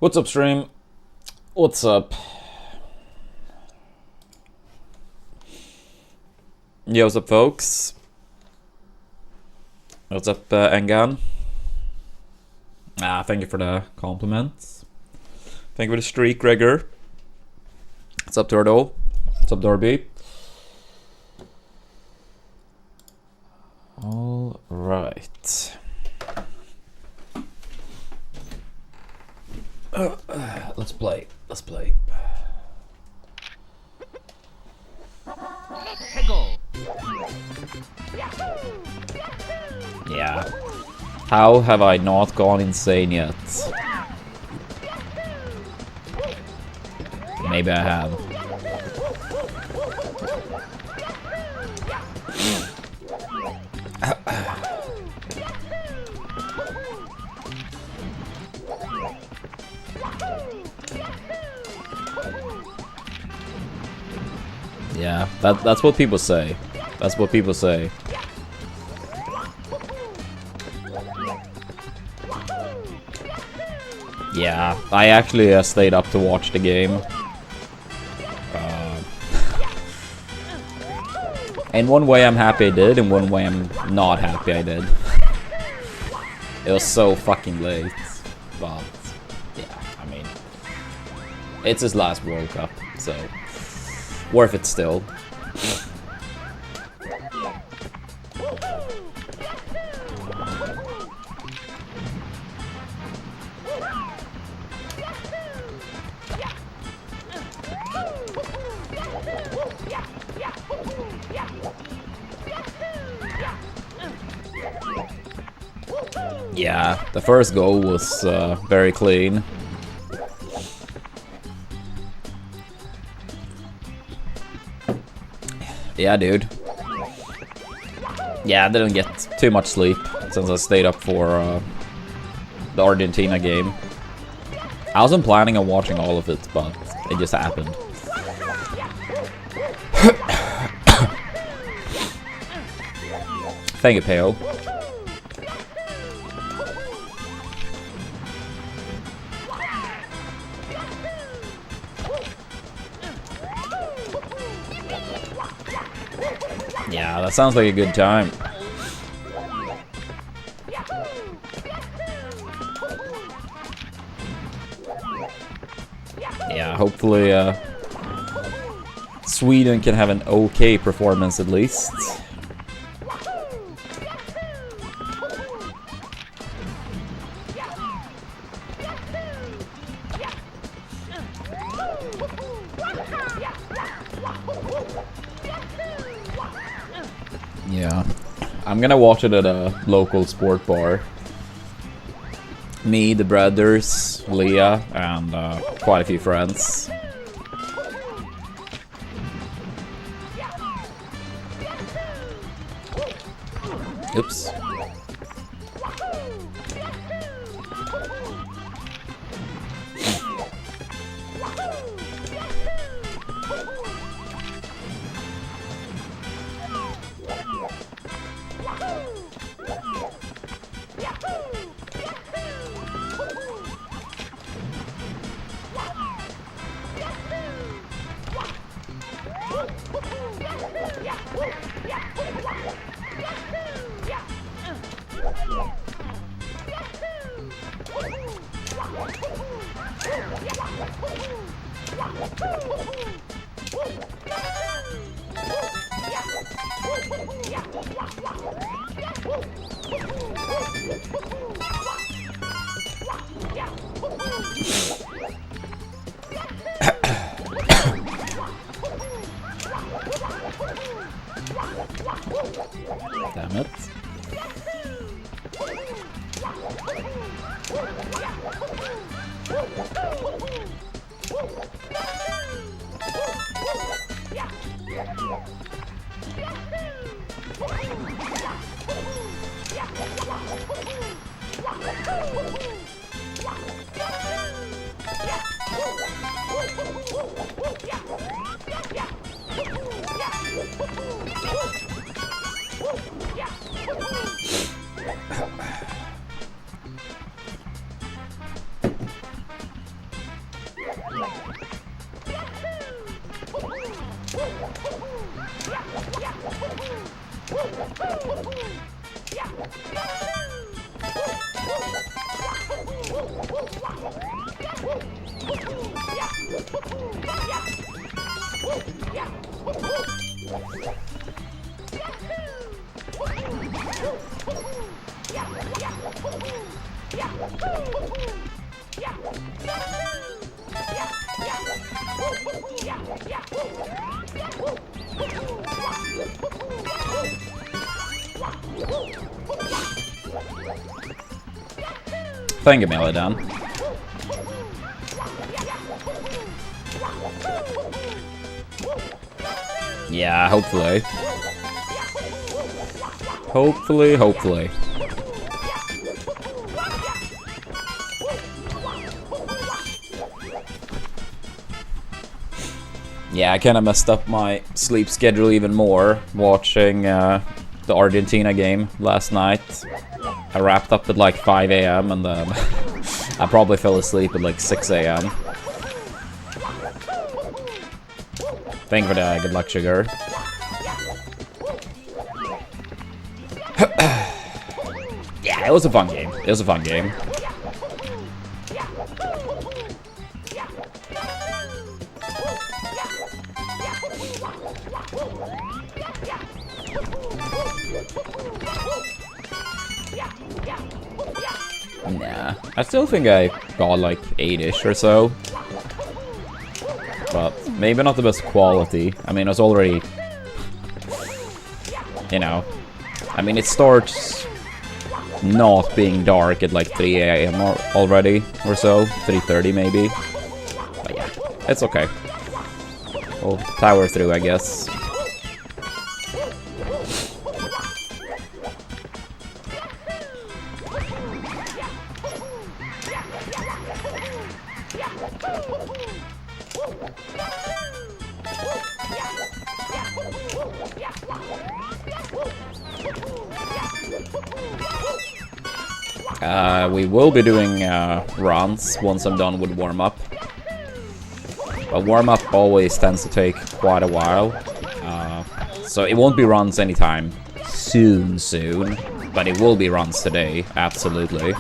What's up, stream? What's up? Yo, what's up, folks? What's up, Engan? Thank you for the compliments. Thank you for the streak, Gregor. What's up, Turtle? What's up, Darby? All right. Let's play. Let's play. Yeah. How have I not gone insane yet? Maybe I have. Yeah, that's what people say. That's what people say. Yeah, I actually stayed up to watch the game. In one way I'm happy I did, in one way I'm not happy I did. It was so fucking late. But, yeah, I mean... It's his last World Cup, so... Worth it still. Yeah, the first goal was very clean. Yeah, dude. Yeah, I didn't get too much sleep since I stayed up for the Argentina game. I wasn't planning on watching all of it, but it just happened. Thank you, Peo. Yeah, that sounds like a good time. Yeah, hopefully Sweden can have an okay performance at least. Yeah, I'm gonna watch it at a local sport bar. Me, the brothers, Leah, and quite a few friends. Oops. Damn it. Thank you, Melidan. Yeah, hopefully. Hopefully. Yeah, I kinda messed up my sleep schedule even more watching the Argentina game last night. I wrapped up at like 5 AM and then I probably fell asleep at like 6 AM. Thank you for that, good luck, sugar. Yeah, it was a fun game. It was a fun game. Nah, I still think I got like 8-ish or so. But maybe not the best quality. I mean, it was already... You know... I mean, it starts not being dark at like 3 AM already or so. 3:30 maybe. But yeah, it's okay. We'll power through, I guess. We will be doing runs once I'm done with warm-up. But warm-up always tends to take quite a while. So it won't be runs anytime soon, but it will be runs today, absolutely.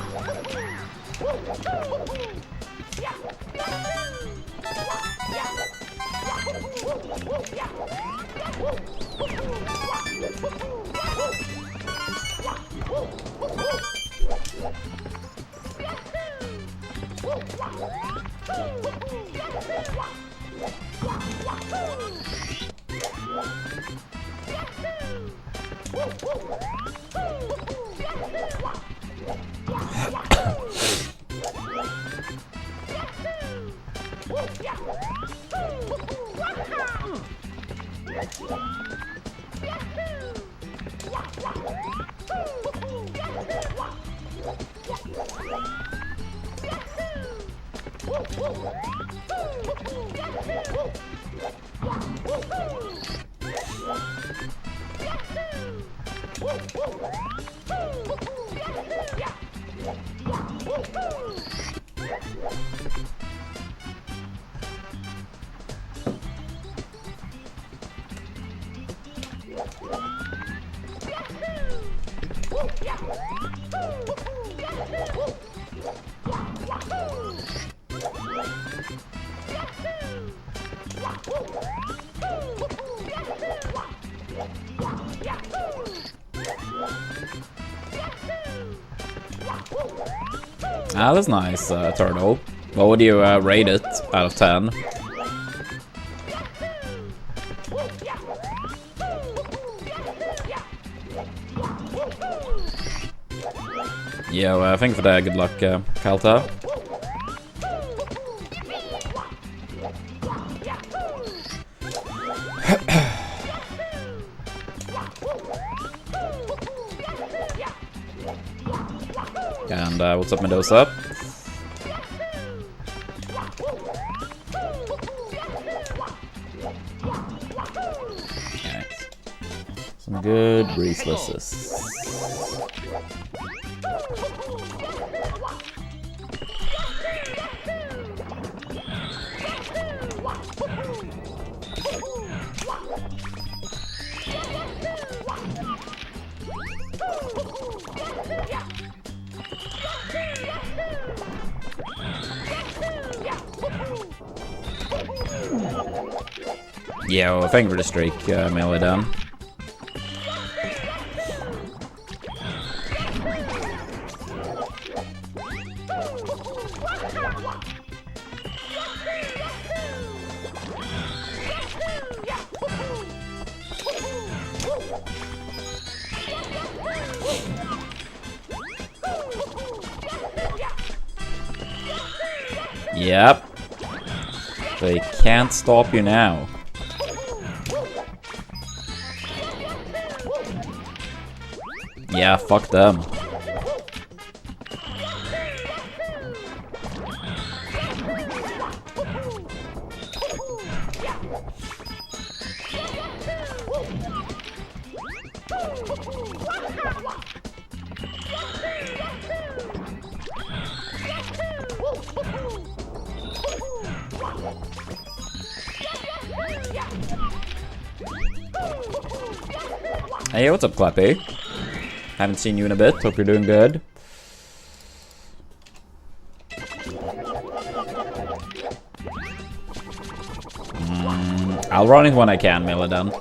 Ah, that's nice, Turtle. What would you rate it out of 10? Yeah, thank you for that. Good luck, Kalta. And what's up, Mendoza? Nice. Some good breezelesses. Yo, thank you for the streak, Melodon. Yep. They can't stop you now. Yeah, fuck them. Hey, what's up, Clappy? Haven't seen you in a bit. Hope you're doing good. I'll run it when I can, Melodon.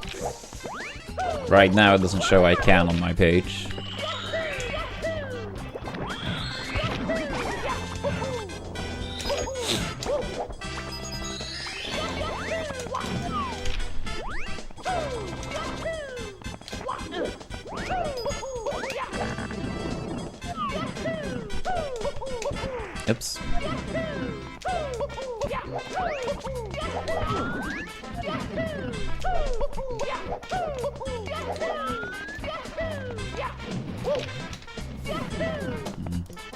Right now, it doesn't show I can on my page. Oops.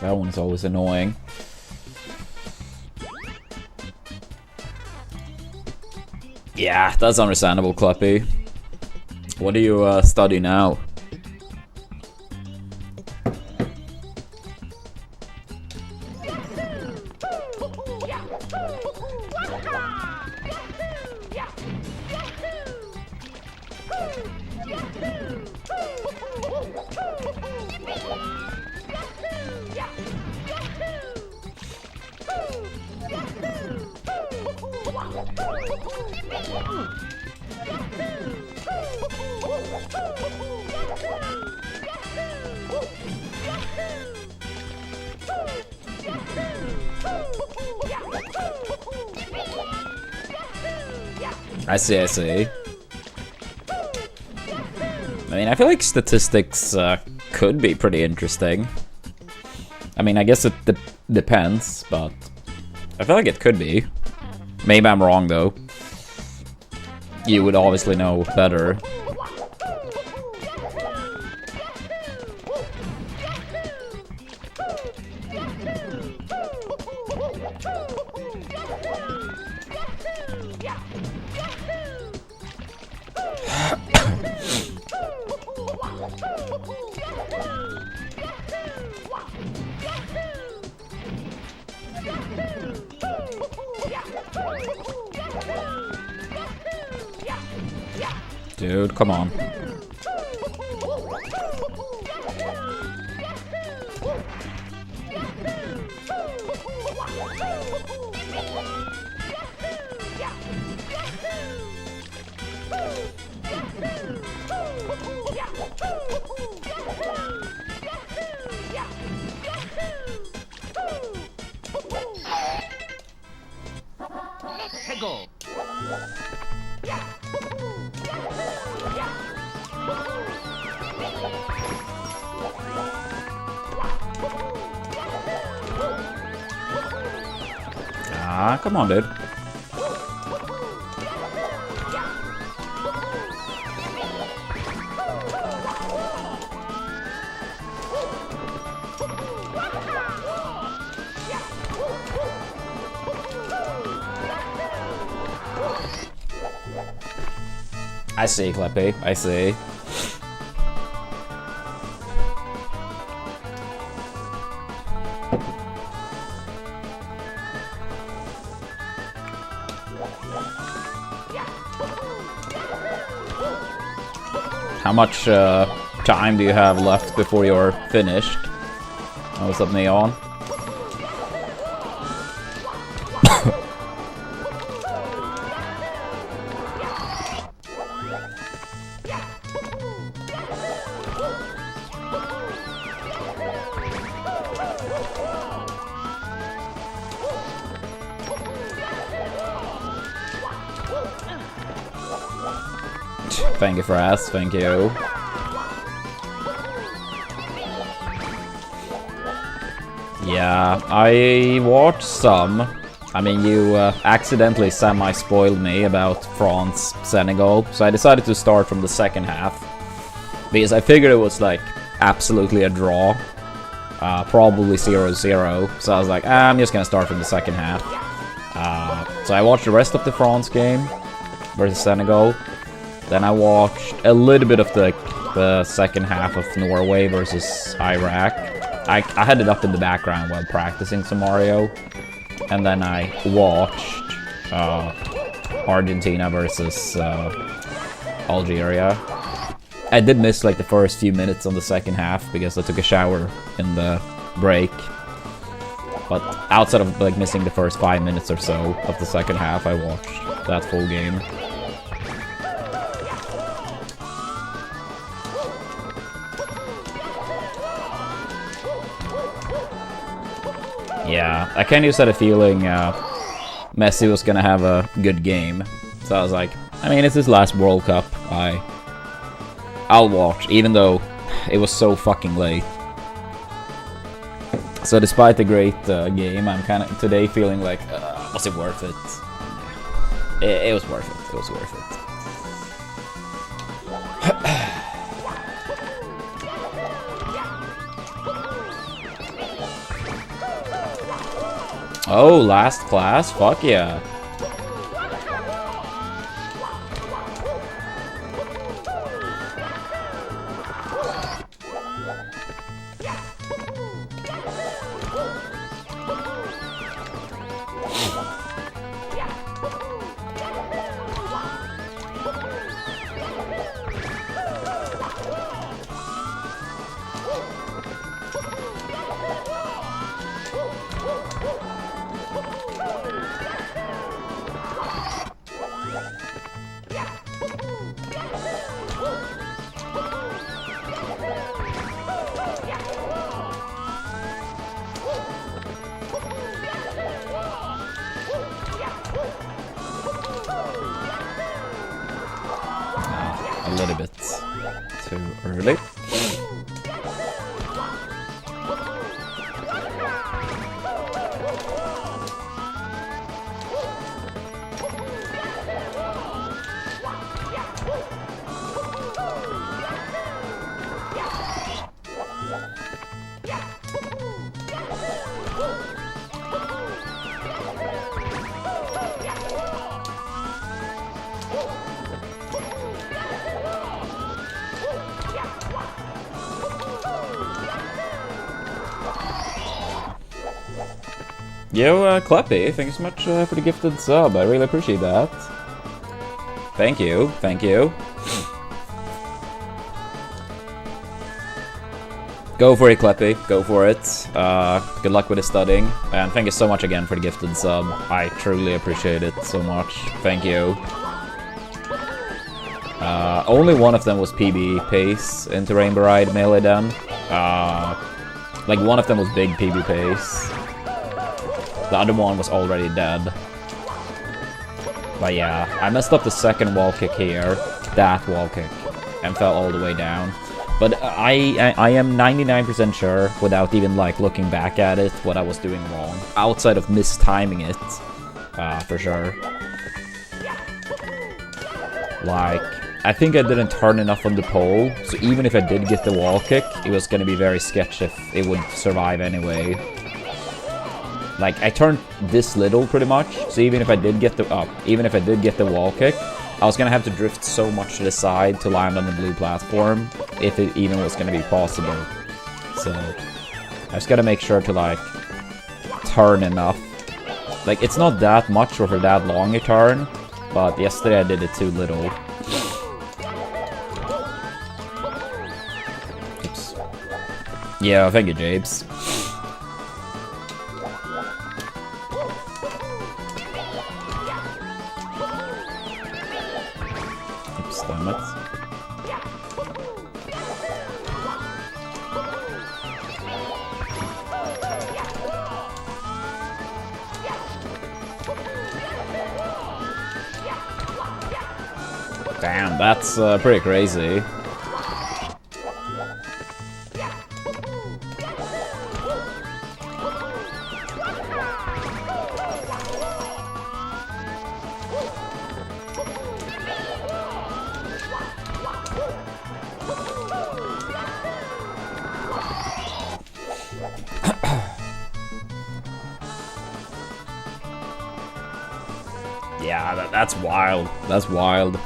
That one's always annoying. Yeah, that's understandable, Cluppy. What do you study now? I see, I see. I mean, I feel like statistics could be pretty interesting. I mean, I guess it depends, but I feel like it could be. Maybe I'm wrong, though. You would obviously know better. Dude, come on. Ah, come on, dude. I see, Kleppy. I see. How much time do you have left before you're finished? Oh, what's up, Neon? Thank you for us, thank you. Yeah, I watched some. I mean, you accidentally semi-spoiled me about France, Senegal, so I decided to start from the second half. Because I figured it was like absolutely a draw. Probably 0-0, so I was like, I'm just gonna start from the second half. So I watched the rest of the France game versus Senegal. Then I watched a little bit of the second half of Norway versus Iraq. I had it up in the background while practicing some Mario. And then I watched Argentina versus Algeria. I did miss like the first few minutes on the second half because I took a shower in the break. But outside of like missing the first 5 minutes or so of the second half, I watched that full game. Yeah, I kind of just had a feeling Messi was gonna have a good game. So I was like, I mean, it's his last World Cup. I'll watch, even though it was so fucking late. So despite the great game, I'm kind of today feeling like, was it worth it? It was worth it. It was worth it. Oh, last class? Fuck yeah. A little bit too early. Yo, Kleppy, thanks so much for the gifted sub. I really appreciate that. Thank you, thank you. Go for it, Kleppy, go for it. Good luck with the studying. And thank you so much again for the gifted sub. I truly appreciate it so much. Thank you. Only one of them was PB pace into Rainbow Ride Melee then. Like one of them was big PB pace. The other one was already dead. But yeah, I messed up the second wall kick here, that wall kick, and fell all the way down. But I am 99% sure, without even like looking back at it, what I was doing wrong. Outside of mistiming it, for sure. Like, I think I didn't turn enough on the pole, so even if I did get the wall kick, it was gonna be very sketch if it would survive anyway. Like, I turned this little pretty much, so even if I did get the wall kick, I was gonna have to drift so much to the side to land on the blue platform, if it even was gonna be possible. So, I just gotta make sure to like, turn enough. Like, it's not that much or for that long a turn, but yesterday I did it too little. Oops. Yeah, thank you, Jabes. Damn, that's pretty crazy. Yeah, that's wild. That's wild.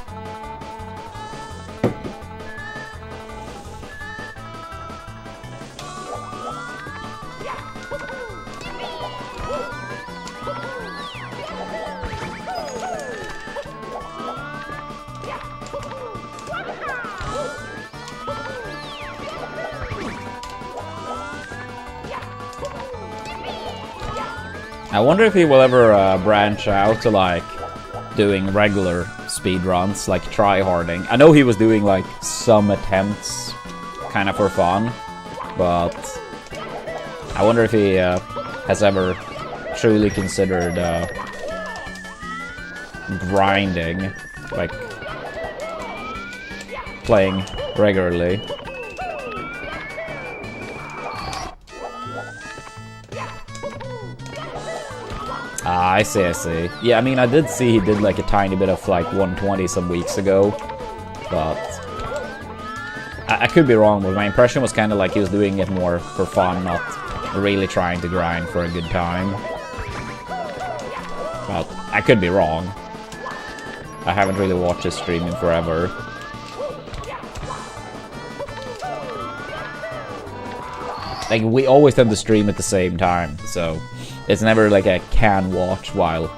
I wonder if he will ever branch out to like doing regular speedruns, like tryharding. I know he was doing like some attempts kind of for fun, but I wonder if he has ever truly considered grinding, like playing regularly. Ah, I see, I see. Yeah, I mean, I did see he did like a tiny bit of like 120 some weeks ago, but I could be wrong, but my impression was kind of like he was doing it more for fun, not really trying to grind for a good time. But I could be wrong. I haven't really watched his stream in forever. Like, we always tend to stream at the same time, so it's never like I can watch while,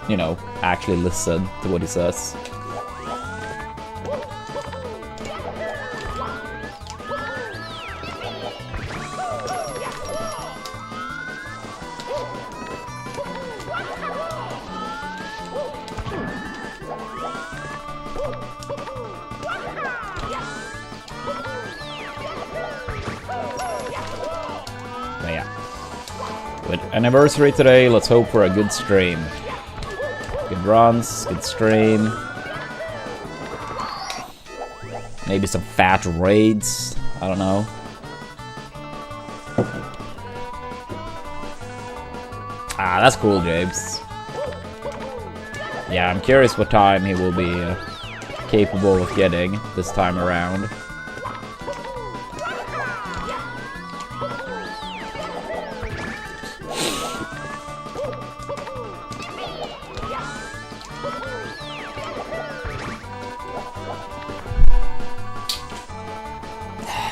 you know, actually listen to what he says. But yeah. With anniversary today, let's hope for a good stream. Good runs, good stream. Maybe some fat raids. I don't know. Ah, that's cool, James. Yeah, I'm curious what time he will be capable of getting this time around.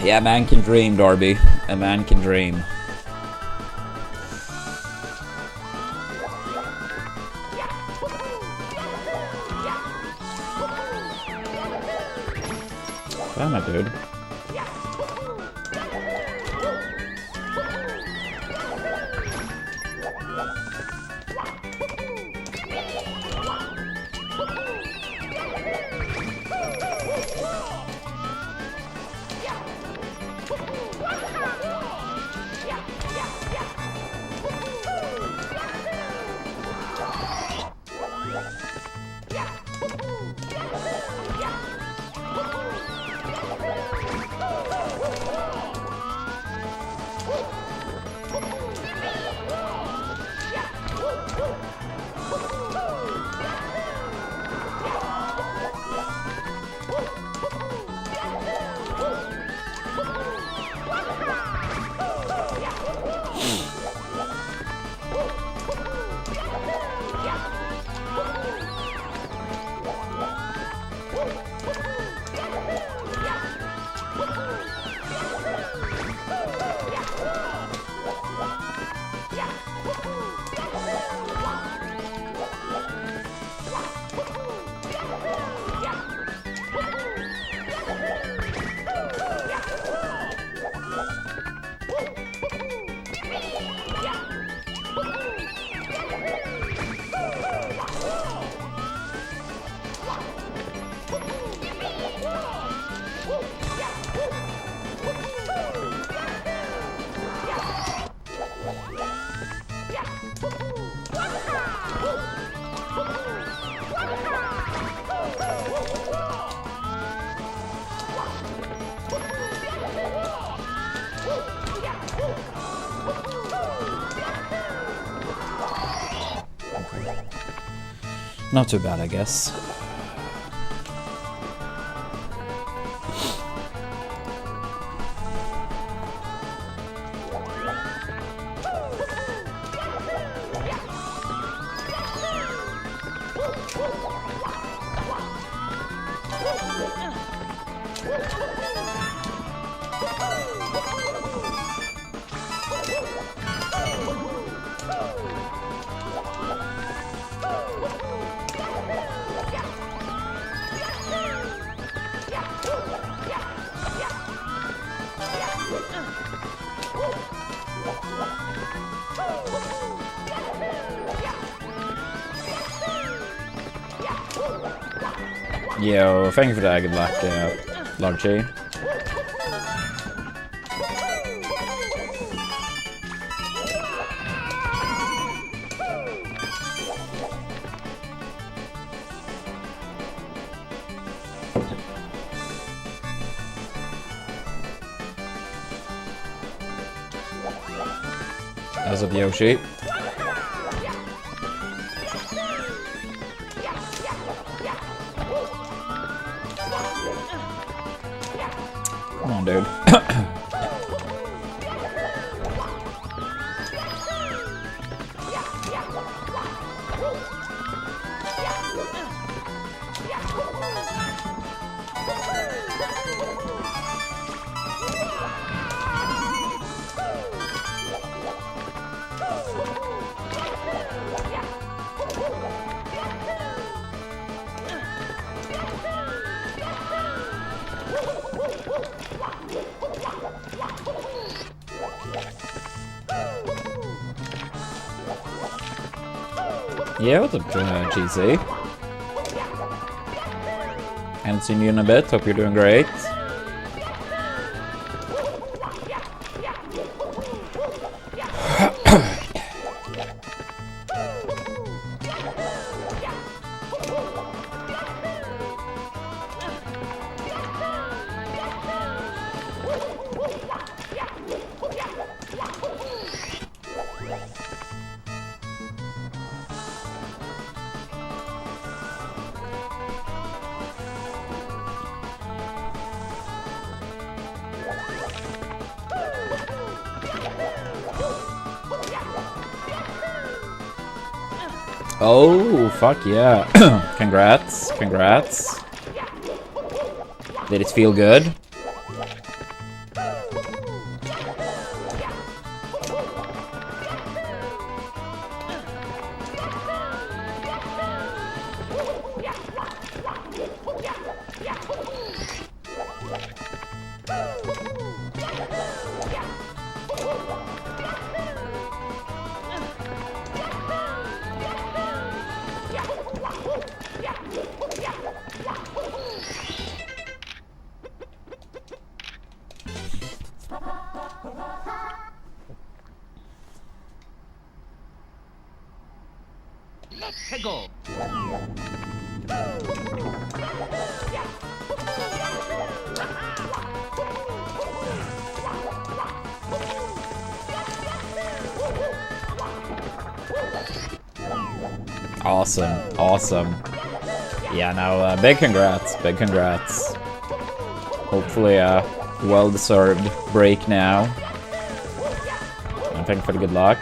Yeah, a man can dream, Darby. A man can dream. Damn it, dude. Not too bad, I guess. Yo, thank you for that, good luck, Largy. As of Yoshi. Come on, dude. Yeah, what's up, GC? Haven't seen you in a bit, hope you're doing great. Oh, fuck yeah. Congrats, congrats. Did it feel good? Let's go. Awesome, awesome. Yeah, no, big congrats, big congrats. Hopefully a well-deserved break now. And thank you for the good luck.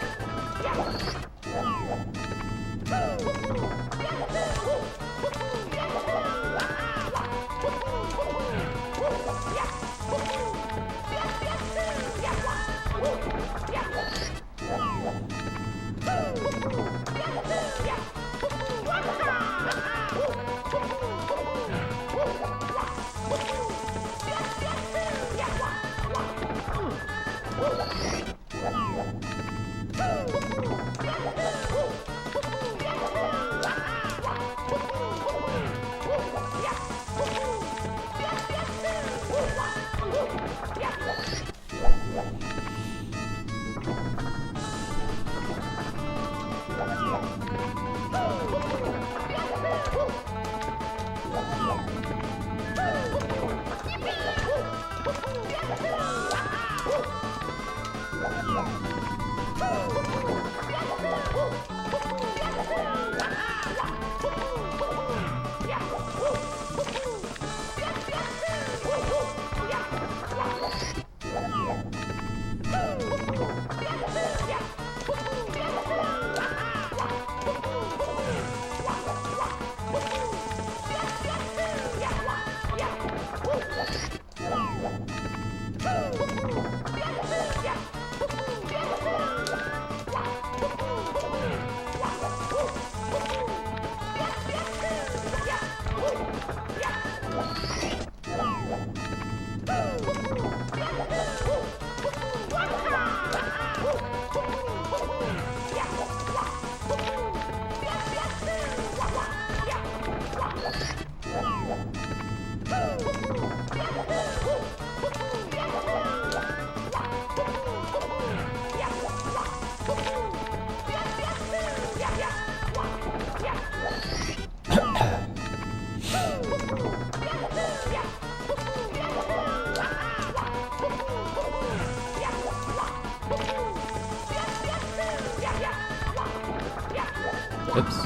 Oops.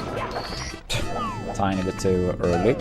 Tiny bit too early.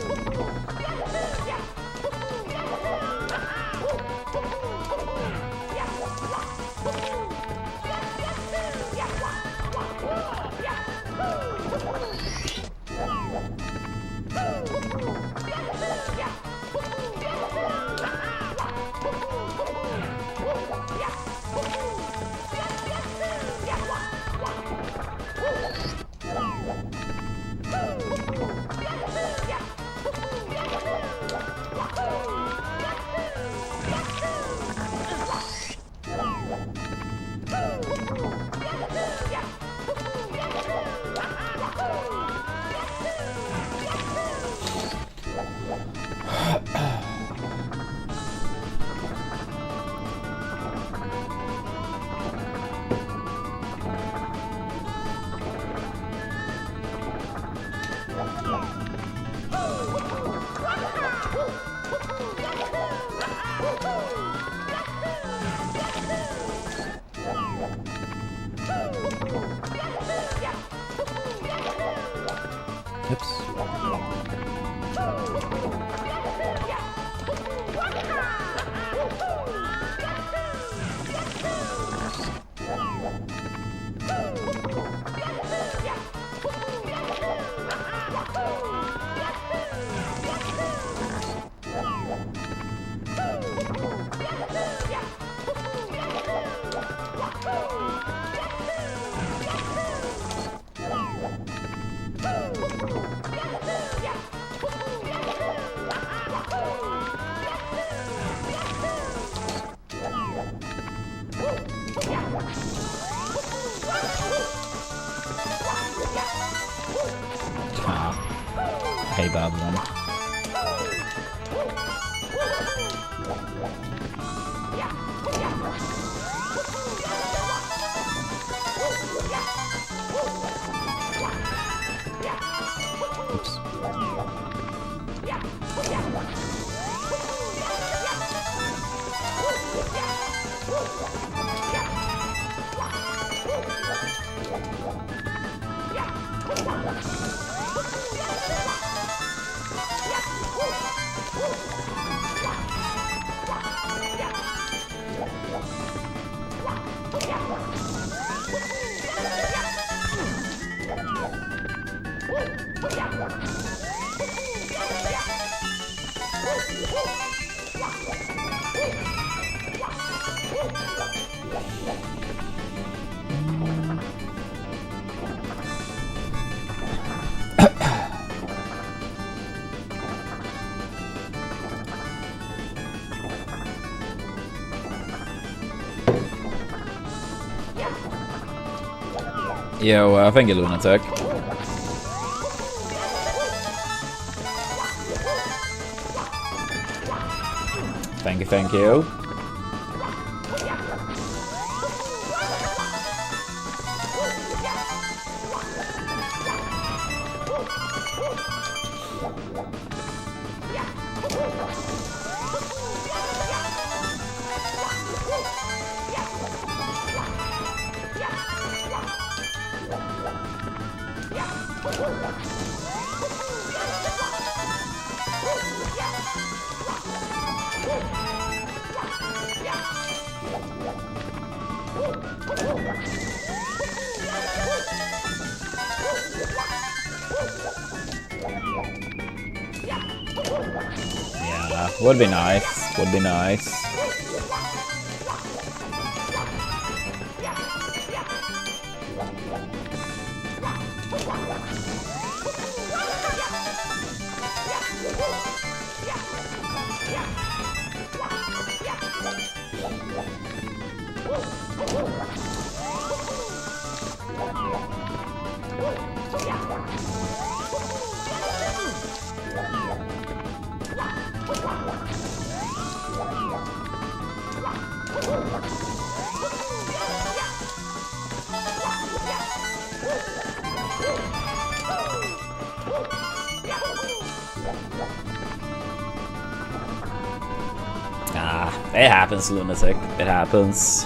Oops. Hey, bad one. Oops. Yo, thank you, Lunatic. Thank you, thank you. Yeah, would be nice. Would be nice. It happens, Lunatic. It happens.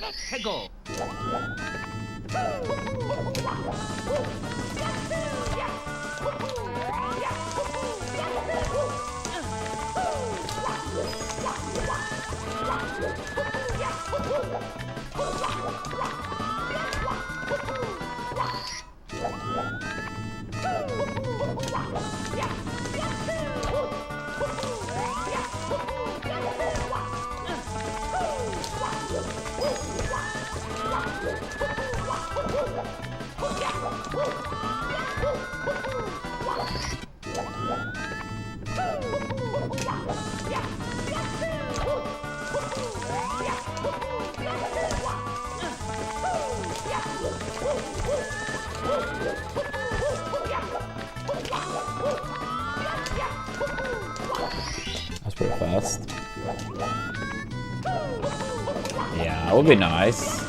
Let's go. That's pretty fast. Yeah, that would be nice.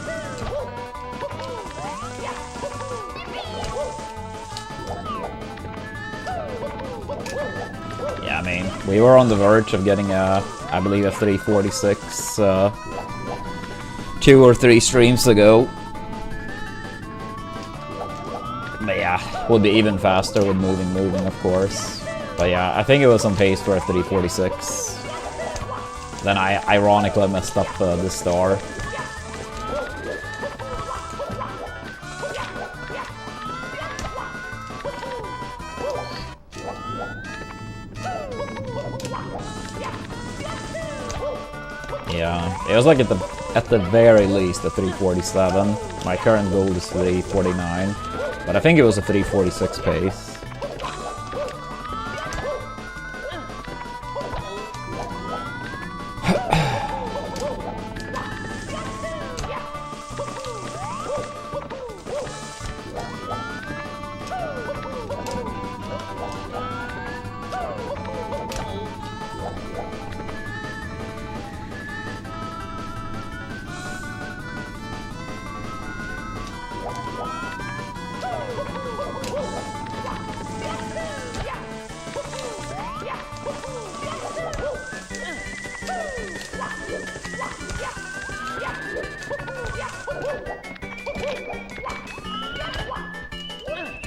Yeah, I mean, we were on the verge of getting a, I believe, a 346 2 or 3 streams ago. But yeah, would be even faster with moving, of course. But yeah, I think it was on pace for a 346. Then I ironically messed up the star. Yeah, it was like at the very least a 347. My current goal is 349, but I think it was a 346 pace.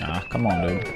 Ah, come on, dude.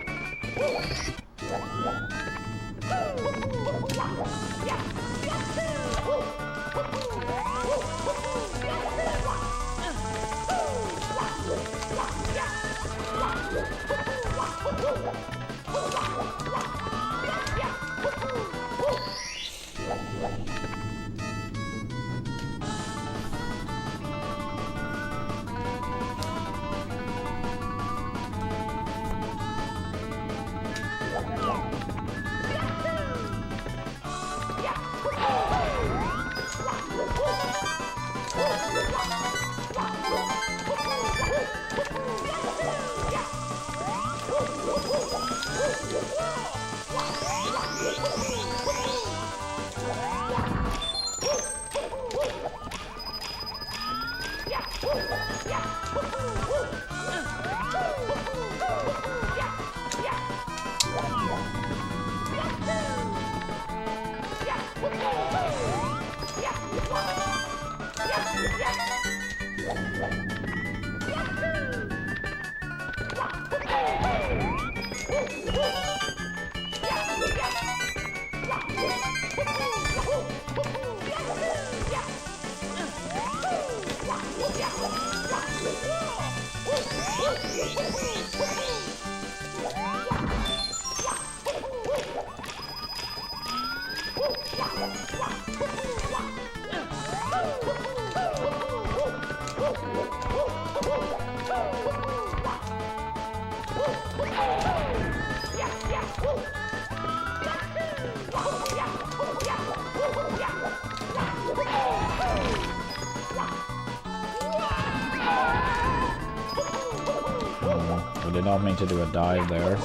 We did not mean to do a dive there.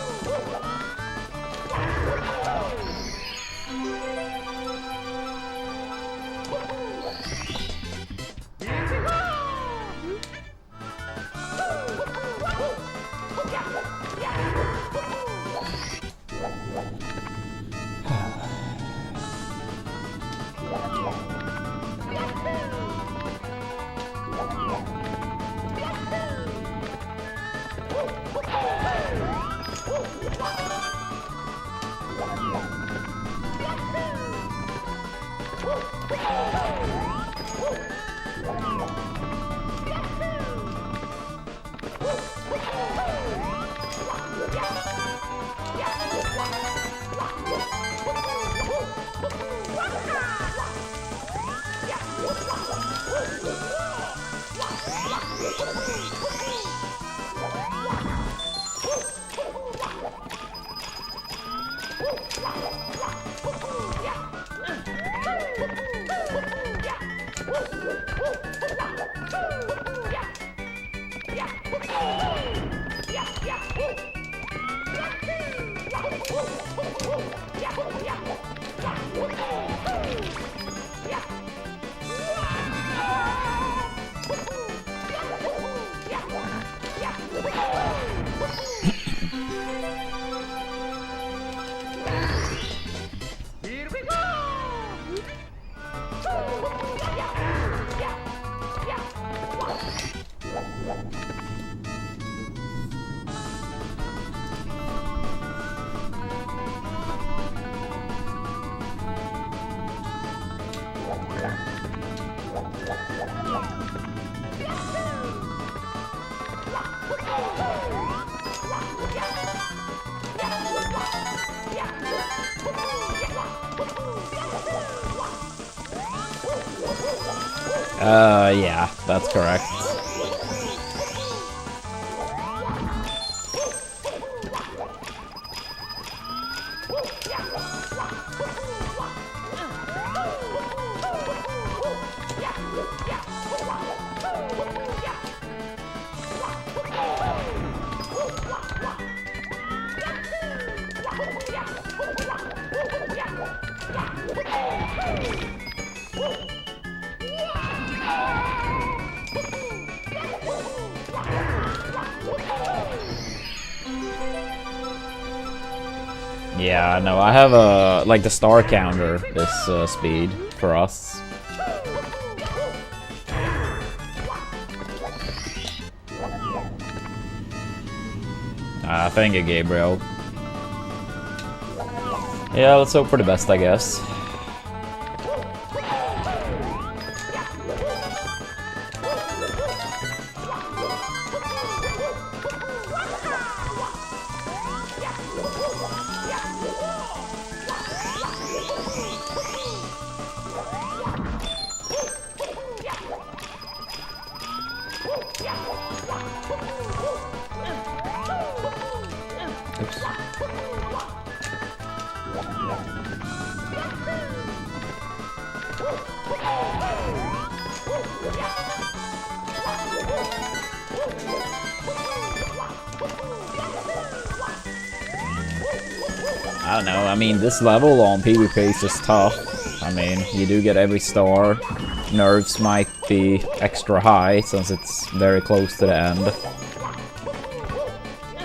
Yeah, that's correct. Yeah, no, I have a like the star counter this speed for us. Thank you, Gabriel. Yeah, let's hope for the best, I guess. I don't know, I mean, this level on PvP is just tough. I mean, you do get every star. Nerves might be extra high, since it's very close to the end.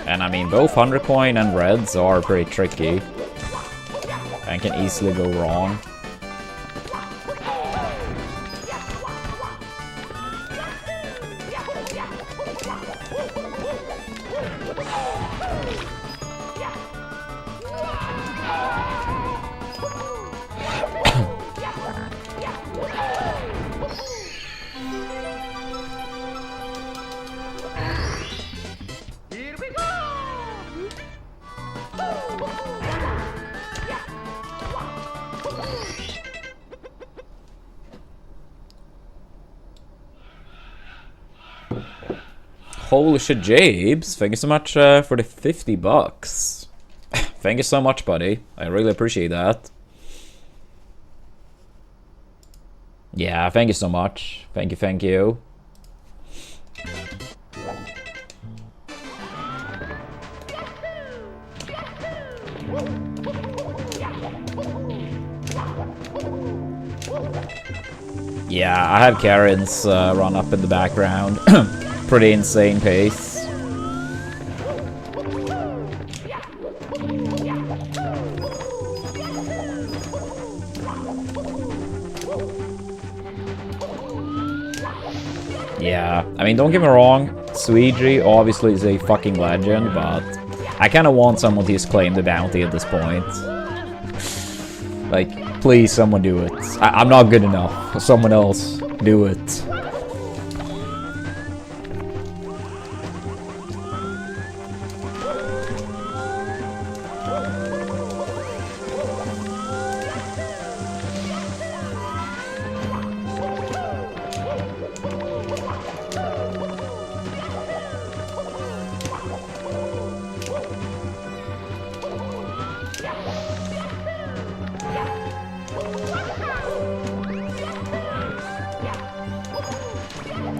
And I mean, both 100 coin and reds are pretty tricky. And can easily go wrong. Holy shit, Jabes. Thank you so much for the 50 bucks. Thank you so much, buddy. I really appreciate that. Yeah, thank you so much. Thank you, thank you. Yeah, I have Karen's run up in the background. Pretty insane pace. Yeah, I mean, don't get me wrong, Suigi obviously is a fucking legend, but I kind of want someone to just claim the bounty at this point. Like, please, someone do it. I'm not good enough. Someone else do it.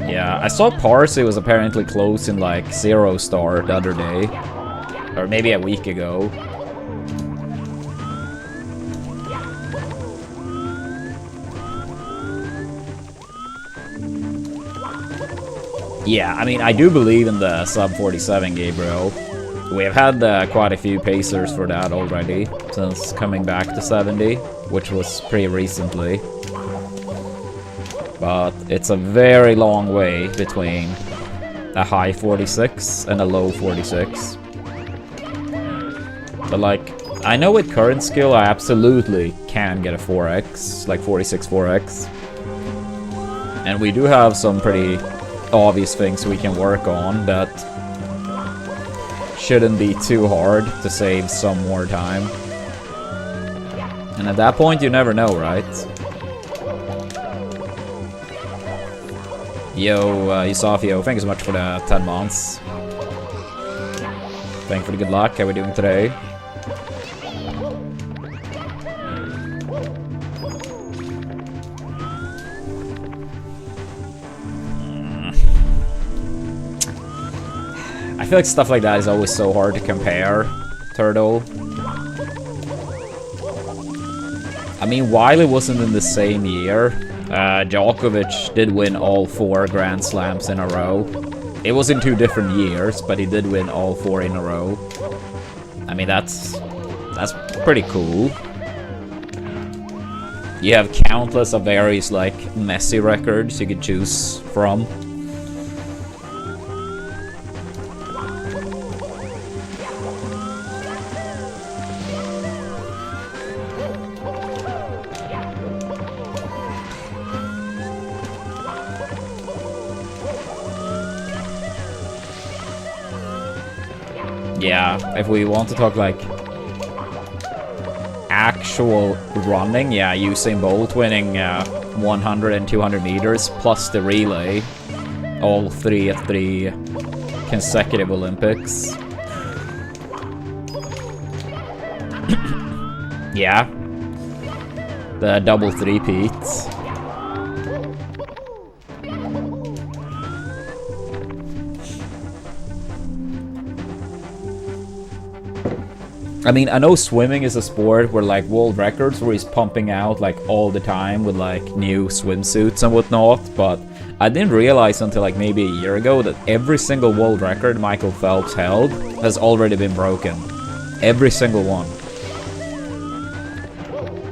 Yeah, I saw Parsley was apparently close in like 0 star the other day. Or maybe a week ago. Yeah, I mean, I do believe in the sub 47, Gabriel. We have had quite a few pacers for that already, since coming back to 70, which was pretty recently. But it's a very long way between a high 46 and a low 46. But like, I know with current skill I absolutely can get a 4x, like 46 4x. And we do have some pretty obvious things we can work on that shouldn't be too hard to save some more time. And at that point you never know, right? Yo, Yusafio, thank you so much for the 10 months. Thank you for the good luck. How are we doing today? I feel like stuff like that is always so hard to compare, Turtle. I mean, Wiley wasn't in the same year. Djokovic did win all 4 Grand Slams in a row. It was in 2 different years, but he did win all 4 in a row. I mean, that's pretty cool. You have countless of various, like, Messi records you could choose from. Yeah, if we want to talk like actual running, yeah, Usain Bolt winning 100 and 200 meters plus the relay, all 3 at 3 consecutive Olympics. Yeah, the double three-peat. I mean, I know swimming is a sport where, like, world records where he's pumping out, like, all the time with, like, new swimsuits and whatnot, but I didn't realize until, like, maybe a year ago that every single world record Michael Phelps held has already been broken. Every single one.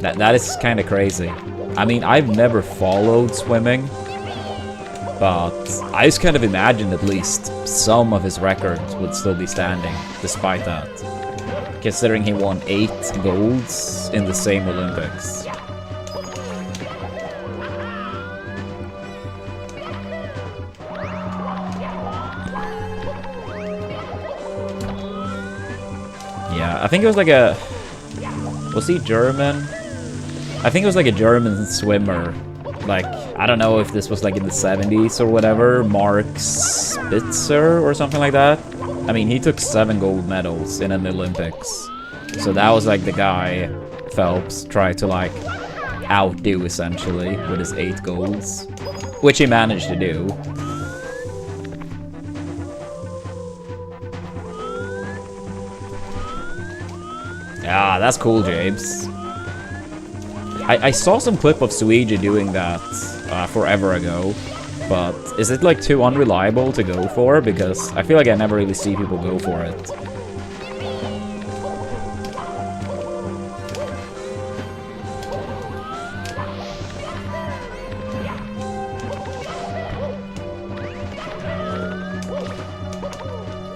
That is kind of crazy. I mean, I've never followed swimming, but I just kind of imagined at least some of his records would still be standing, despite that. Considering he won 8 golds in the same Olympics. Yeah, I think it was like a... Was he German? I think it was like a German swimmer like, I don't know if this was like in the 70s or whatever, Mark Spitzer or something like that. I mean, he took 7 gold medals in an Olympics. So that was like the guy Phelps tried to like outdo essentially with his 8 golds, which he managed to do. Ah, that's cool, James. I saw some clip of Suiji doing that forever ago, but is it like too unreliable to go for? Because I feel like I never really see people go for it.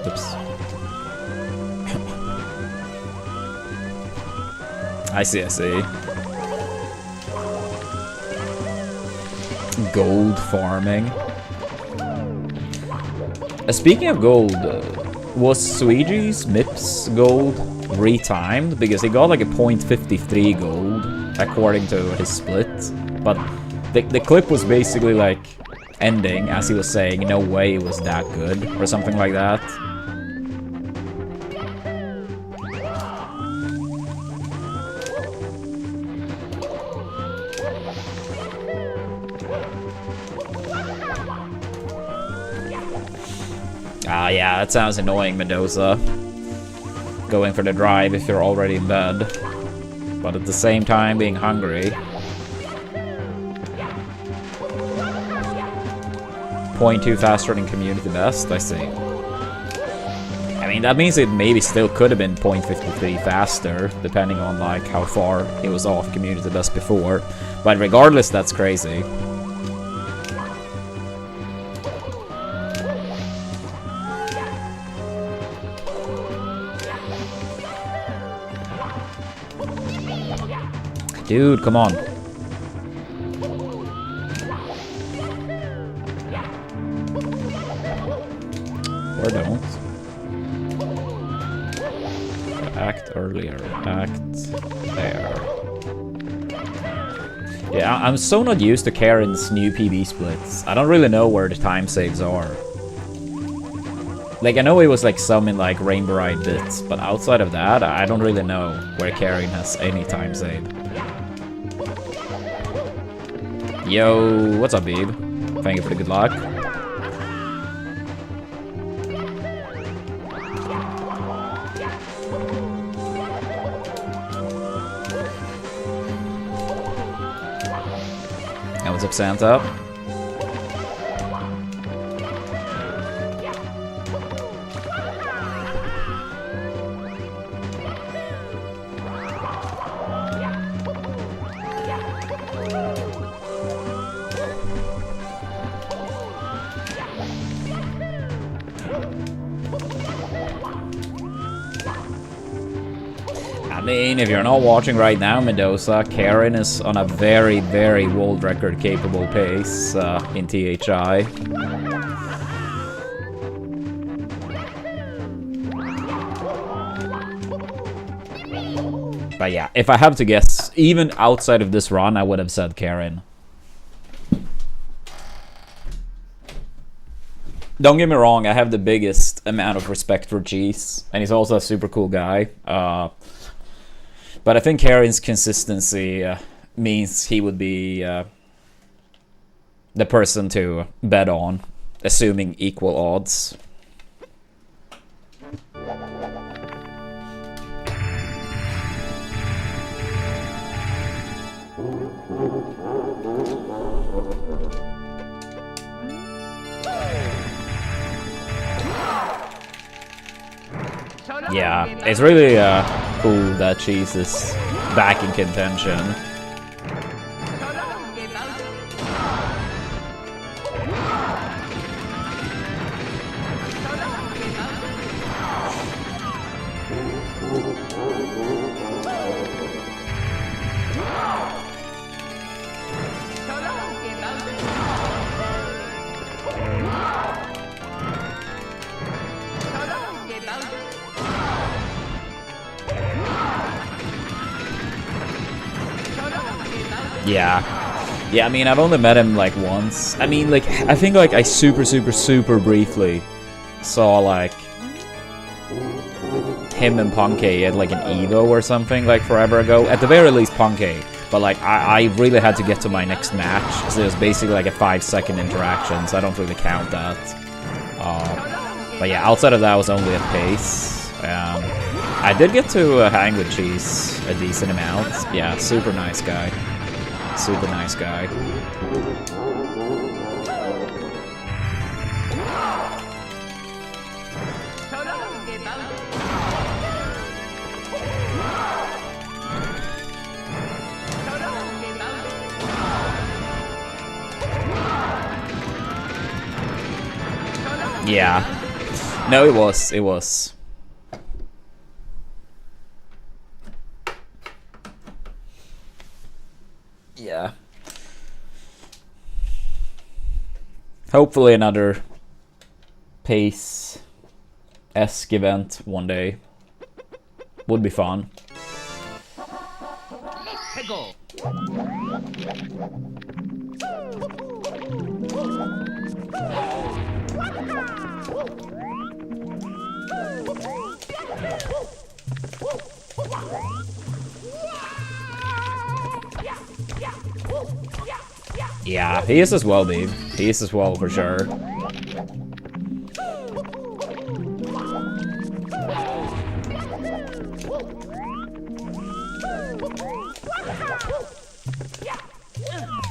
Oops. I see. Gold farming. Speaking of gold, was Suiji's MIPS gold retimed? Because he got like a 0.53 gold according to his split. But the clip was basically like ending as he was saying, no way it was that good, or something like that. Ah, yeah, that sounds annoying, Mendoza. Going for the drive if you're already in bed. But at the same time, being hungry. 0.2 faster than community best, I see. I mean, that means it maybe still could have been 0.53 faster, depending on like how far it was off community best before. But regardless, that's crazy. Dude, come on. Or don't. Act earlier. Act there. Yeah, I'm so not used to Karen's new PB splits. I don't really know where the time saves are. Like, I know it was like some in like Rainbow Ride bits, but outside of that, I don't really know where Karen has any time save. Yo, what's up, babe? Thank you for the good luck. And what's up, Santa? I mean, if you're not watching right now, Mendoza, Karen is on a very, very world record capable pace in THI. But yeah, if I have to guess, even outside of this run, I would have said Karen. Don't get me wrong, I have the biggest amount of respect for Cheese, and he's also a super cool guy. But I think Karen's consistency means he would be the person to bet on, assuming equal odds. Yeah, it's really cool that Cheese is back in contention. Yeah, Yeah, I mean, I've only met him like once. I mean, like, I think like I super briefly saw like him and Punkei at like an Evo or something like forever ago. At the very least, Punkei. But like, I really had to get to my next match, so it was basically like a 5-second interaction, so I don't really count that. But yeah, outside of that, I was only at pace. I did get to hang with Cheese a decent amount. Yeah, super nice guy. Super nice guy. Yeah. No, it was. Yeah. Hopefully another pace-esque event one day. Would be fun. Let's go. Yeah, he is as well, dude. He is as well, for sure.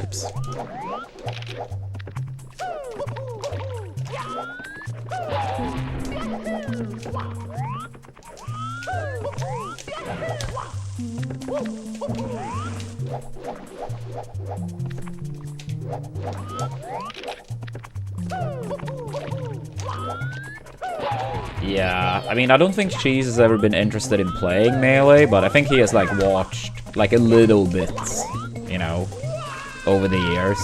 Oops. Yeah, I mean, I don't think Cheese has ever been interested in playing Melee, but I think he has, like, watched, like, a little bit, you know, over the years.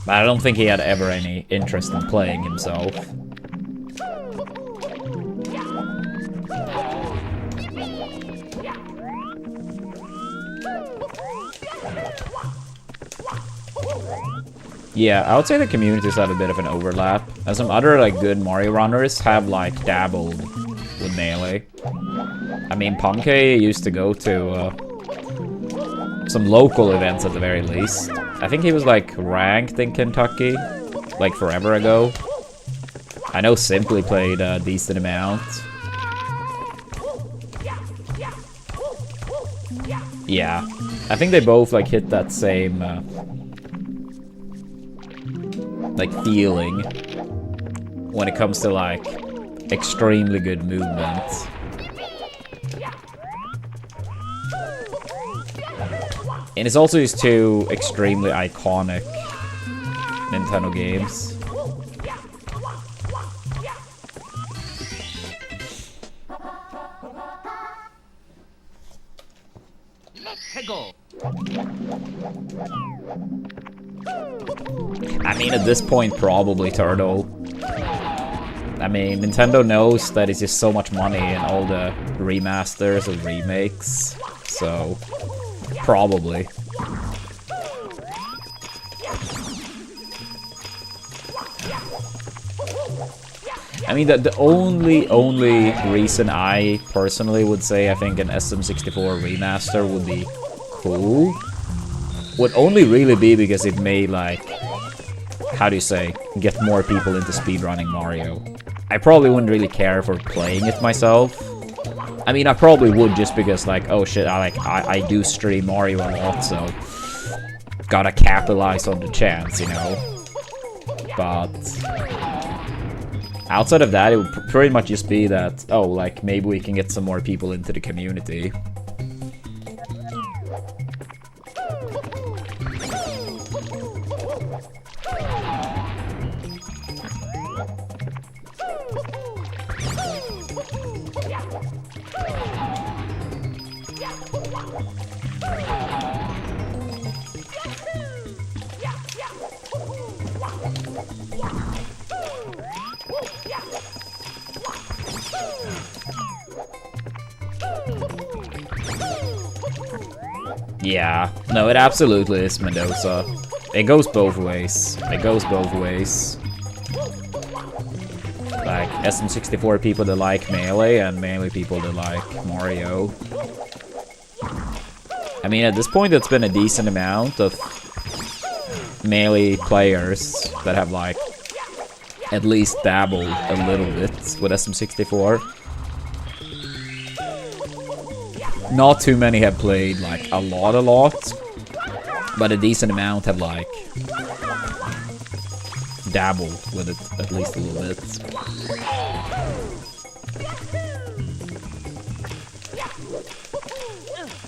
But I don't think he had ever any interest in playing himself. Yeah, I would say the communities have a bit of an overlap, and some other like good Mario runners have like dabbled with Melee. I mean, Punkei used to go to some local events at the very least. I think he was like ranked in Kentucky, like forever ago. I know Simply played a decent amount. Yeah, I think they both like hit that same like feeling when it comes to like extremely good movement. And it's also these two extremely iconic Nintendo games. Let's go. I mean, at this point, probably Turtle. I mean, Nintendo knows that it's just so much money in all the remasters and remakes, so probably. I mean, the only reason I personally would say I think an SM64 remaster would be cool would only really be because it may, like, how do you say, get more people into speedrunning Mario. I probably wouldn't really care for playing it myself. I mean, I probably would just because, like, oh shit, I do stream Mario a lot, so gotta capitalize on the chance, you know? But outside of that, it would pretty much just be that, oh, like, maybe we can get some more people into the community. Yeah, no, it absolutely is Mendoza. It goes both ways. It goes both ways. Like, SM64 people that like Melee, and Melee people that like Mario. I mean, at this point, it's been a decent amount of Melee players that have, like, at least dabbled a little bit with SM64. Not too many have played, like, a lot, but a decent amount have, like, dabbled with it at least a little bit.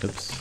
Oops.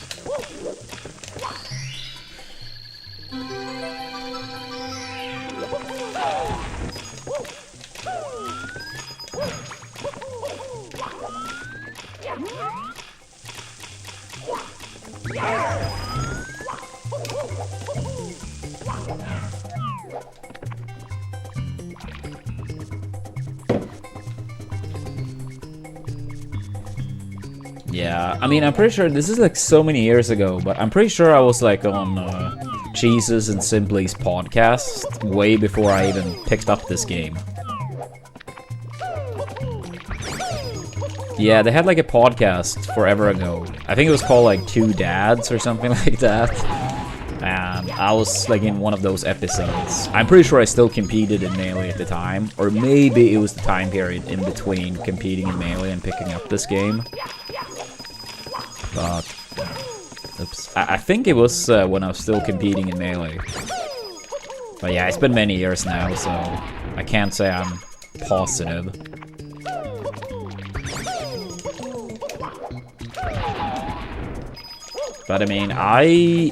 Yeah, I mean, I'm pretty sure this is like so many years ago, but I'm pretty sure I was like on Jesus and Simply's podcast way before I even picked up this game. Yeah, they had like a podcast forever ago. I think it was called like Two Dads or something like that. And I was like in one of those episodes. I'm pretty sure I still competed in Melee at the time. Or maybe it was the time period in between competing in Melee and picking up this game. But, oops. I think it was when I was still competing in Melee. But yeah, it's been many years now, so I can't say I'm positive. But I mean, I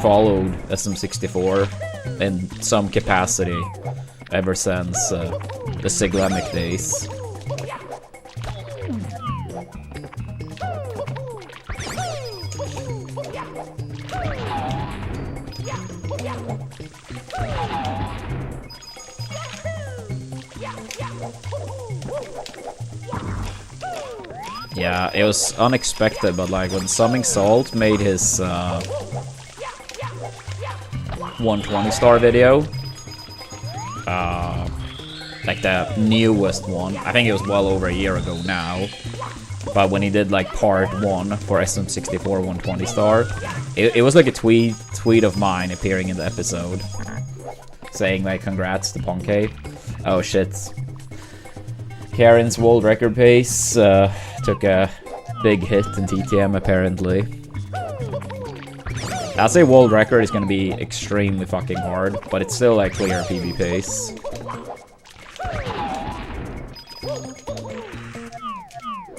followed SM64 in some capacity ever since the Siglemic days. Yeah, it was unexpected, but like when Summing Salt made his 120 star video, like the newest one, I think it was well over a year ago now, but when he did like part 1 for SM64 120 star, it was like a tweet of mine appearing in the episode, saying like congrats to Ponke. Oh shit. Karen's world record pace took a big hit in TTM apparently. I'd say world record is gonna be extremely fucking hard, but it's still like clear PB pace.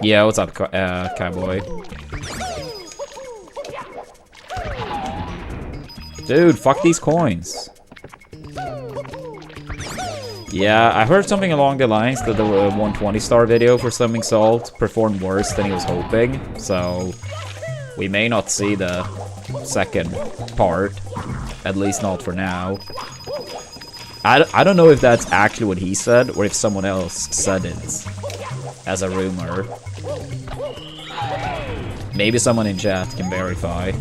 Yeah, what's up, Cowboy? Dude, fuck these coins. Yeah, I heard something along the lines that the 120 star video for Summing Salt performed worse than he was hoping, so we may not see the second part, at least not for now. I don't know if that's actually what he said, or if someone else said it as a rumor. Maybe someone in chat can verify.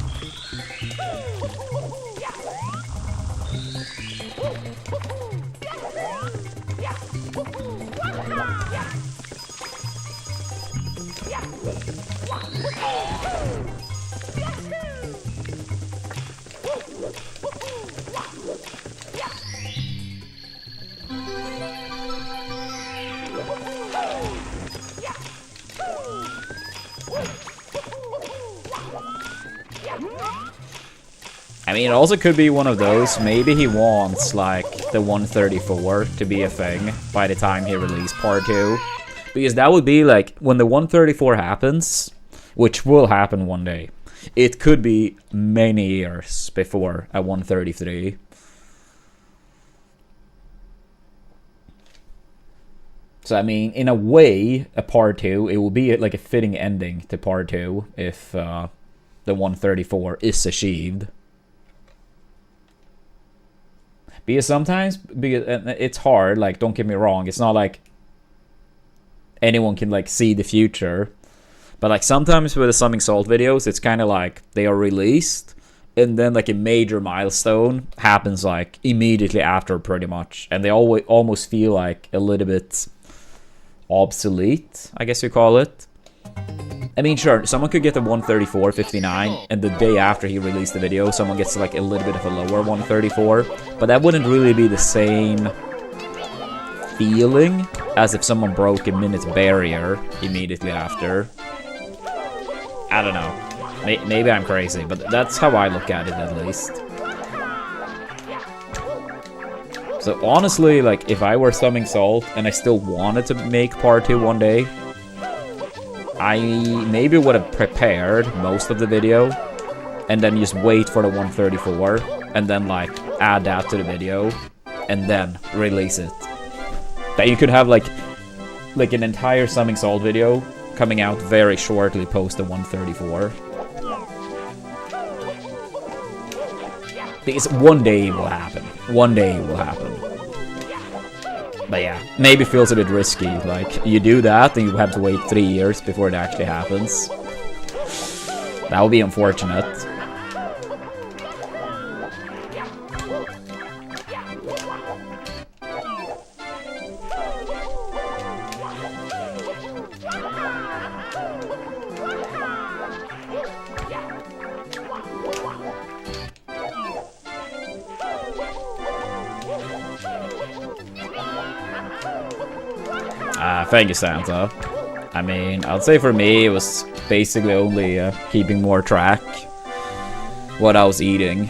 I mean, it also could be one of those. Maybe he wants, like, the 134 to be a thing by the time he released part 2. Because that would be, like, when the 134 happens, which will happen one day, it could be many years before a 133. So, I mean, in a way, a part 2, it will be, like, a fitting ending to part 2 if the 134 is achieved. Because sometimes, because it's hard, like, don't get me wrong, it's not like anyone can, like, see the future. But like sometimes with the Summing Salt videos, it's kind of like they are released, and then like a major milestone happens like immediately after, pretty much, and they always almost feel like a little bit obsolete, I guess you call it. I mean, sure, someone could get the 134.59, and the day after he released the video, someone gets like a little bit of a lower 134, but that wouldn't really be the same feeling as if someone broke a minute barrier immediately after. I don't know. Maybe I'm crazy, but that's how I look at it, at least. So honestly, like, if I were Summing Salt and I still wanted to make part 2 one day, I maybe would have prepared most of the video and then just wait for the 134 and then like add that to the video and then release it. That you could have like an entire Summing Salt video coming out very shortly post the 134. Because one day it will happen. One day it will happen. But yeah, maybe feels a bit risky. Like, you do that and you have to wait 3 years before it actually happens. That would be unfortunate. Thank you, Santa. I mean, I'd say for me, it was basically only keeping more track what I was eating.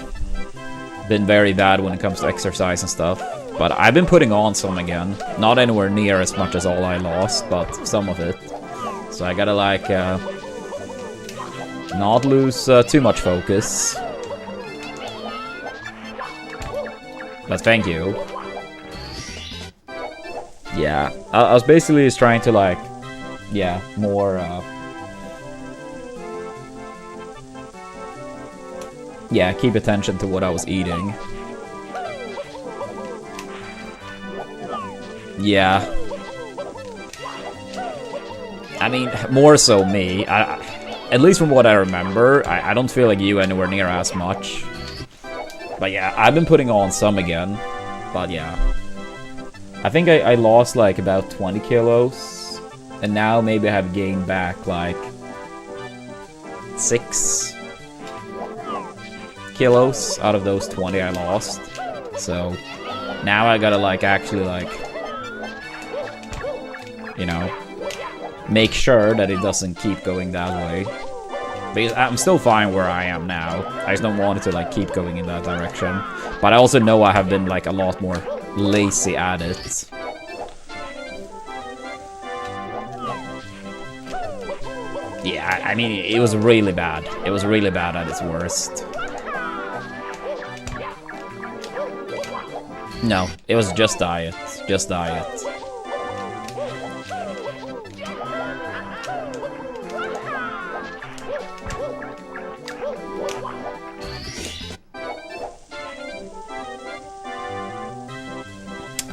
Been very bad when it comes to exercise and stuff. But I've been putting on some again. Not anywhere near as much as all I lost, but some of it. So I gotta, like, not lose too much focus. But thank you. Yeah, I was basically just trying to, like, yeah, more, yeah, keep attention to what I was eating. Yeah. I mean, more so me. At least from what I remember, I don't feel like you anywhere near as much. But yeah, I've been putting on some again. But yeah. I think I lost like about 20 kilos, and now maybe I have gained back like 6 kilos out of those 20 I lost. So now I gotta like actually like, you know, make sure that it doesn't keep going that way. Because I'm still fine where I am now. I just don't want it to like keep going in that direction. But I also know I have been like a lot more lazy at it. Yeah, I mean, it was really bad. It was really bad at its worst. No, it was just diet. Just diet.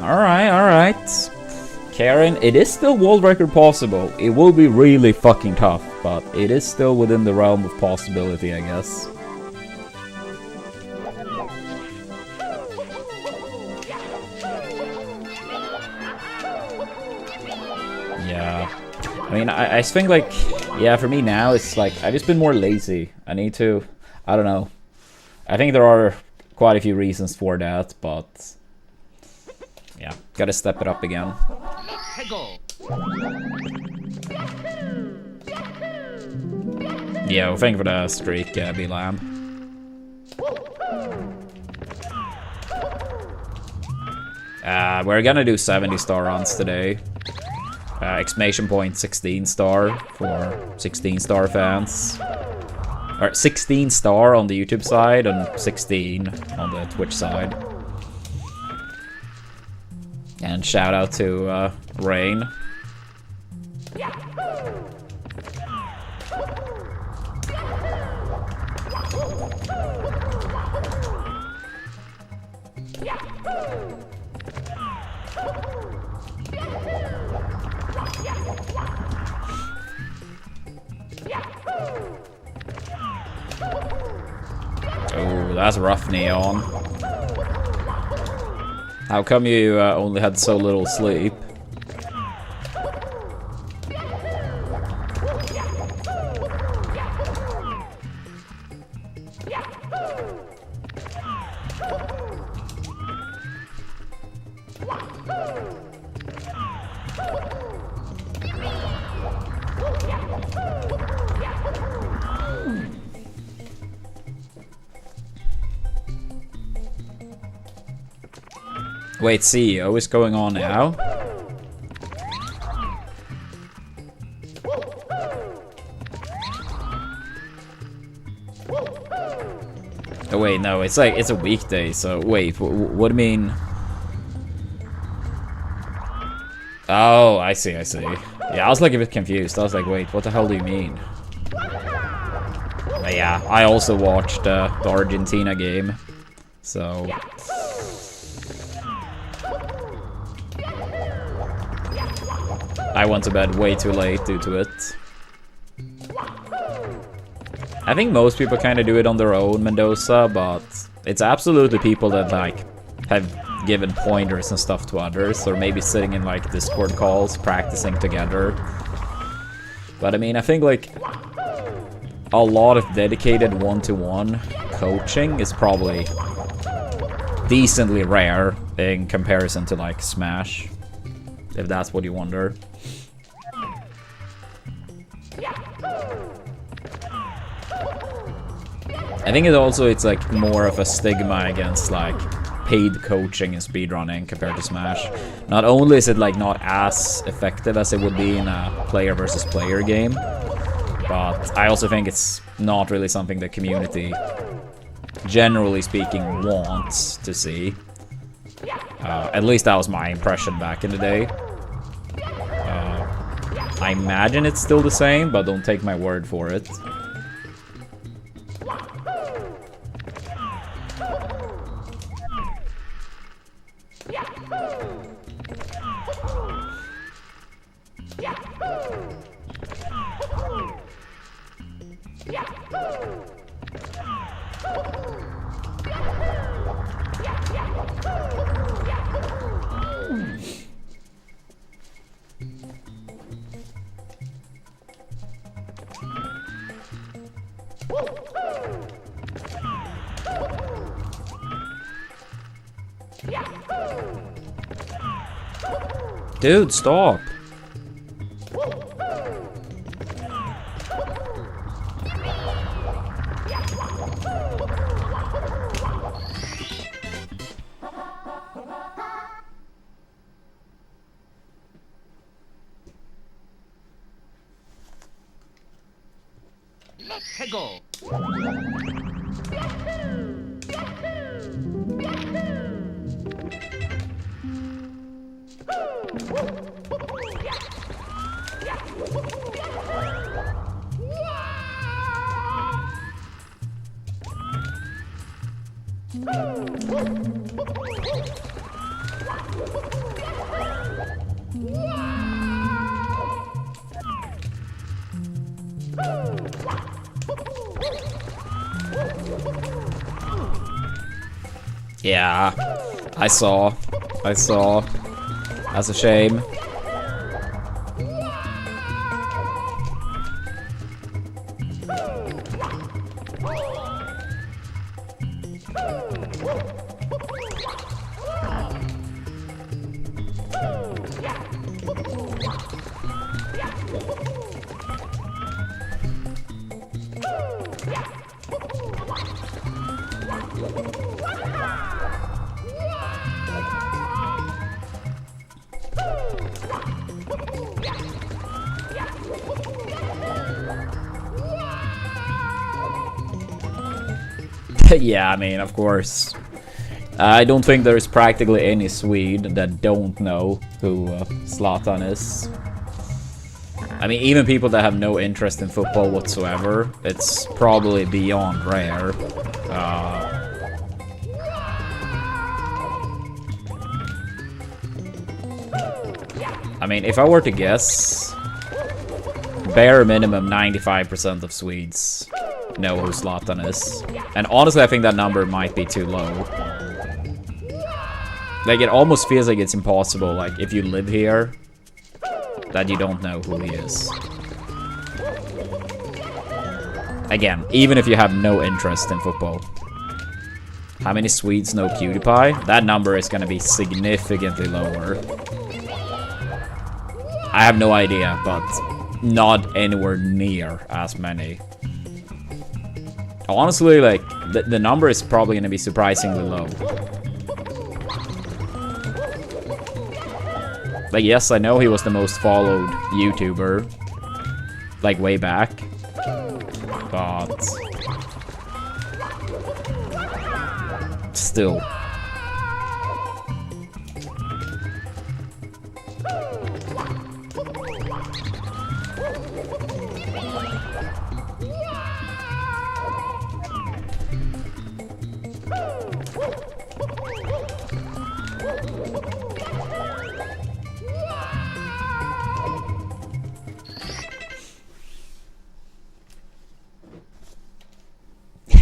Alright. Karen, it is still world record possible. It will be really fucking tough, but it is still within the realm of possibility, I guess. Yeah. I mean, I just think, like, yeah, for me now, it's like, I've just been more lazy. I need to, I don't know. I think there are quite a few reasons for that, but yeah, gotta step it up again. Yeah, well, thank you for the streak, B-Lamb. We're gonna do 70-star runs today. Exclamation point 16-star for 16-star fans. Or 16-star on the YouTube side and 16 on the Twitch side. And shout out to Rain. that's rough, Neon. How come you only had so little sleep? Wait, CEO is going on now? Oh wait, no, it's like, it's a weekday, so wait, what do you mean? Oh, I see, I see. Yeah, I was like a bit confused. I was like, wait, what the hell do you mean? But yeah, I also watched the Argentina game, so... I went to bed way too late due to it. I think most people kind of do it on their own, Mendoza, but it's absolutely people that like have given pointers and stuff to others, or maybe sitting in like Discord calls, practicing together. But I mean, I think like a lot of dedicated one-to-one coaching is probably decently rare in comparison to like Smash, if that's what you wonder. I think it's like more of a stigma against like paid coaching in speedrunning compared to Smash. Not only is it like not as effective as it would be in a player versus player game, but I also think it's not really something the community, generally speaking, wants to see. At least that was my impression back in the day. I imagine it's still the same, but don't take my word for it. Dude, stop. Let's go. Yeah, I saw. That's a shame. Yeah, I mean, of course. I don't think there's practically any Swede that don't know who Zlatan is. I mean, even people that have no interest in football whatsoever, it's probably beyond rare. I mean, if I were to guess, bare minimum 95% of Swedes know who Zlatan is. And honestly, I think that number might be too low. Like, it almost feels like it's impossible, like, if you live here, that you don't know who he is. Again, even if you have no interest in football. How many Swedes know PewDiePie? That number is going to be significantly lower. I have no idea, but not anywhere near as many. Honestly, like, the number is probably going to be surprisingly low. Like, yes, I know he was the most followed YouTuber, like, way back. But still.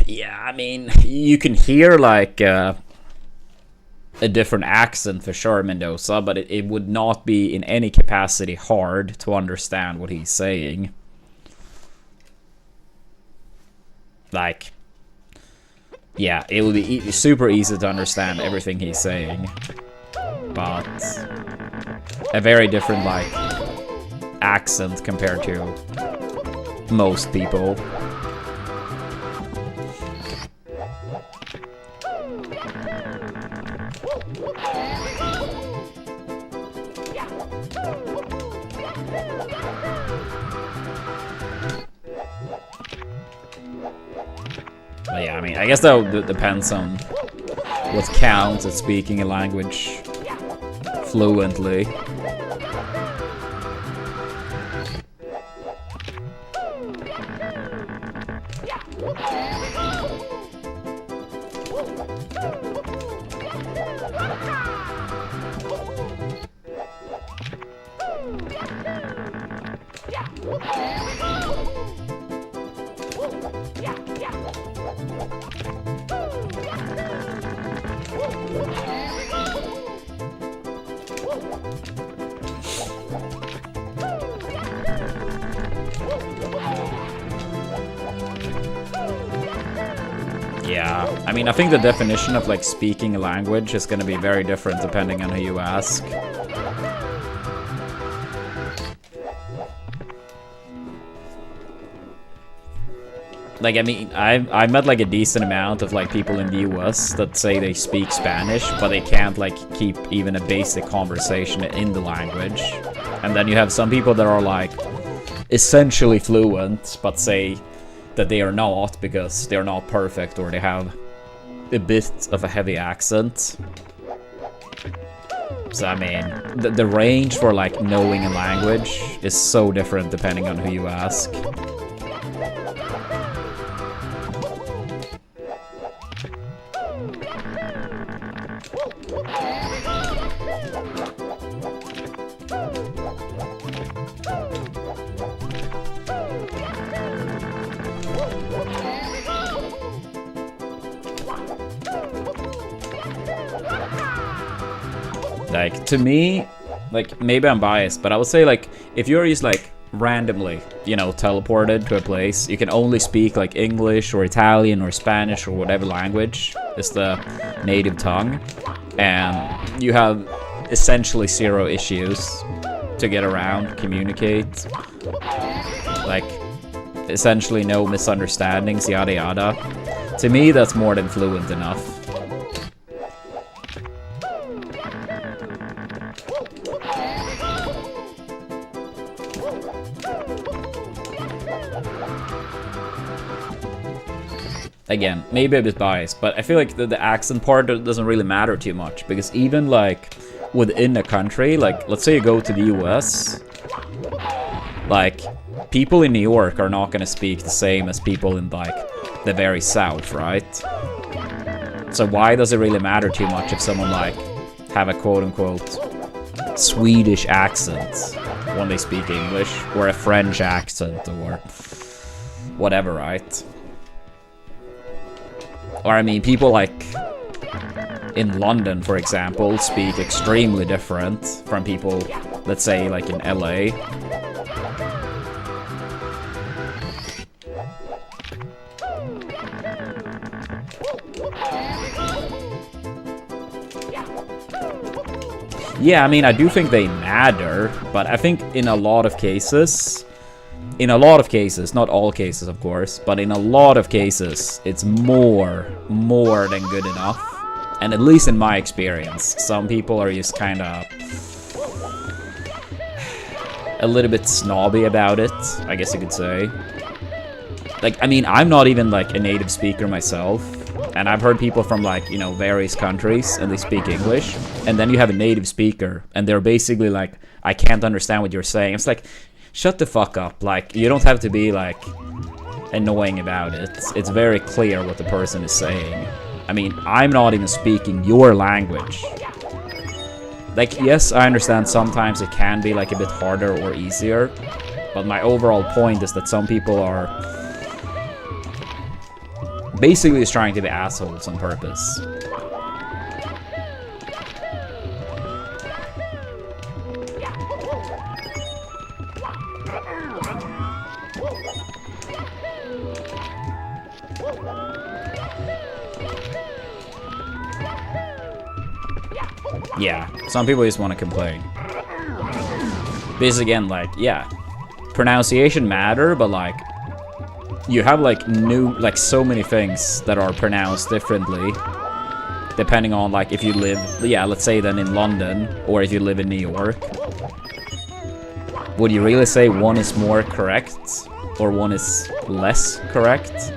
Yeah, I mean, you can hear, like, a different accent for sure, Mendoza, but it would not be in any capacity hard to understand what he's saying. Like, yeah, it would be super easy to understand everything he's saying. But a very different, like, accent compared to most people. But yeah, I mean, I guess that depends on what counts as speaking a language fluently. Yeah, I mean, I think the definition of, like, speaking a language is going to be very different depending on who you ask. Like, I mean, I met, like, a decent amount of, like, people in the US that say they speak Spanish, but they can't, like, keep even a basic conversation in the language. And then you have some people that are, like, essentially fluent, but say that they are not because they're not perfect or they have a bit of a heavy accent. So, I mean, the range for, like, knowing a language is so different depending on who you ask. Like, to me, like, maybe I'm biased, but I would say, like, if you're just, like, randomly, you know, teleported to a place, you can only speak, like, English or Italian or Spanish or whatever language is the native tongue, and you have essentially zero issues to get around, communicate, like, essentially no misunderstandings, yada yada. To me, that's more than fluent enough. Again, maybe a bit biased, but I feel like the accent part doesn't really matter too much, because even, like, within a country, like, let's say you go to the US, like, people in New York are not gonna speak the same as people in, like, the very south, right? So why does it really matter too much if someone, like, have a quote-unquote Swedish accent when they speak English, or a French accent, or whatever, right? Or I mean, people like in London, for example, speak extremely different from people, let's say, like in LA. Yeah, I mean, I do think they matter, but I think in a lot of cases, not all cases, of course, but in a lot of cases, it's more than good enough. And at least in my experience, some people are just kind of a little bit snobby about it, I guess you could say. Like, I mean, I'm not even, like, a native speaker myself, and I've heard people from, like, you know, various countries, and they speak English, and then you have a native speaker, and they're basically like, I can't understand what you're saying. It's like, shut the fuck up. Like, you don't have to be, like, annoying about it. It's very clear what the person is saying. I mean, I'm not even speaking your language. Like, yes, I understand sometimes it can be, like, a bit harder or easier, but my overall point is that some people are basically just trying to be assholes on purpose. Yeah, some people just want to complain. Because again, like, yeah, pronunciation matter, but like, you have like so many things that are pronounced differently, depending on like if you live, yeah, let's say then in London, or if you live in New York. Would you really say one is more correct, or one is less correct?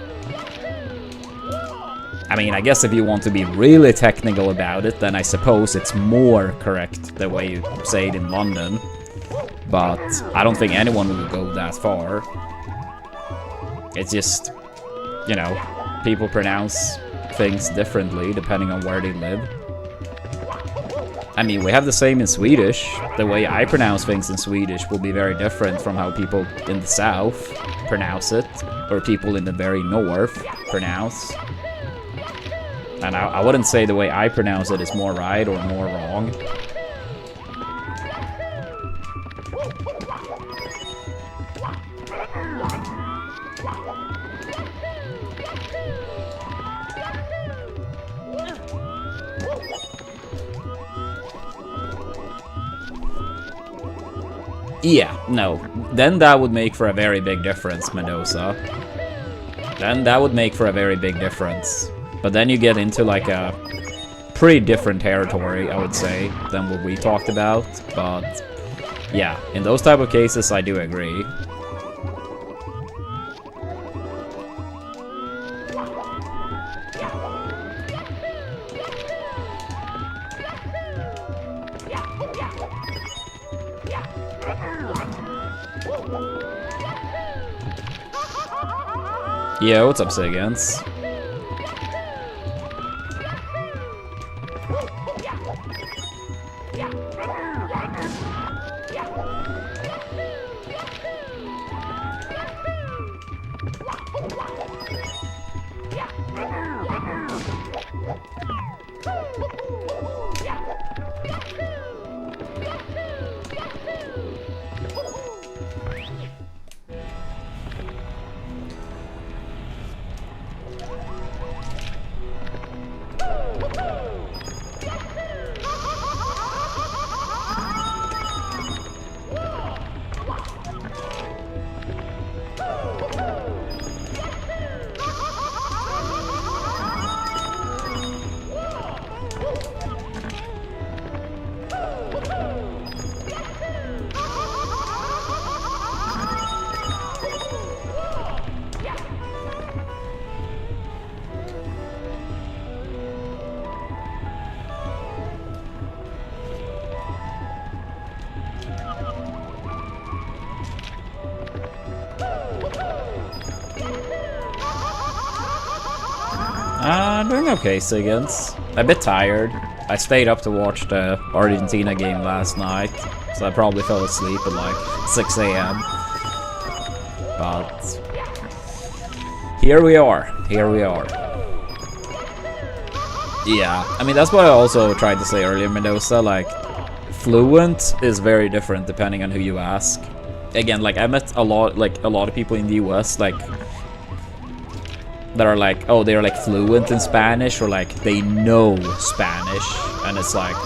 I mean, I guess if you want to be really technical about it, then I suppose it's more correct the way you say it in London. But I don't think anyone will go that far. It's just, you know, people pronounce things differently depending on where they live. I mean, we have the same in Swedish. The way I pronounce things in Swedish will be very different from how people in the south pronounce it, or people in the very north pronounce. And I wouldn't say the way I pronounce it is more right or more wrong. Yeah, no. Then that would make for a very big difference, Mendoza. Then that would make for a very big difference. But then you get into like a pretty different territory, I would say, than what we talked about. But yeah, in those type of cases, I do agree. Yeah, what's up, Sigans? Doing okay, Sigans. A bit tired. I stayed up to watch the Argentina game last night, so I probably fell asleep at like 6 AM. But here we are. Here we are. Yeah, I mean, that's what I also tried to say earlier, Mendoza. Like, fluent is very different depending on who you ask. Again, like, I met a lot of people in the US, like, that are like, oh, they're like fluent in Spanish, or like they know Spanish, and it's like,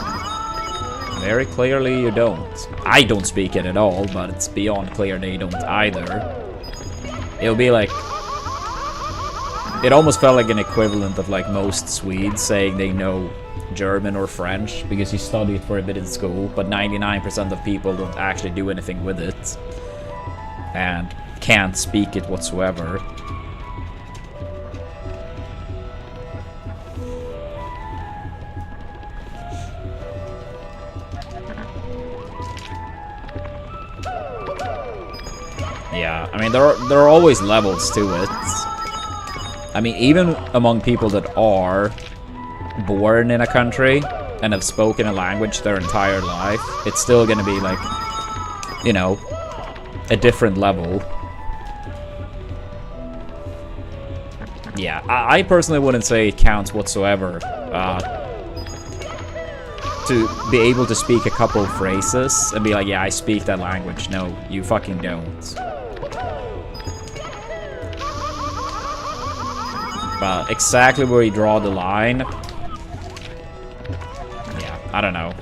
very clearly you don't. I don't speak it at all, but it's beyond clear they don't either. It'll be like, it almost felt like an equivalent of like most Swedes saying they know German or French because you study it for a bit in school, but 99% of people don't actually do anything with it and can't speak it whatsoever. Yeah, I mean, there are always levels to it. I mean, even among people that are born in a country and have spoken a language their entire life, it's still gonna be like, you know, a different level. Yeah, I personally wouldn't say it counts whatsoever to be able to speak a couple phrases and be like, yeah, I speak that language. No, you fucking don't. But exactly where you draw the line, yeah, I don't know.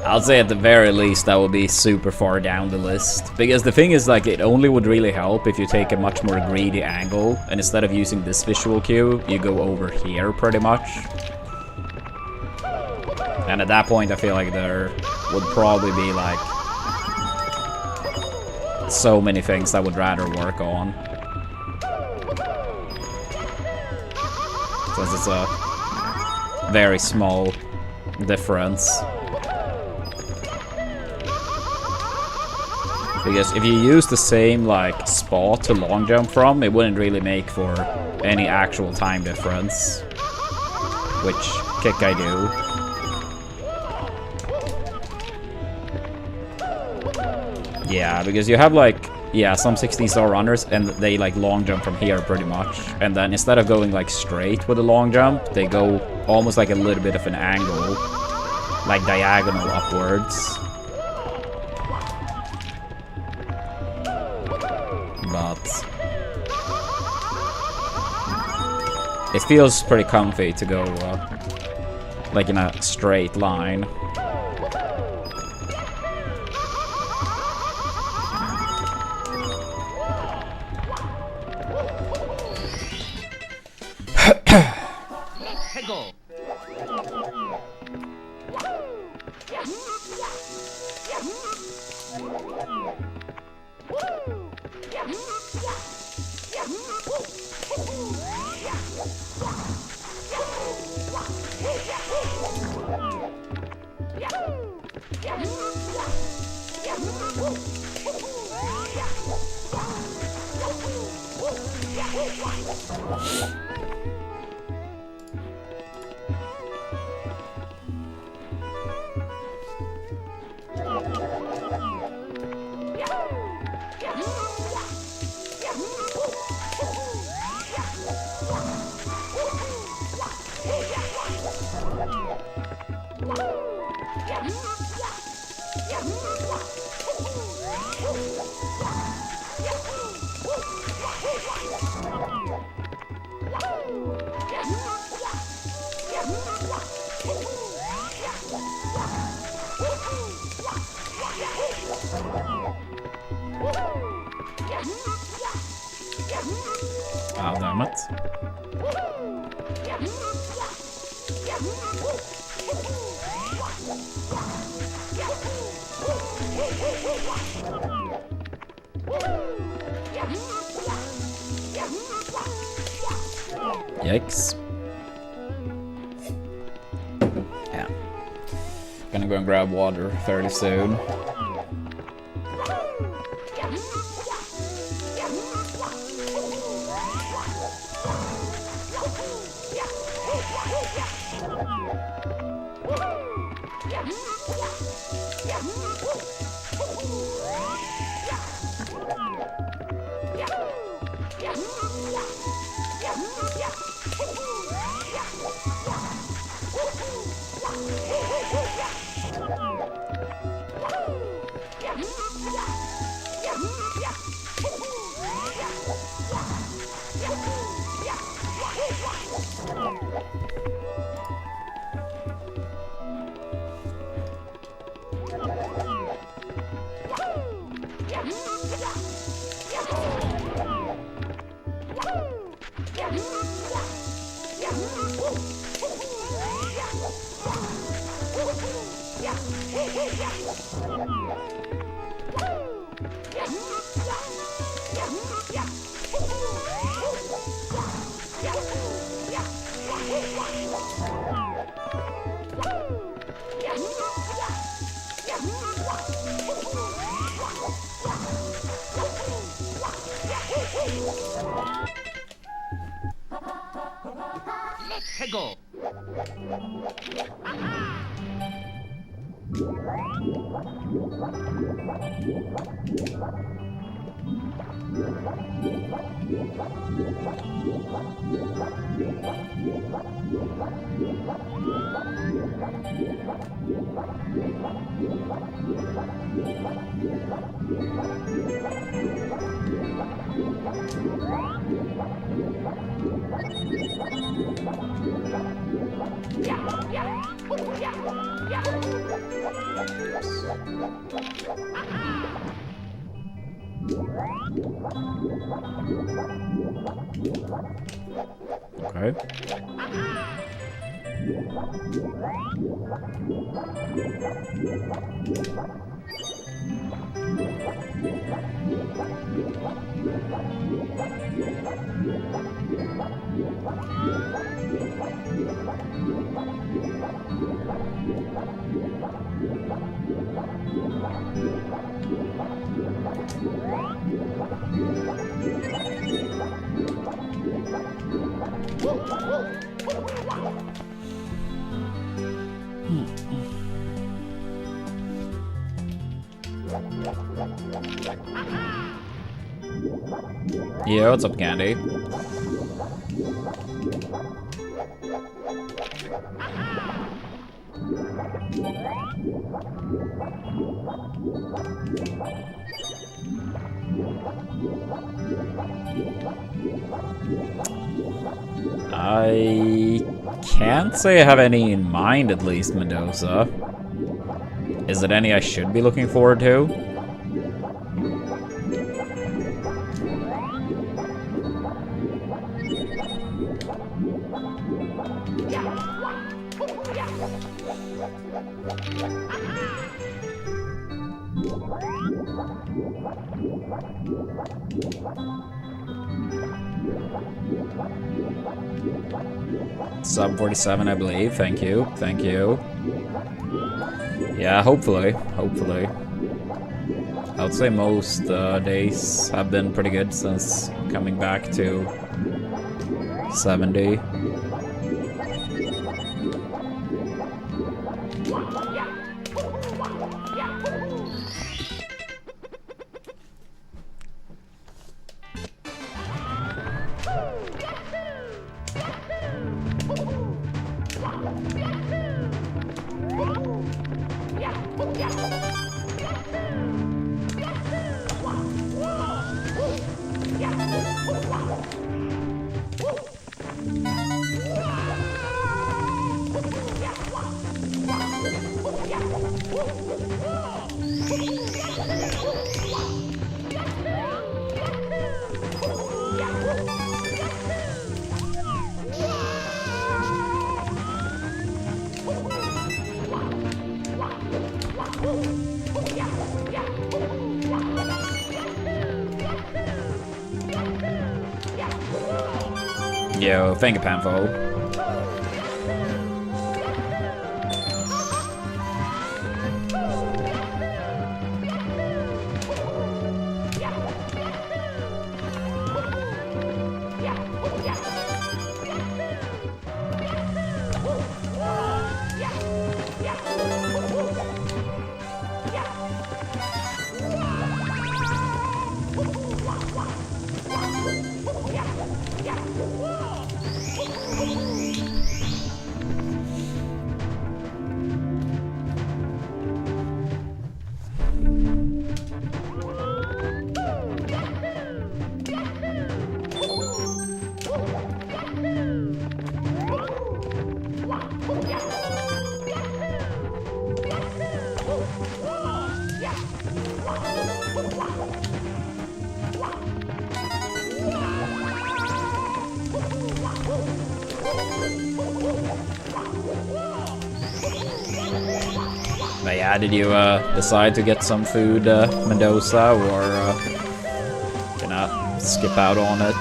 I'll say at the very least that will be super far down the list. Because the thing is, like, it only would really help if you take a much more greedy angle, and instead of using this visual cue, you go over here pretty much. And at that point I feel like there would probably be like so many things I would rather work on. Since it's a very small difference. Because if you use the same, like, spot to long jump from, it wouldn't really make for any actual time difference. Which kick I do. Yeah, because you have, like, yeah, some 16-star runners, and they, like, long jump from here pretty much. And then instead of going, like, straight with a long jump, they go almost like a little bit of an angle. Like, diagonal upwards. But it feels pretty comfy to go like in a straight line. Go. Yikes. Yeah. Gonna go and grab water fairly soon. Let's go. Okay. Yeah, what's up, Candy? I can't say I have any in mind, at least, Mendoza. Is it any I should be looking forward to? Sub 47, I believe. Thank you. Thank you. Yeah, hopefully. Hopefully. I would say most days have been pretty good since coming back to 70. Yo, thank you, Panfo. But yeah, did you decide to get some food, Mendoza, or gonna skip out on it?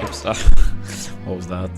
Oops, what was that?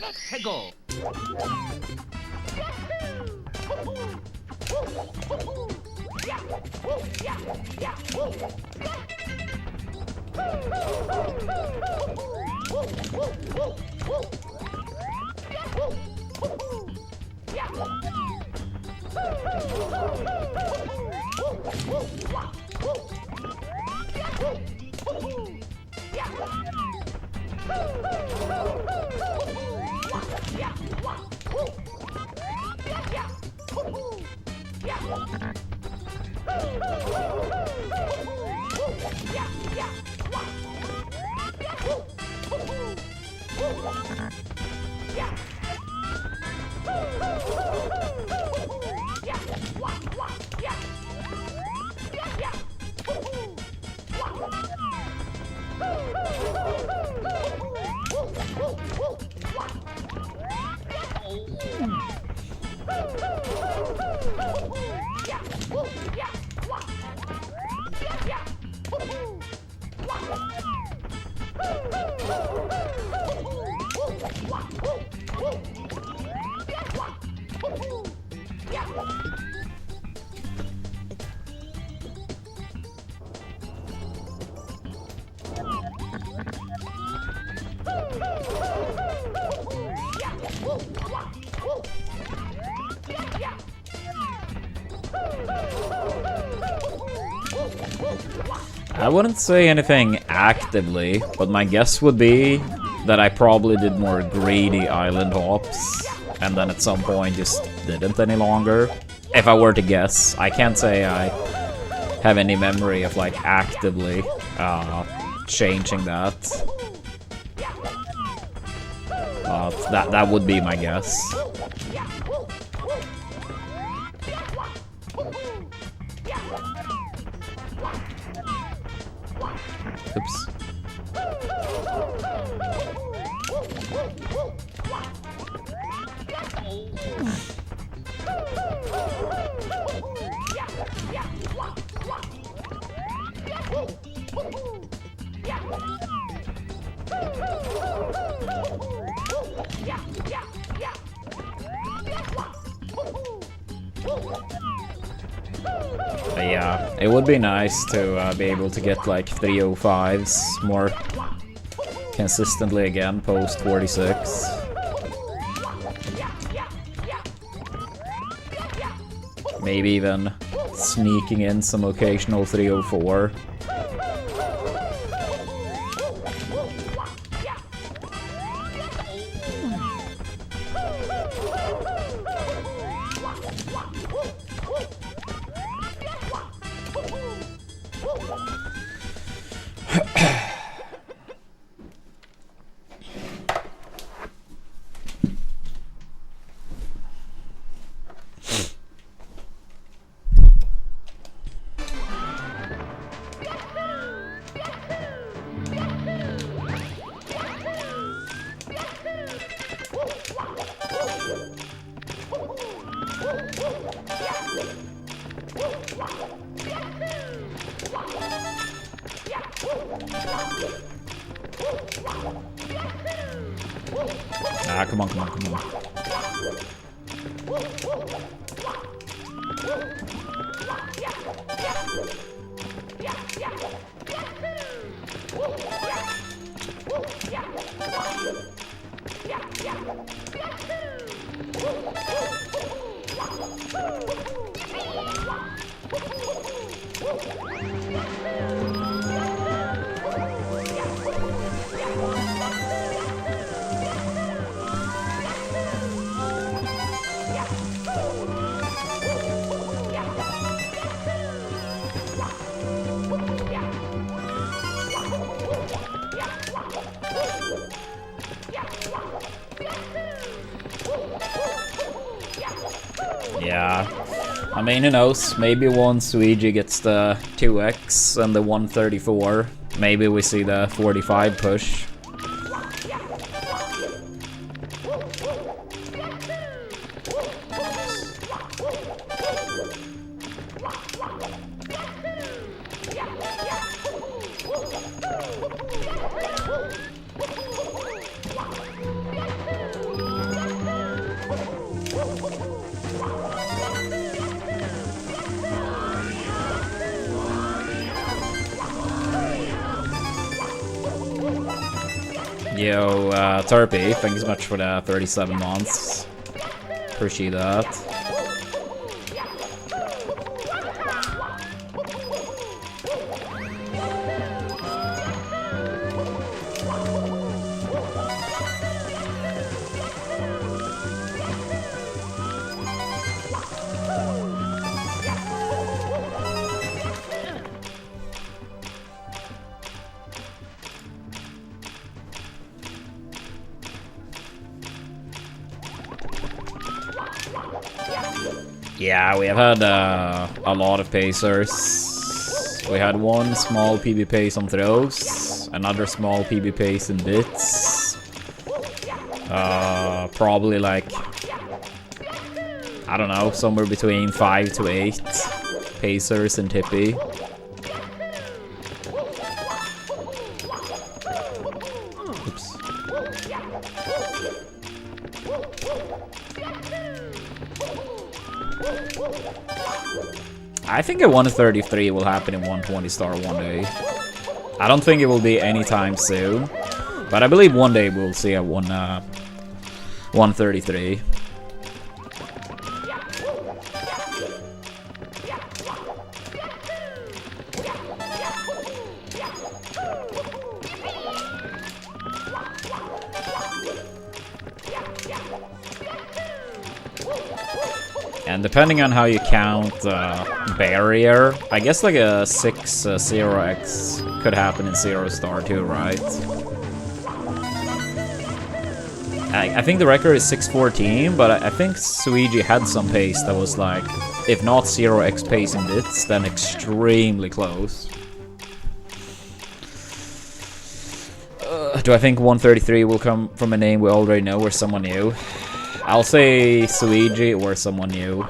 Let's go. I wouldn't say anything actively, but my guess would be that I probably did more greedy island hops, and then at some point just didn't any longer. If I were to guess, I can't say I have any memory of like actively changing that. But that would be my guess. Oops. But yeah, it would be nice to be able to get like 305s more consistently again post 46. Maybe even sneaking in some occasional 304. Ah, come on, come on, come on. Yeah, I mean, who knows, maybe once Luigi gets the 2x and the 134, maybe we see the 45 push. Yo, Turpy, thank you so much for the 37 months. Appreciate that. Yeah, we have had a lot of pacers. We had one small PB pace on throws, another small PB pace in bits. Probably like, I don't know, somewhere between 5 to 8 pacers in Tippy. Oops. I think a 133 will happen in 120 star one day. I don't think it will be anytime soon, but I believe one day we'll see a 133. depending on how you count barrier, I guess like a 6-0x could happen in 0 star too, right? I think the record is 6:14, but I think Suigi had some pace that was like, if not 0x pace in bits, then extremely close. Do I think 133 will come from a name we already know or someone new? I'll say Suigi or someone new.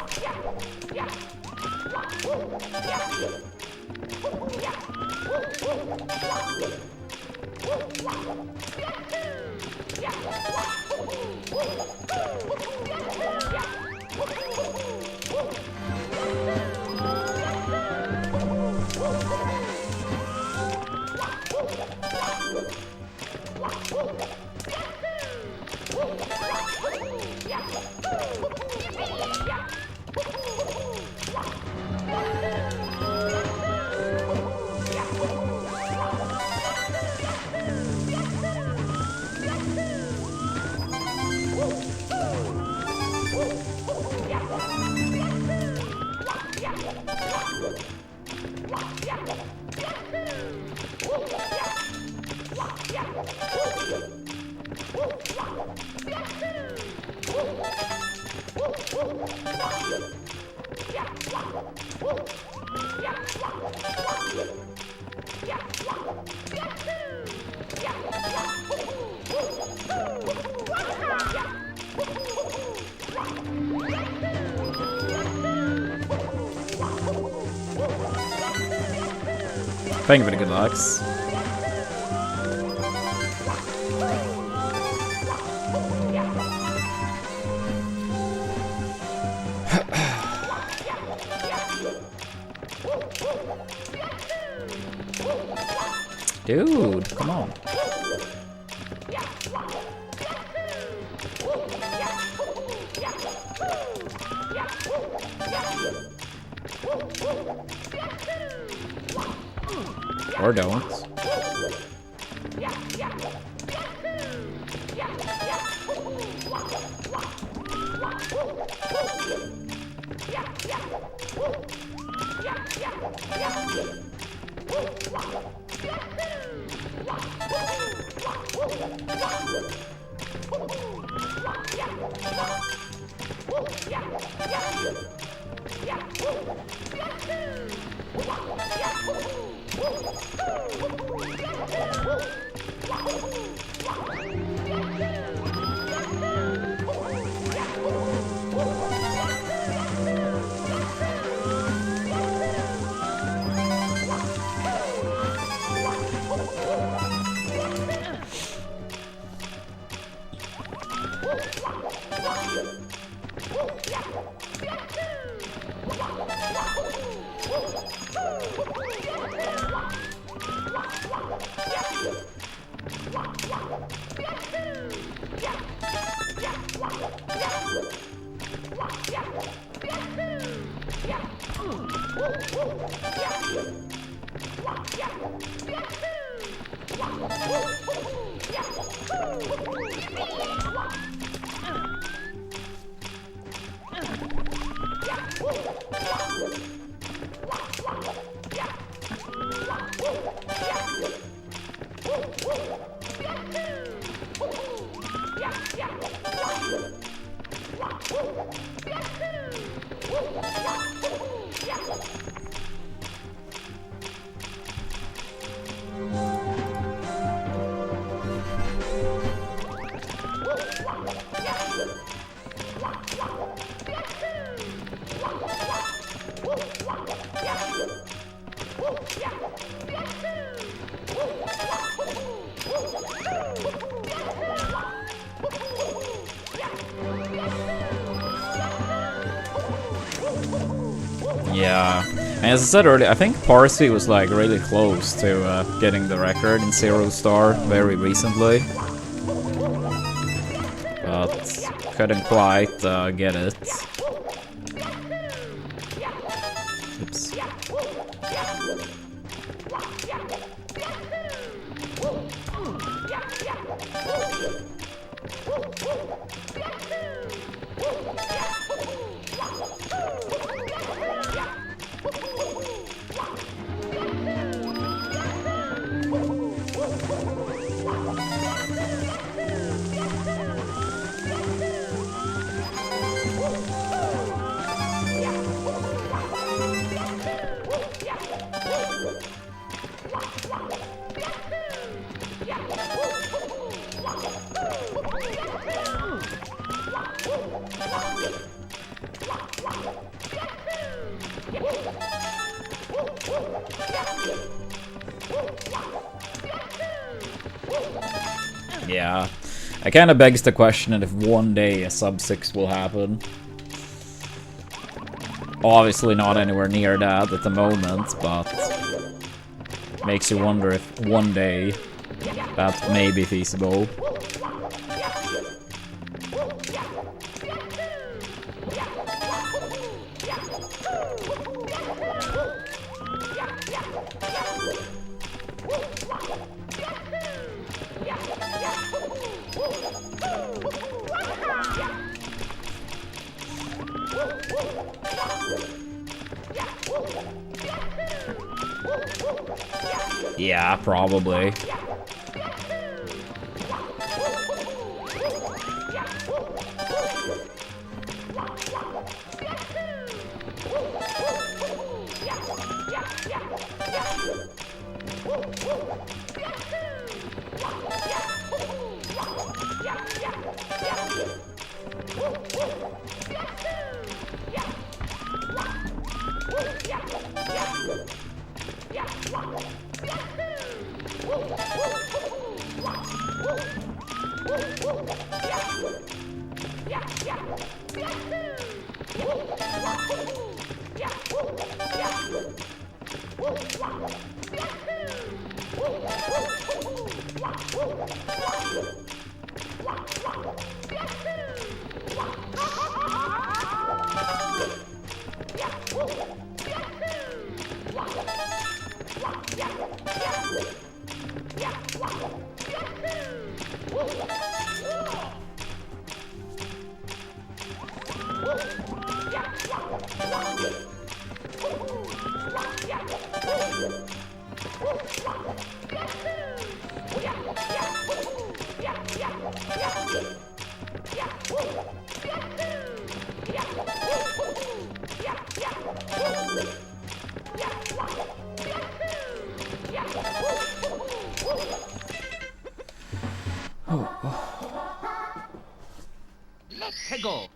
Thank you for the good lucks. Dude, come on. Or don't. Yeah, and as I said earlier, I think Parsi was like really close to getting the record in 0 star very recently, but couldn't quite get it. Oops. Yeah. It kind of begs the question if one day a sub 6 will happen. Obviously not anywhere near that at the moment, but makes you wonder if one day that may be feasible. Yeah, probably. Let's go.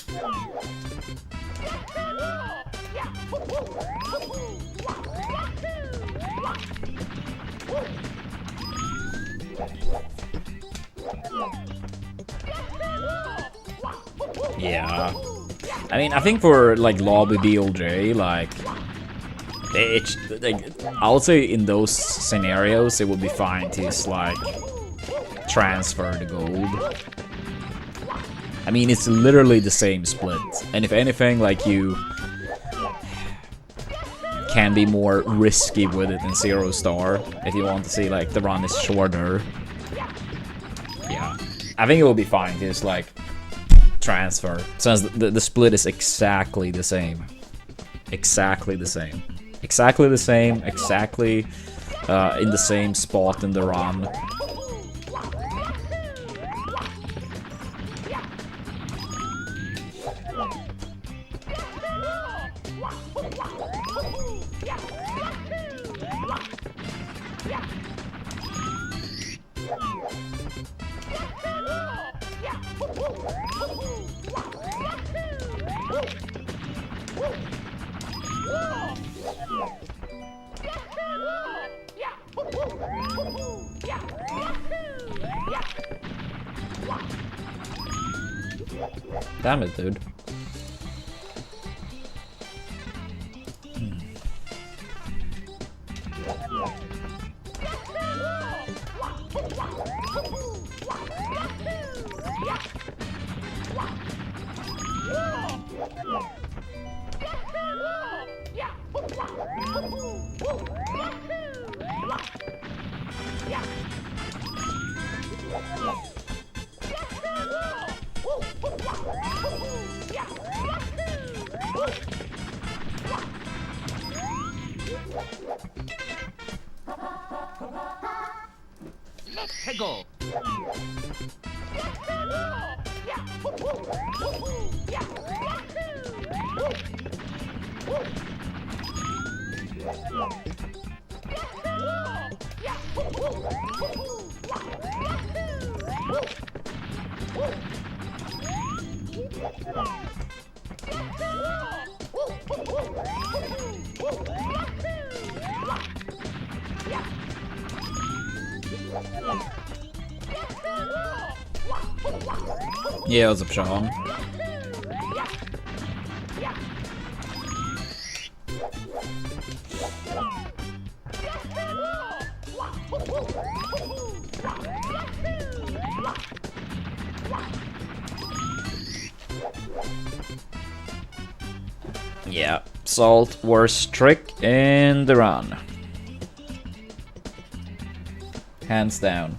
Yeah. I mean, I think for, like, lobby BLJ, like, I'll say in those scenarios, it would be fine to just, like, transfer the gold. I mean, it's literally the same split. And if anything, like, you can be more risky with it in 0 star if you want to see, like, the run is shorter. Yeah. I think it will be fine to just, like, transfer, since the split is exactly the same. Exactly the same. Exactly the same, exactly in the same spot in the run. Damn it, dude. Let's go. Yeah, what's up, Sean? Yeah, Salt worst trick in the run. Hands down.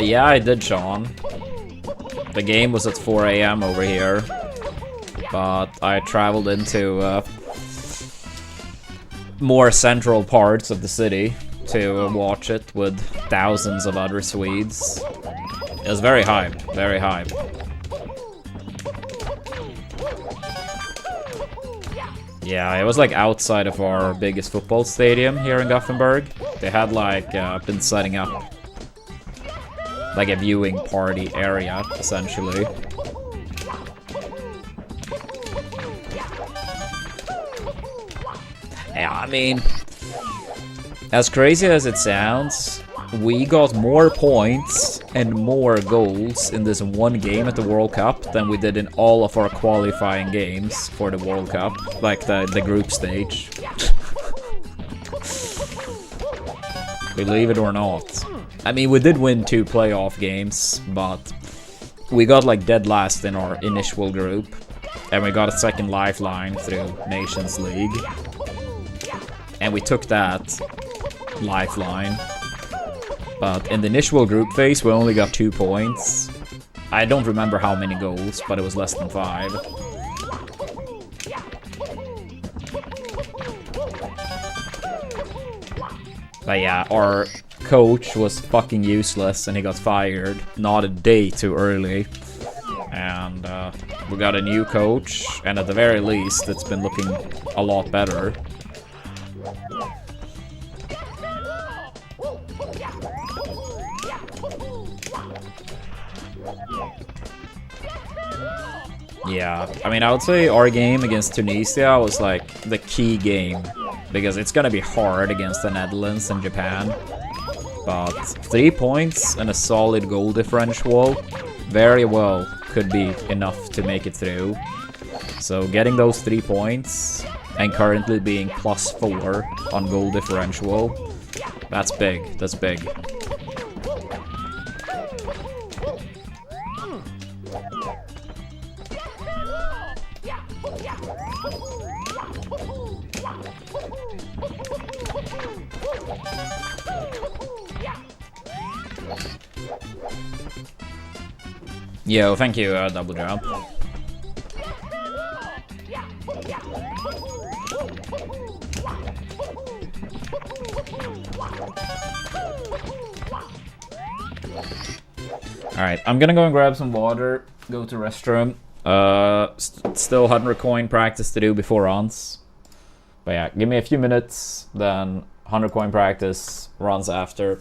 Yeah, I did, Sean. The game was at 4 AM over here, but I traveled into more central parts of the city to watch it with thousands of other Swedes. It was very hype, very hype. Yeah, it was like outside of our biggest football stadium here in Gothenburg. They had like been setting up like a viewing party area, essentially. Yeah, I mean, as crazy as it sounds, we got more points and more goals in this one game at the World Cup than we did in all of our qualifying games for the World Cup, like the group stage. Believe it or not. I mean, we did win 2 playoff games, but we got like dead last in our initial group, and we got a second lifeline through Nations League. And we took that lifeline. But in the initial group phase, we only got 2 points. I don't remember how many goals, but it was less than 5. But yeah, our coach was fucking useless and he got fired not a day too early. And we got a new coach, and at the very least, it's been looking a lot better. Yeah, I mean, I would say our game against Tunisia was like the key game, because it's gonna be hard against the Netherlands and Japan. But 3 points and a solid goal differential very well could be enough to make it through. So getting those 3 points and currently being +4 on goal differential, that's big, that's big. Yo, thank you, Double Jump. Alright, I'm gonna go and grab some water, go to restroom. Still 100 coin practice to do before runs. But yeah, give me a few minutes, then 100 coin practice, runs after.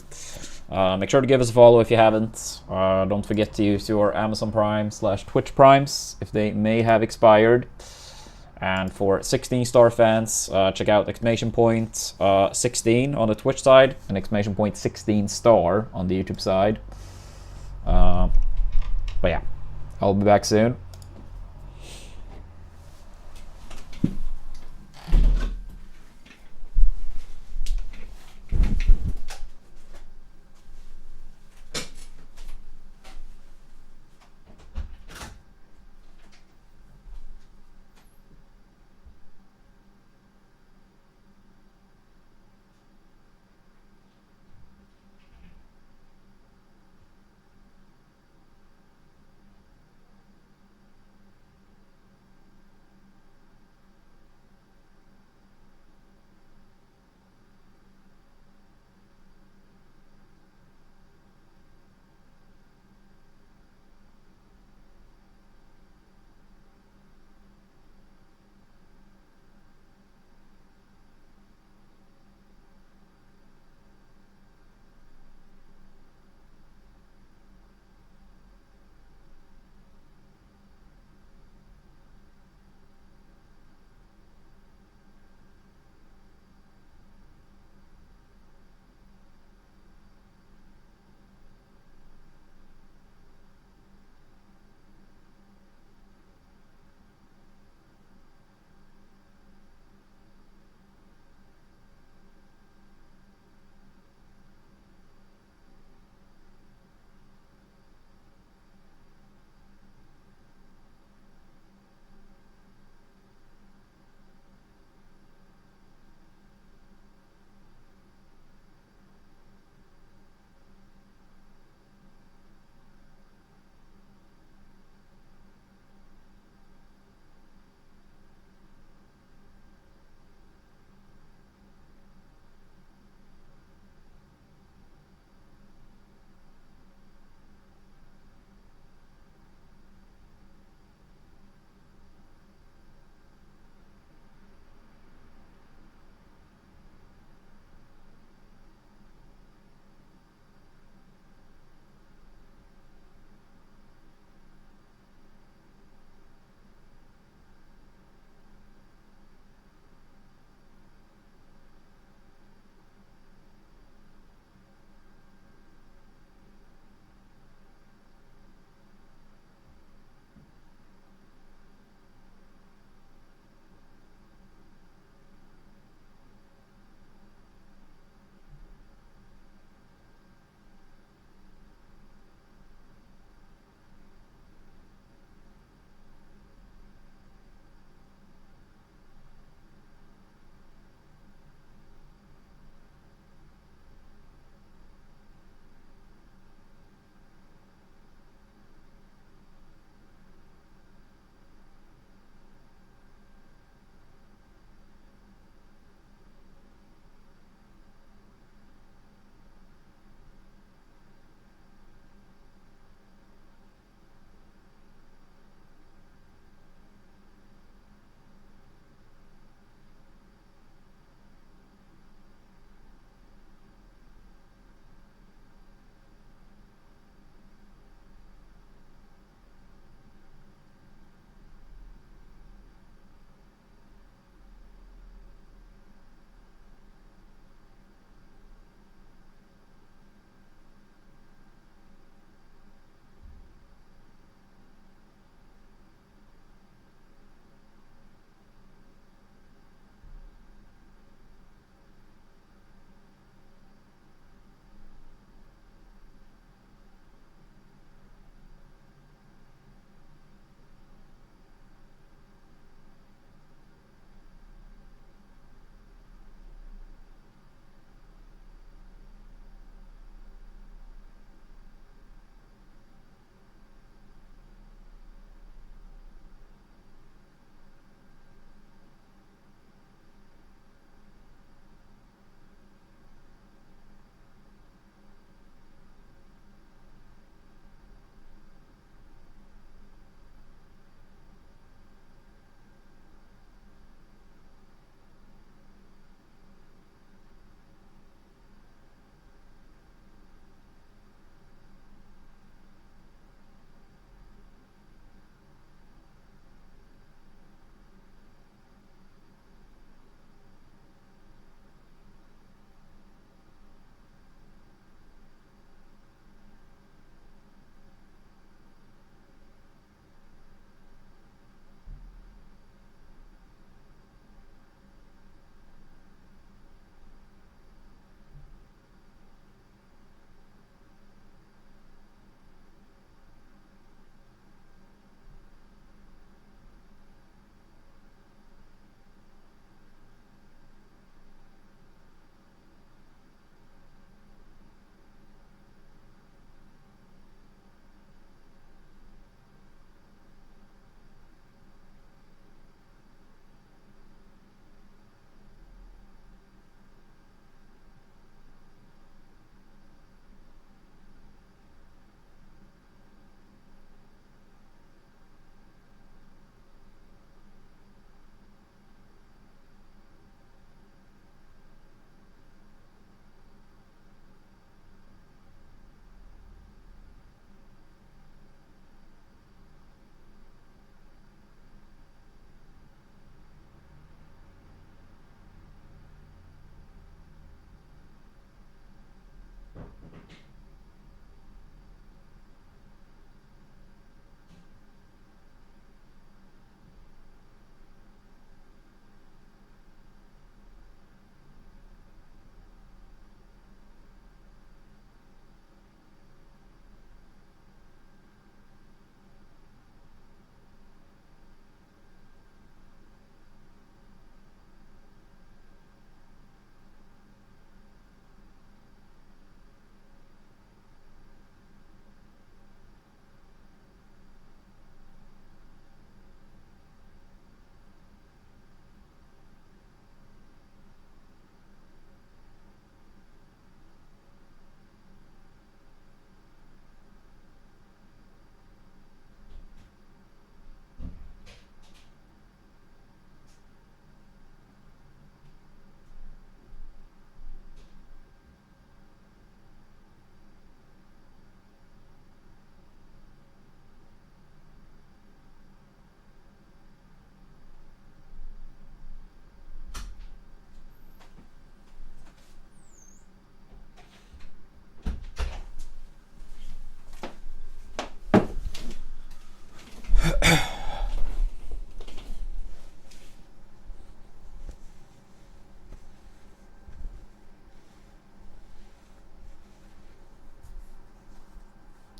Make sure to give us a follow if you haven't. Don't forget to use your Amazon Prime/Twitch Primes if they may have expired. And for 16-star fans, check out exclamation point 16 on the Twitch side and exclamation point 16-star on the YouTube side. But yeah, I'll be back soon.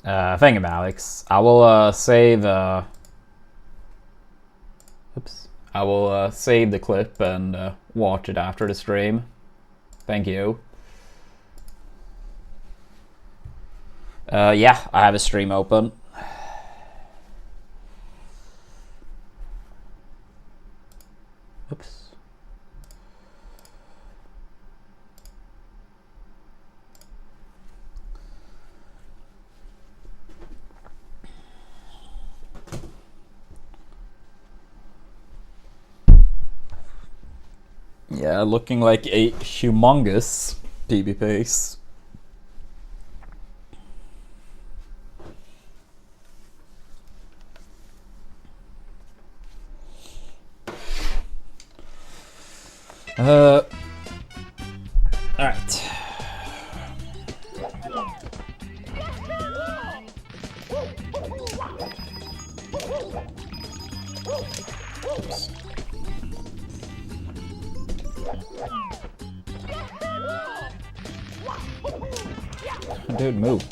Thank you, Alex. I will save. Oops. I will save the clip and watch it after the stream. Thank you. Yeah, I have a stream open. Oops. Yeah, looking like a humongous PB pace. Alright. Dude, move.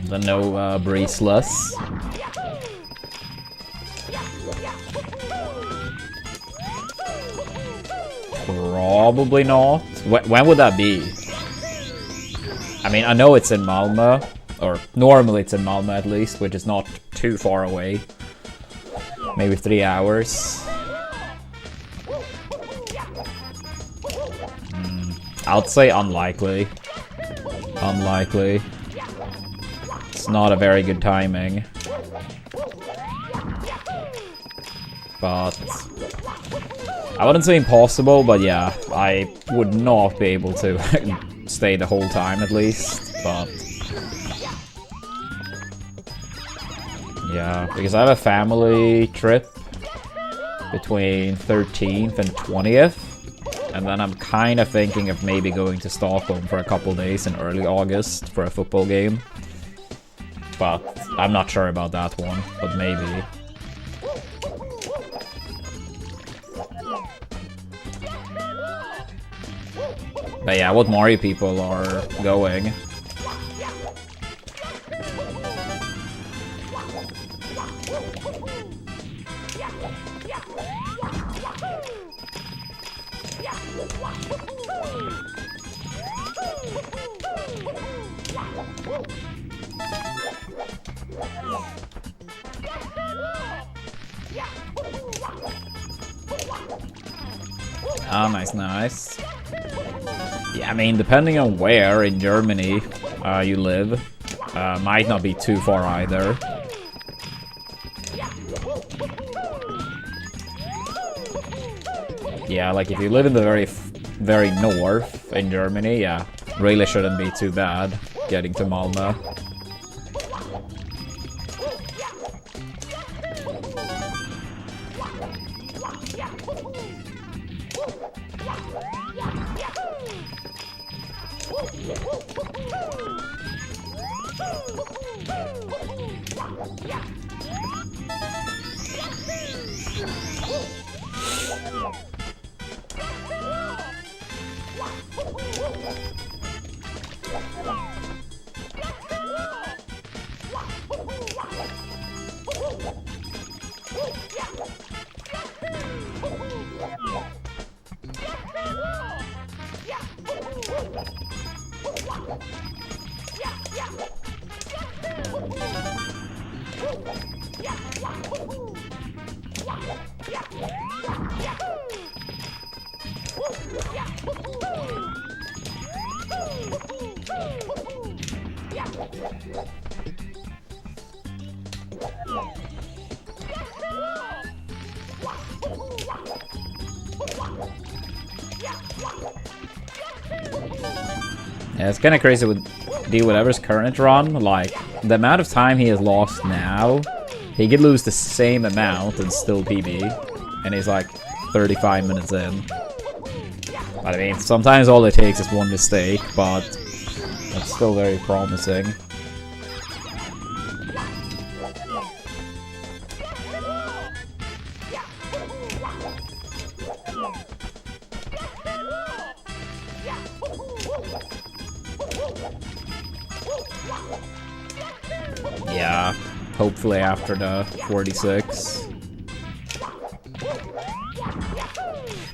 The no braceless. Probably not. When would that be? I mean, I know it's in Malmö, or normally it's in Malmö at least, which is not too far away. Maybe 3 hours. I'd say unlikely. Unlikely. It's not a very good timing. But I wouldn't say impossible, but yeah, I would not be able to stay the whole time at least, but yeah, because I have a family trip between 13th and 20th, and then I'm kind of thinking of maybe going to Stockholm for a couple days in early August for a football game, but I'm not sure about that one, but maybe. But yeah, what Mario people are going. Ah, nice, nice. Yeah, I mean, depending on where in Germany you live, might not be too far either. Yeah, like if you live in the very north in Germany, yeah, really shouldn't be too bad getting to Malmö. Yeah, it's kind of crazy with D-Whatever's current run. Like, the amount of time he has lost now, he could lose the same amount and still PB. And he's like 35 minutes in. But I mean, sometimes all it takes is one mistake, but that's still very promising. Yeah, hopefully after the 46.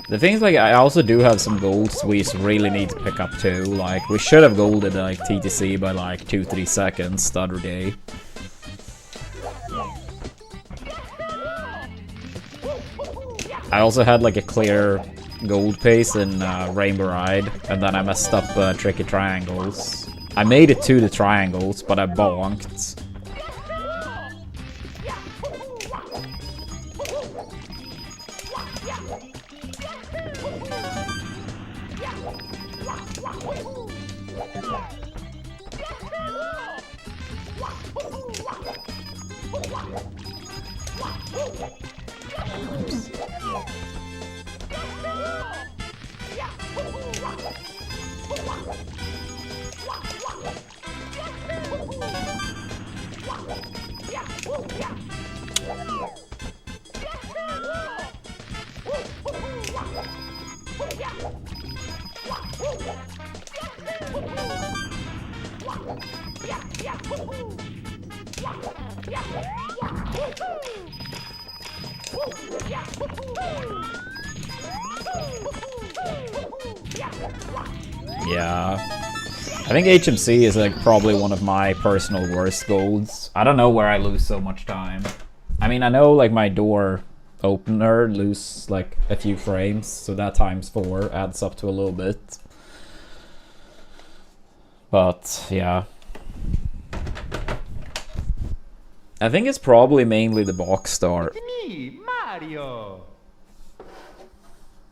The thing is, like, I also do have some golds we really need to pick up too. Like, we should have golded like TTC by like 2-3 seconds the other day. I also had like a clear gold pace in Rainbow Ride, and then I messed up tricky triangles. I made it to the triangles, but I bonked. Yeah, I think HMC is like probably one of my personal worst golds. I don't know where I lose so much time. I mean, I know like my door opener lose like a few frames, so that times 4 adds up to a little bit. But yeah, I think it's probably mainly the box start. It's me, Mario.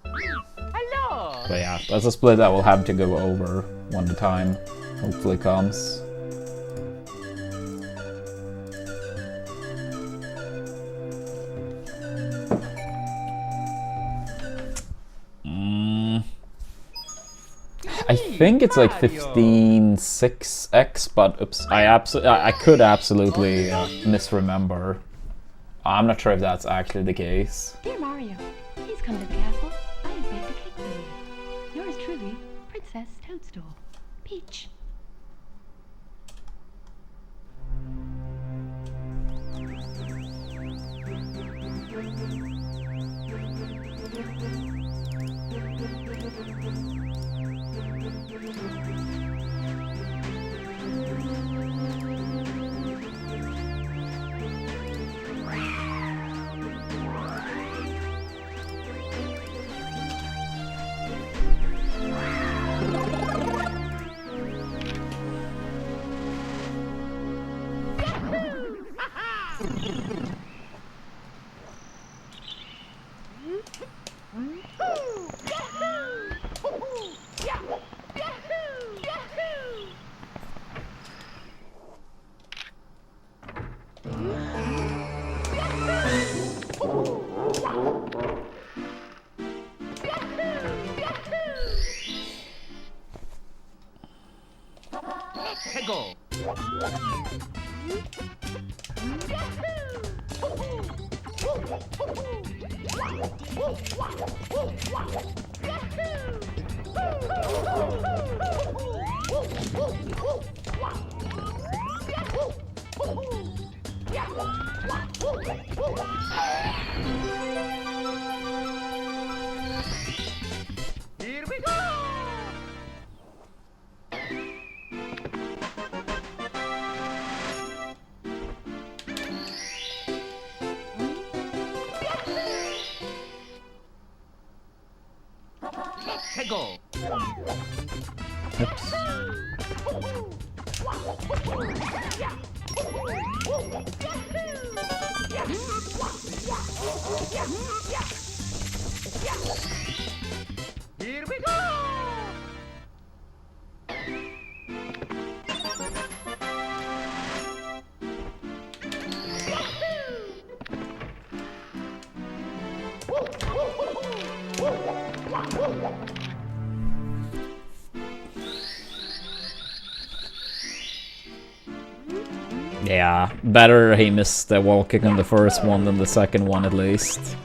Hello. But yeah, that's a split that we'll have to go over when the time hopefully comes. I think it's like 15.6x, but oops, I could absolutely misremember. I'm not sure if that's actually the case. Dear Mario, please come to the castle. I have baked a cake for you. Yours truly, Princess Toadstool. Peach. Go. Here we go. Let's go. Oops. Here we go. Yeah, better he missed the wall kick on the first one than the second one at least.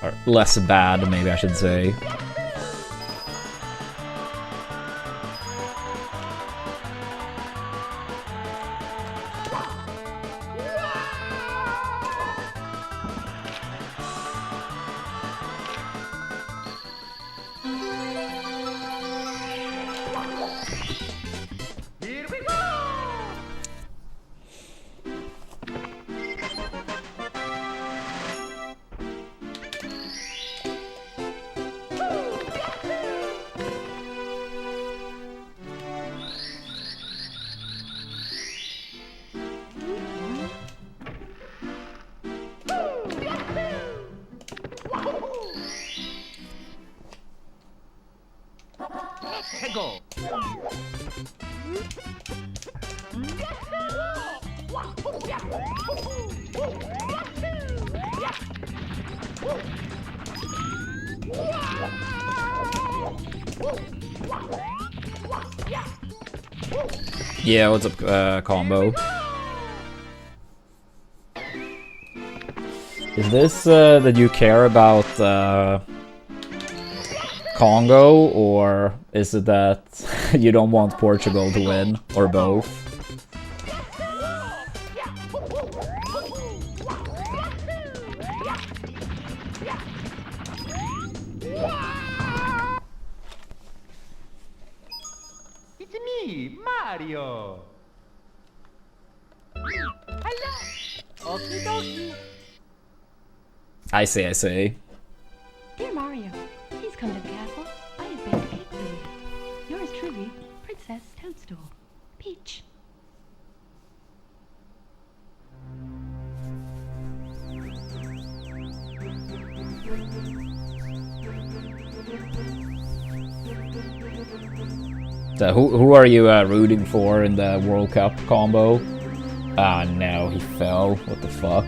Or less bad, maybe I should say. Hegel. Yeah, what's up, combo? Is this that you care about Congo, or is it that you don't want Portugal to win, or both? It's me, Mario. Hello. Okie dokie. I see. Dear Mario, please come to the castle. I have baked a cake for you. Yours truly, Princess Toadstool. Peach. So who are you rooting for in the World Cup combo? Ah, no, he fell. What the fuck?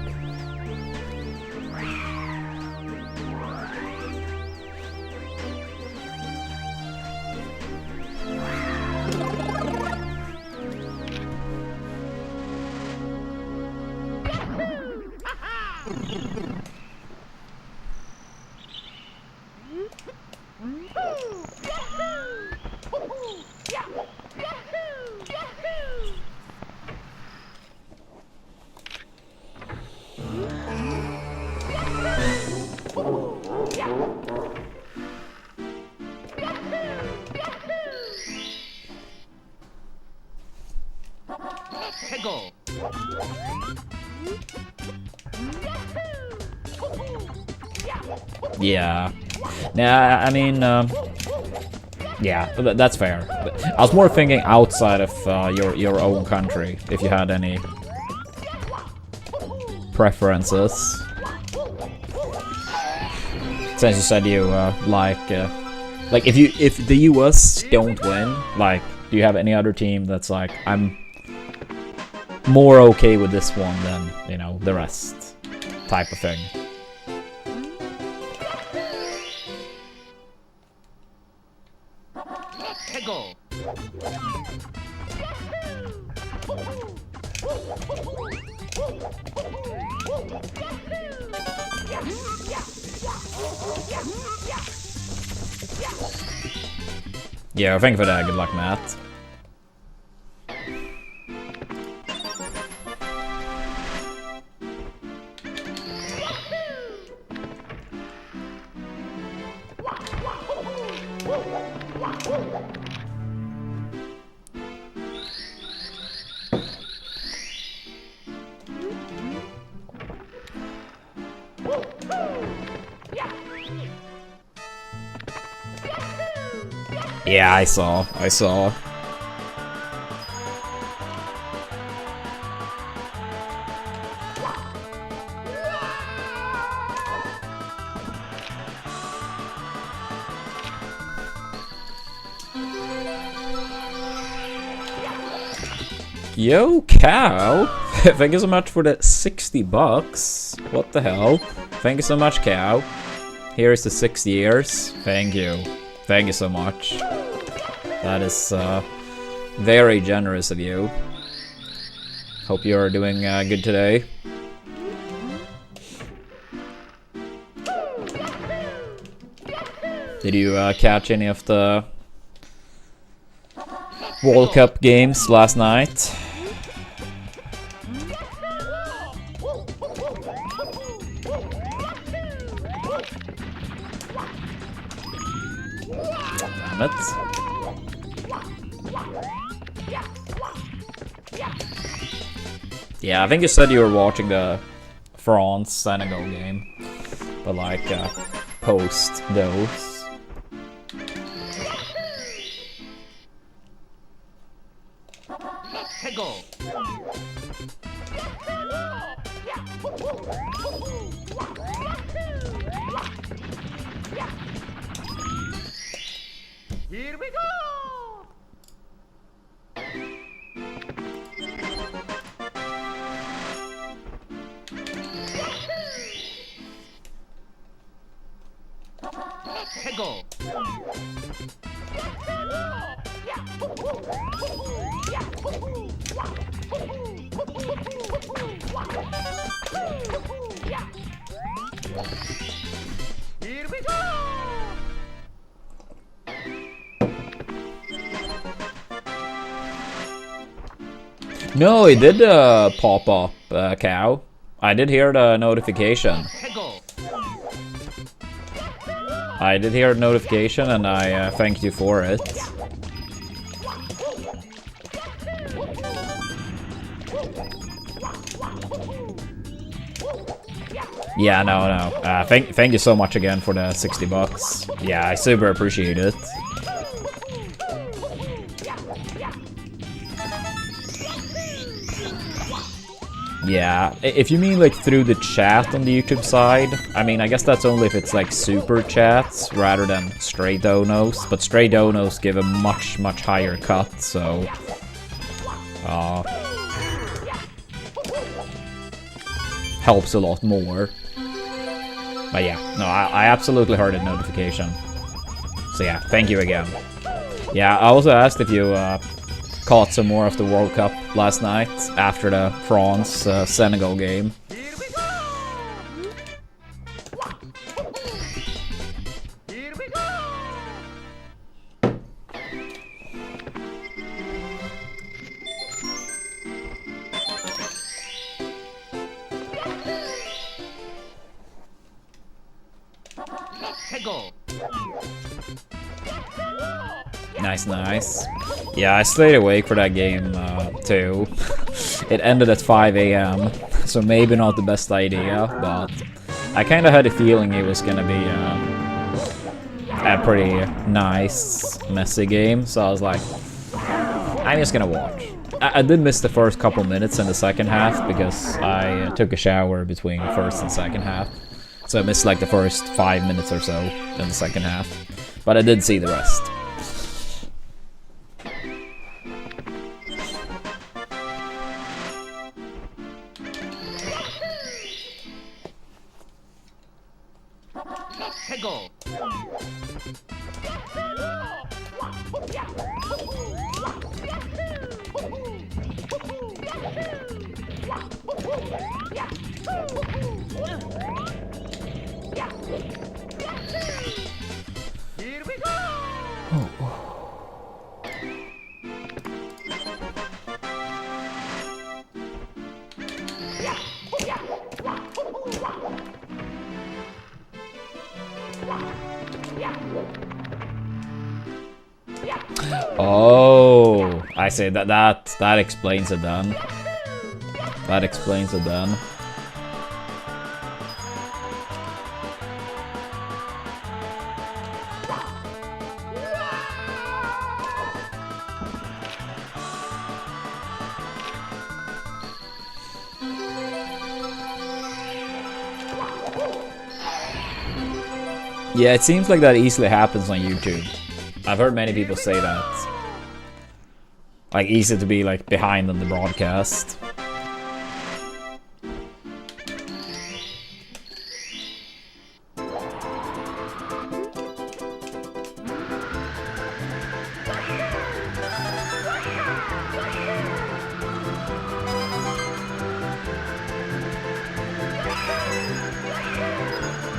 Hegel. Yeah. Nah, I mean, yeah, that's fair. I was more thinking outside of your own country, if you had any preferences. Since you said you like if the US don't win, like, do you have any other team that's like, I'm more okay with this one than, you know, the rest type of thing? Hegel. Yeah, thank you for that. Good luck, Matt. Yeah, I saw. Yo, Cow! Thank you so much for the 60 bucks. What the hell? Thank you so much, Cow. Here is the 6 years. Thank you. Thank you so much. That is very generous of you. Hope you are doing good today. Did you catch any of the World Cup games last night? Damn it. Yeah, I think you said you were watching the France-Senegal game, but like post those. Hegel. Here we go! Let's go! Here we go! No, it did pop up, cow. I did hear the notification. I did hear a notification and I thanked you for it. Yeah, no. Thank you so much again for the 60 bucks. Yeah, I super appreciate it. Yeah, if you mean like through the chat on the YouTube side, I mean, I guess that's only if it's like super chats rather than straight donos, but straight donos give a much higher cut, so... helps a lot more. But yeah, no, I absolutely heard a notification. So yeah, thank you again. Yeah, I also asked if you caught some more of the World Cup last night after the France-Senegal game. Nice. Yeah, I stayed awake for that game too. It ended at 5 AM, so maybe not the best idea, but I kind of had a feeling it was gonna be a pretty nice, messy game, so I was like, I'm just gonna watch. I did miss the first couple minutes in the second half because I took a shower between first and second half. So I missed like the first 5 minutes or so in the second half. But I did see the rest. Oh, I see. That explains it then. That explains it then. Yeah, it seems like that easily happens on YouTube. I've heard many people say that. Like, easy to be, like, behind on the broadcast.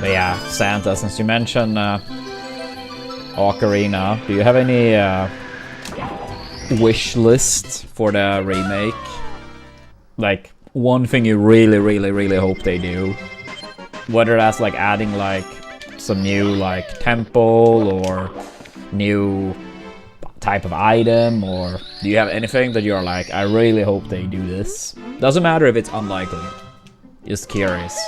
But yeah, Santa, since you mentioned Ocarina, do you have any wish list for the remake? Like, one thing you really hope they do. Whether that's like adding like some new like temple or new type of item, or do you have anything that you're like, I really hope they do this? Doesn't matter if it's unlikely. Just curious.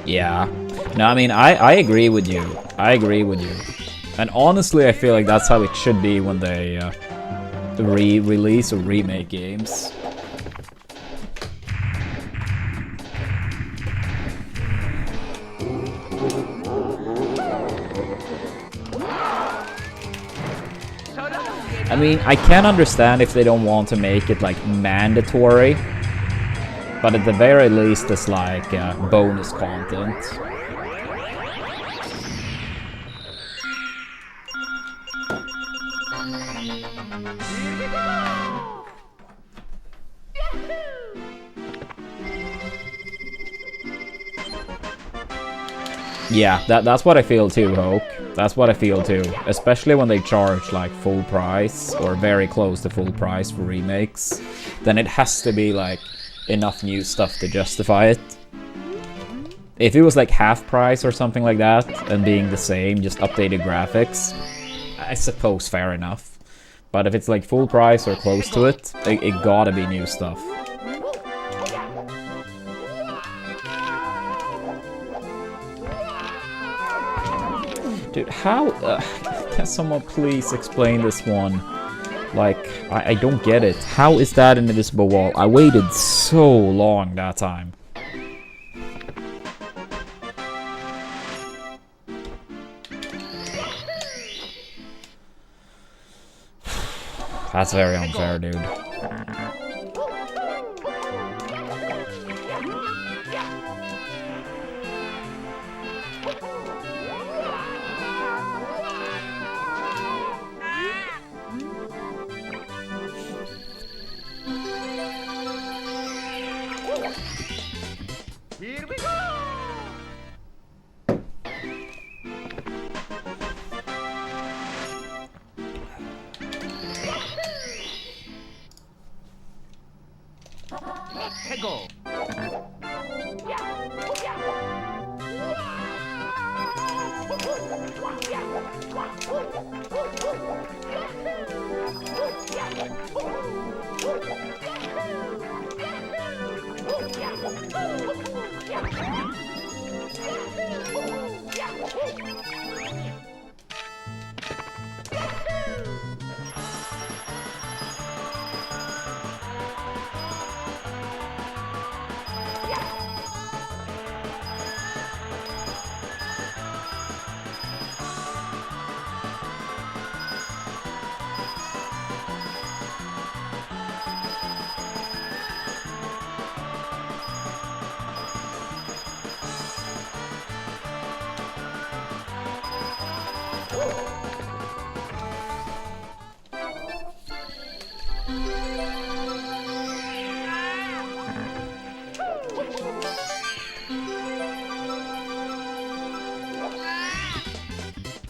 Yeah. No, I mean, I agree with you. I agree with you. And honestly, I feel like that's how it should be when they re-release or remake games. I mean, I can understand if they don't want to make it like mandatory, but at the very least it's like bonus content. Yeah, that's what I feel too, Hoke. That's what I feel too. Especially when they charge like full price or very close to full price for remakes. Then it has to be like enough new stuff to justify it. If it was like half price or something like that and being the same, just updated graphics, I suppose fair enough. But if it's like full price or close to it, it gotta be new stuff. Dude, how... can someone please explain this one? Like, I don't get it. How is that an invisible wall? I waited so long that time. That's very unfair, dude. Here we go! Let's go!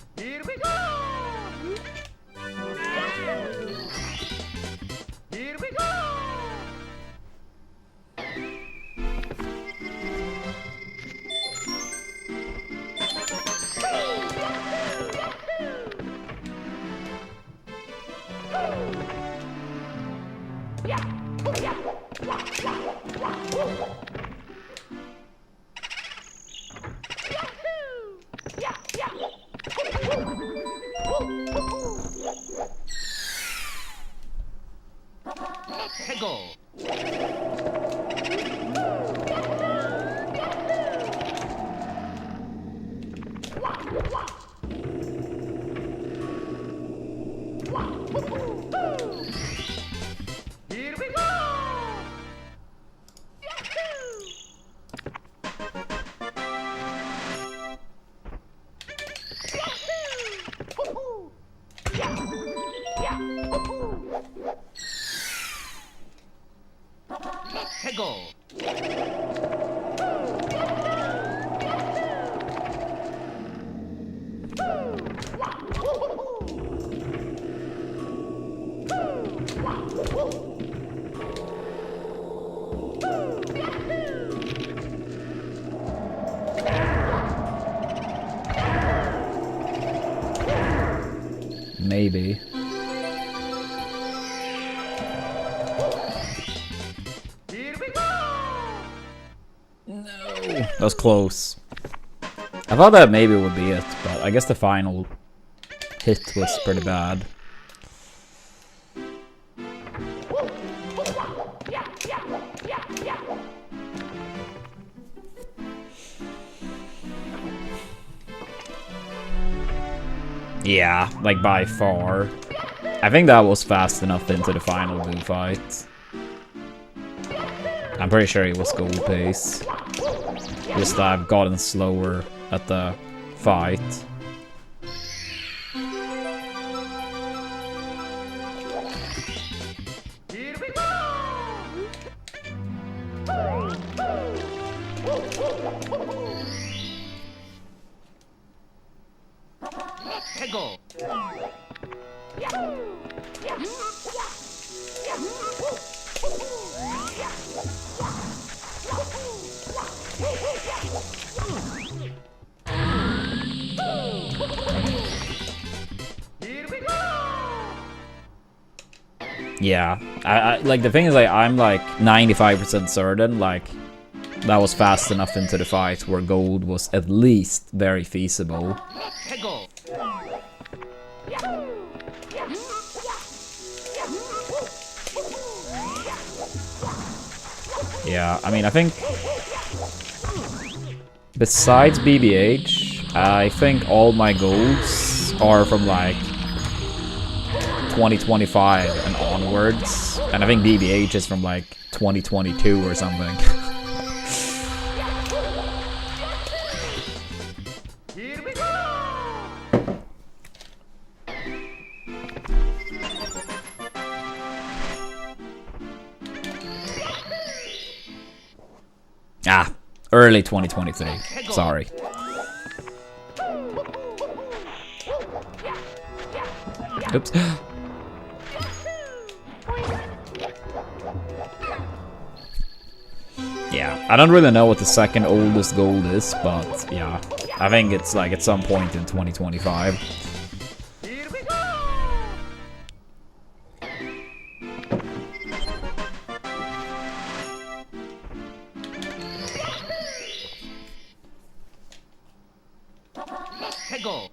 Here we go! Here we go! Let's go! Here we go! Let's go! Maybe. Here we go! No. That was close. I thought that maybe would be it, but I guess the final hit was pretty bad. Yeah, like by far. I think that was fast enough into the final blue fight. I'm pretty sure it was gold pace. Just I've gotten slower at the fight. Here we go! Let's go! Here we go! Yeah, I like the thing is like I'm like 95% certain like that was fast enough into the fight where gold was at least very feasible. Let's go! Yeah, I mean I think besides BBH, I think all my golds are from like 2025 and onwards, and I think BBH is from like 2022 or something. Here we go! Ah, early 2023. Sorry. Oops. Yeah, I don't really know what the second oldest gold is, but yeah, I think it's like at some point in 2025. Here we go! Let's go!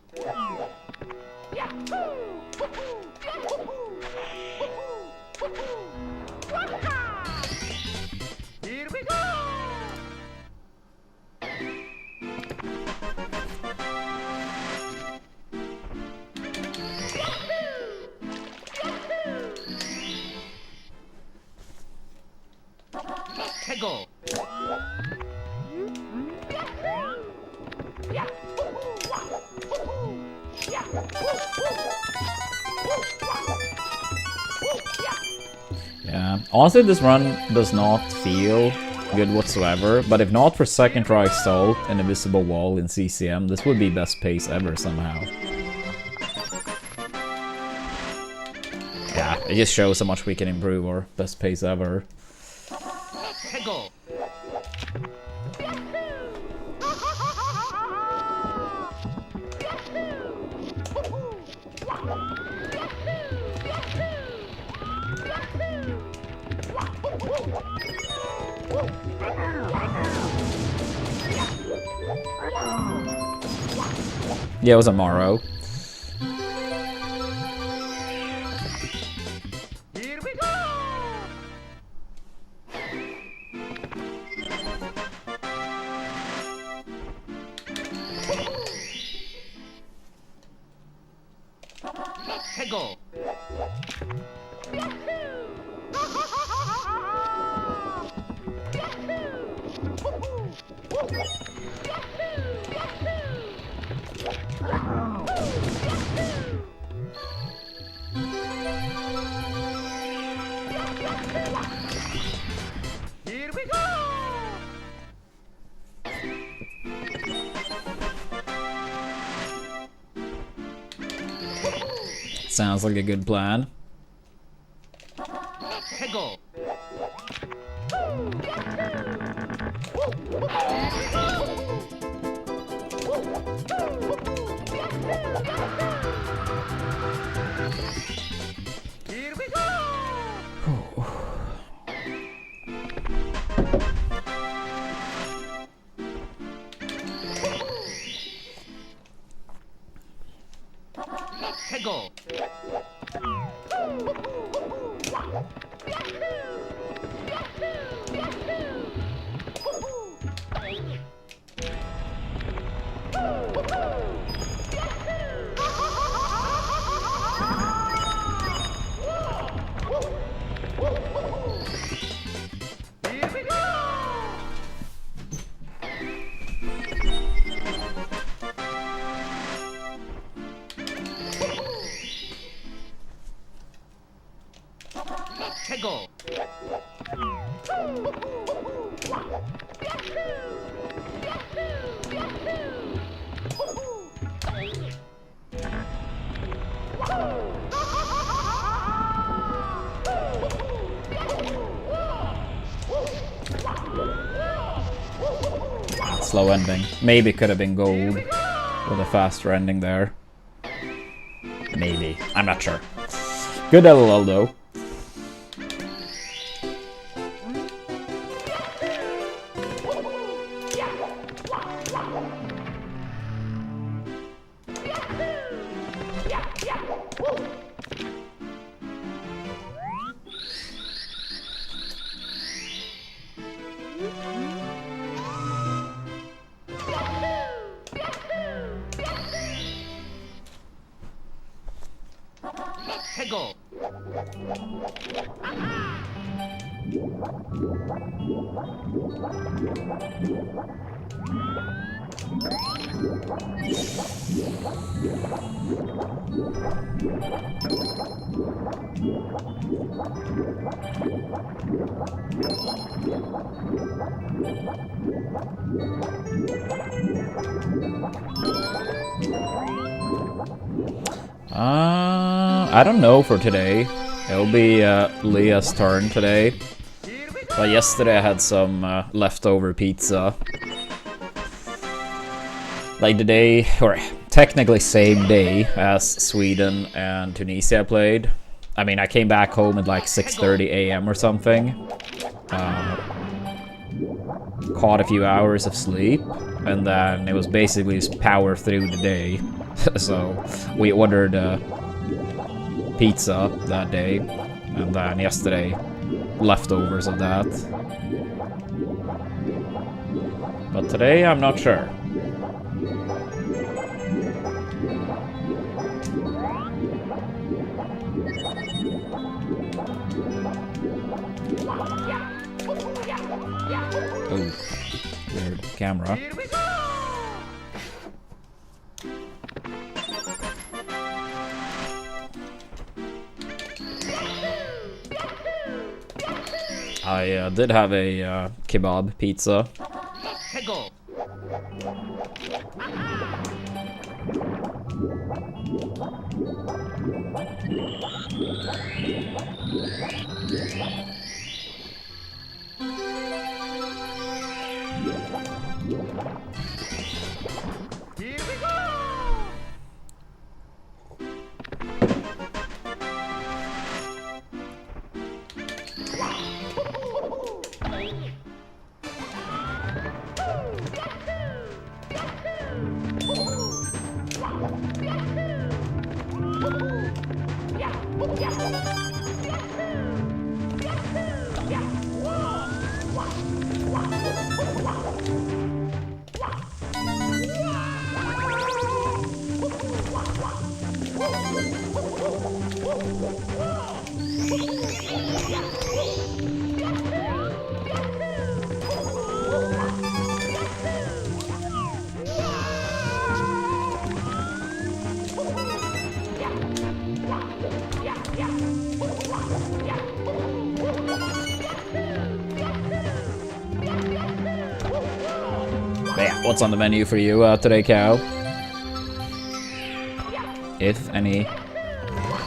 Here we go! Let's go! Yeah, honestly this run does not feel good whatsoever, but if not for second try salt and invisible wall in CCM, this would be best pace ever somehow. Yeah, it just shows how much we can improve our best pace ever. Let's go! Yeah, it was a Morrow. Here we go! Let's go! Here we go! Sounds like a good plan. Let's go! Here we go! 해고. Here we go. 해고. Slow ending. Maybe could have been gold with a faster ending there. Maybe. I'm not sure. Good LOL though. 해고. I don't know for today. It'll be Leah's turn today. But yesterday I had some leftover pizza. Like the day, or technically same day as Sweden and Tunisia played. I mean, I came back home at like 6:30 a.m. or something. Caught a few hours of sleep, and then it was basically just power through the day. So we ordered pizza that day, and then yesterday leftovers of that. But today I'm not sure. Oh, weird camera. I did have a kebab pizza. 해고. Here we go. Yeah, what's on the menu for you today, Cow? If any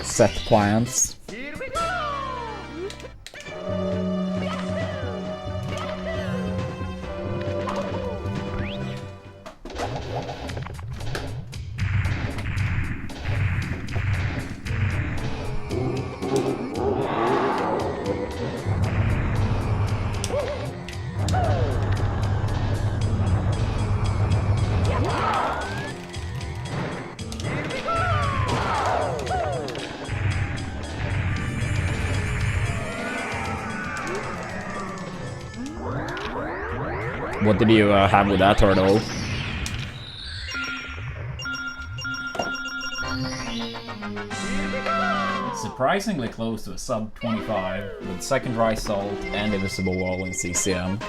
set plans. Here we go. What did you have with that turtle? Surprisingly close to a sub 25 with second dry salt and invisible wall in CCM.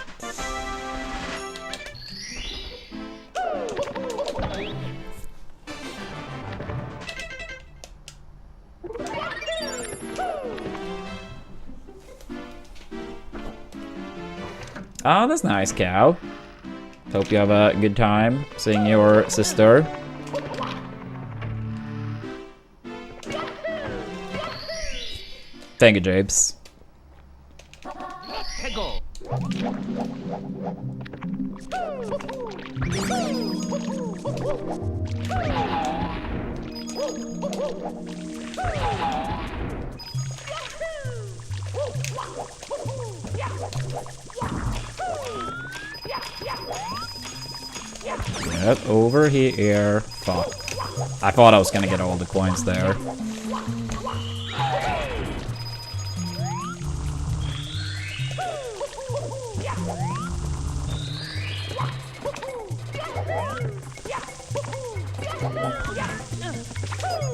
Oh, that's nice, Cow. Hope you have a good time seeing your sister. Thank you, Jabes. Get over here. Fuck. I thought I was gonna get all the coins there.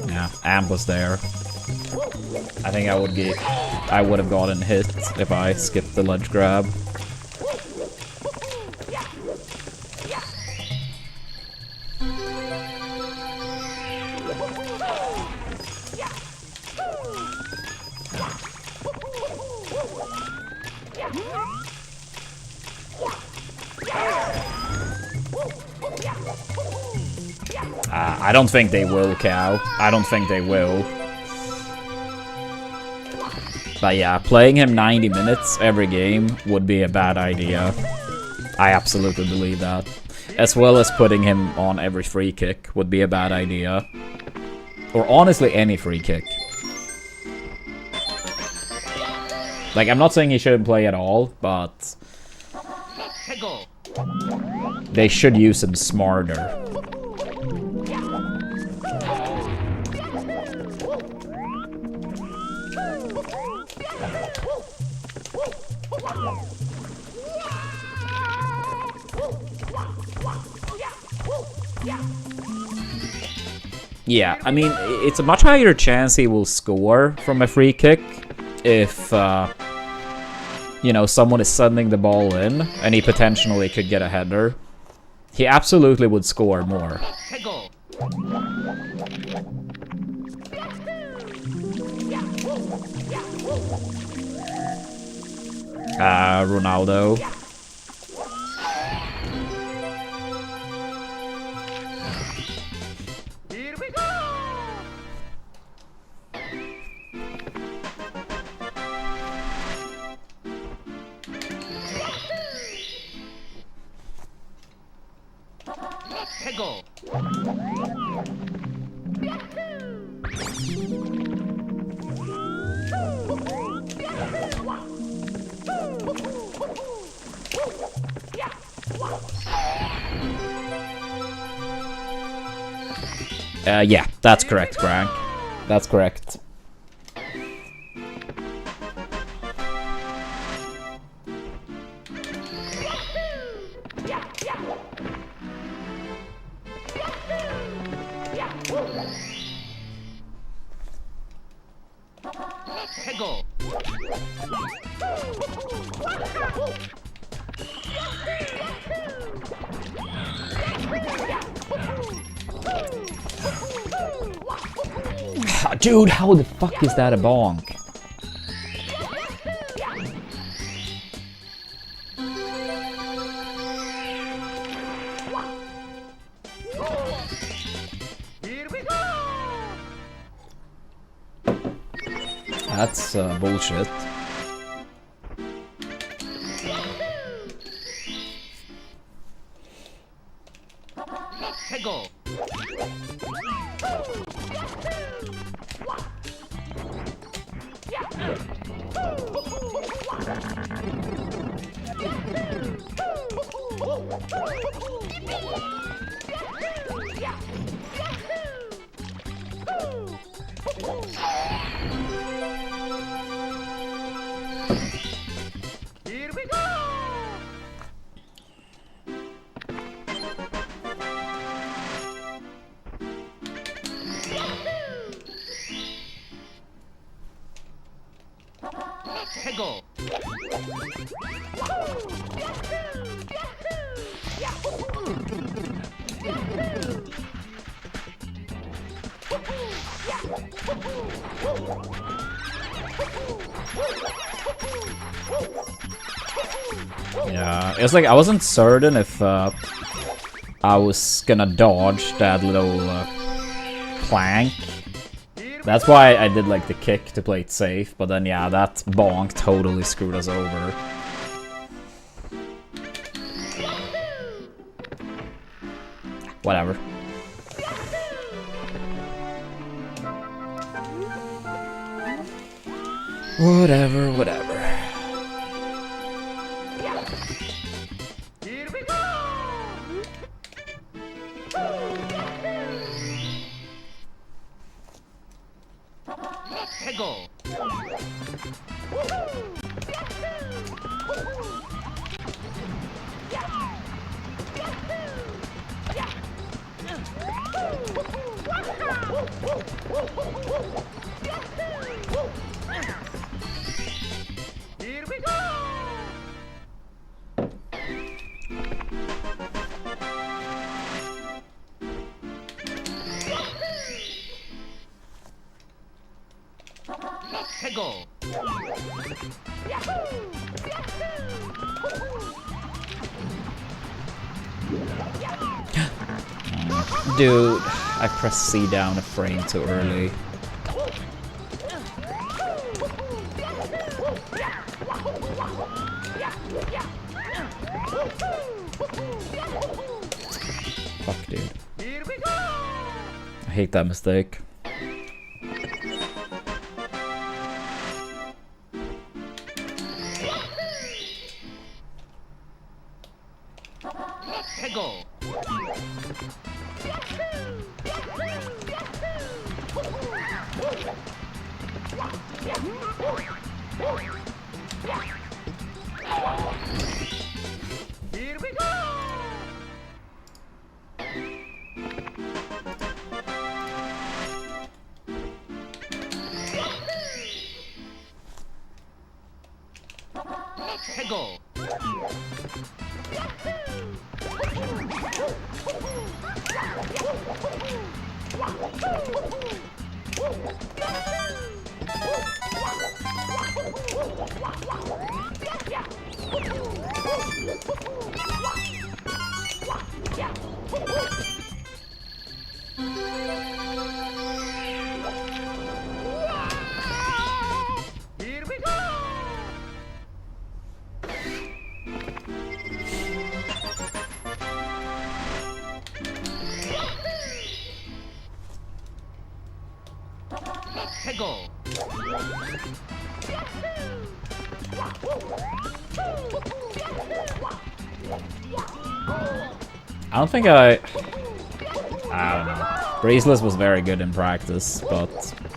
Yeah, Amp was there. I think I would have gotten hit if I skipped the ledge grab. I don't think they will, Cow. I don't think they will. But yeah, playing him 90 minutes every game would be a bad idea. I absolutely believe that. As well as putting him on every free kick would be a bad idea. Or honestly, any free kick. Like, I'm not saying he shouldn't play at all, but they should use him smarter. Yeah, I mean, it's a much higher chance he will score from a free kick if, you know, someone is sending the ball in and he potentially could get a header. He absolutely would score more. Ronaldo. Yeah, that's correct, Crank. That's correct. Dude, how the fuck is that a bonk? That's bullshit. 해고. Yeah, it's like I wasn't certain if I was gonna dodge that little plank. That's why I did like the kick to play it safe, but then yeah, that bonk totally screwed us over. Whatever. Whatever, whatever. Here we go. 해고. Here we go. 해고. Dude, I pressed C down a frame too early. Fuck, dude. Here we go. I hate that mistake. 해고. Here we go. 해고. Here we go. 해고. I don't think I don't know. Braceless was very good in practice, but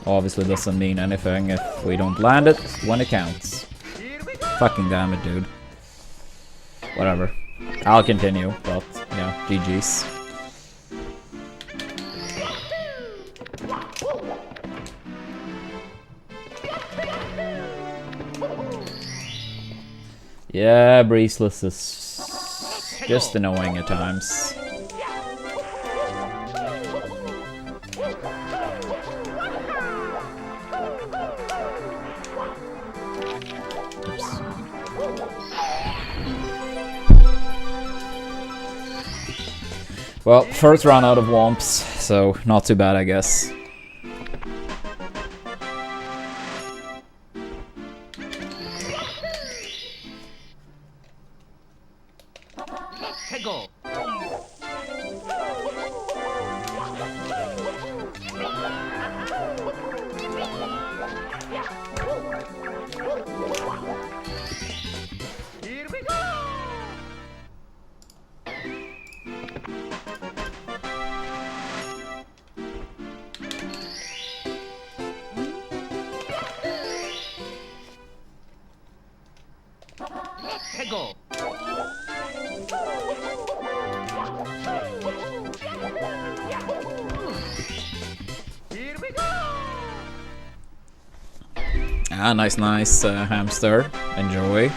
obviously doesn't mean anything if we don't land it when it counts. Here we go. Fucking damn it, dude. Whatever. I'll continue, but yeah, GG's. Yeah, Braceless is just annoying at times. Oops. Well, first run out of womps, so not too bad, I guess. 해고. Here we go. 해고. Ah, nice, hamster. Enjoy.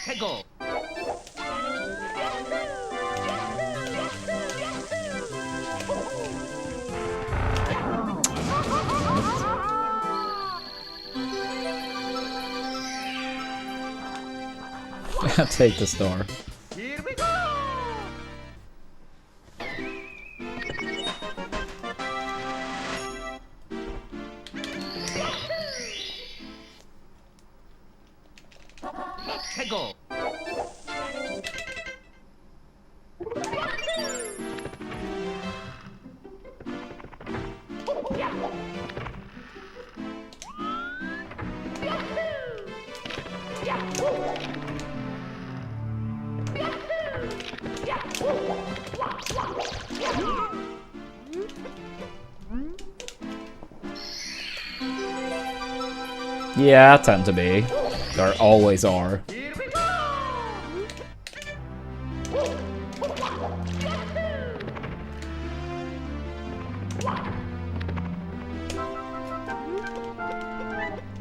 해고. Take the star. Here we go. 해고. Yeah, I tend to be. There always are. Here we go.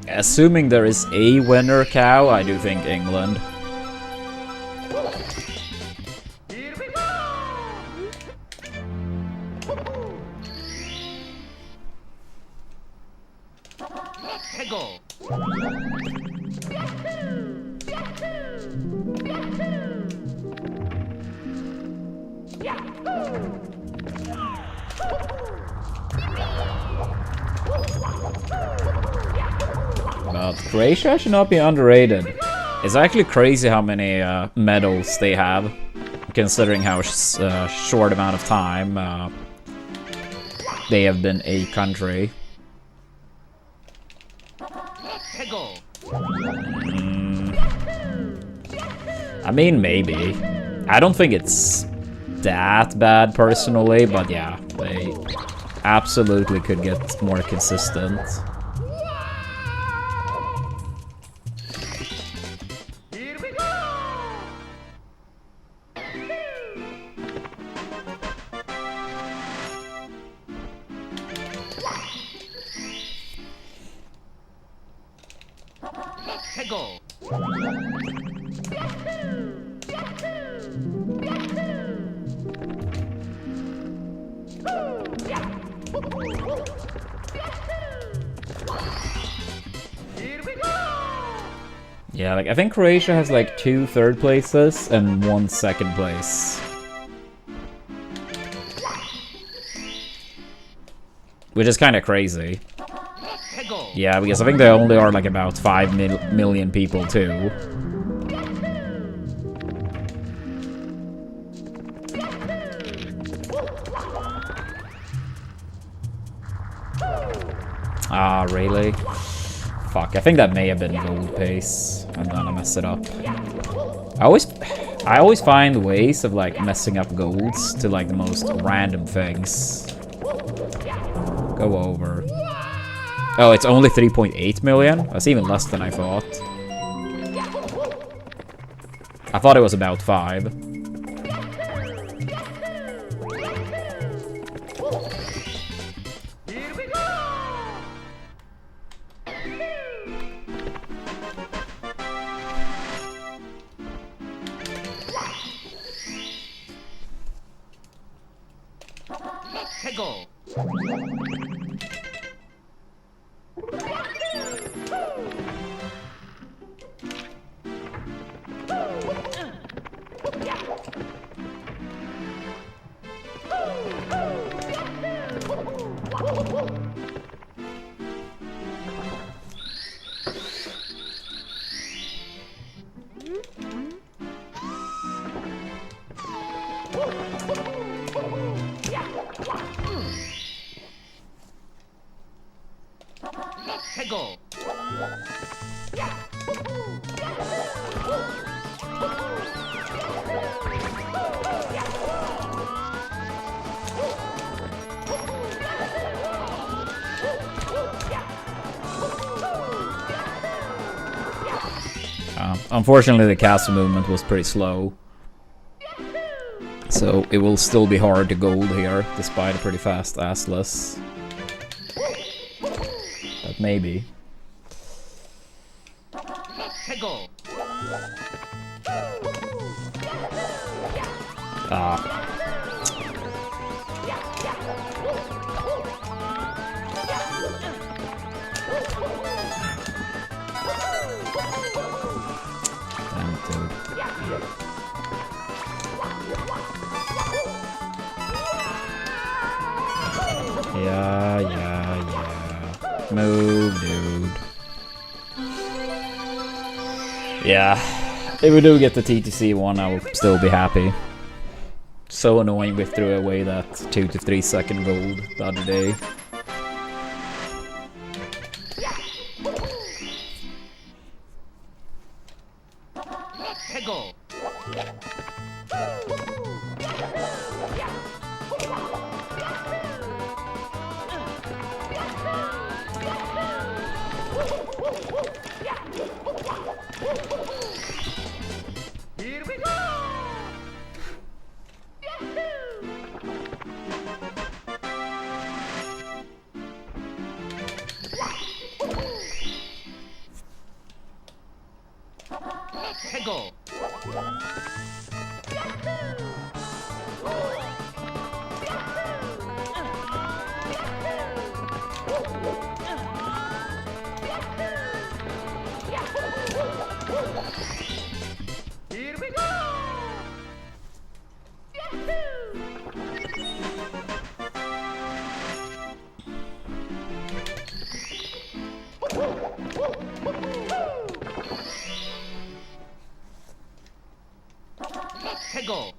Assuming there is a winner cow, I do think England. Here we go. 해고. But Croatia should not be underrated. It's actually crazy how many medals they have, considering how short amount of time they have been a country. 해고. I mean, maybe. I don't think it's that bad personally, but yeah, they absolutely could get more consistent. Here we go. 해고. Here we go. Yeah, like I think Croatia has like 2 third places and 1 second place. Which is kind of crazy. 해고. Yeah, because I think there only are like about 5 million people too. Ah, really? Fuck, I think that may have been gold pace. I'm gonna mess it up. I always find ways of like messing up golds to like the most random things. Go over. Oh, it's only 3.8 million? That's even less than I thought. I thought it was about 5. Here we go. 해고. 해고. Unfortunately, the castle movement was pretty slow. So it will still be hard to gold here, despite a pretty fast assless. But maybe. 해고. Ah. Yeah. Move, dude. Yeah. If we do get the TTC one, I will still be happy. So annoying we threw away that 2 to 3 second gold the other day. 해고. Here we go. 해고. Here we go. 해고.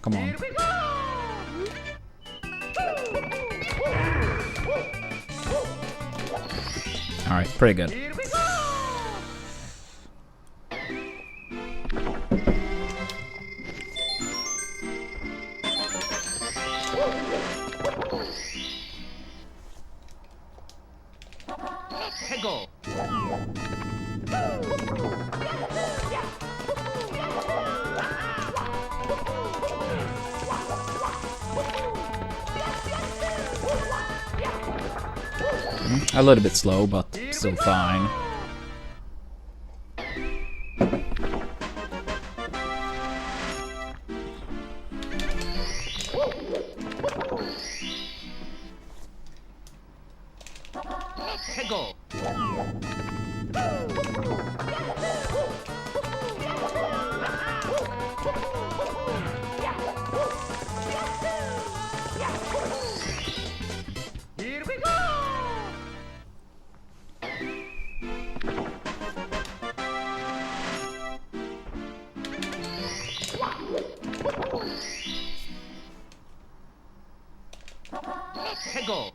Come on. Alright, pretty good. 해고. A little bit slow, but still fine. 해고. Here we go. 해고.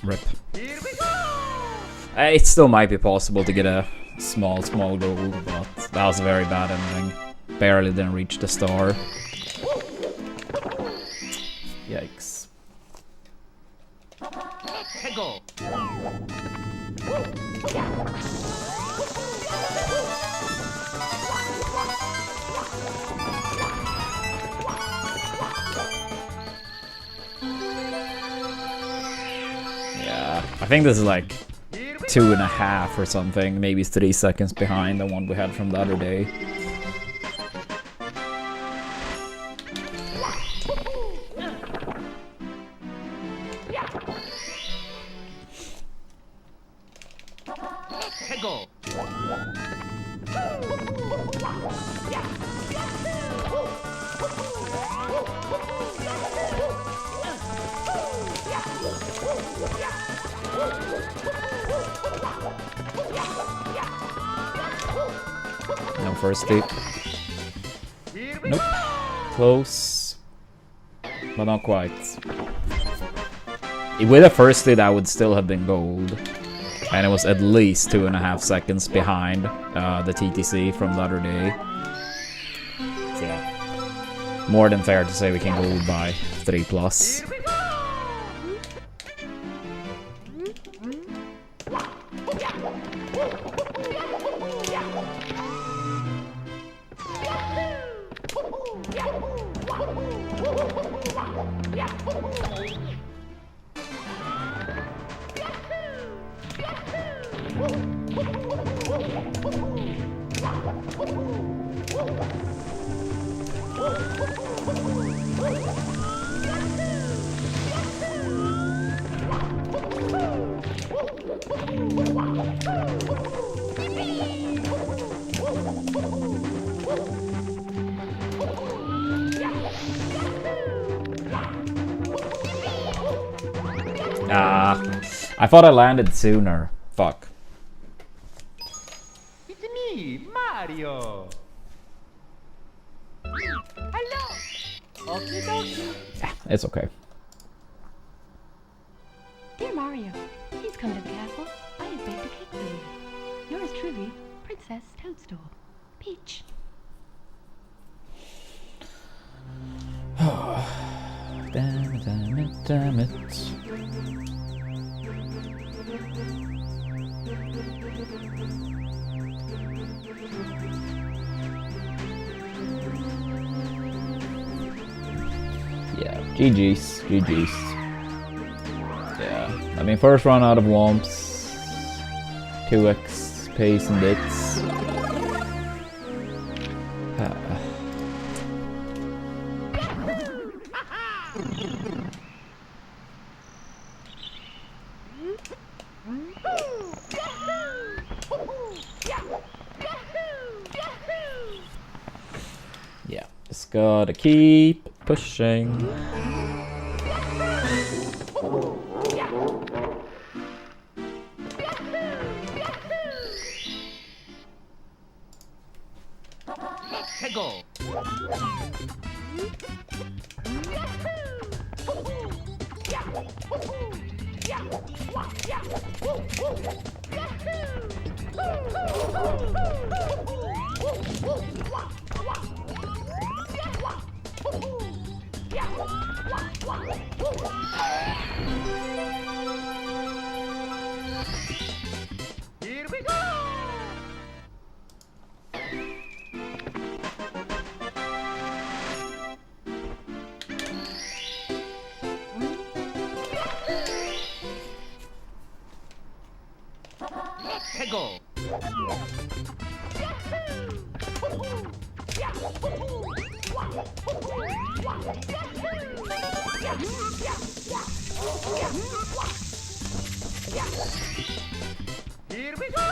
Rip. Here we go. It still might be possible to get a small gold, but that was a very bad ending. Barely didn't reach the star. Yikes. 해고. Yeah, I think this is like 2.5 or something, maybe 3 seconds behind the one we had from the other day. Go. No first hit. Nope. Close. But not quite. With a first hit, I would still have been gold. And it was at least 2.5 seconds behind the TTC from the other day. So yeah. More than fair to say we can gold by 3+. I thought I landed sooner. Fuck. It's me, Mario. Hello. Okie dokie. Yeah, it's okay. Dear Mario, please come to the castle. I have baked a cake for you. Yours truly, Princess Toadstool. Peach. Damn it, damn it. Yeah, GG's, GG's. Yeah, I mean, first run out of Womps, 2x pace and bits. Yeah, just gotta keep pushing. Go. Here we go. Go. Here we go.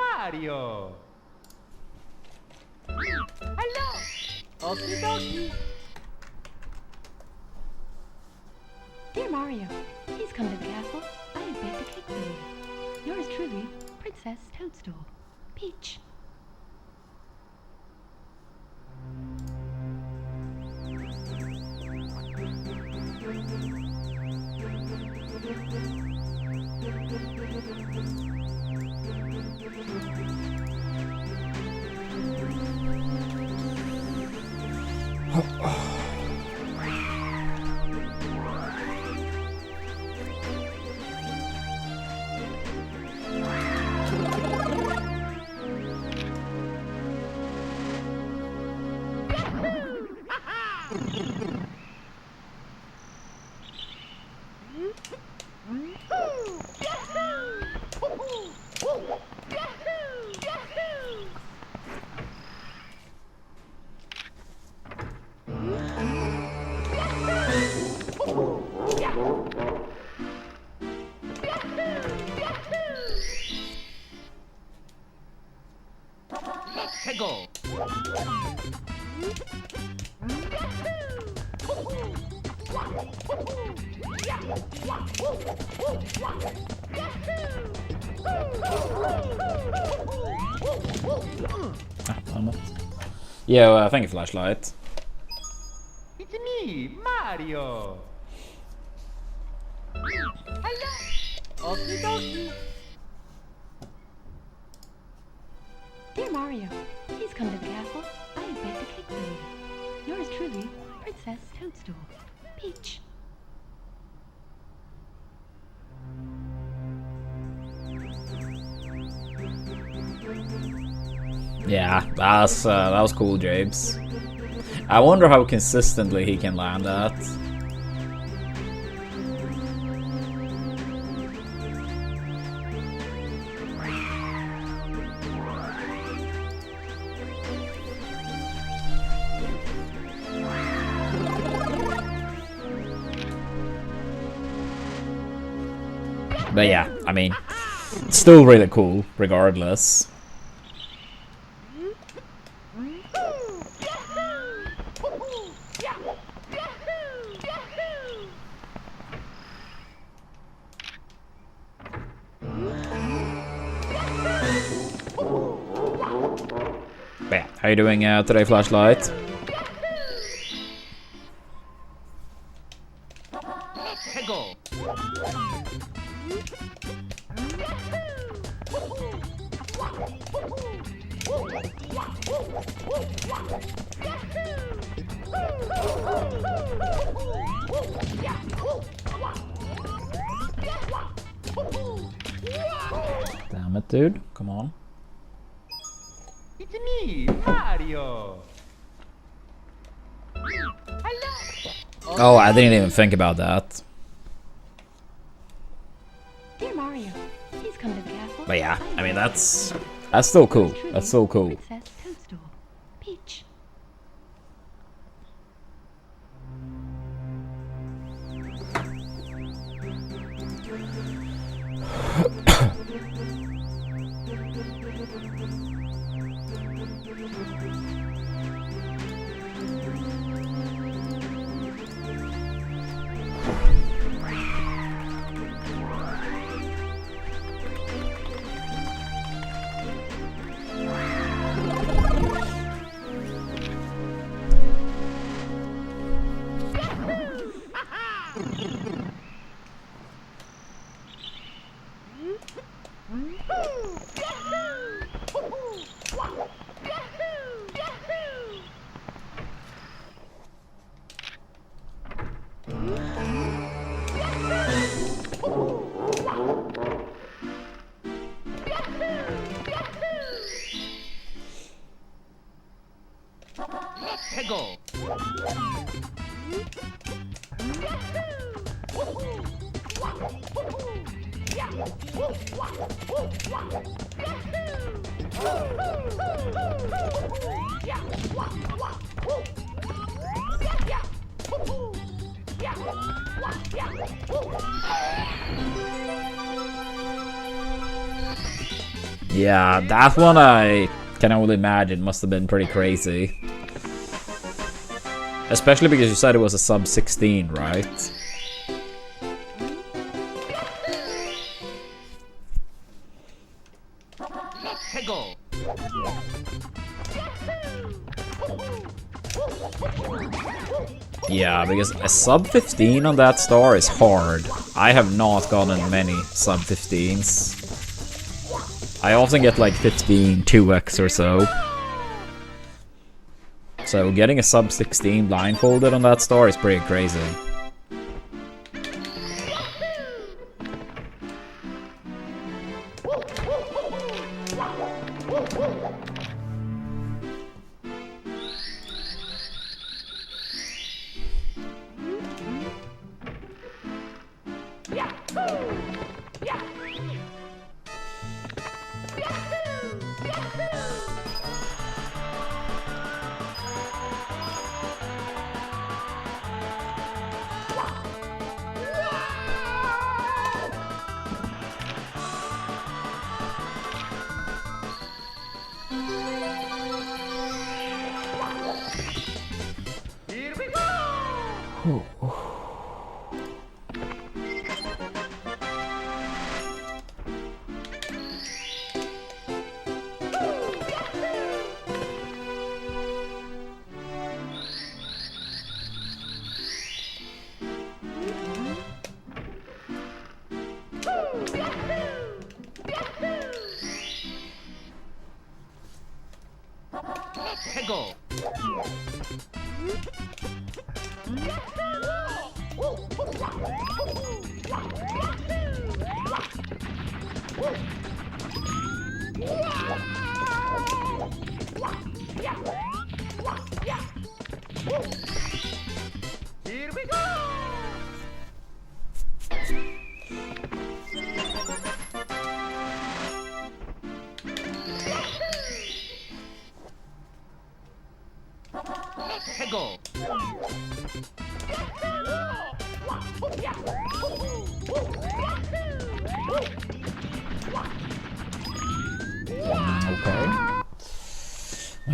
Mario. Hello. Okie dokie. Dear Mario, please come to the castle. I have baked a cake for you. Yours truly, Princess Toadstool. Peach. Let's go. Damn it. Yeah, thank you, flashlight. It's me, Mario. Hello. Okie dokie. Dear Mario, please come to the castle. I have baked a cake for you. Yours truly, Princess Toadstool. Peach. Yeah, that was cool, Jabes. I wonder how consistently he can land that. But yeah, I mean, it's still really cool, regardless. But yeah, how you doing today, flashlight? Let's go. Damn it, dude. Come on. It's me, Mario. Hello. Oh, I didn't even think about that. Dear Mario, please come to the castle. But yeah, I mean, that's still cool. That's so cool. Princess Toadstool. Peach. Let's go. Yeah, that one I can only imagine must have been pretty crazy. Especially because you said it was a sub 16, right? Yeah, because a sub 15 on that star is hard. I have not gotten many sub 15s. I often get like 15 2x or so. So getting a sub 16 blindfolded on that star is pretty crazy.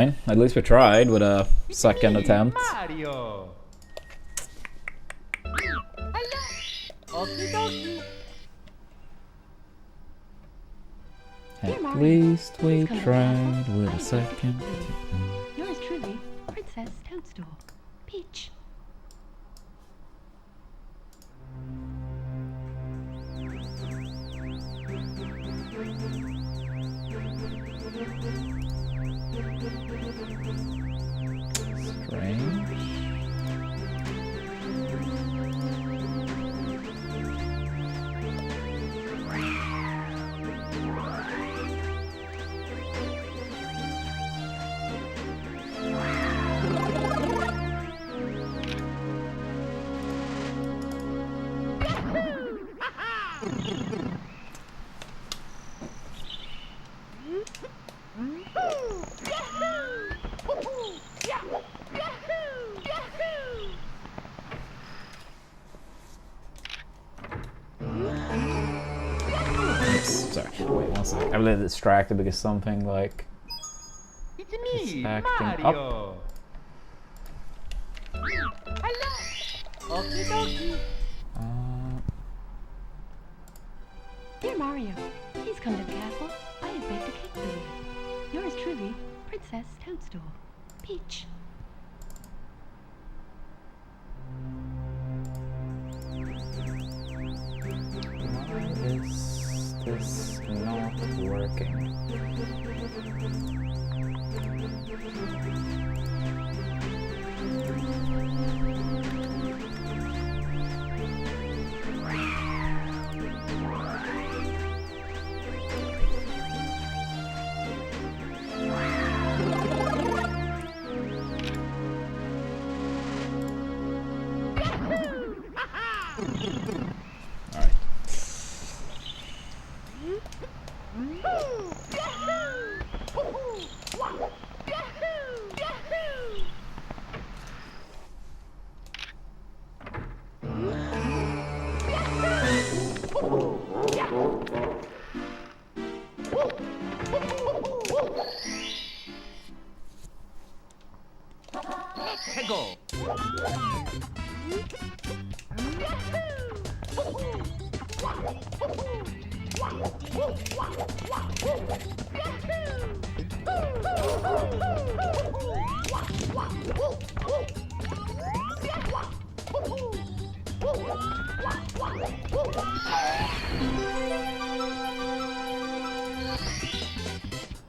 Fine, at least we tried with a second attempt. Mario. At least we tried with a second. Yours truly, Princess Toadstool. Peach. Strange. Sorry, wait 1 second. I'm a little distracted because something like It's me, is acting Mario. up. Hello. Okie dokie. Dear Mario, please come to the castle. I have baked a cake for you. Yours truly, Princess Toadstool. Peach. Why is this not working? 해고.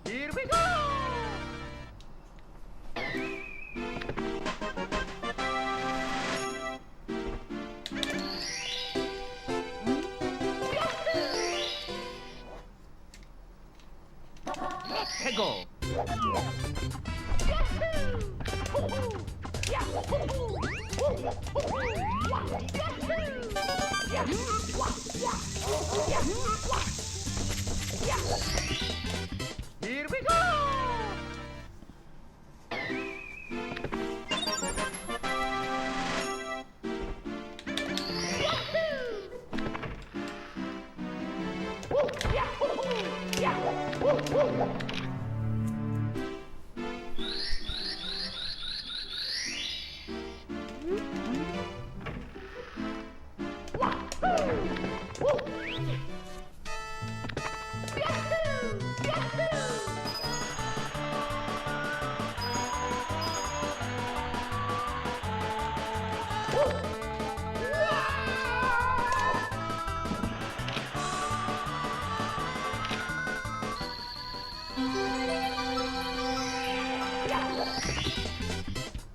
Here we go. 해고. Here we go.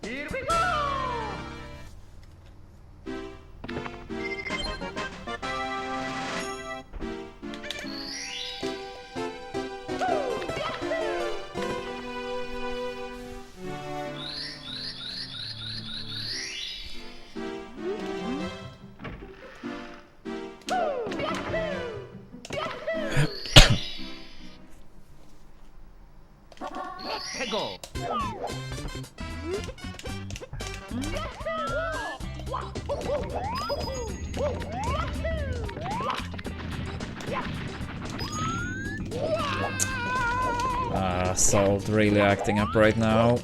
Here we go. 해고. Salt really acting up right now.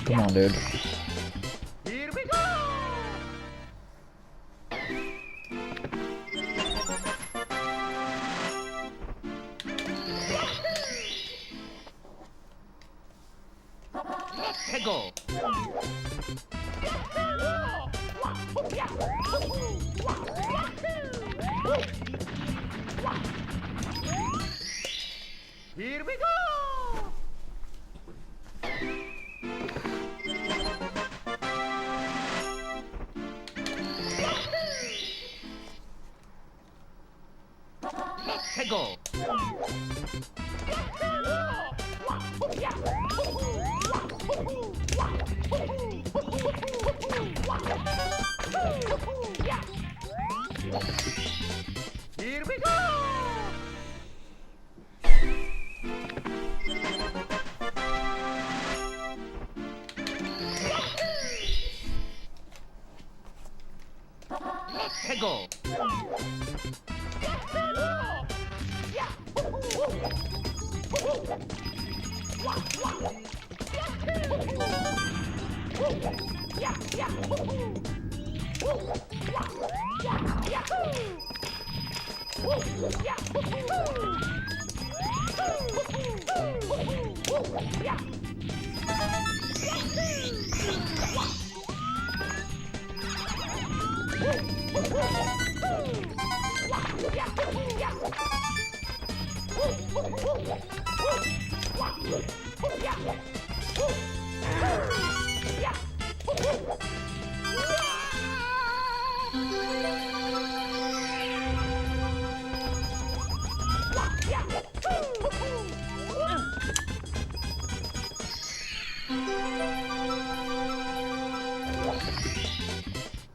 Come on, dude. Here we go. 해고. Here we go. 해고. Here we go. 해고.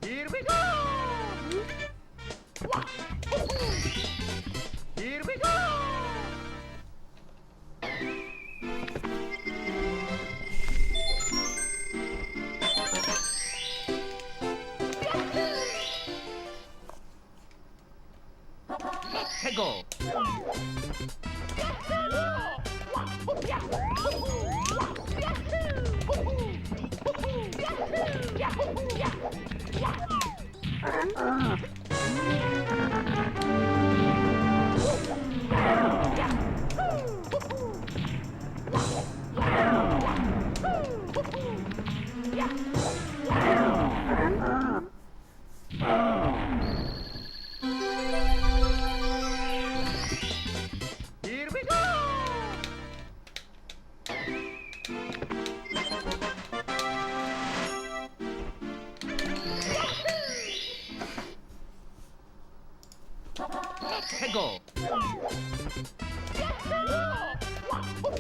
Here we go. Here we go.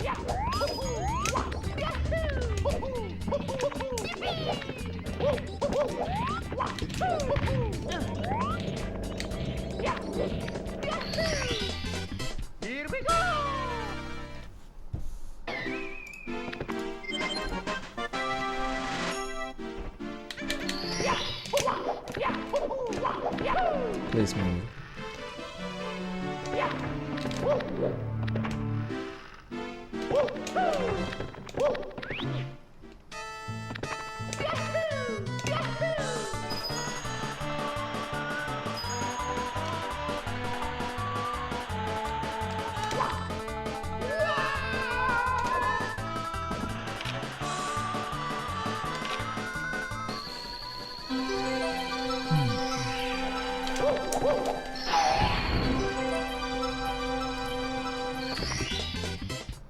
Here we go! Please move.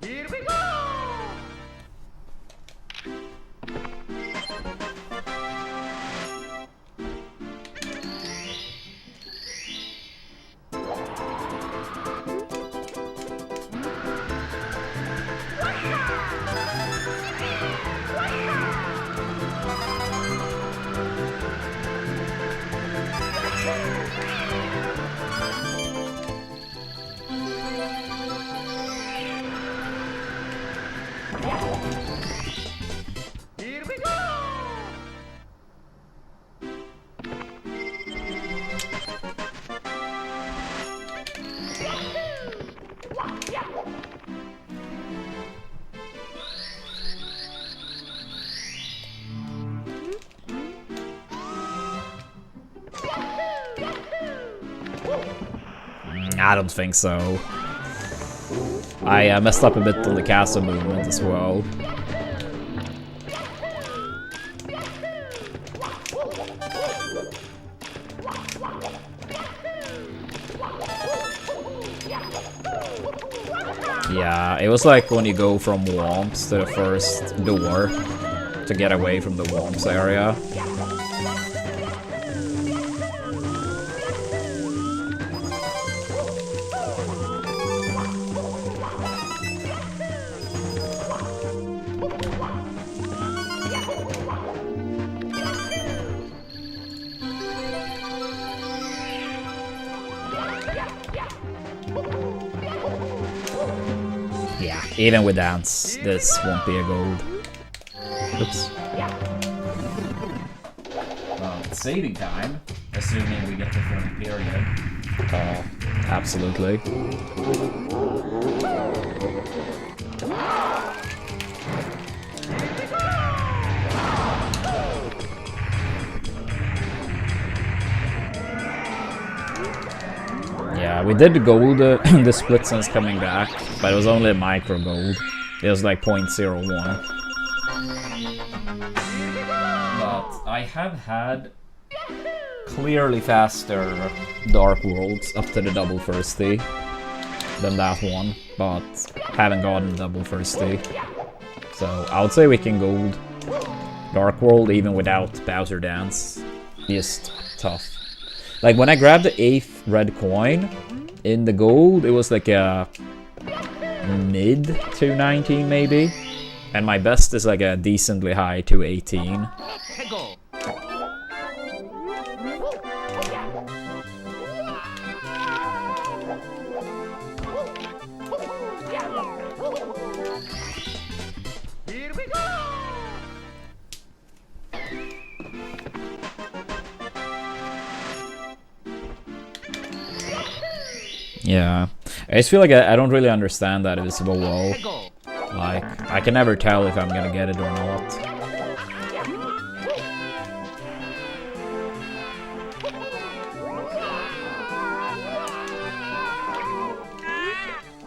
Here we go! Here we go! I don't think so. I messed up a bit on the castle movement as well. Yeah, it was like when you go from Womps to the first door to get away from the Womps area. Yeah, even with dance, this won't be a gold. Oops. Well, it's saving time, assuming we get the full period. Absolutely. Yeah, we did the gold the split since coming back, but it was only a micro gold. It was like 0.01. But I have had clearly faster Dark Worlds up to the double thirsty than that one, but haven't gotten double thirsty. So I would say we can gold Dark World even without Bowser Dance. Just tough. Like when I grabbed the 8th red coin in the gold, it was like a mid 219 maybe, and my best is like a decently high 218. Go! Here we go! Yeah, I just feel like I don't really understand that invisible wall. Go! Like, I can never tell if I'm gonna get it or not.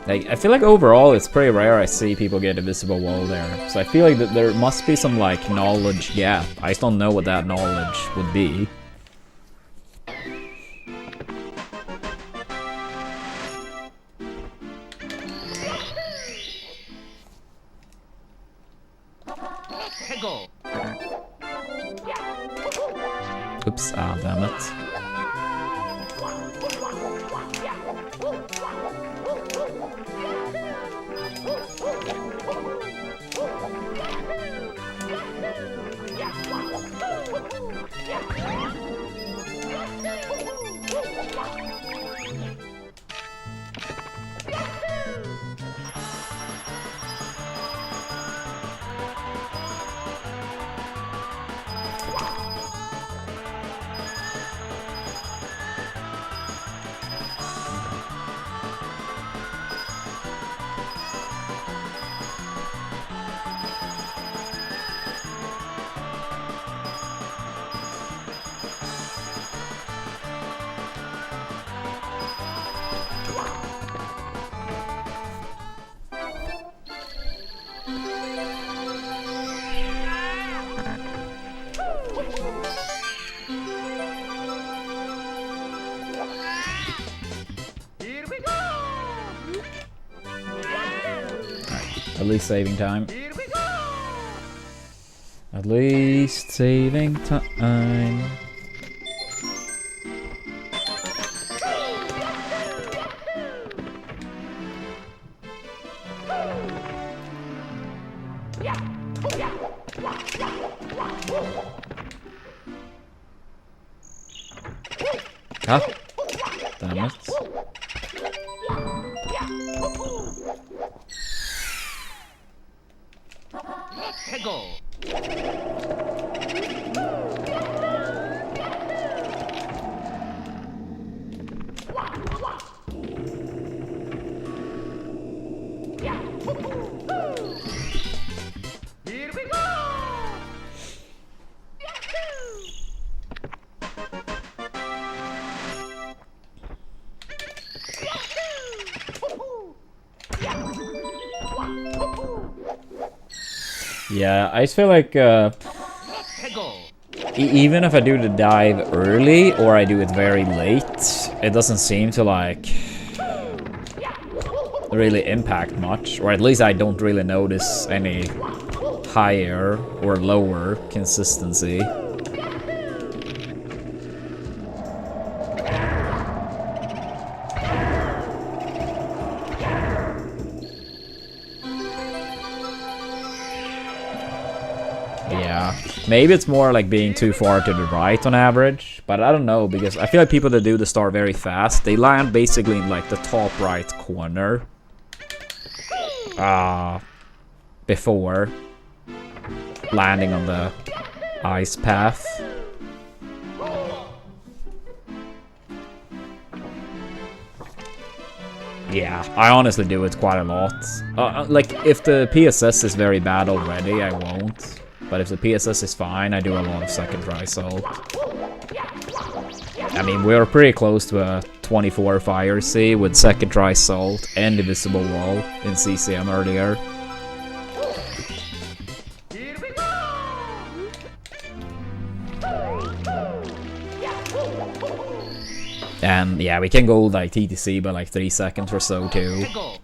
Like, I feel like overall it's pretty rare I see people get a visible wall there. So I feel like that there must be some, like, knowledge gap. I just don't know what that knowledge would be. Go! Oops, ah, damn it. At least saving time. Here we go! At least saving time. Ah, damn it. 해고. Here we go. Yeah, I just feel like 해고. even if I do the dive early or I do it very late, it doesn't seem to like really impact much, or at least I don't really notice any higher or lower consistency. Yeah, maybe it's more like being too far to the right on average, but I don't know, because I feel like people that do the start very fast, they land basically in like the top right corner before landing on the ice path. Yeah, I honestly do it quite a lot. Like, if the PSS is very bad already, I won't. But if the PSS is fine, I do a lot of second try salt. I mean, we're pretty close to a 24 fire C with second try salt and invisible wall in CCM earlier. Here we go. And yeah, we can go like TTC by like 3 seconds or so too. 해고.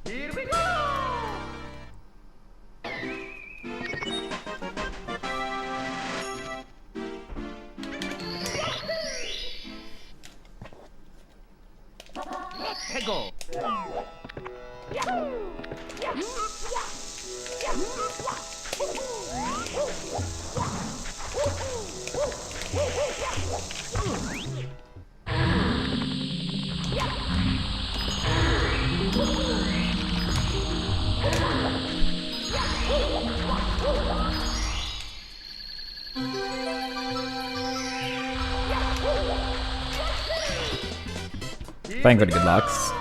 Here we go. 해고. Thank you for the good lucks.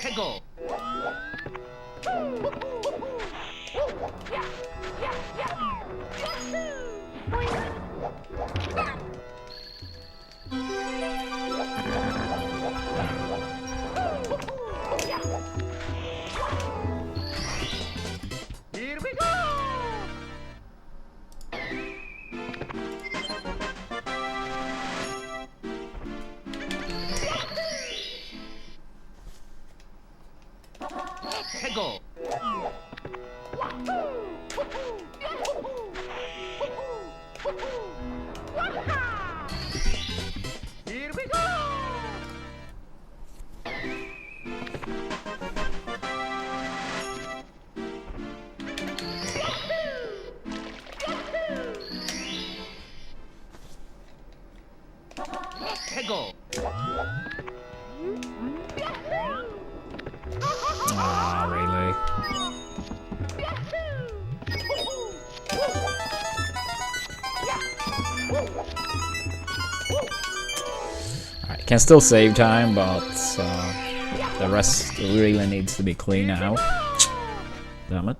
해고. Here we go. 해고. Here we go. 해고. Ah, really? Alright, can still save time, but the rest really needs to be clean out. Damn it.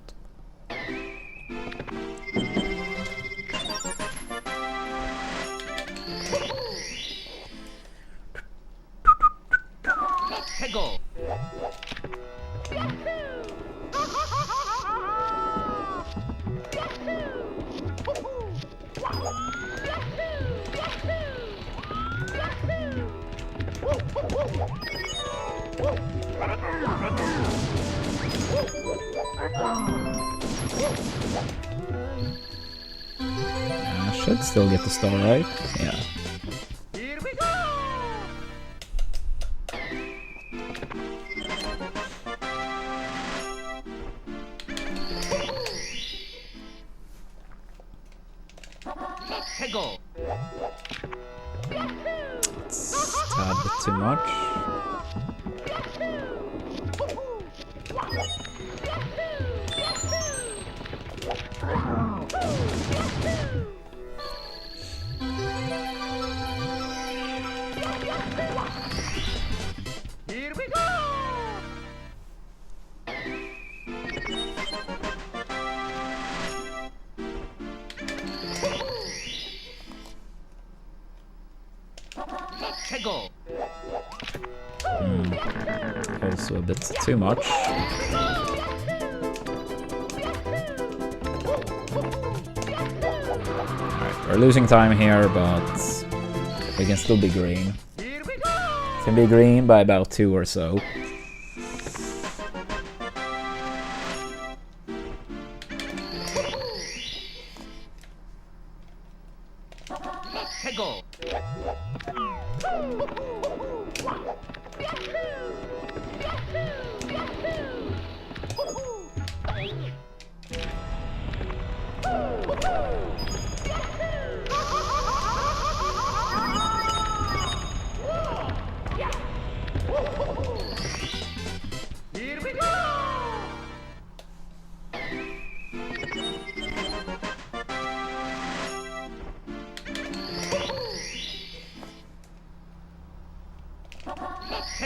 Should still get the star, right? Yeah. Here we go! Go. It's a tad bit too much. Here we go! Go. Also a bit too much. Alright, we're losing time here, but we can still be green. Here we go! Can be green by about 2 or so. Go. Here we go!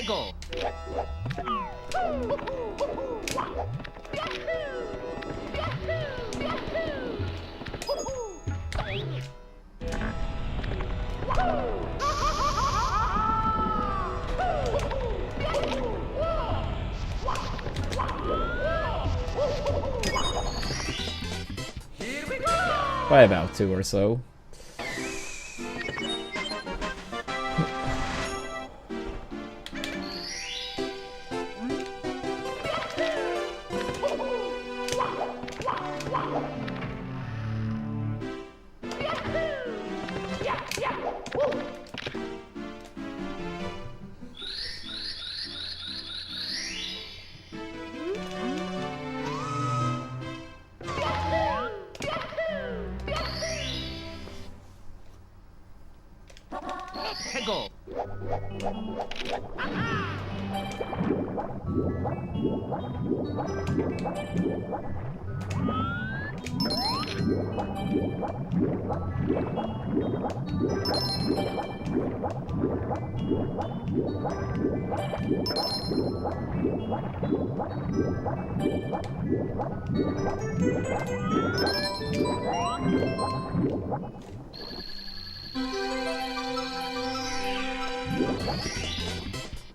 Go. Here we go! By about 2 or so. Go.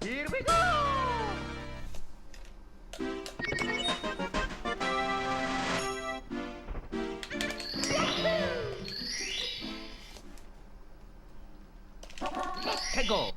Here we go! Go.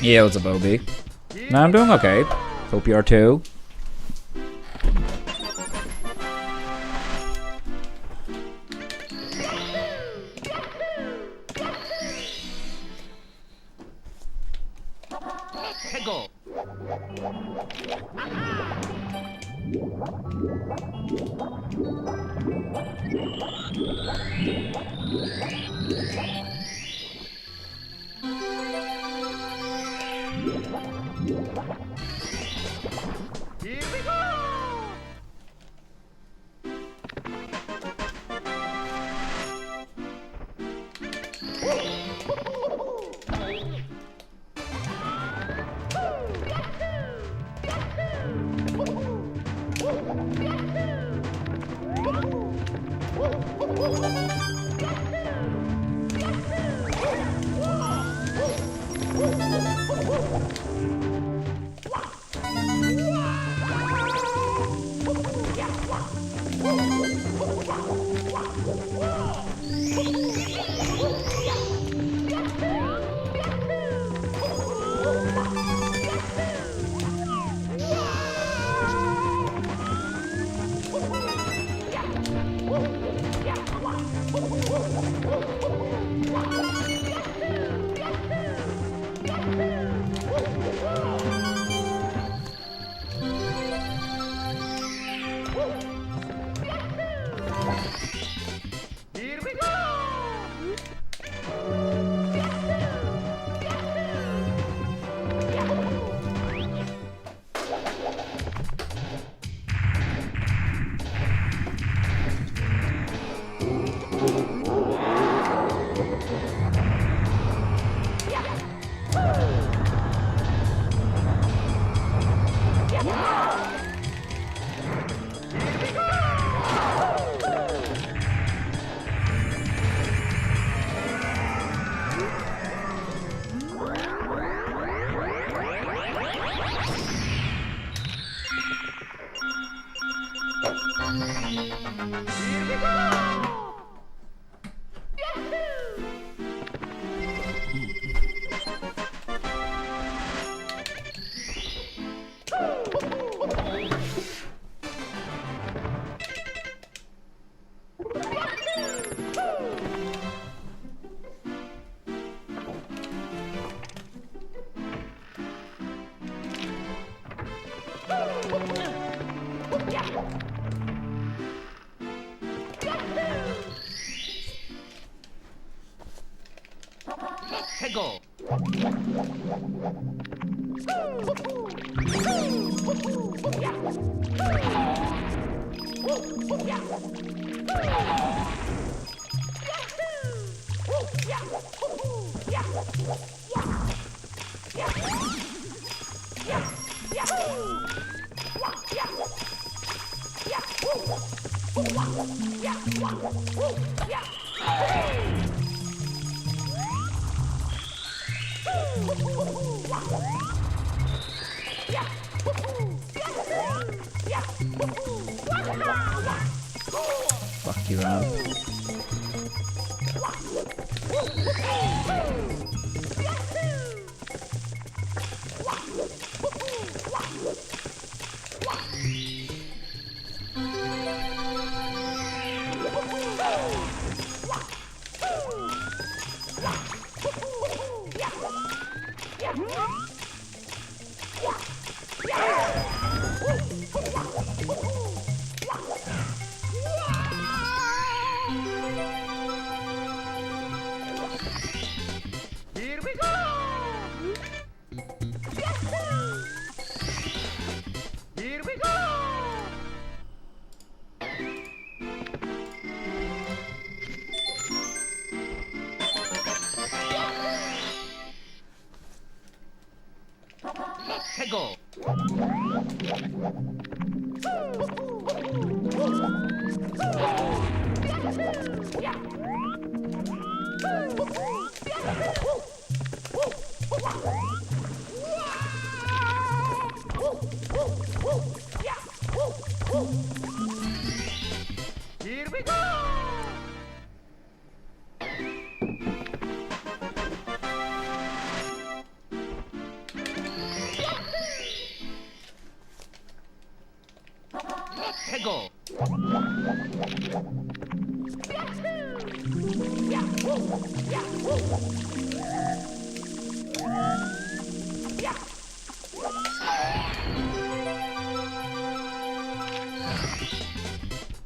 Yeah, what's up, Obi? No, I'm doing okay. Hope you are too. Go. Here we go! Here we go! Go. Fuck you, Rob. Here we go! Here we go! Go! Here we go! Go!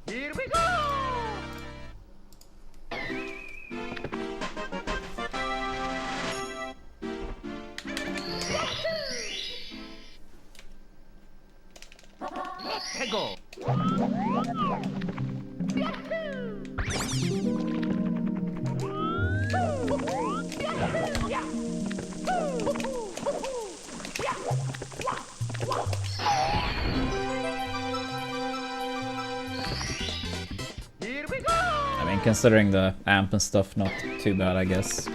Here we go! Go! Here we go! mean, considering the amp and stuff, not too bad, I guess.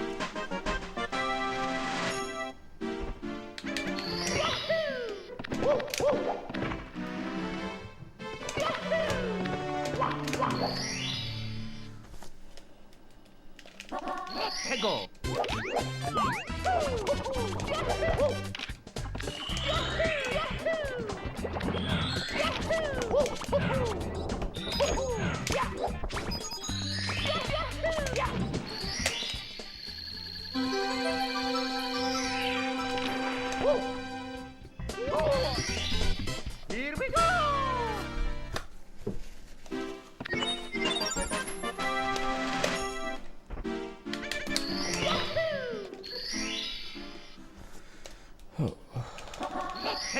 Go. Here we go.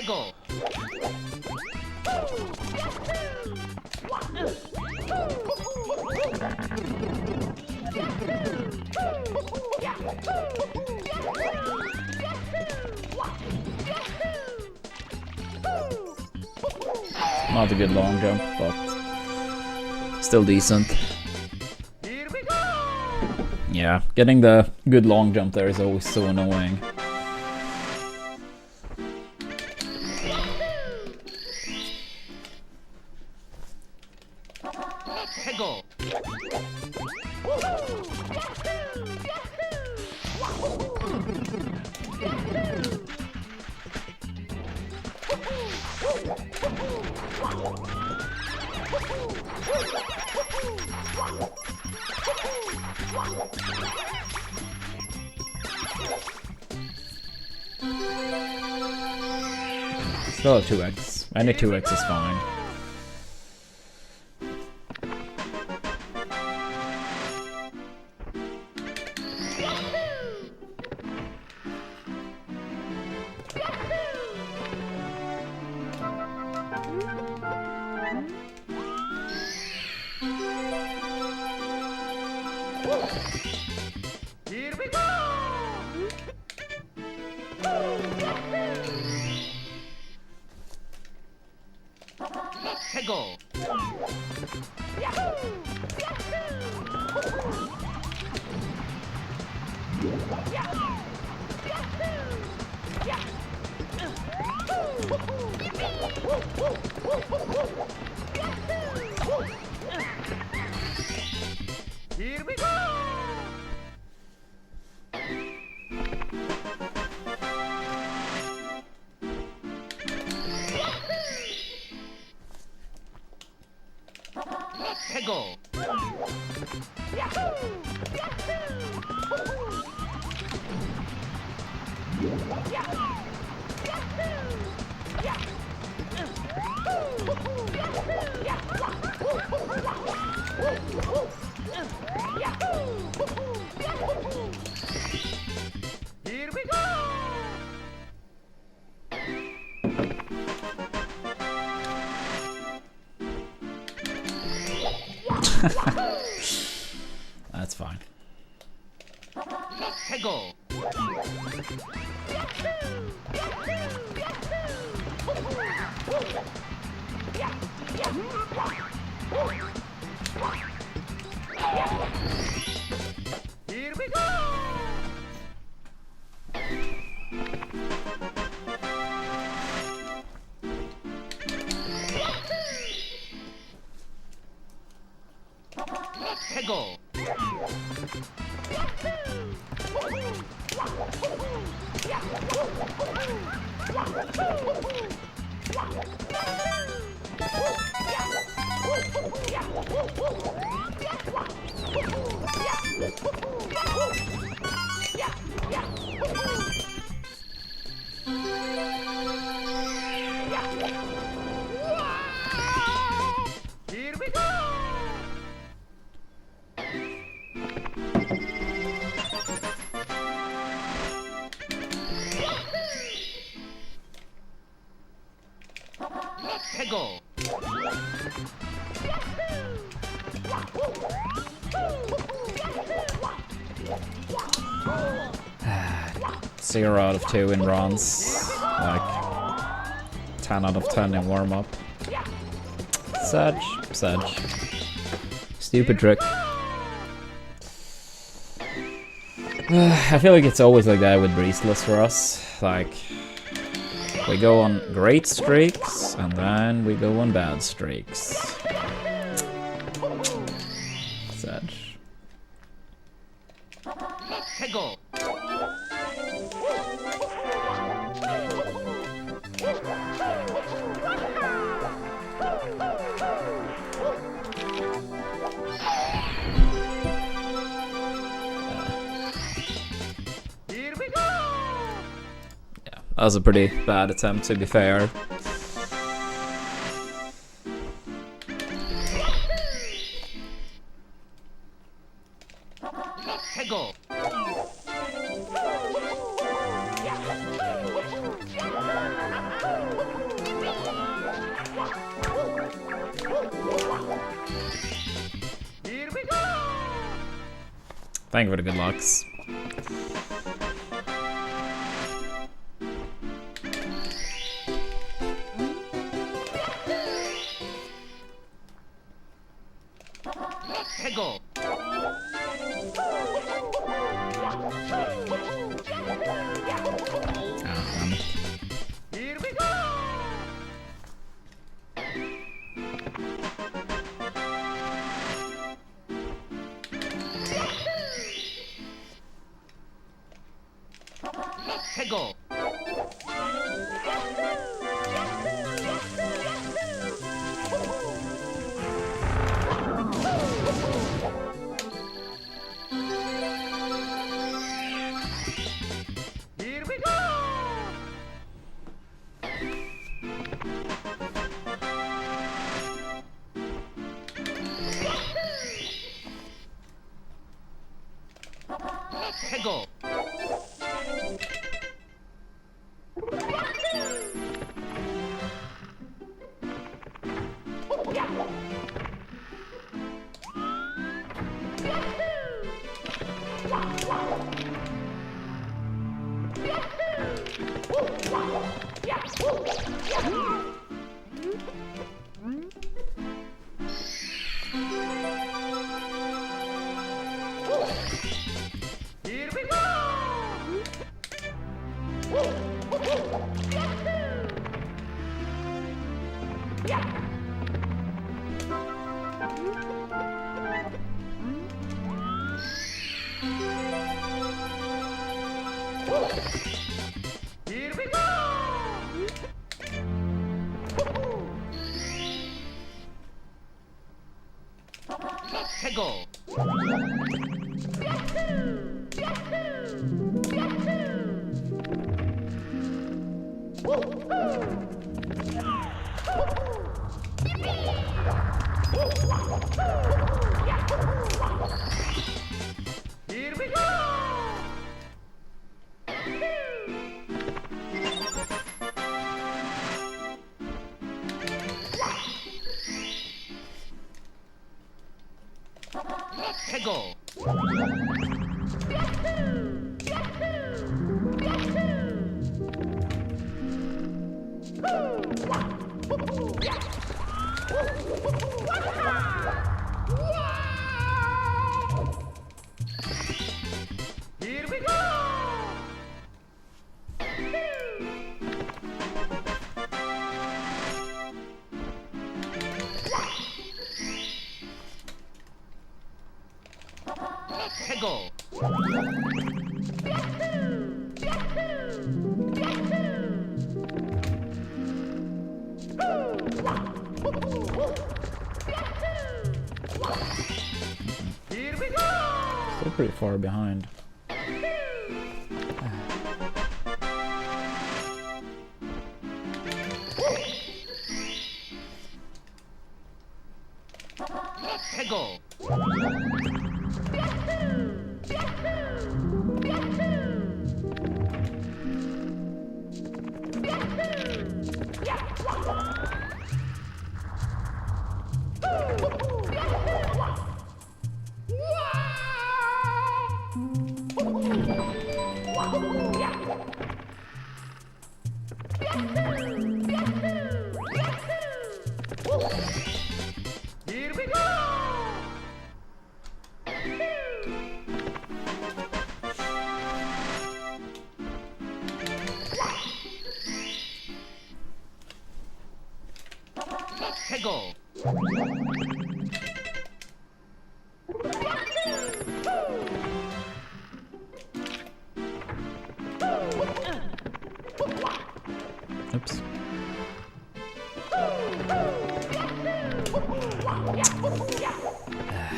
Go. Not a good long jump, but still decent. Here we go. Yeah, getting the good long jump there is always so annoying. Go. Still a 2x. Any 2x is fine. Here we go. Go. Here we go. Go. Here we go. That's fine. Go. Here we go. Go. Here we go. Go. 0 out of 2 in runs. Like 10 out of 10 in warm-up. Sedge. Stupid trick. I feel like it's always like that with Breezless for us. Like, we go on great streaks, and then we go on bad streaks. Sad. Go. Yeah, that was a pretty bad attempt, to be fair. Go. Here we go. Thank you for the good lucks. Go. Here we go. Go. Here we go. Go. Here we go. Here we go. Go. Here we go. Go. Here we go. Go. Here we go. Still pretty far behind. Go. Here we go. Oops.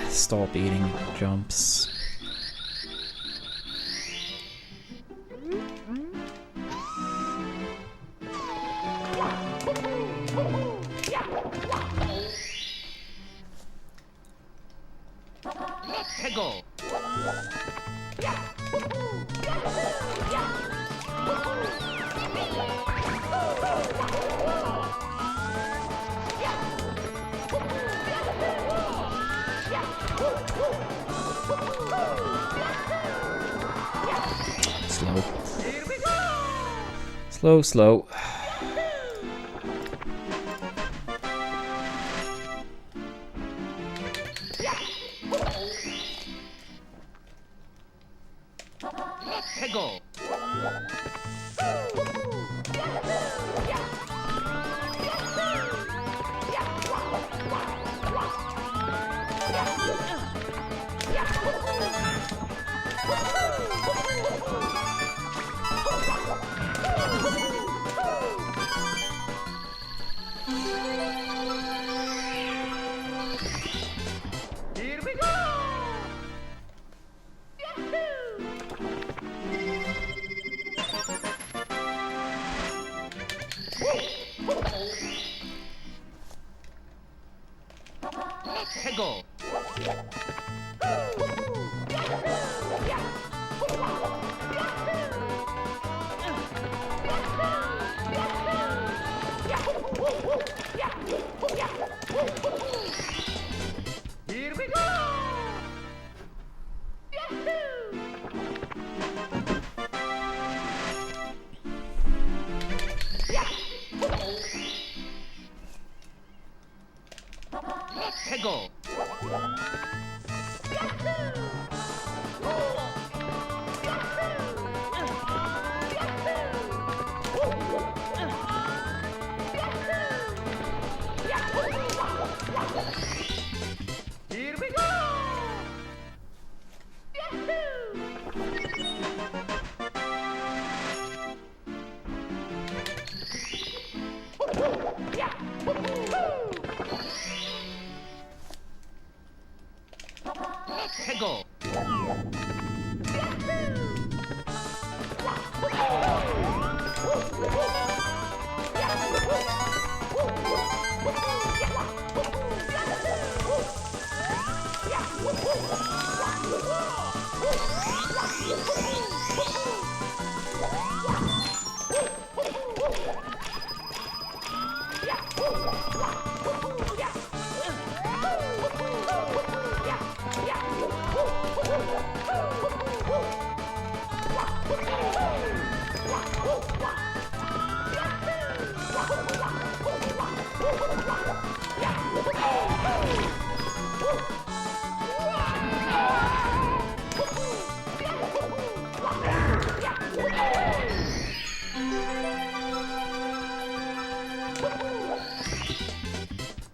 Stop eating jumps. 해고 Slow. Slow, slow. 해고 Here we go! 해고 Here we go! 해고 Here we go! 해고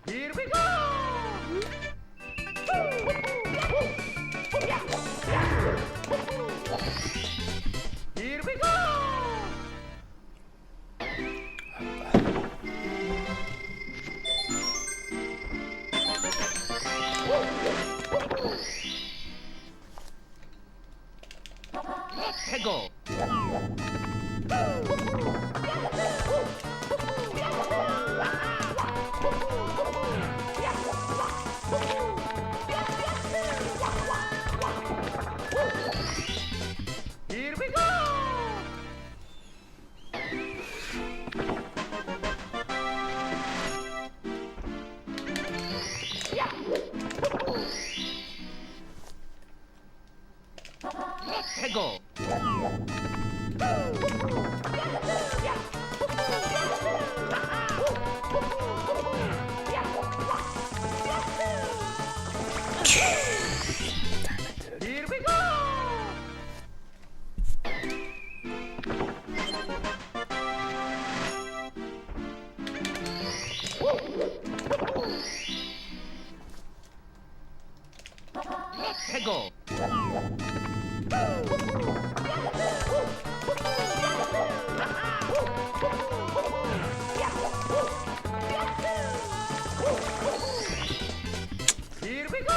Here we go! Here we go! 해고 Here we go! 해고 Here we go! 해고. Here we go.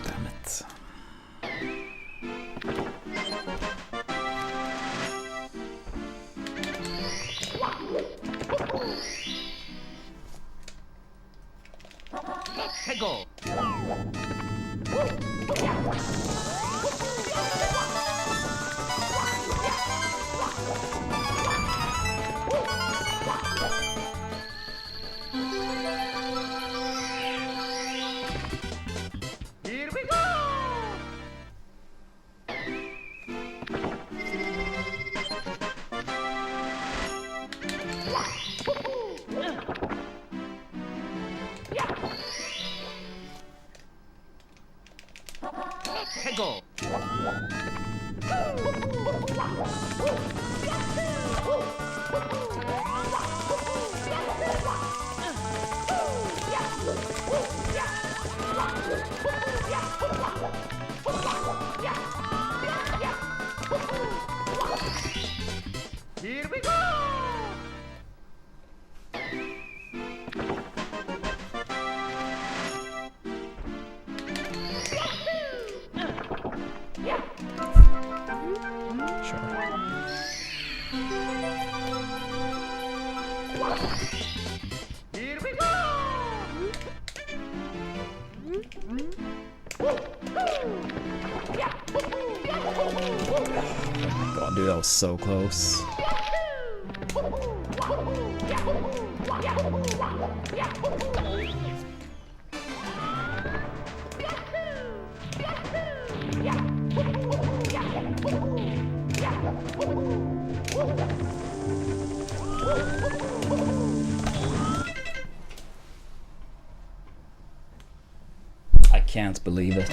Damn it. 해고. Here we go. 해고. Here we go. Here we go. God, dude, that was so close. I can't believe it.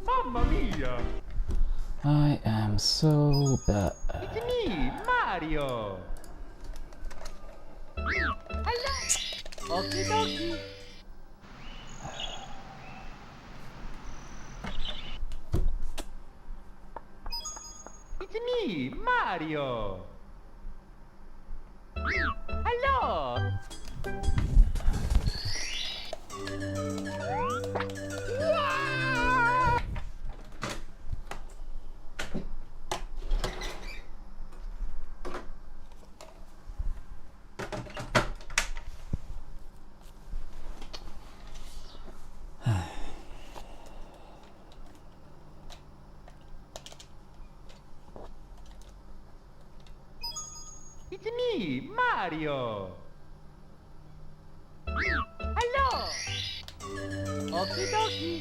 Mamma mia. I am so bad. It's me, Mario. Hello. Okie dokie. It's me, Mario. Hello. It's me, Mario. Hello. Okie dokie.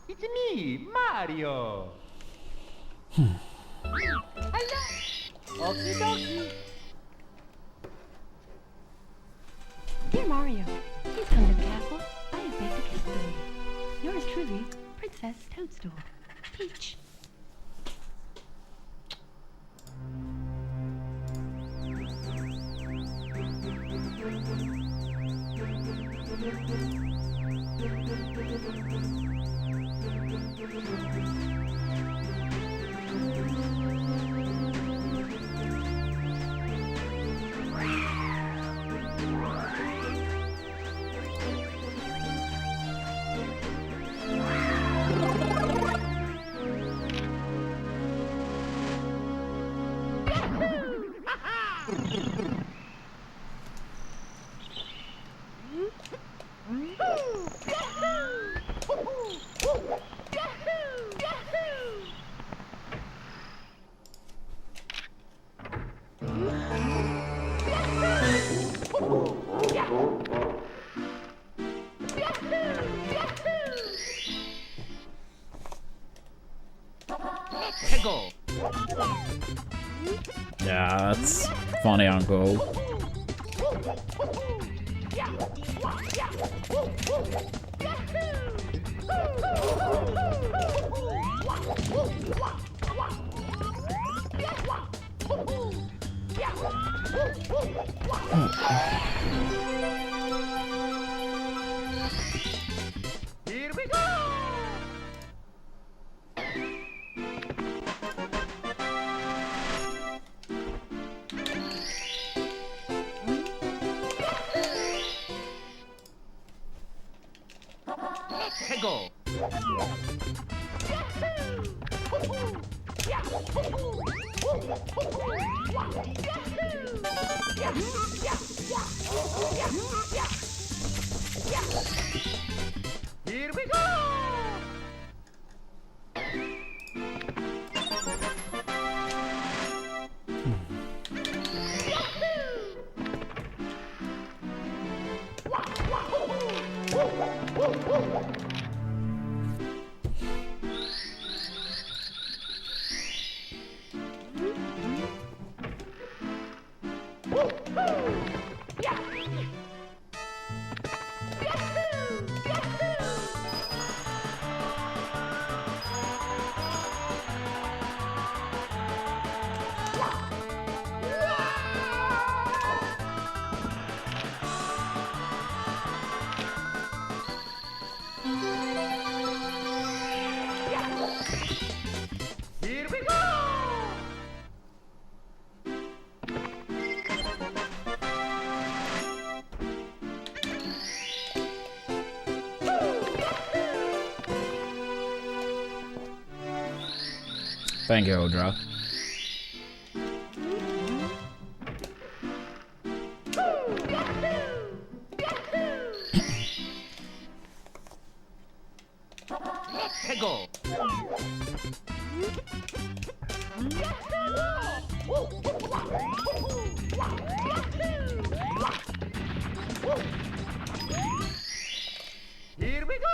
It's me, Mario. Hello. Okie dokie. Dear Mario, please come to the castle. I have baked a cake for you. Yours truly, Princess Toadstool. Peach. Tego. Yeah, that's funny on Go. Here we go. Tego. Here we go. Here we go. Thank you, Odra. Tego. Here we go.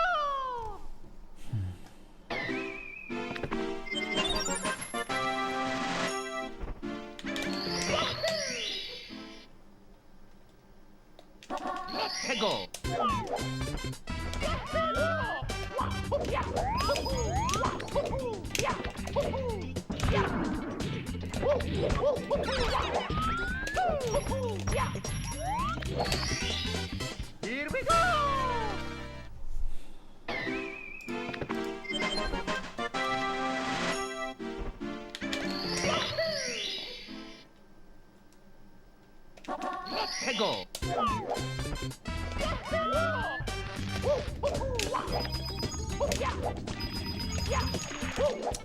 Tego. Here we go. 해고.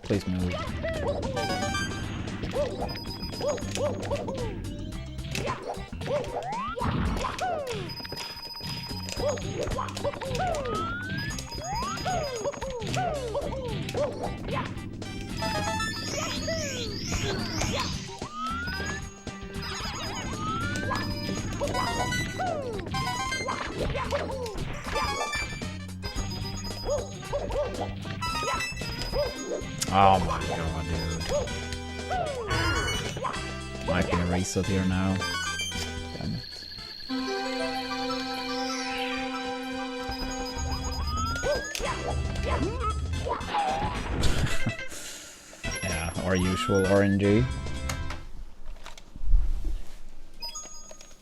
Please move. Oh my god, dude. Might be a reset here now. Damn it. Yeah, our usual RNG.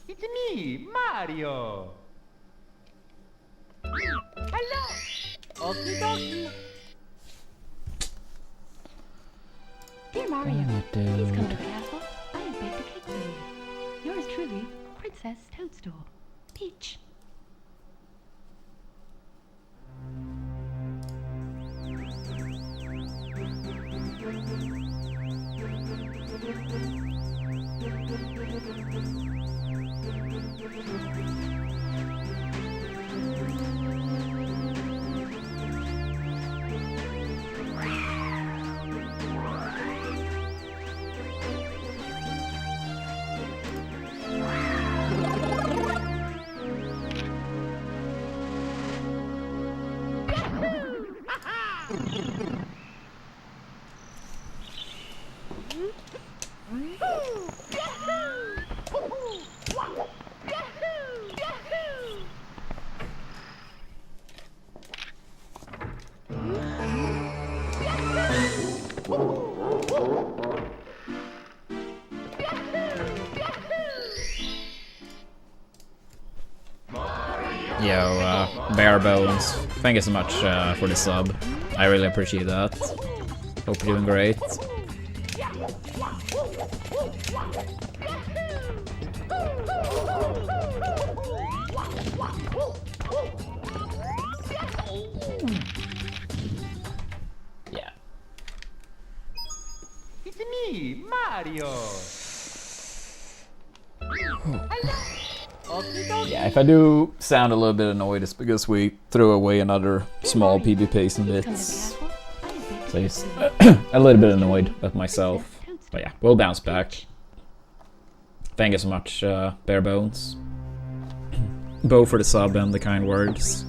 It's me, Mario. Hello. Okie dokie. Dear Mario, Damn it, dude. please come to the castle. I have baked a cake for you. Yours truly, Princess Toadstool. Peach. Yo, Bare Bones, thank you so much for the sub. I really appreciate that. Hope you're doing great. Yeah. It's me, Mario. Okie dokie. Yeah, if I do sound a little bit annoyed, it's because we threw away another small PvP and Please come to the bits. castle. I have baked So a he's cake for you. a little bit annoyed at myself. Princess Toadstool. But yeah, we'll bounce back. Thank you so much, Bare Bones. Both for the sub and the kind words.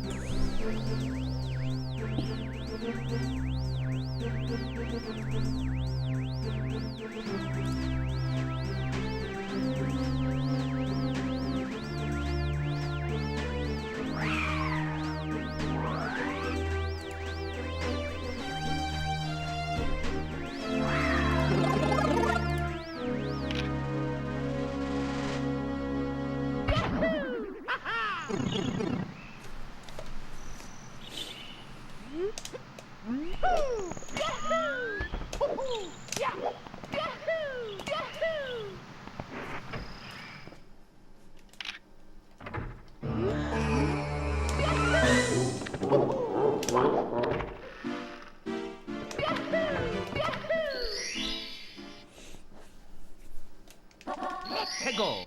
해고.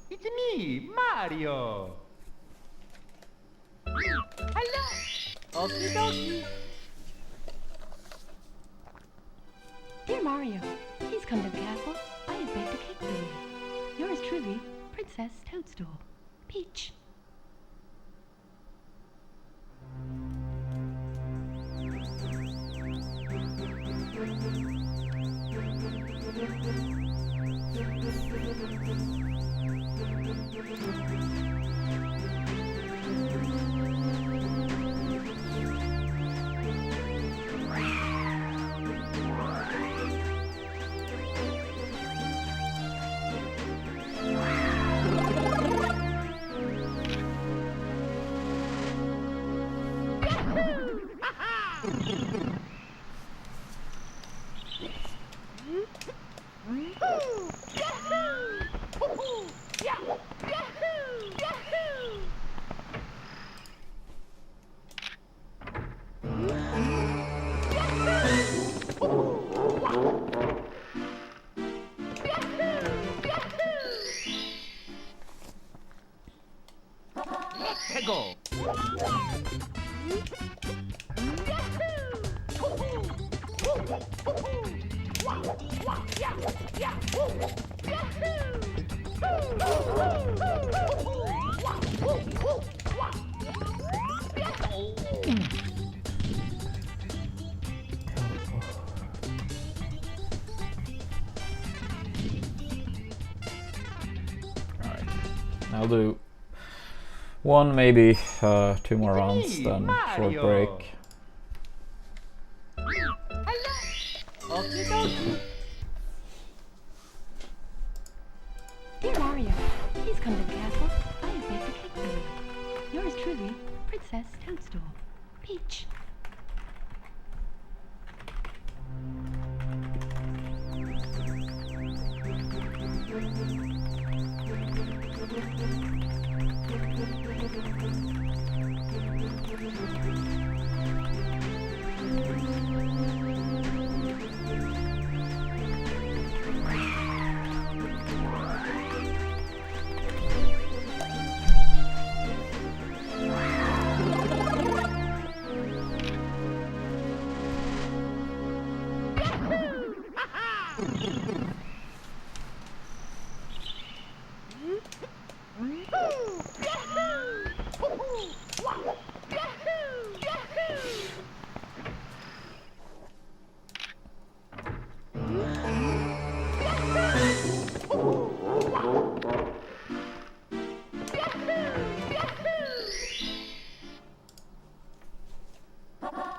It's me, Mario. Hello. Okie dokie. Dear Mario, please come to the castle. I have baked a cake for you. Yours truly, Princess Toadstool. Peach. Let's go. Alright. I'll do one, maybe 2 more rounds, then short break. Okie dokie. Dear Mario, please come to the castle. I have baked a cake for you. Yours truly, Princess Toadstool. Peach.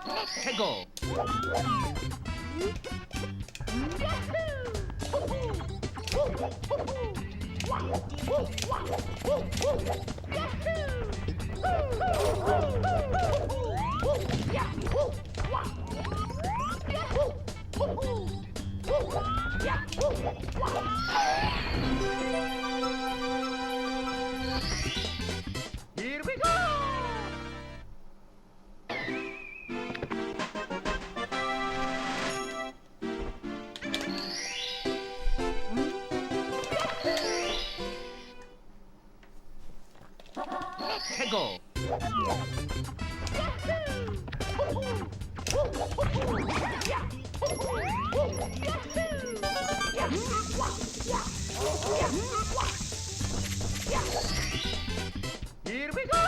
Let's go. Here we go. Let's go. Here we go.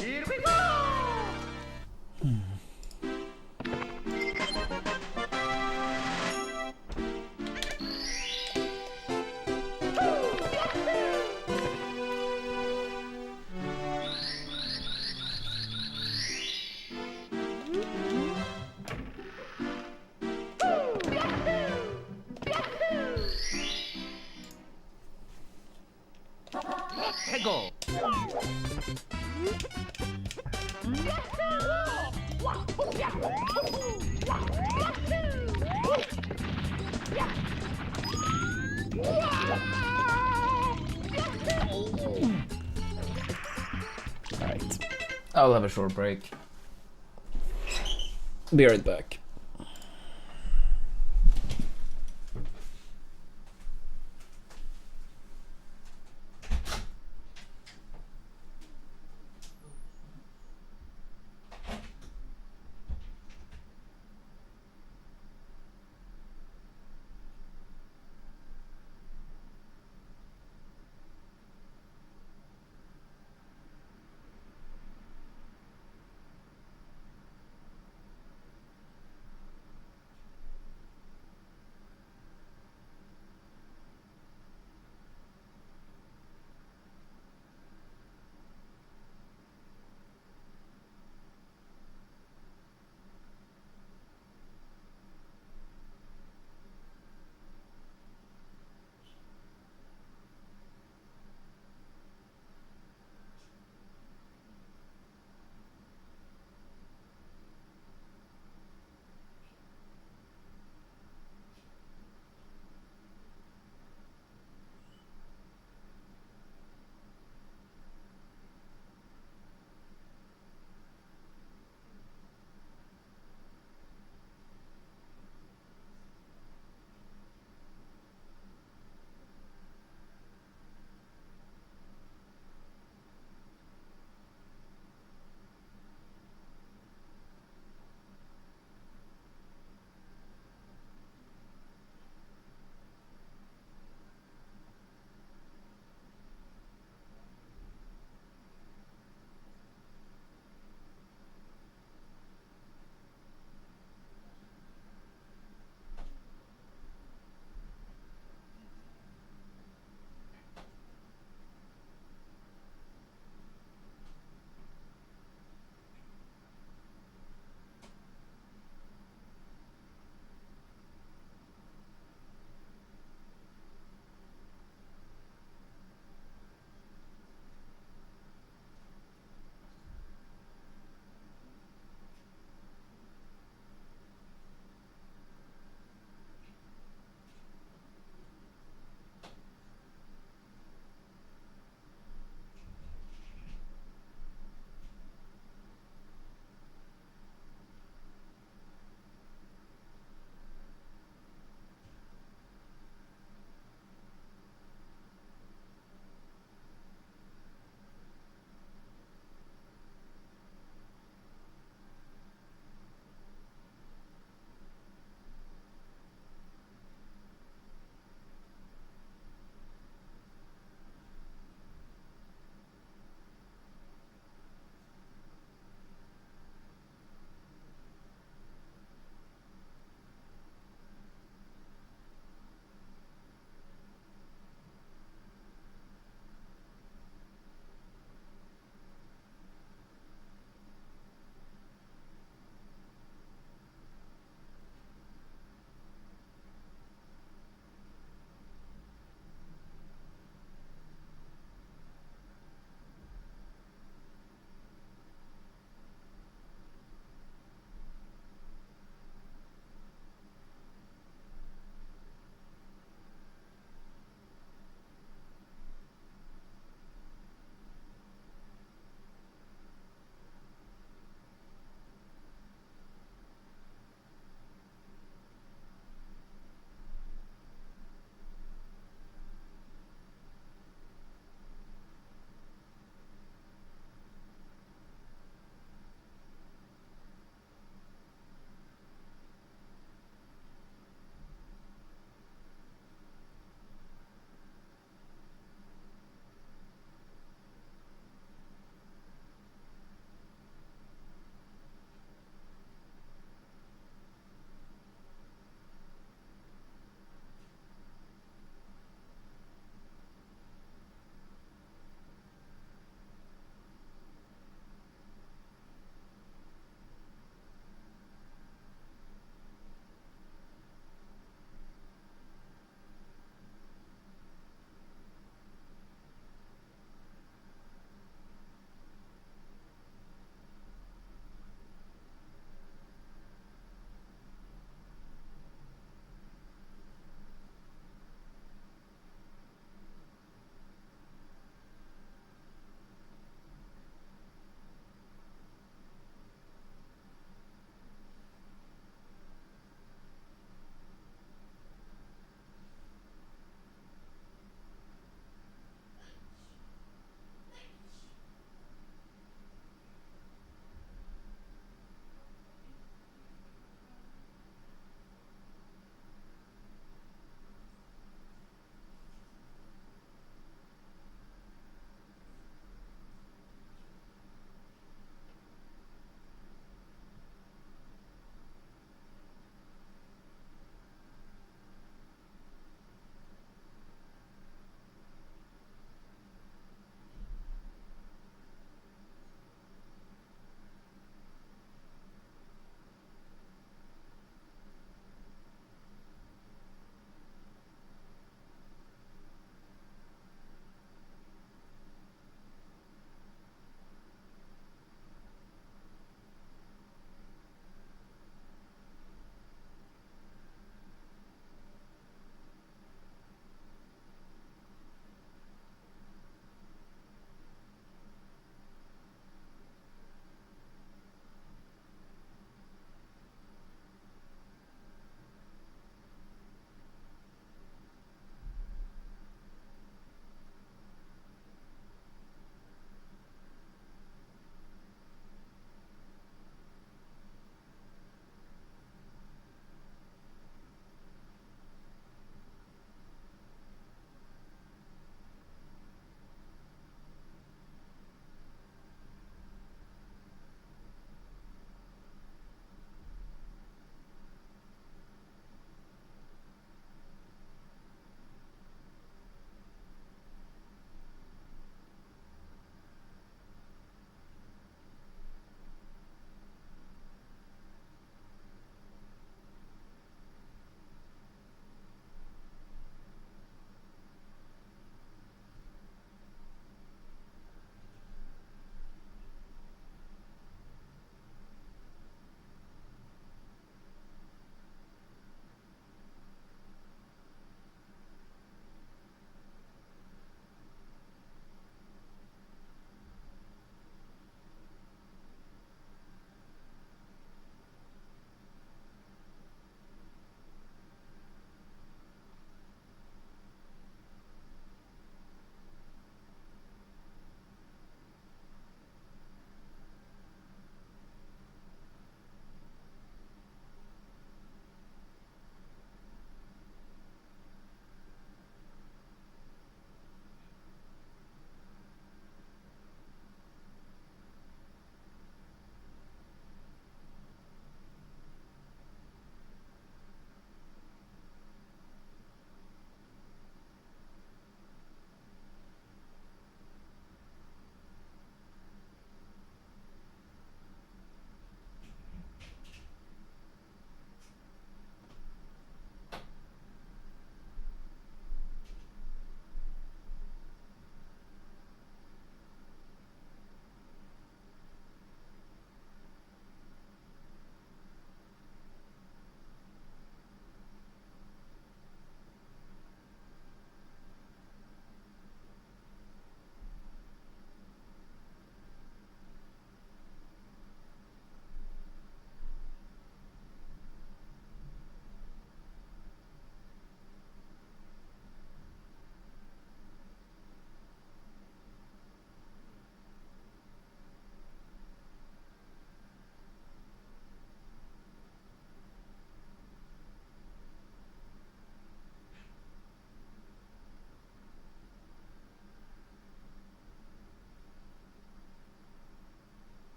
Here we go. Let's go. Alright. I'll have a short break. Be right back.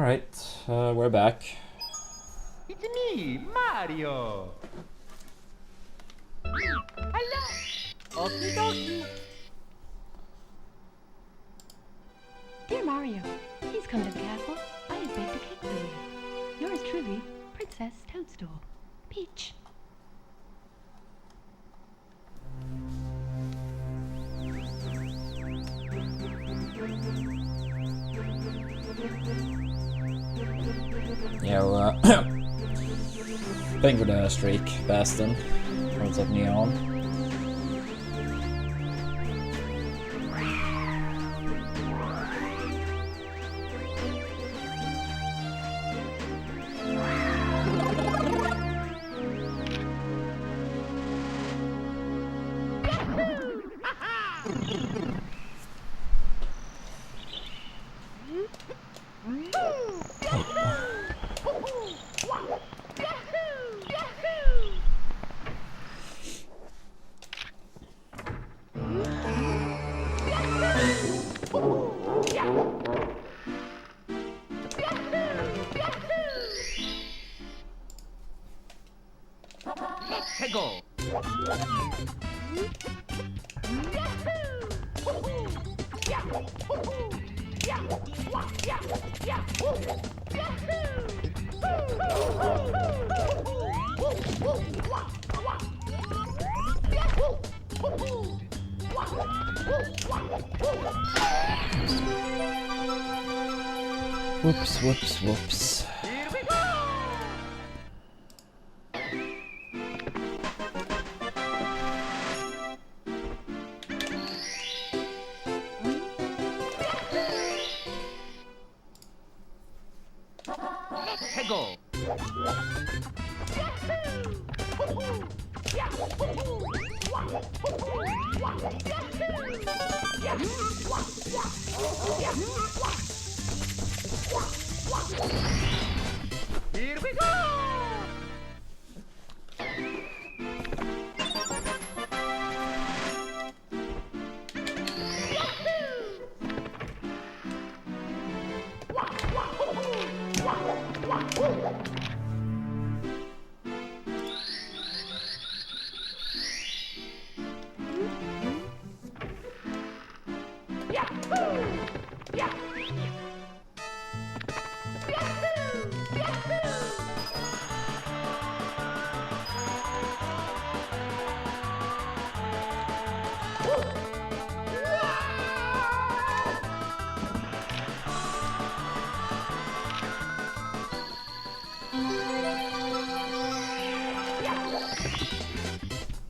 Alright, we're back. It's me, Mario. Hello. Okie dokie. Dear Mario, please come to the castle. I have baked a cake for you. Yours truly, Princess Toadstool. Peach. Yeah, paying for the streak, Baston. What's up, Neon? Let's go. Whoops, whoops, whoops. Here we go. Let's go. Here we go.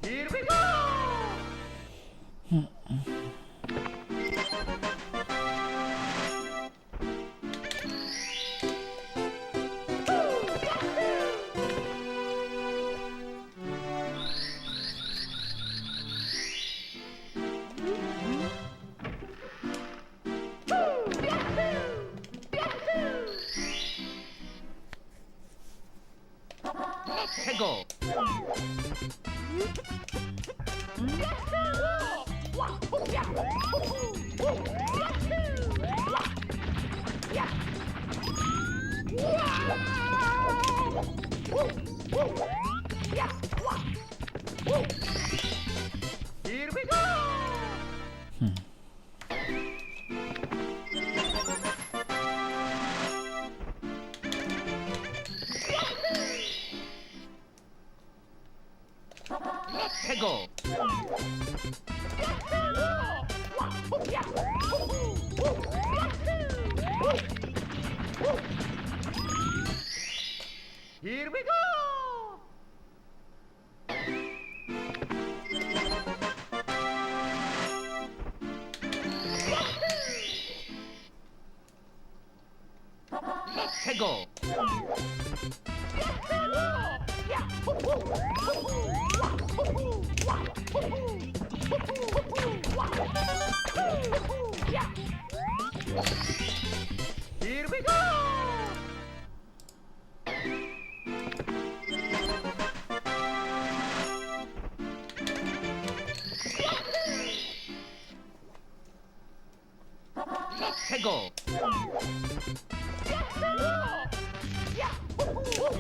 Here we go. Let's go. Here we go. Let's go. Here we go. Let's go. Here we go. Here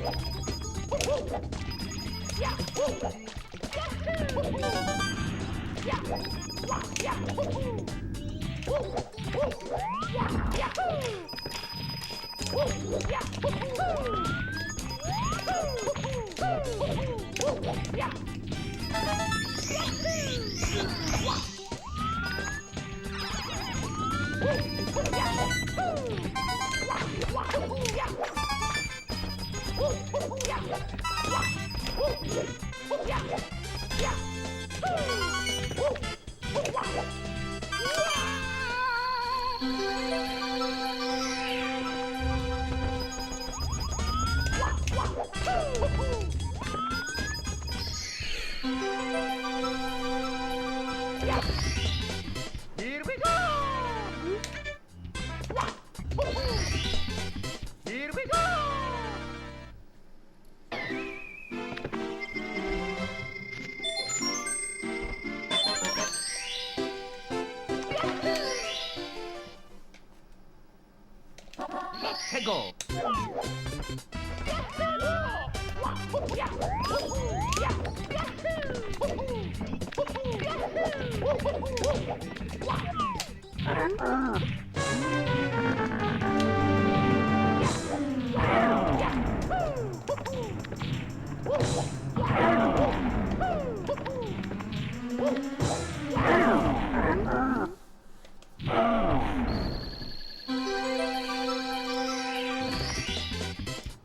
we go! Here we go! Let's go!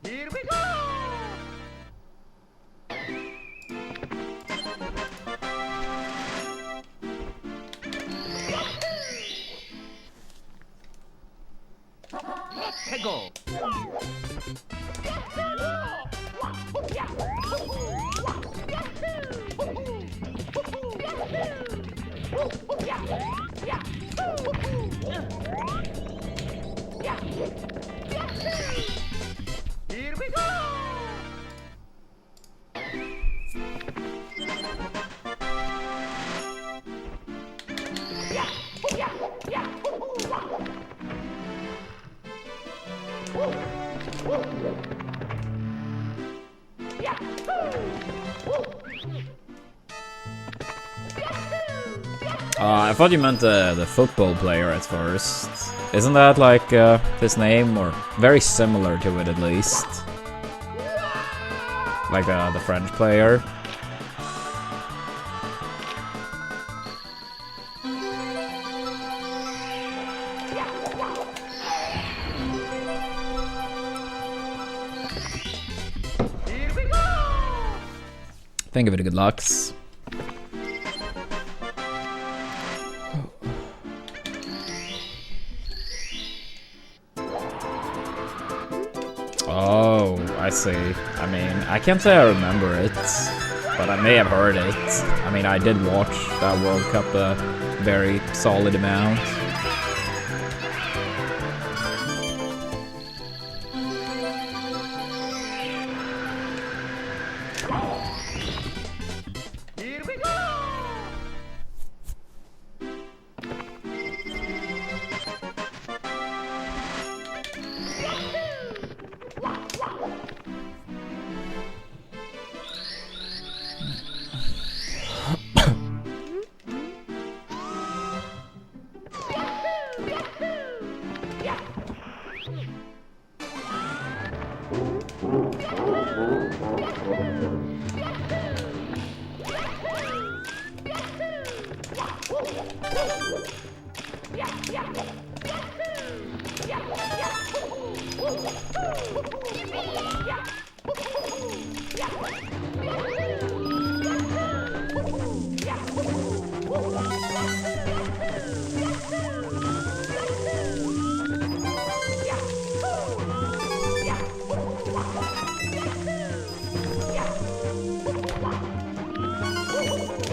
Here we go! Let's go! Here we go! I thought you meant the football player at first. Isn't that like his name, or very similar to it at least? Like the French player. Think of it, good lucks. Oh, I see. I mean, I can't say I remember it, but I may have heard it. I mean, I did watch that World Cup a very solid amount. Here we go!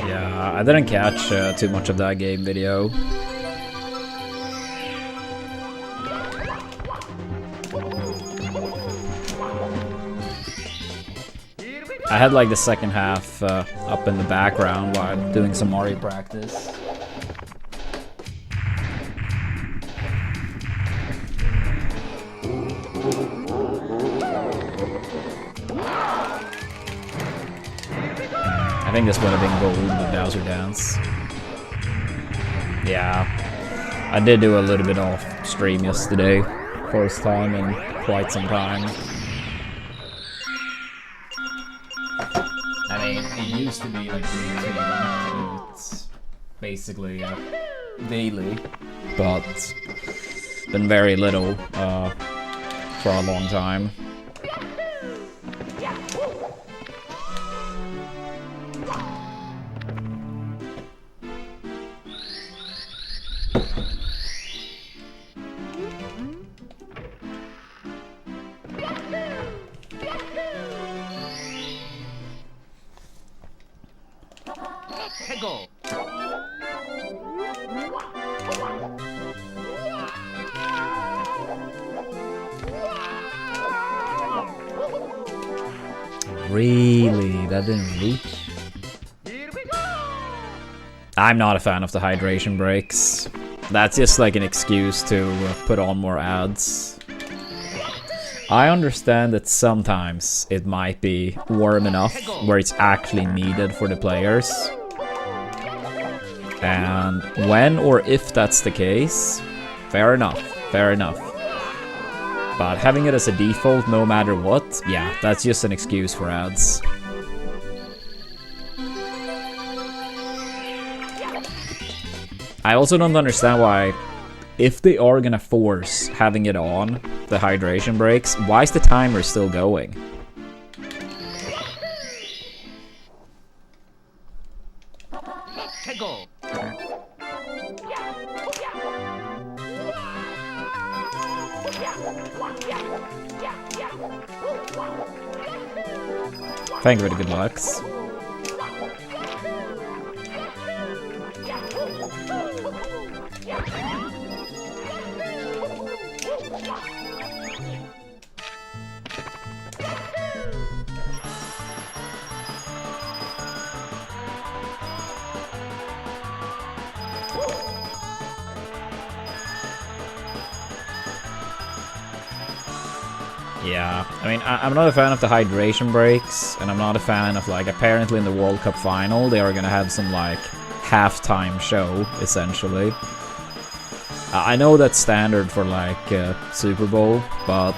Yeah, I didn't catch too much of that game video. I had like the second half up in the background while doing some Mario practice. I think this would have been gold with Bowser Dance. Yeah. I did do a little bit off stream yesterday. First time in quite some time. I mean, it used to be like routine. It's basically daily. But been very little for a long time. Go. Really? That didn't reach? Here we go. I'm not a fan of the hydration breaks. That's just like an excuse to put on more ads. I understand that sometimes it might be warm enough where it's actually needed for the players. And when or if that's the case, fair enough, fair enough. But having it as a default no matter what, yeah, that's just an excuse for ads. I also don't understand why, if they are gonna force having it on, the hydration breaks, why is the timer still going? Go. Thank you for the good lucks. Yeah, I mean, I'm not a fan of the hydration breaks, and I'm not a fan of, like, apparently in the World Cup final, they are gonna have some, like, halftime show, essentially. I know that's standard for, like, Super Bowl, but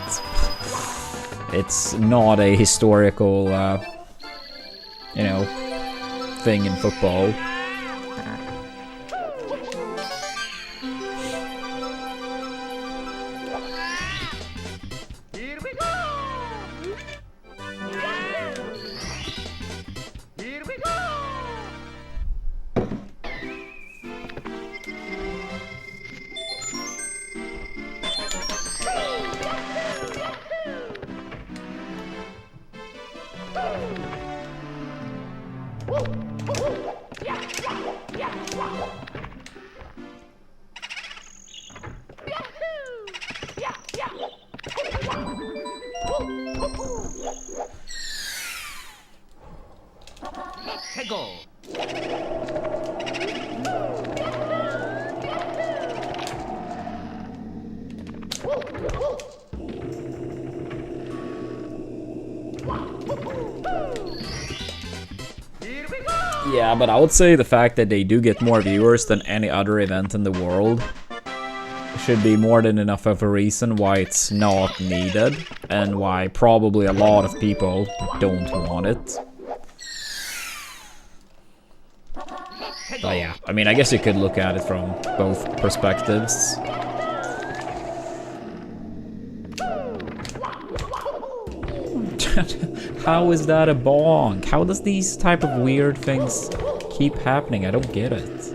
it's not a historical, you know, thing in football. Go. Yeah, but I would say the fact that they do get more viewers than any other event in the world should be more than enough of a reason why it's not needed, and why probably a lot of people don't want it. But yeah, I mean, I guess you could look at it from both perspectives. How is that a bonk? How does these type of weird things keep happening? I don't get it.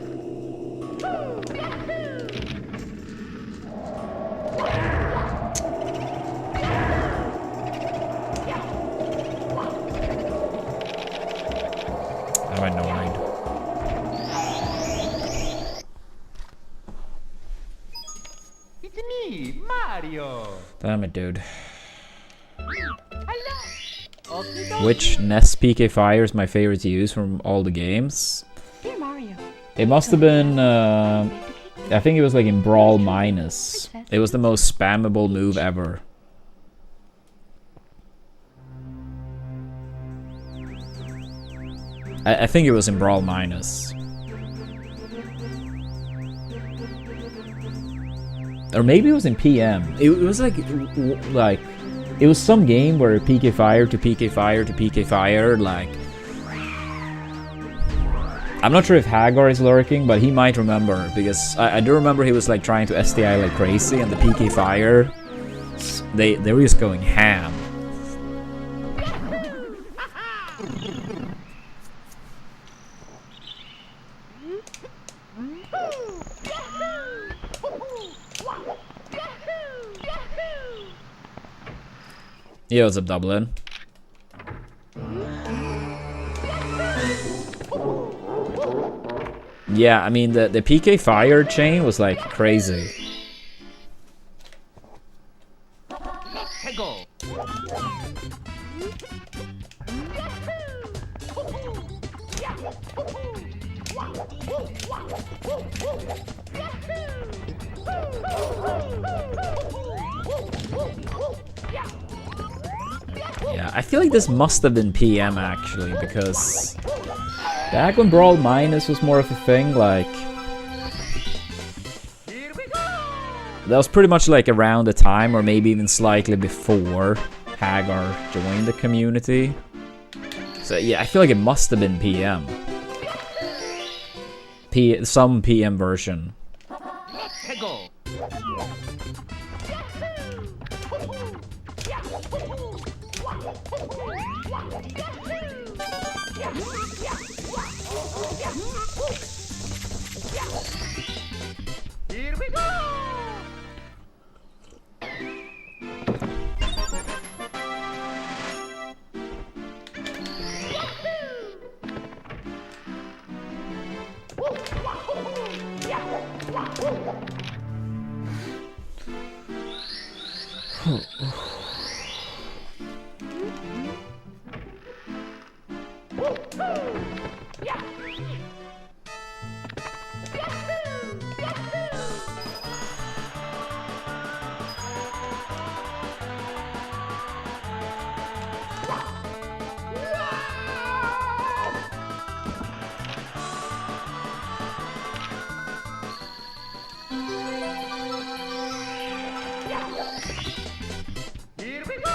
I'm annoyed. It's me, Mario. Damn it, dude. Hello. Which NES PK Fire is my favorite to use from all the games? Dear Mario, It must have been, I think it was like in Brawl Minus. It was the most spammable move ever. I think it was in Brawl Minus. Or maybe it was in PM. It was like it was some game where PK Fire to PK Fire to PK Fire, like... I'm not sure if Hagar is lurking, but he might remember, because I do remember he was like trying to STI like crazy, and the PK Fire, they were just going ham. Yeah, what's up, Dublin? Yeah, I mean, the PK Fire chain was like crazy. Yeah, I feel like this must have been PM actually, because back when Brawl Minus was more of a thing, like... that was pretty much like around the time, or maybe even slightly before, Hagar joined the community. So yeah, I feel like it must have been PM. Some PM version. Here we go! Here we go!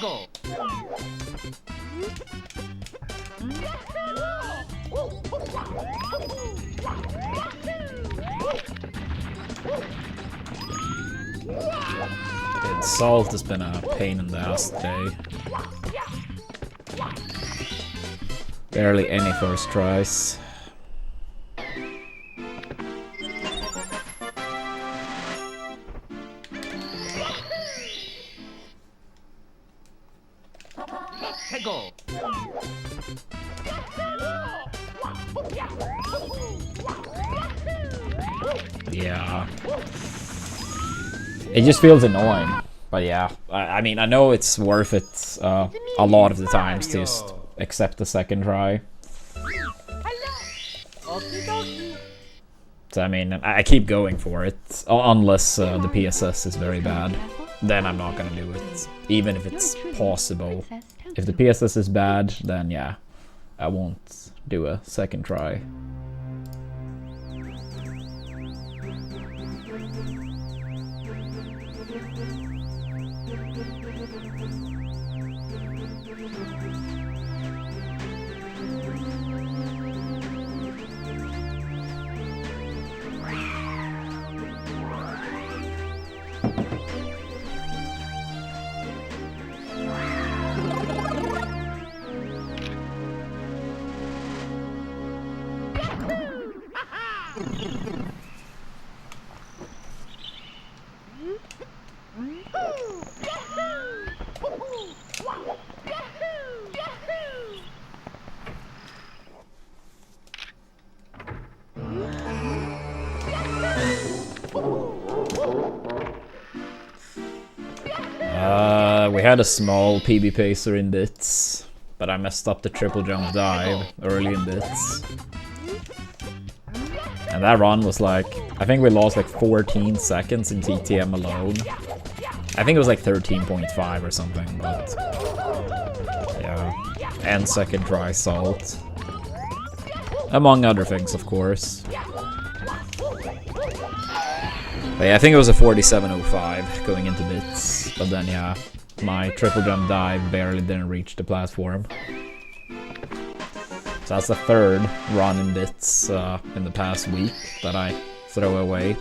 Go. Dude, Salt has been a pain in the ass today. Barely any first tries. Go. Yeah. It just feels annoying. But yeah, I mean, I know it's worth it a lot of the times to just accept the second try. So I mean, I keep going for it, unless the PSS is very bad. Then I'm not gonna do it, even if it's possible. If the PSS is bad, then yeah, I won't do a second try. had a small PB pacer in bits, but I messed up the triple jump dive early in bits. And that run was like, I think we lost like 14 seconds in TTM alone. I think it was like 13.5 or something, but yeah. And second try salt. Among other things, of course. But yeah, I think it was a 47.05 going into bits. But then yeah, my triple jump dive barely didn't reach the platform. So that's the third run in bits in the past week that I throw away.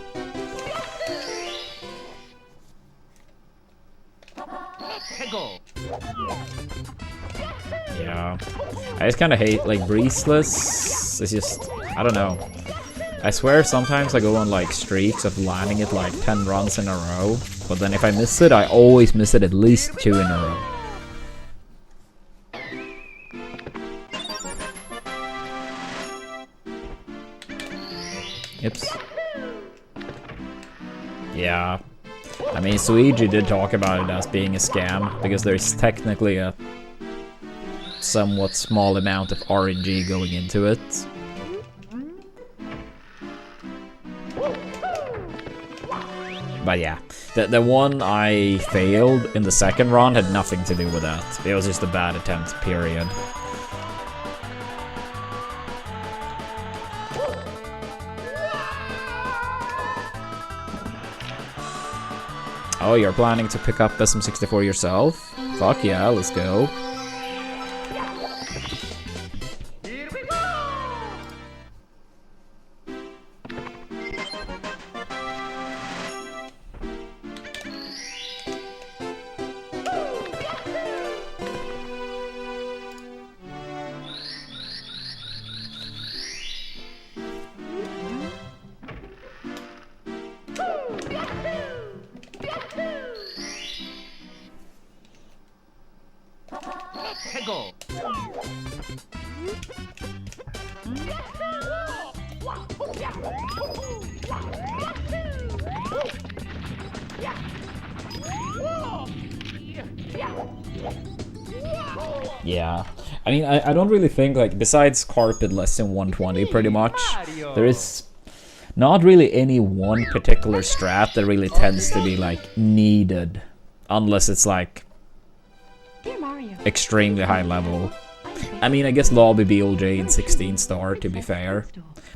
Yeah, I just kind of hate like breezeless. It's just, I don't know. I swear sometimes I go on like streaks of landing it like 10 runs in a row, but then if I miss it, I always miss it at least 2 in a row. Oops. Yeah. I mean, Suigi did talk about it as being a scam, because there's technically a somewhat small amount of RNG going into it. But yeah, the one I failed in the second run had nothing to do with that. It was just a bad attempt, period. Oh, you're planning to pick up SM64 yourself? Fuck yeah, let's go. Here we go! Go. Yeah, I mean, I don't really think, like, besides carpet less than 120 pretty much, there is not really any one particular strat that really tends to be, like, needed, unless it's, like, extremely high level. I mean, I guess Lobby BLJ in 16 star, to be fair.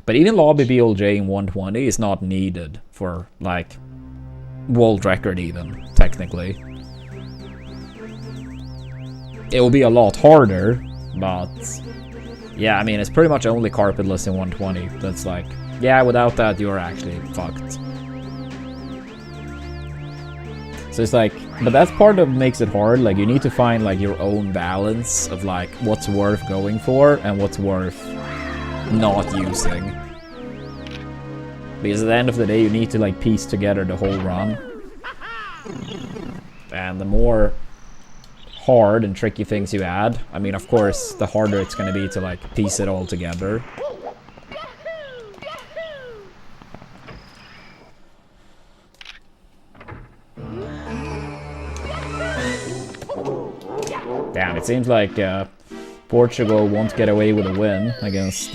But even Lobby BLJ in 120 is not needed for, like, world record even, technically. It will be a lot harder, but yeah, I mean, it's pretty much only carpetless in 120. That's like, yeah, without that, you're actually fucked. So it's like, but that's part of makes it hard. Like, you need to find like your own balance of like what's worth going for and what's worth not using. Because at the end of the day, you need to like piece together the whole run. And the more hard and tricky things you add, I mean, of course, the harder it's going to be to like piece it all together. Damn, it seems like Portugal won't get away with a win against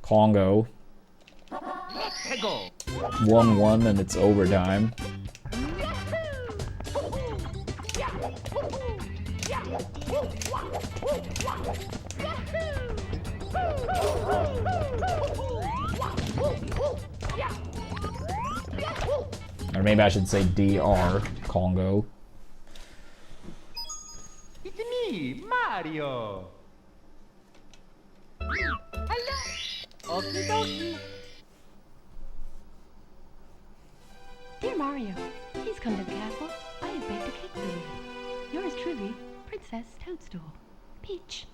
Congo. 1-1 and it's overtime. Or maybe I should say DR, Congo. It's me, Mario! Hello! Okie dokie! Dear Mario, please come to the castle. I have baked a cake for you. Yours truly, Princess Toadstool. Peach.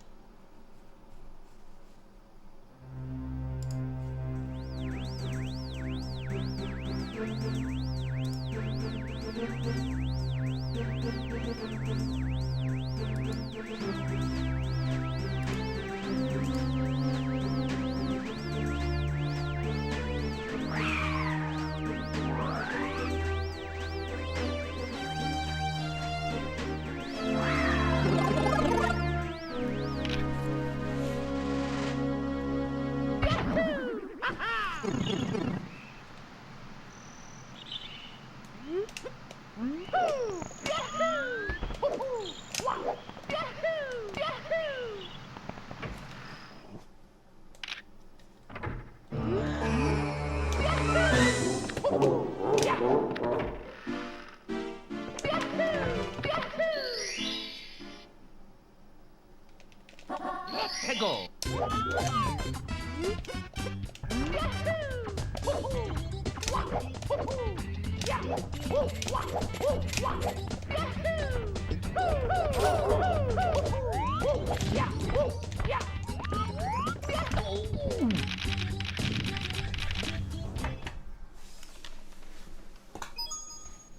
Go.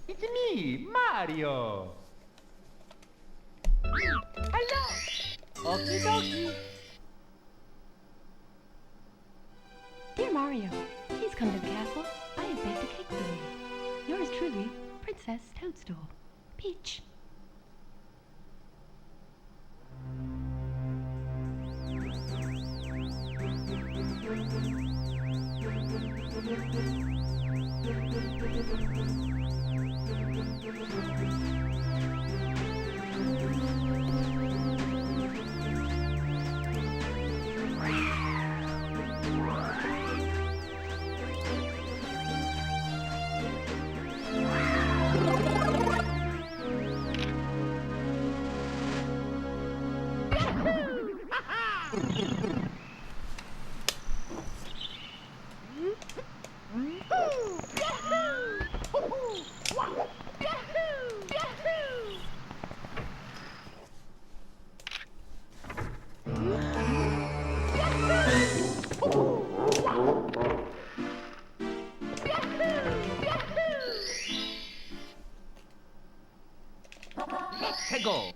It's me, Mario. Hello. Okie dokie. Dear Mario, please come to the castle. I have baked a cake for you. Yours truly, Princess Toadstool. Peach. Go.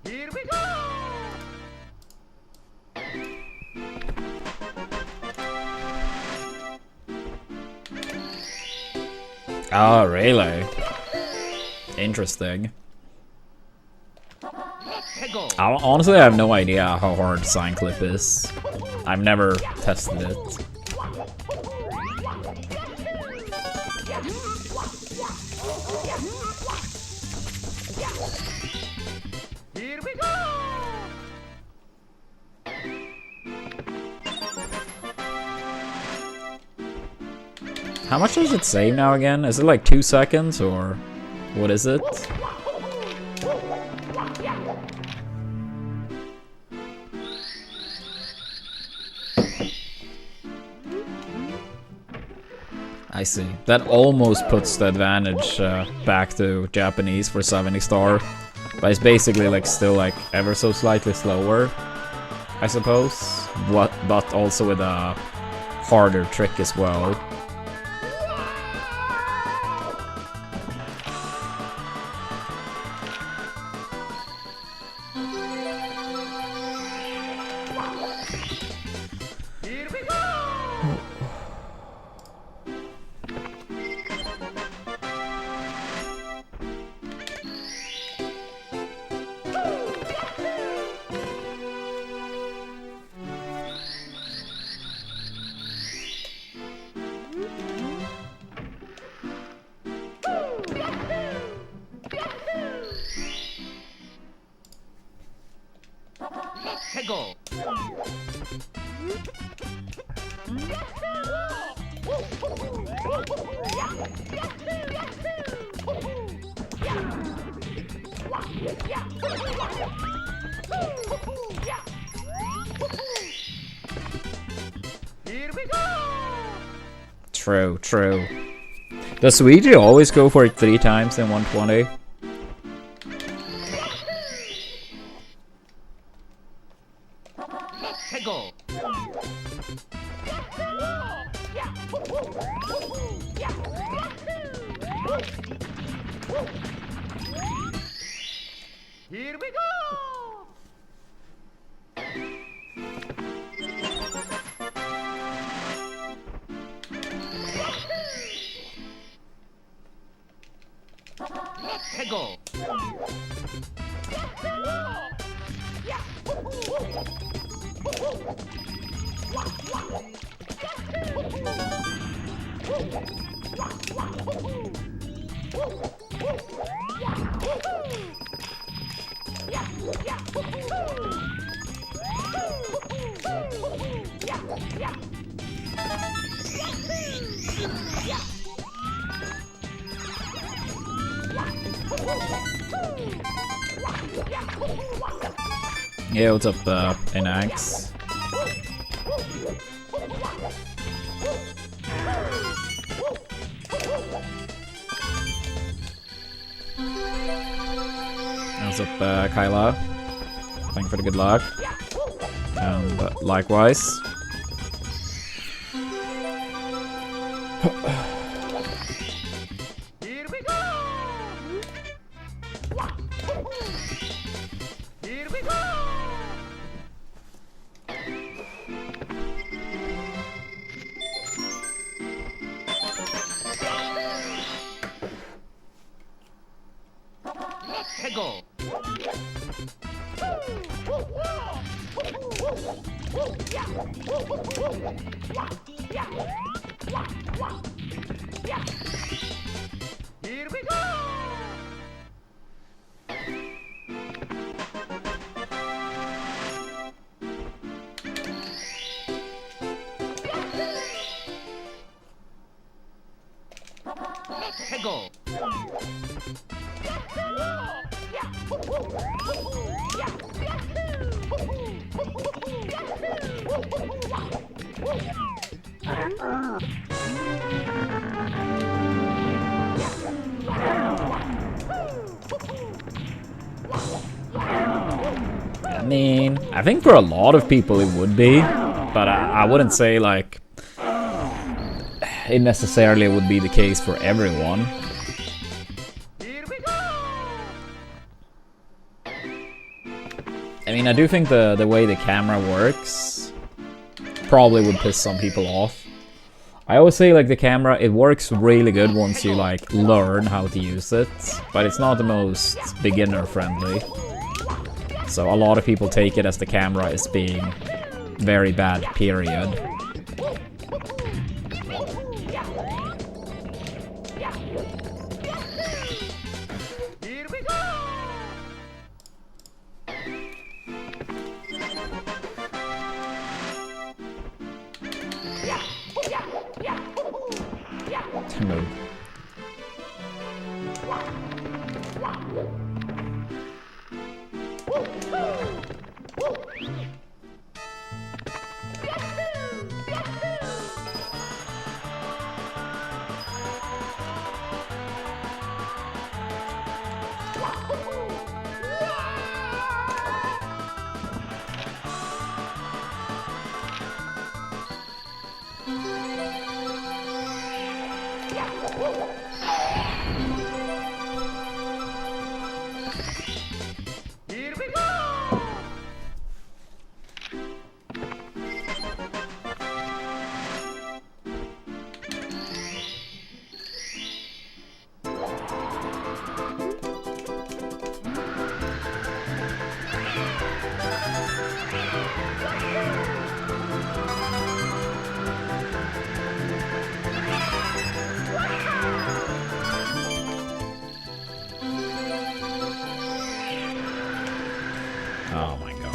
Here we go. Oh, really? Interesting. Go. Honestly, I have no idea how hard Sign Clip is. I've never tested it. Here we go. How much does it save now again? Is it like 2 seconds or what is it? I see. That almost puts the advantage back to Japanese for 70 star. But it's basically like still like ever so slightly slower, I suppose. But also with a harder trick as well. Here we go. Go. Here we go. True, true. Does Luigi always go for it 3 times in 120? Go. Here we go! Let's go! Yeah, what's up, Inax? What's up, Kyla? Thank you for the good luck. And likewise. Here we go! Here we go! Let's go! Here we go! Let's go! I mean, I think for a lot of people it would be, but I wouldn't say like it necessarily would be the case for everyone. Here we go! I mean, I do think the way the camera works probably would piss some people off. I always say like the camera, it works really good once you like learn how to use it, but it's not the most beginner friendly. So a lot of people take it as the camera is being very bad, period. Here we go! To move. Here we go! Oh my god.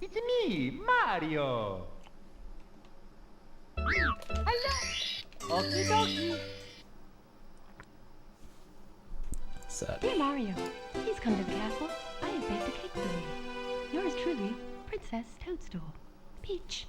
It's me, Mario! Hello! Okie dokie! Sad. Dear Mario, please come to the castle. I have baked a cake for you. Yours truly, Princess Toadstool. Peach.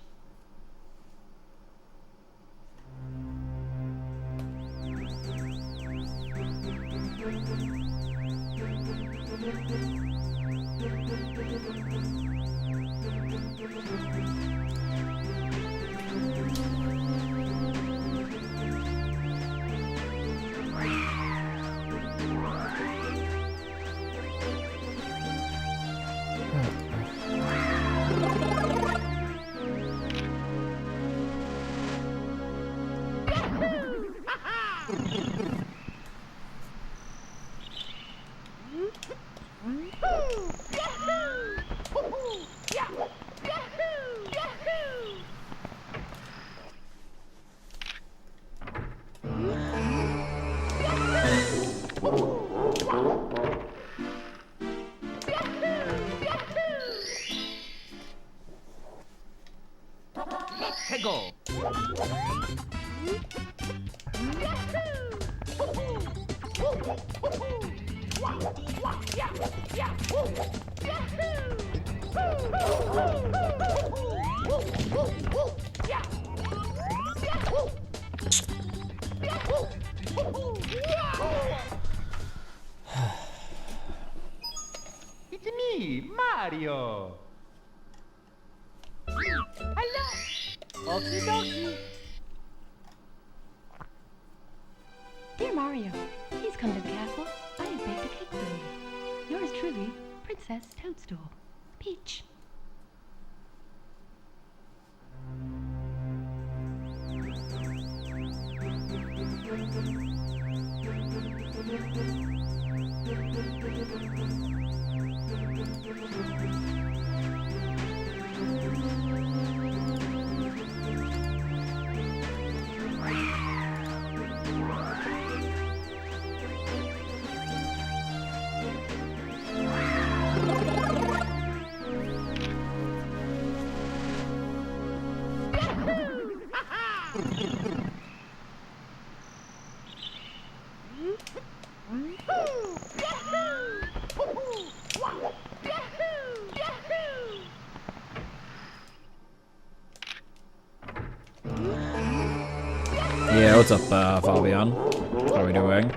Let's go. It's me, Mario. Hello. Okie dokie. Dear Mario, please come to the castle. I have baked a cake for you. Yours truly, Princess Toadstool. Peach. Yeah, what's up, Fabian? What are we doing?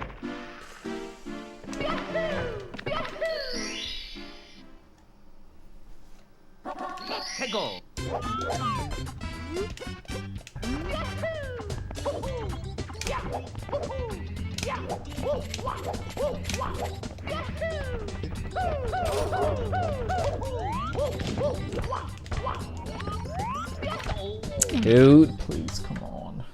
Let's go. Dude, please, come on.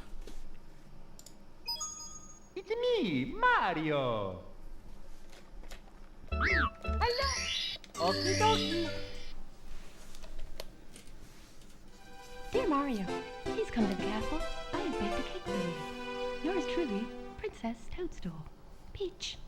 It's me, Mario. Hello. Okie dokie. Dear Mario, please come to the castle. I have baked a cake for you. Yours truly, Princess Toadstool. Peach.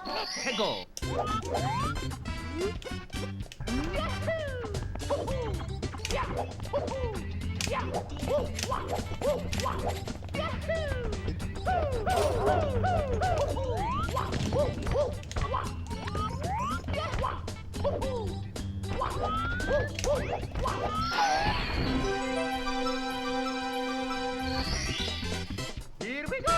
Let's go. Here we go.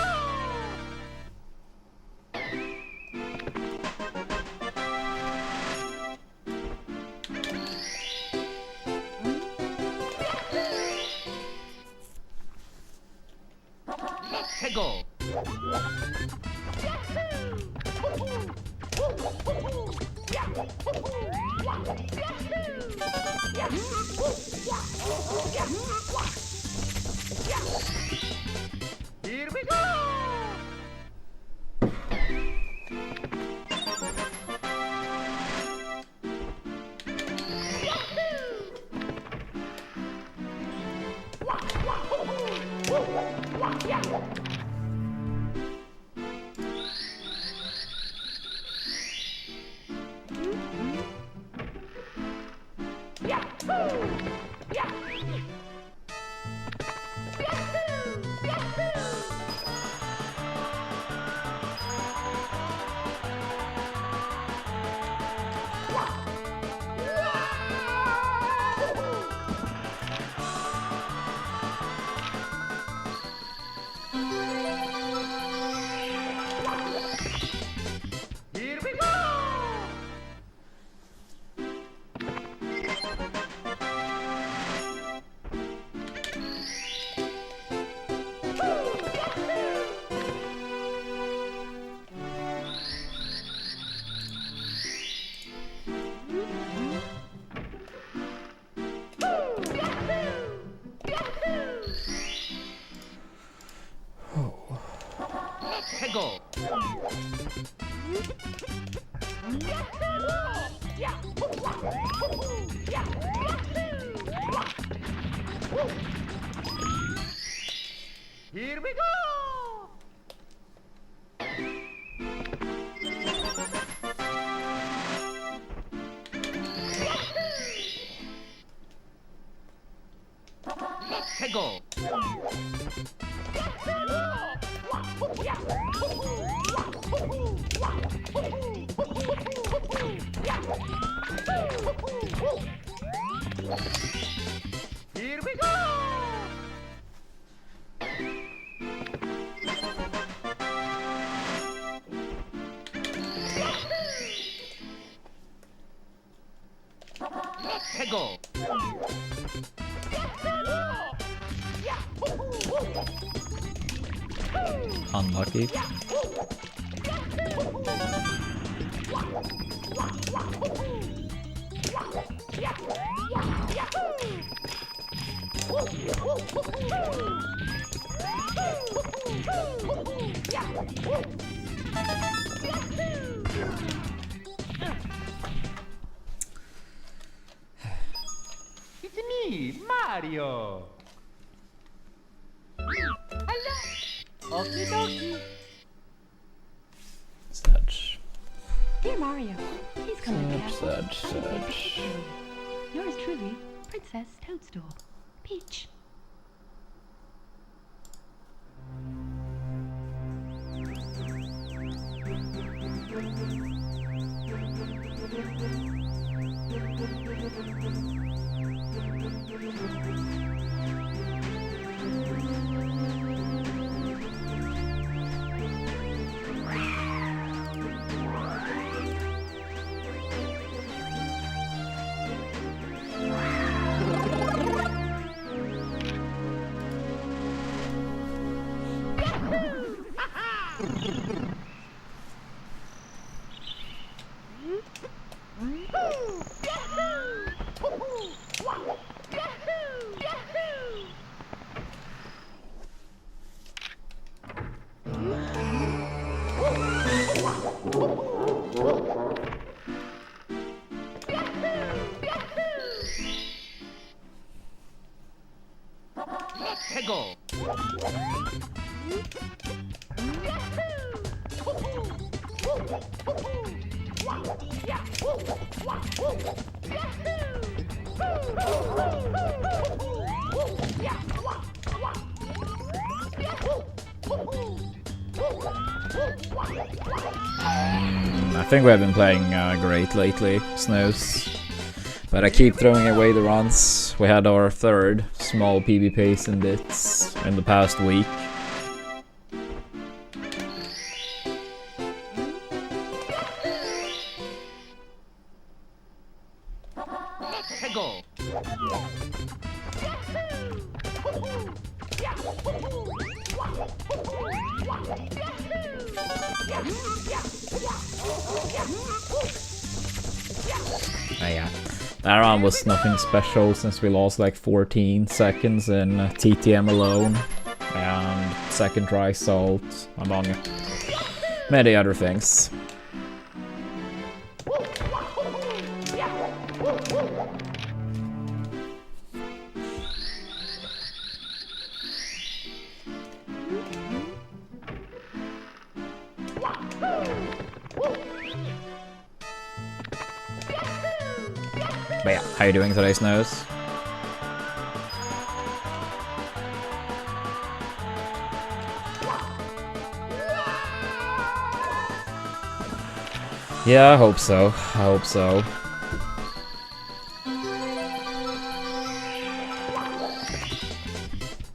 Let's go. Here we go. Go. Here we go. Go. Here we go. Go. Unlucky. It's me, Mario. Hello. Okie dokie. Such. Dear Mario, please come to the castle. Such. I beg to take care of you. Yours truly, Princess Toadstool. Peach. Go. I think we have been playing great lately, Snows. But I keep throwing away the runs. We had our third small PB pace in bits in the past week. Go. Yeah, that round was nothing special since we lost like 14 seconds in TTM alone and second try salt among many other things. But yeah, how you doing today, Snows? Yeah, I hope so. I hope so.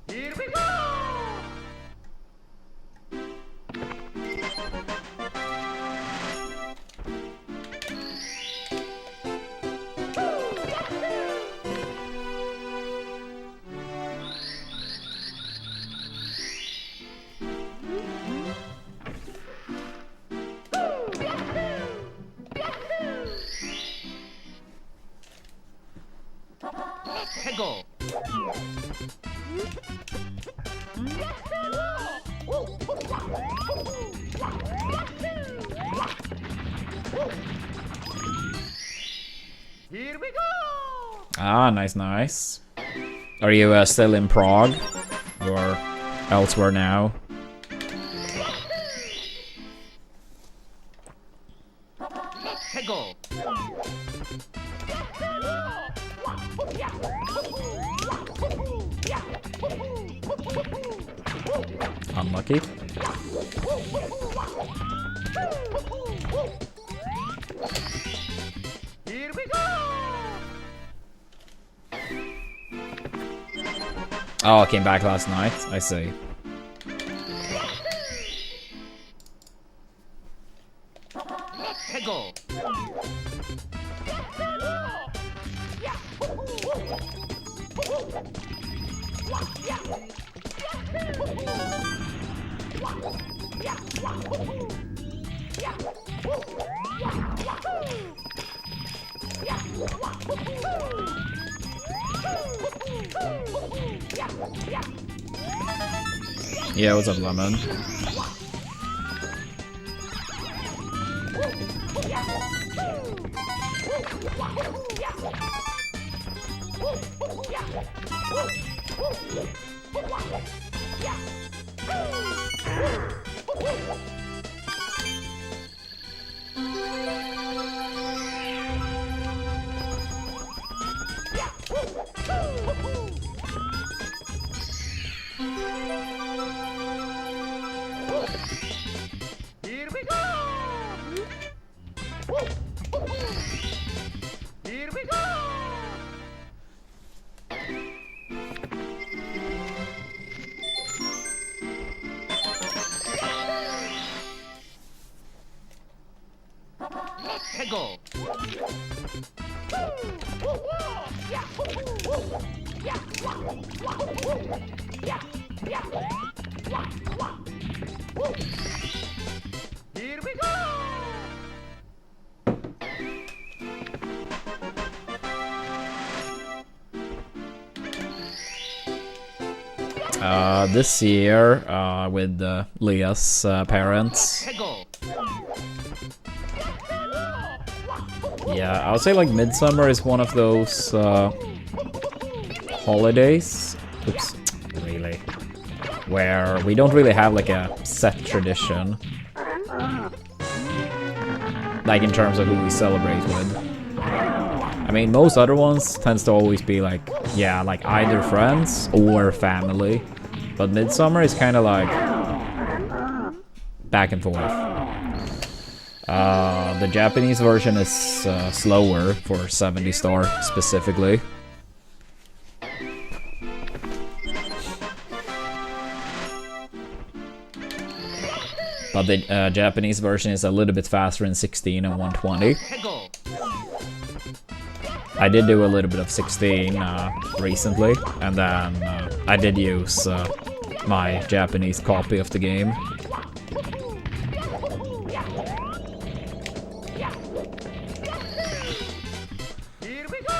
Here we go. Ah, nice, nice. Are you still in Prague? Or elsewhere now? 해고. Unlucky. Here we go. Oh, I came back last night. I see. 해고. Yeah, what's up, Lemon? Here we go. Here we go. 해고. Here we go. This year, with Leah's parents. 해고. Yeah, I would say like Midsummer is one of those holidays. Oops, really. Where we don't really have like a set tradition. Like in terms of who we celebrate with. I mean, most other ones tends to always be like, yeah, like either friends or family. But Midsummer is kind of like back and forth. The Japanese version is slower for 70 star specifically. But the Japanese version is a little bit faster in 16 and 120. 해고. I did do a little bit of 16 recently, and then I did use my Japanese copy of the game. Here we go.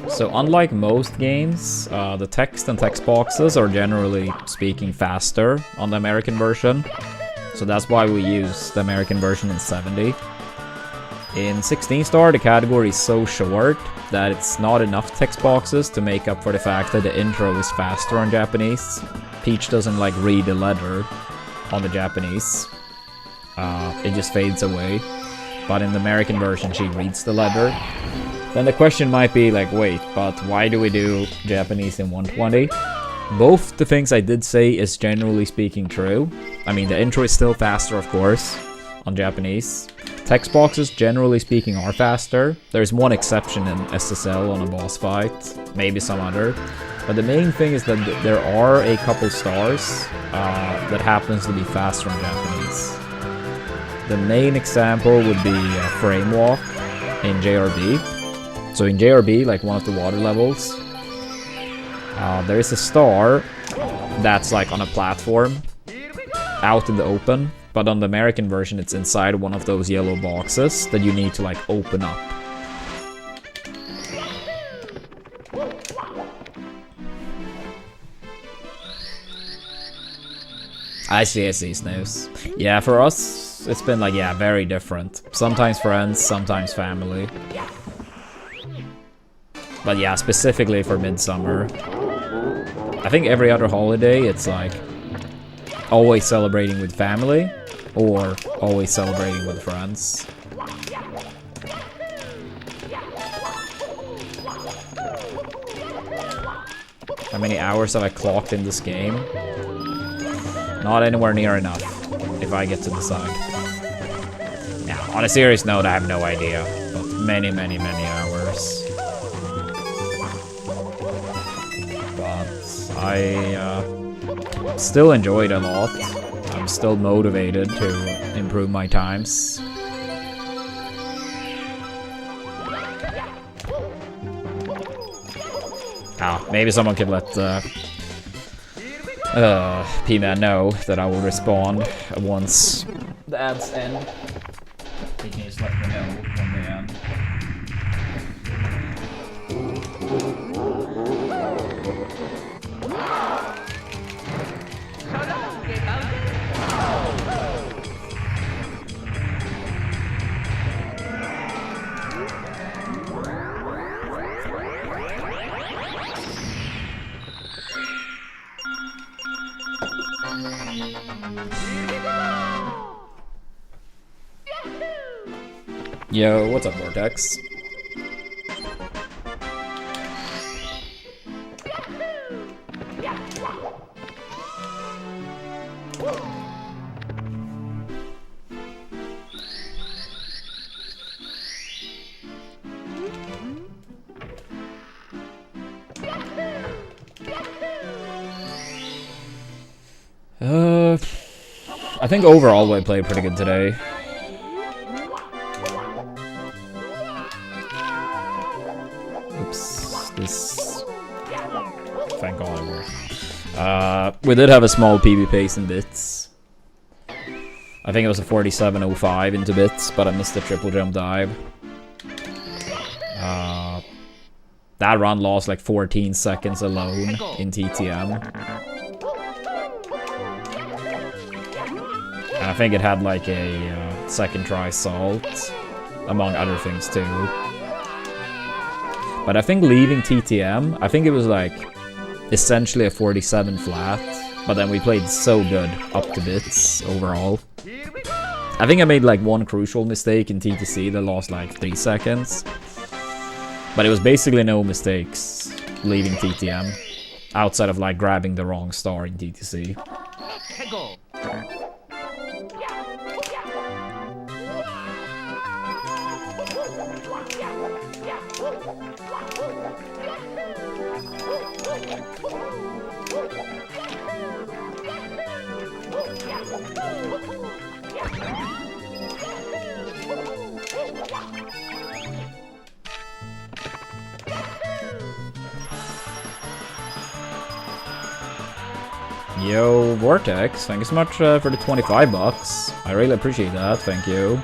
So unlike most games, the text and text boxes are generally speaking faster on the American version. So that's why we use the American version in 70. In 16 star, the category is so short that it's not enough text boxes to make up for the fact that the intro is faster on Japanese. Peach doesn't like read the letter on the Japanese. It just fades away. But in the American version, she reads the letter. Then the question might be like, wait, but why do we do Japanese in 120? Both the things I did say is generally speaking true. I mean, the intro is still faster, of course, on Japanese. Text boxes, generally speaking, are faster. There's one exception in SSL on a boss fight, maybe some other. But the main thing is that there are a couple stars that happens to be faster in Japanese. The main example would be Frame Walk in JRB. So in JRB, like one of the water levels, there is a star that's like on a platform out in the open, but on the American version it's inside one of those yellow boxes that you need to like open up. I see, Snooze. Yeah, for us, it's been like, yeah, very different. Sometimes friends, sometimes family. But yeah, specifically for Midsummer. I think every other holiday, it's like always celebrating with family or always celebrating with friends. How many hours have I clocked in this game? Not anywhere near enough, if I get to decide. Now, on a serious note, I have no idea, but many, many, many hours. But I still enjoy it a lot. I'm still motivated to improve my times. Maybe someone could let P-Man know that I will respond once the ads end. He can just let me know when they end. Yo, what's up, Vortex? I think overall we played pretty good today. Thank God it worked. We did have a small PB pace in bits. I think it was a 47.05 into bits, but I missed the triple jump dive. That run lost like 14 seconds alone in TTM. And I think it had like a second try salt, among other things too. But I think leaving TTM, I think it was like essentially a 47 flat, but then we played so good up to bits overall. I think I made like one crucial mistake in TTC that lost like 3 seconds. But it was basically no mistakes leaving TTM, outside of like grabbing the wrong star in TTC. Yo, Vortex, thank you so much for the 25 bucks. I really appreciate that, thank you.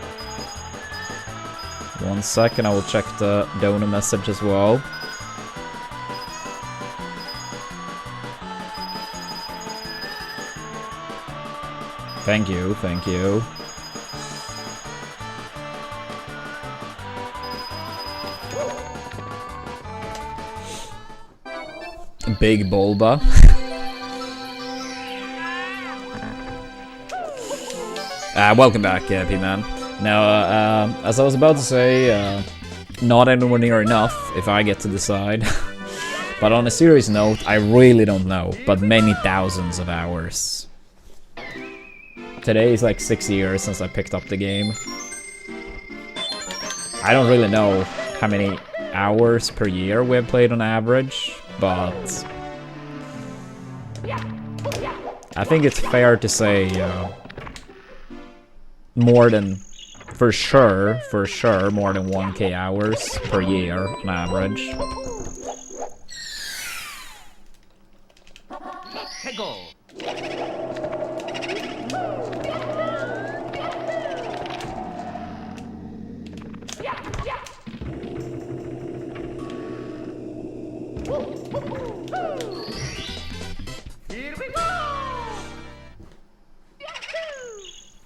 1 second, I will check the donor message as well. Thank you, thank you. Big Bulba. Welcome back, P-Man. Now, as I was about to say, not anywhere near enough if I get to decide. But on a serious note, I really don't know, but many thousands of hours. Today is like 6 years since I picked up the game. I don't really know how many hours per year we have played on average, but I think it's fair to say more than, for sure, more than 1K hours per year on average.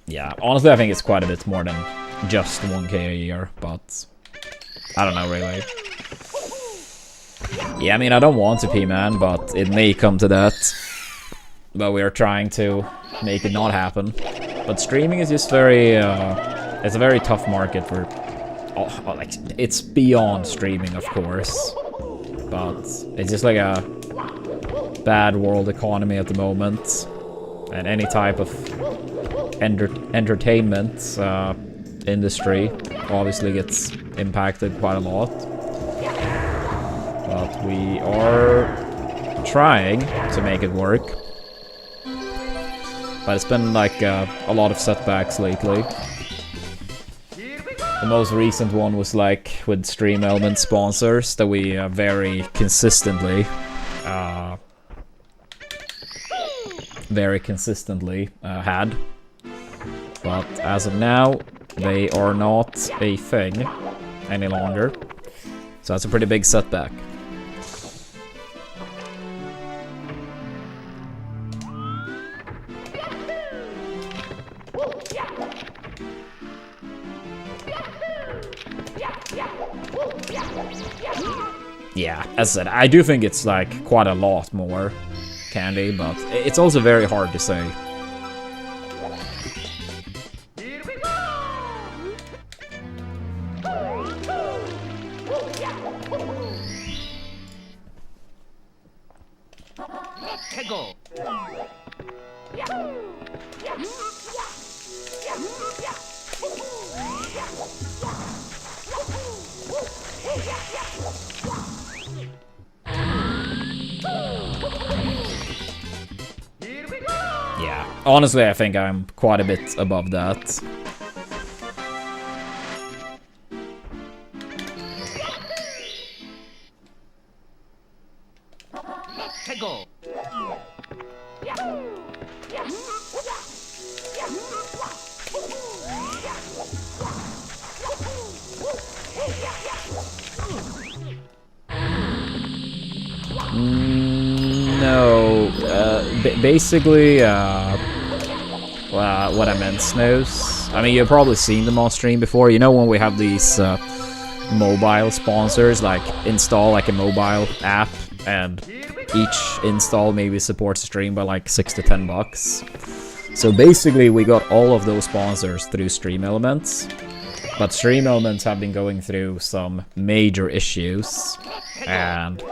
Yeah, honestly, I think it's quite a bit more than just 1k a year, but I don't know, really. Yeah, I mean, I don't want to pee, man, but it may come to that. But we are trying to make it not happen. But streaming is just very, it's a very tough market for, like, it's beyond streaming, of course. But it's just like a bad world economy at the moment. And any type of entertainment industry obviously gets impacted quite a lot. But we are trying to make it work. But it's been like a lot of setbacks lately. The most recent one was like with Stream Element sponsors that we very consistently had. But as of now, they are not a thing any longer. So that's a pretty big setback. Yeah, as I said, I do think it's like quite a lot more candy, but it's also very hard to say. Yeah, honestly, I think I'm quite a bit above that. No, basically, what I meant, Snows. I mean, you've probably seen them on stream before. You know when we have these mobile sponsors, like install like a mobile app, and each install maybe supports the stream by like $6 to $10. So basically, we got all of those sponsors through Stream Elements. But Stream Elements have been going through some major issues, and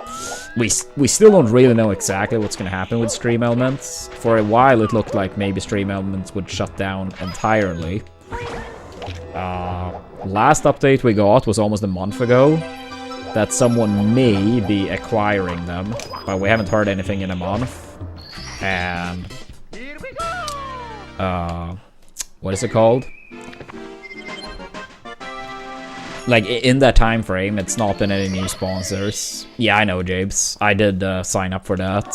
we still don't really know exactly what's going to happen with Stream Elements. For a while, it looked like maybe Stream Elements would shut down entirely. Last update we got was almost a month ago, that someone may be acquiring them, but we haven't heard anything in a month. And what is it called? Like, in that time frame, it's not been any new sponsors. Yeah, I know, Jabes. I did sign up for that.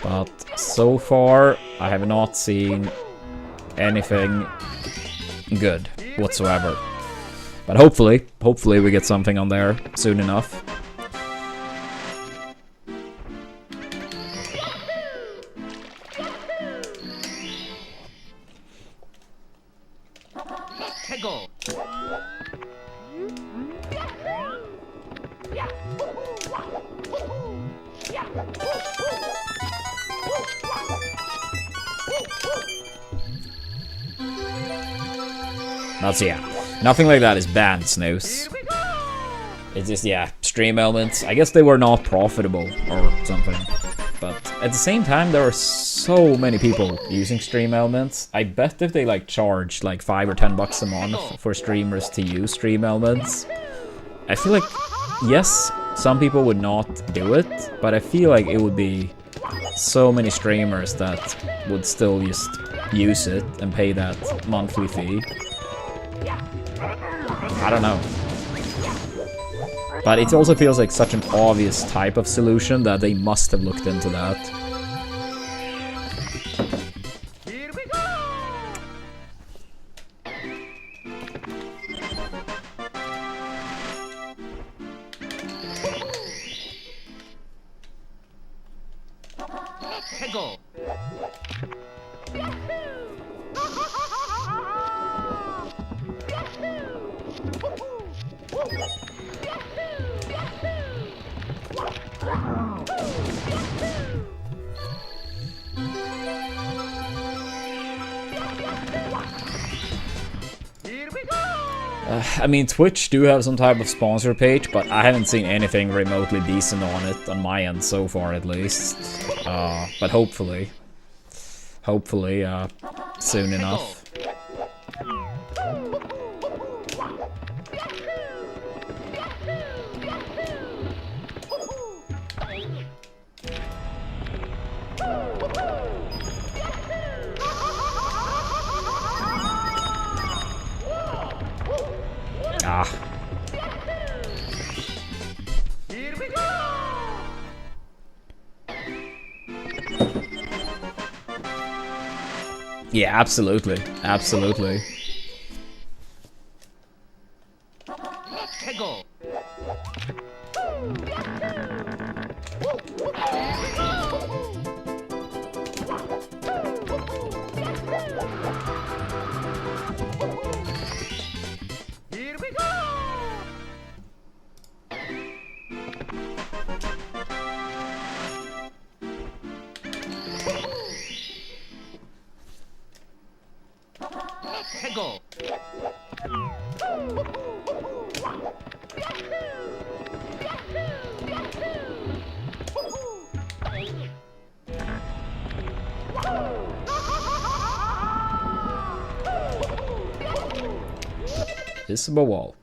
But so far, I have not seen anything good whatsoever. But hopefully we get something on there soon enough. That's, yeah, nothing like that is banned, Snooze. It's just, yeah, Stream Elements. I guess they were not profitable or something. But at the same time, there are so many people using Stream Elements. I bet if they like charge like $5 or $10 a month for streamers to use Stream Elements, I feel like, yes, some people would not do it, but I feel like it would be so many streamers that would still just use it and pay that monthly fee. I don't know. But it also feels like such an obvious type of solution that they must have looked into that. Here we go! 해고. Here we go. I mean, Twitch do have some type of sponsor page, but I haven't seen anything remotely decent on it, on my end so far at least. But hopefully, soon enough. Ah. Here we go. Yeah, absolutely. Absolutely. 해고. Here we go. 해고. Visible wall.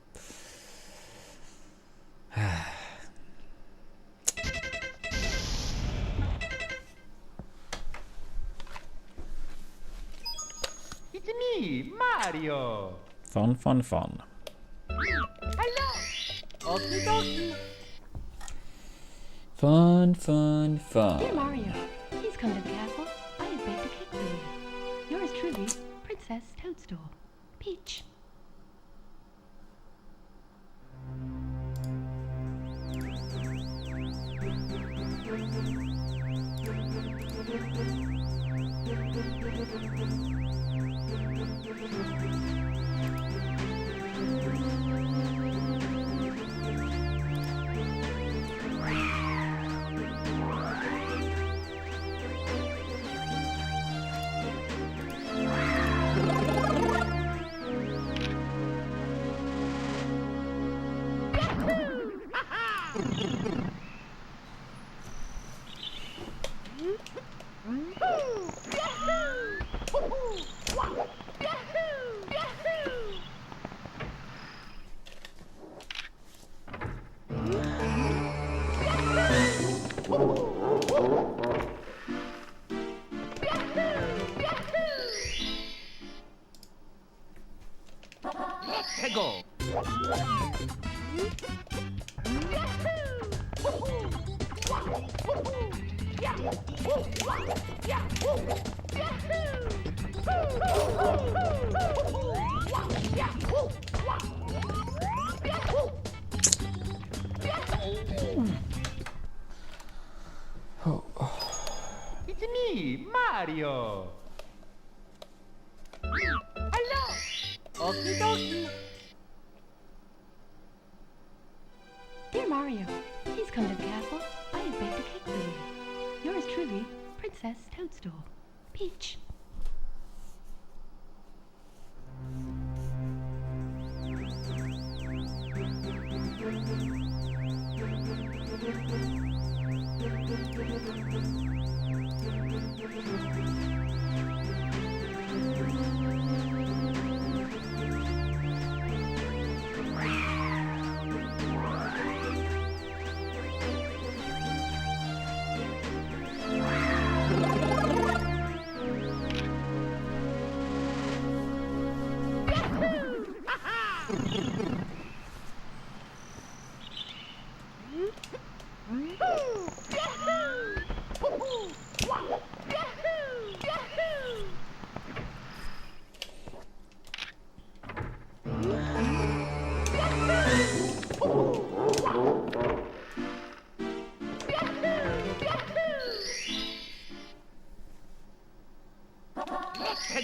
It's me, Mario. Fun, fun, fun. Hello. Okie dokie. Fun, fun, Dear fun. Mario, please come to the castle. I have baked a cake for you. Yours truly, Princess Toadstool. Peach. 해고. It's me, Mario. Hello. Okie dokie. Dear Mario, please come to the castle. I have baked a cake for you. Yours truly, Princess Toadstool. Peach.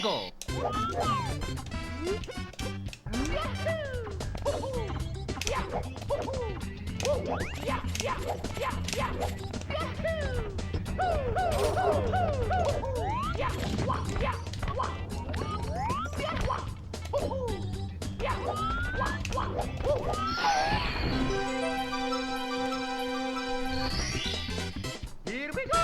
go. Here we go.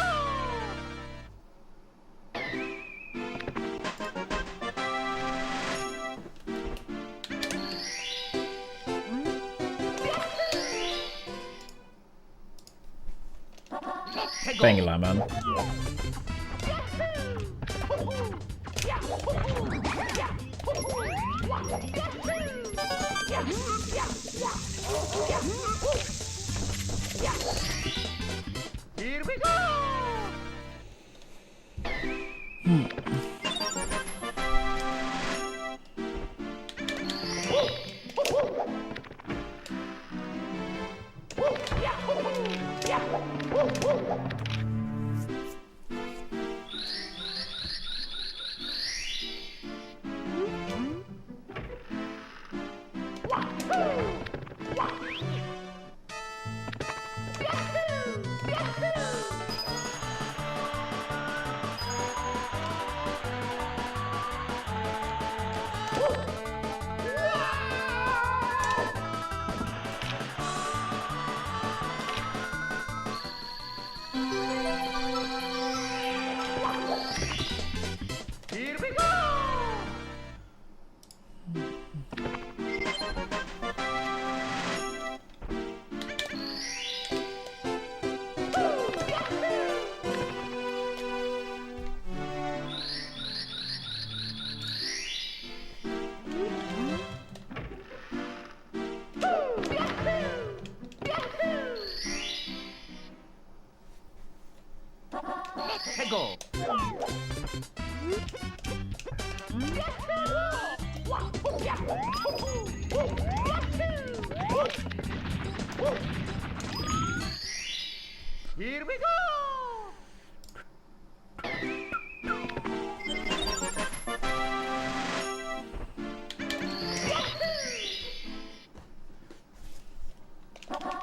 Thank you, Lyman. Here we go. Here we go. Let's go. Here we go.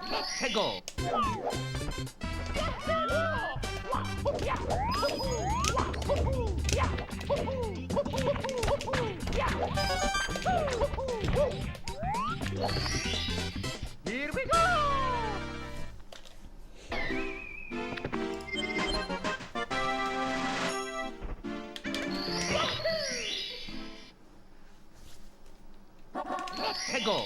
Let's go. Here we go. Let's go.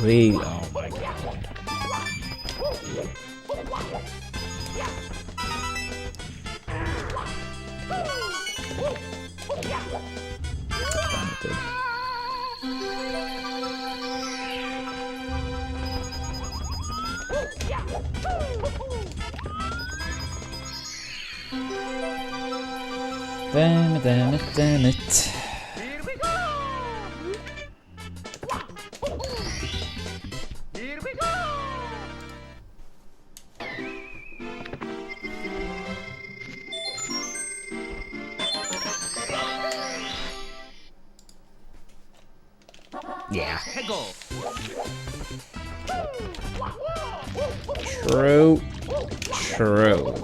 Really? Oh my god. Talented. Damn it, damn it, damn it. Here we go. Here we go. Yeah. Let's go. True. True.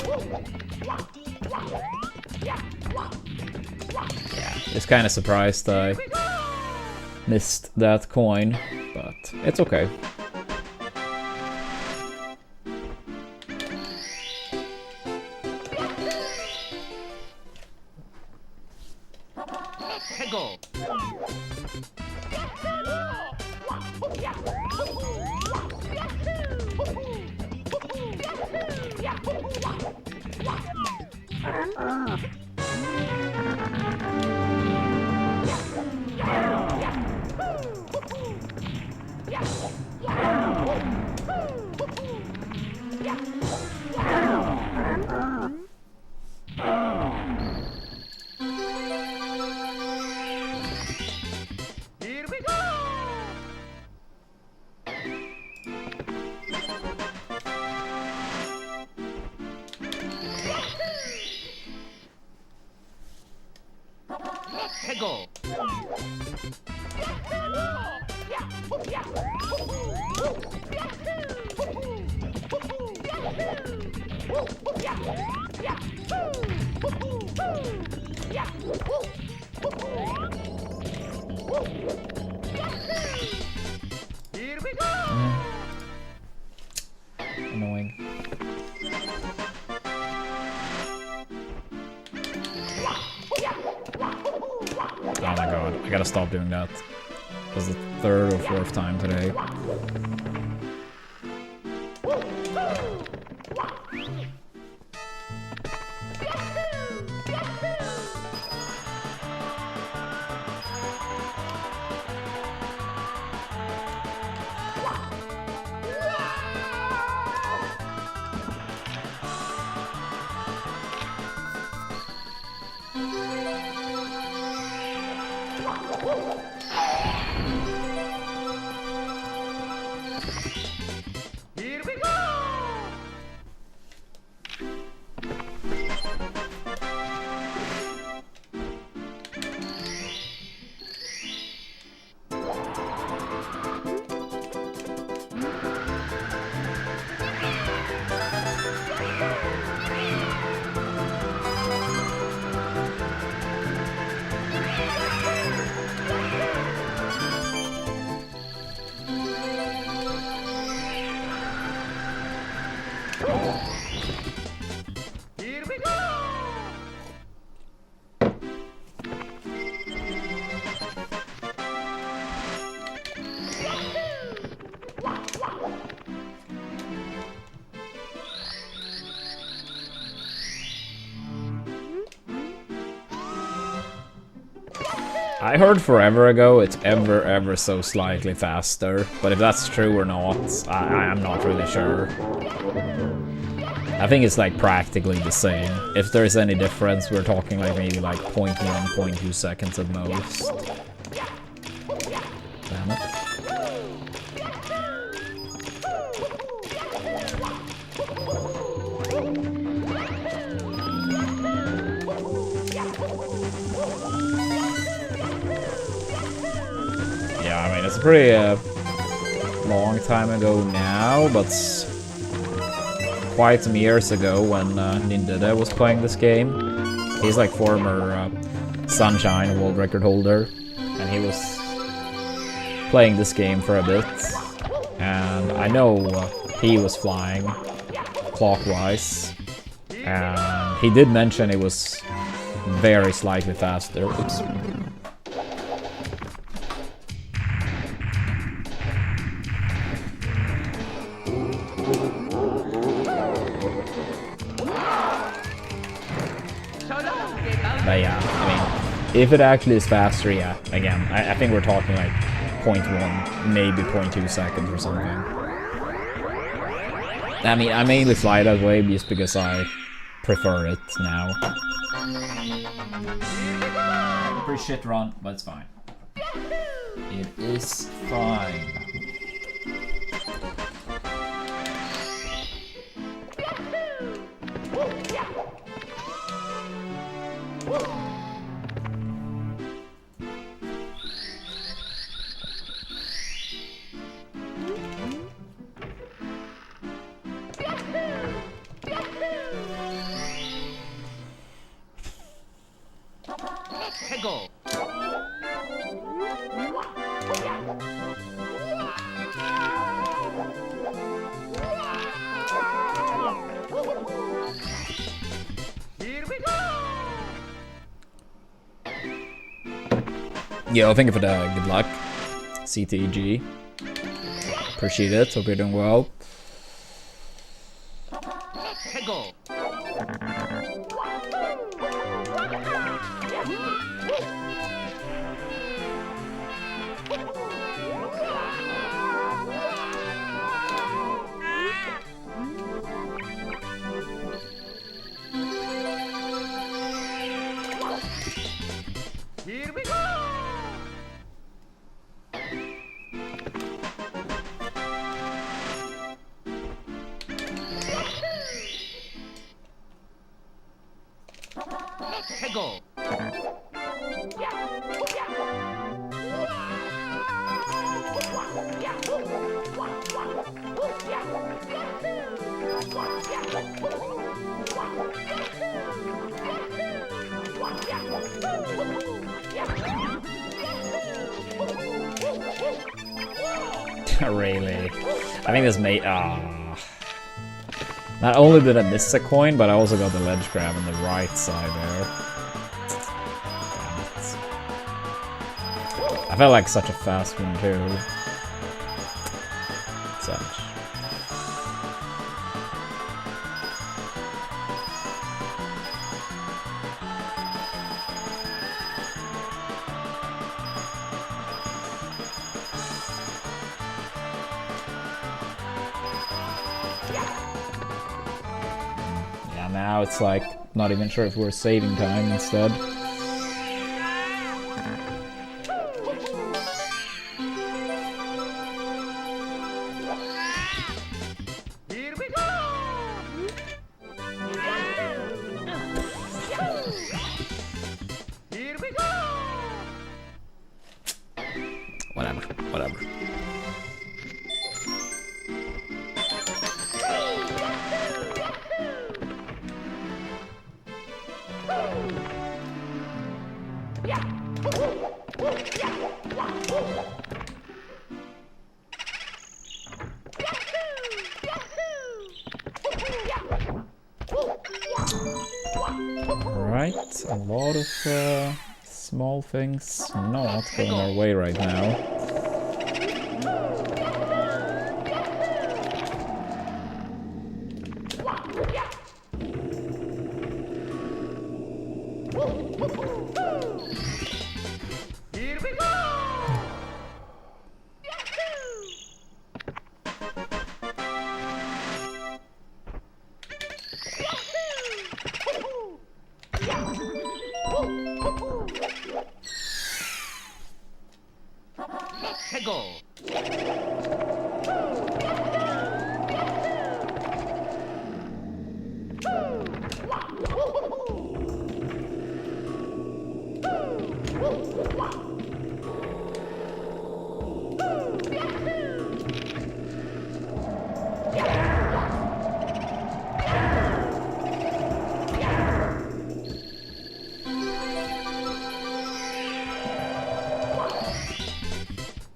Yeah, just kind of surprised I missed that coin, but it's okay. Let's go. Here we go! Let's go! Here we go! Annoying. Oh my god, I gotta stop doing that. It was the third or fourth time today. Here we go! Here we go! I heard forever ago it's ever so slightly faster, but if that's true or not, I'm not really sure. I think it's like practically the same. If there's any difference, we're talking like maybe like 0.1, 0.2 seconds at most. Damn it. Yeah, I mean, it's a pretty long time ago now, but quite some years ago when Nindida was playing this game. He's like former Sunshine world record holder, and he was playing this game for a bit. And I know he was flying clockwise, and he did mention it was very slightly faster. Oops. But yeah, I mean, if it actually is faster, yeah, again, I think we're talking like 0.1, maybe 0.2 seconds or something. I mean, I mainly fly that way just because I prefer it now. Pretty shit run, but it's fine. It is fine. Let's go! Here we go! Yo, thank you for the good luck. CTG. Appreciate it. Hope you're doing well. Let's go! Here we go! Let's go! Really? I think this made. Not only did I miss a coin, but I also got the ledge grab on the right side there. Damn it. I felt like such a fast one too. Such. Now it's like, not even sure if we're saving time instead. Here we go! Here we go! Whatever, whatever. Alright, a lot of small things not going our way right now. Here we go! Let's go!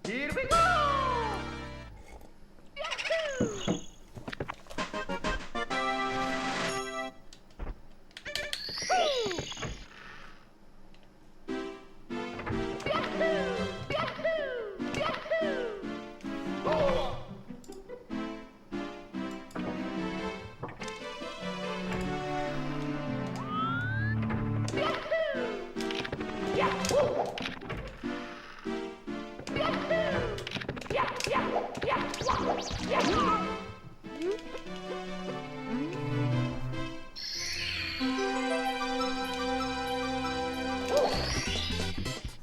Here we go!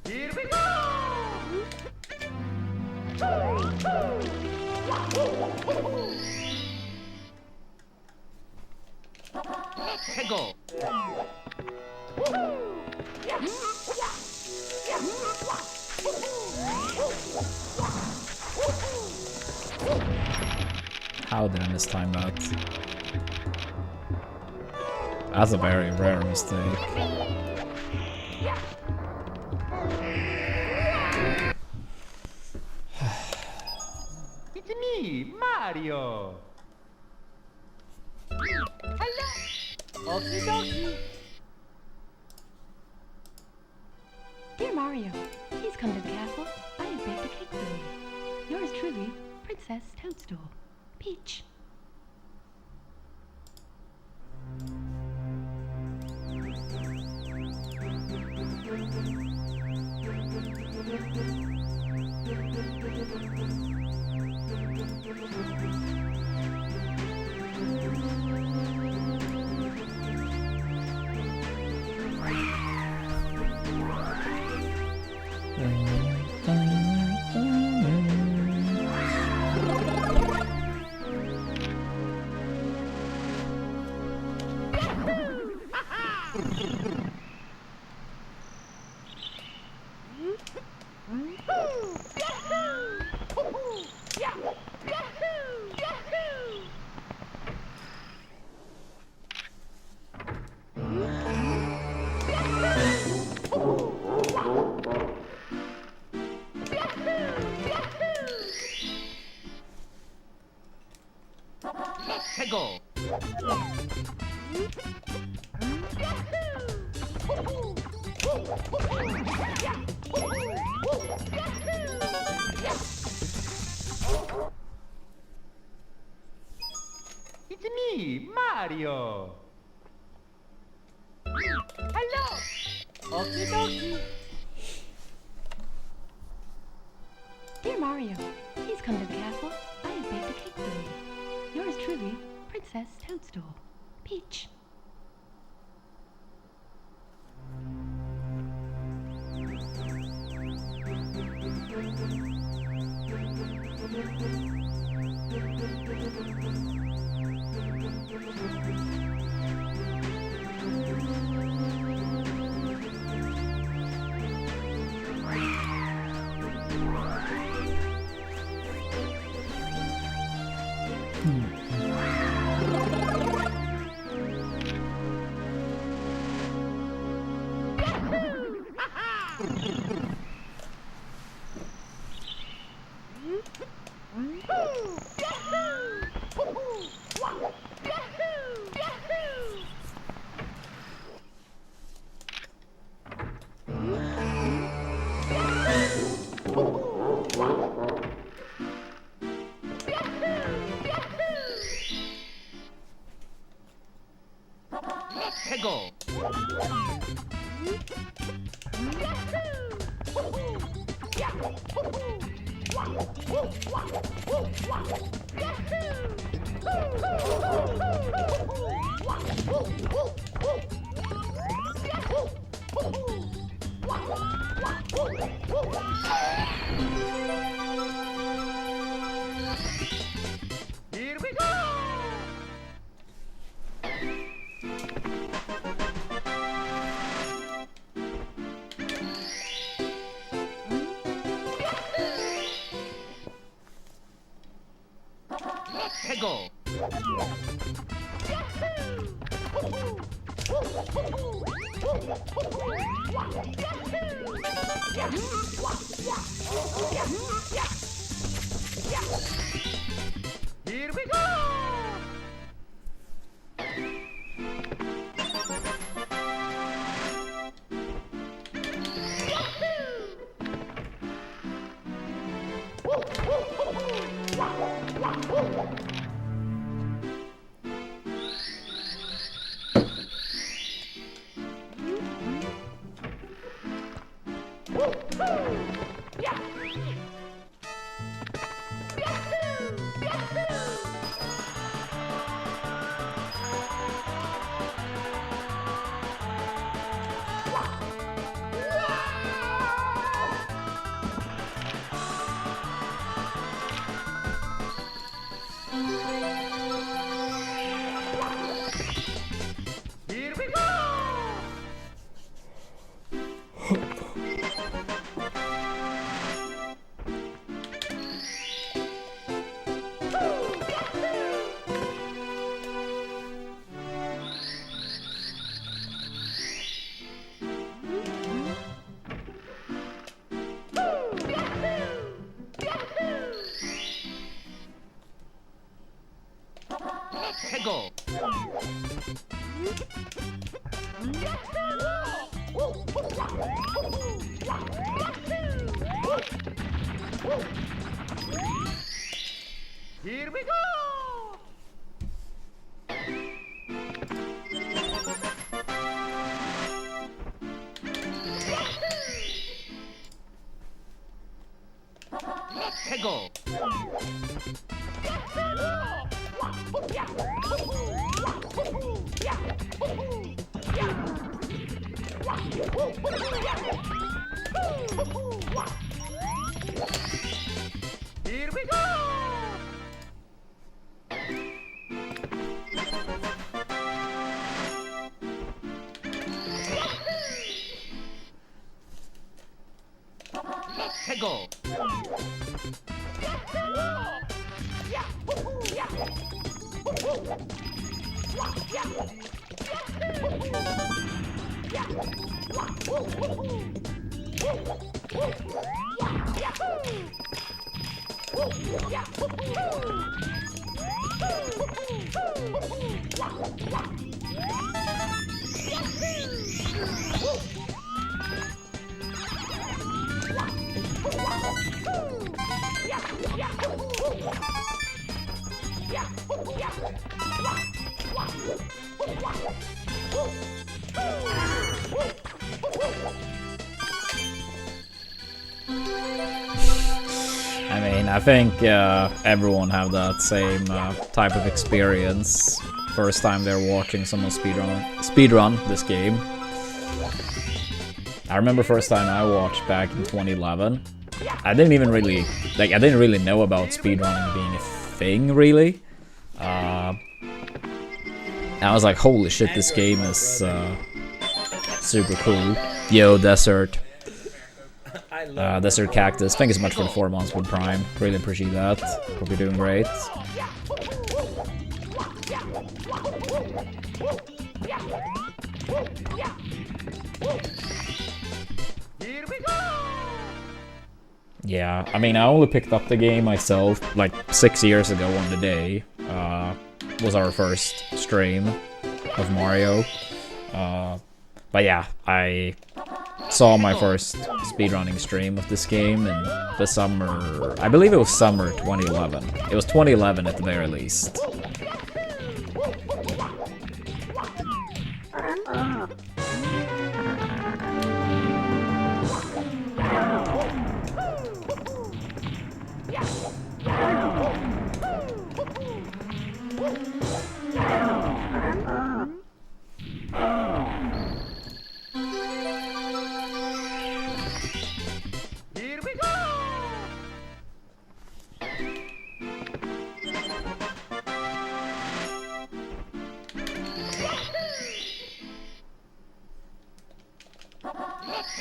Here we go! Let's go! How did I mistime that? That's a very rare mistake. It's me, Mario! Hello! Okie dokie! Dear Mario, please come to the castle. I have baked a cake for you. Yours truly, Princess Toadstool. Peach. 최고. It's me, Mario. Hello. Okie dokie. Dear Mario, please come to the castle. I have baked a cake for you. Yours truly, Princess Toadstool. Peach. 최고. Here we go. 최고. Here we go. Here we go. 최고. Here we go. 최고. Here we go. 해고. I mean, I think everyone have that same type of experience. First time they're watching someone speedrun this game. I remember first time I watched back in 2011. I didn't really know about speedrunning being a thing, really. I was like, holy shit, this game is super cool. Yo, Desert. Desert Cactus, thank you so much for the 4 months with Prime. Really appreciate that. Hope you're doing great. Yeah, I mean, I only picked up the game myself like 6 years ago on the day. Was our first stream of Mario. But yeah, I saw my first speedrunning stream of this game in the summer, I believe it was summer 2011. It was 2011 at the very least.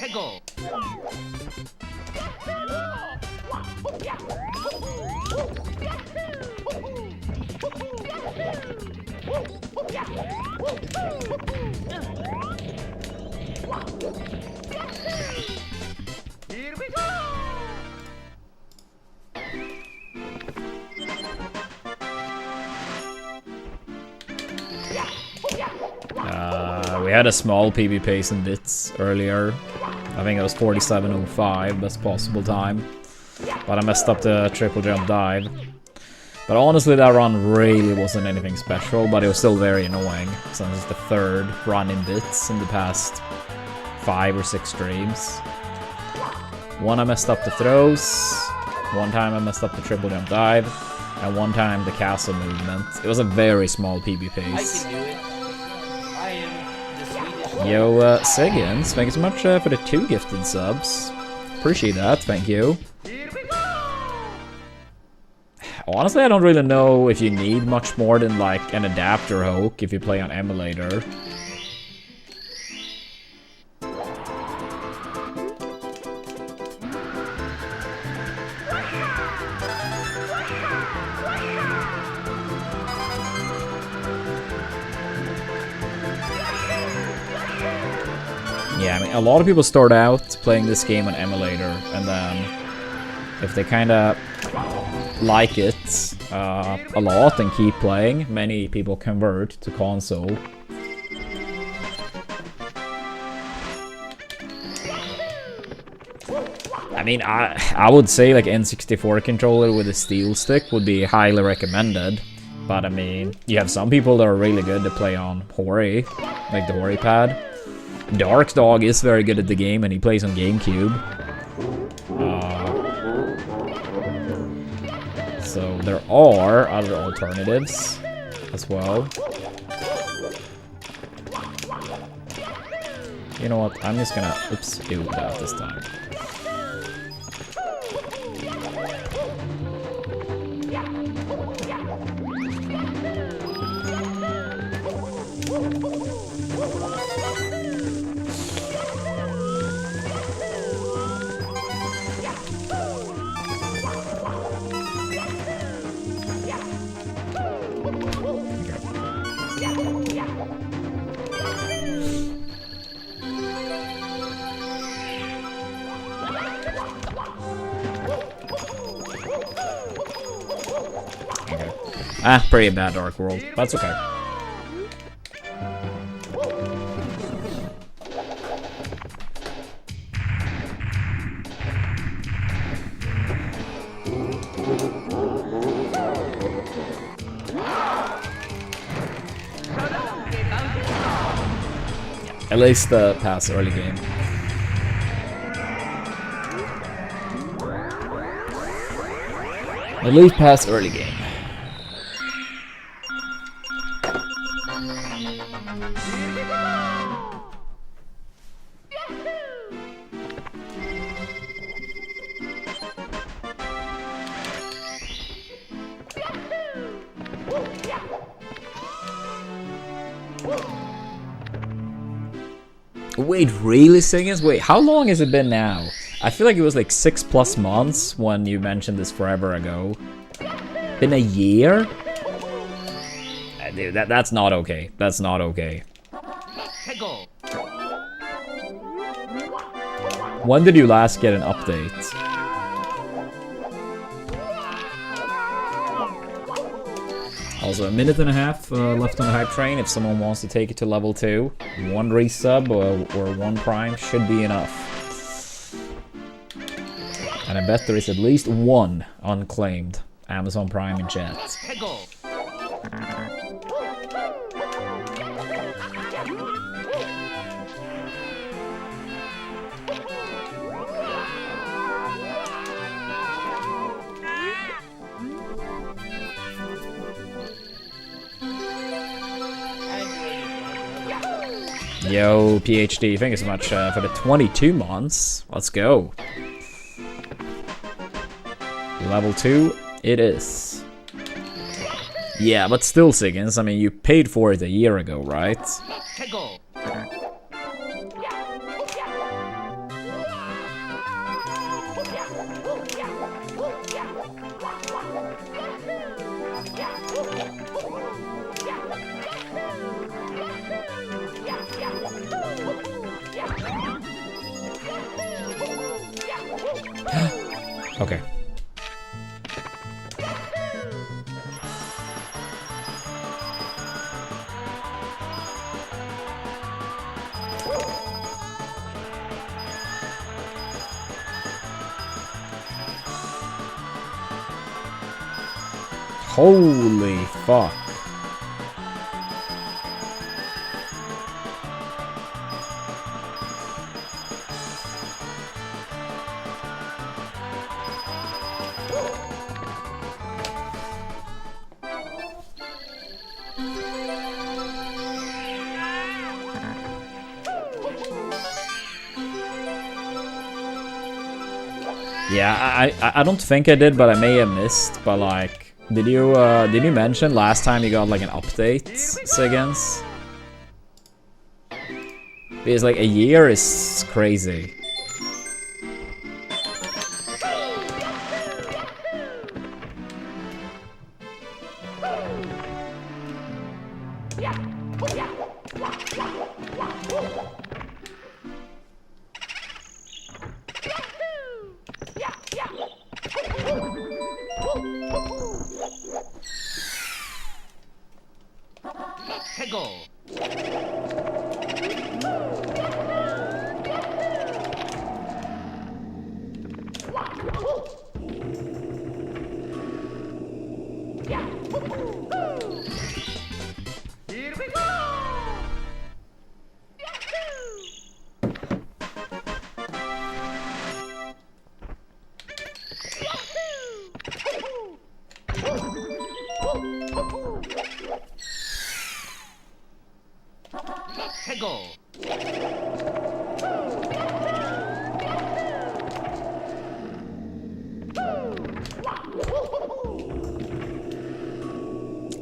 해고. Here we go. We had a small PB pace in bits earlier. I think it was 47.05, best possible time. But I messed up the triple jump dive. But honestly, that run really wasn't anything special, but it was still very annoying, since it's the third run in bits in the past 5 or 6 streams. One I messed up the throws, one time I messed up the triple jump dive, and one time the castle movement. It was a very small PB pace. I can do it. I am the Swedish. Yo, Sigins, thank you so much for the 2 gifted subs. Appreciate that, thank you. Honestly, I don't really know if you need much more than like an adapter hook if you play on emulator. Yeah, I mean, a lot of people start out playing this game on emulator, and then if they kind of like it a lot and keep playing, many people convert to console. I mean, I would say like N64 controller with a steel stick would be highly recommended. But I mean, you have some people that are really good to play on Hori, like the Hori pad. Dark Dog is very good at the game and he plays on GameCube. So there are other alternatives as well. You know what, I'm just gonna, do that this time. Ah, pretty bad Dark World. That's okay. At least past early game. At least past early game. Wait, really, Singers? Wait, how long has it been now? I feel like it was like 6+ months when you mentioned this forever ago. Been a year? Dude, that's not okay. That's not okay. When did you last get an update? Also, a minute and a half left on the hype train. If someone wants to take it to level 2, 1 resub or 1 prime should be enough. And I bet there is at least 1 unclaimed Amazon Prime in chat. Yo, PhD, thank you so much for the 22 months. Let's go. Level 2, it is. Yeah, but still, Siggins, I mean, you paid for it a year ago, right? Okay. Holy fuck. Yeah, I don't think I did, but I may have missed. But like, did you mention last time you got like an update, Siggins? Because like a year is crazy.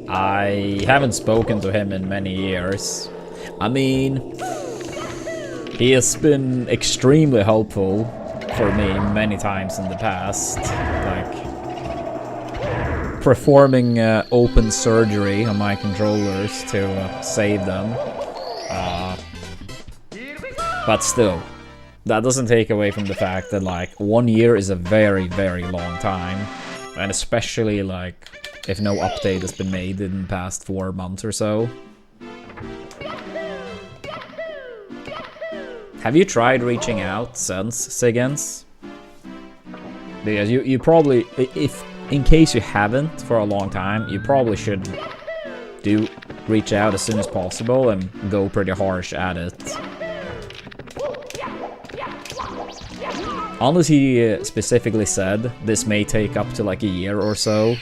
I haven't spoken to him in many years. I mean, he has been extremely helpful for me many times in the past, like performing open surgery on my controllers to save them. But still, that doesn't take away from the fact that like 1 year is a very, very long time, and especially like if no update has been made in the past 4 months or so. Have you tried reaching out since, Siggins? Because you probably, if in case you haven't for a long time, you probably should reach out as soon as possible and go pretty harsh at it. Unless he specifically said this may take up to like a year or so.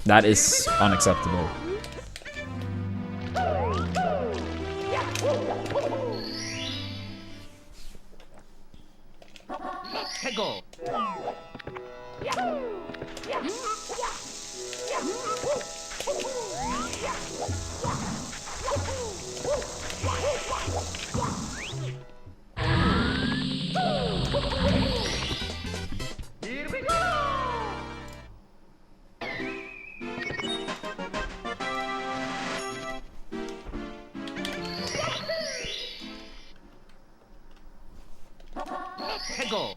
That is unacceptable. Go. Here we go. Go.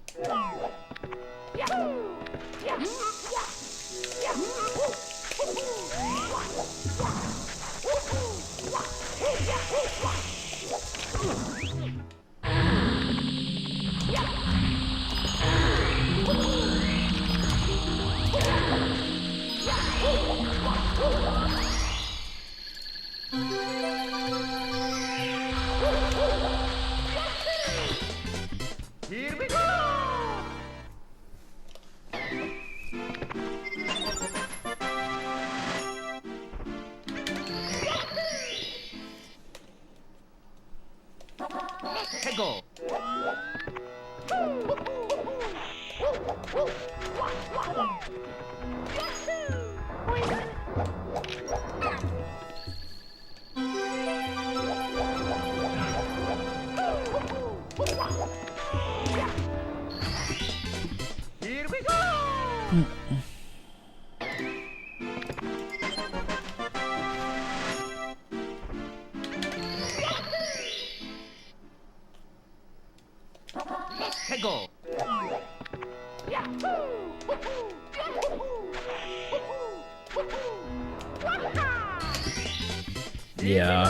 Here we go. Go. Here we go. Go. Yeah.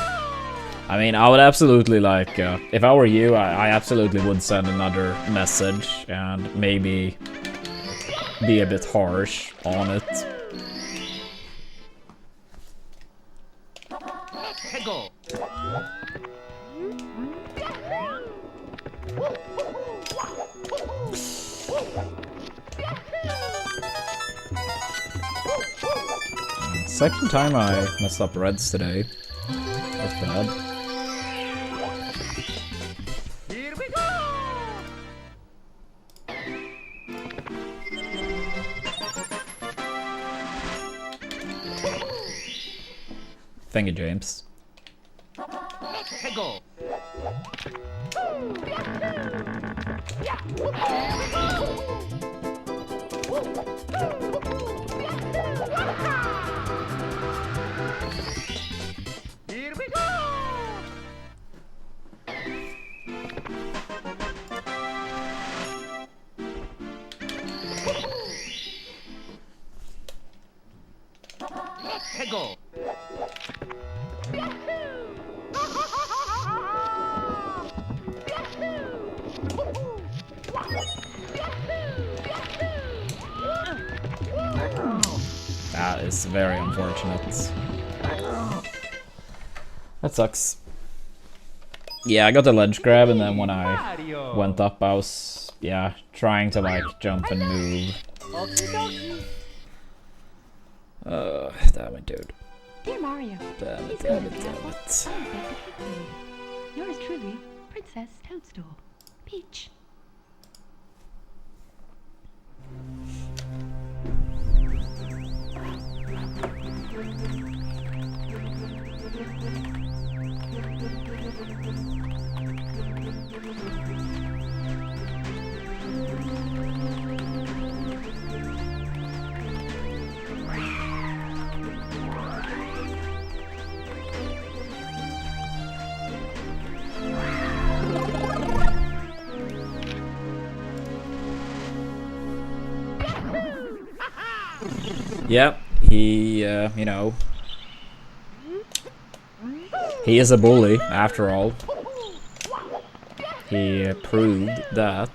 I mean, I would absolutely like, if I were you, I absolutely would send another message and maybe be a bit harsh on it. Go. Second time I messed up reds today. That's bad. Here we go. Thank you, James. Go. Here we go. Go. That is very unfortunate. That sucks. Yeah, I got the ledge grab, and then when I went up, I was, yeah, trying to like jump and move. Damn it, dude. Dear Mario, Damn it, he's damn coming it, to the damn castle. it. I will bake a cake for you. Yours truly, Princess Toadstool. Peach. Yep, he, you know, he is a bully, after all. He proved that.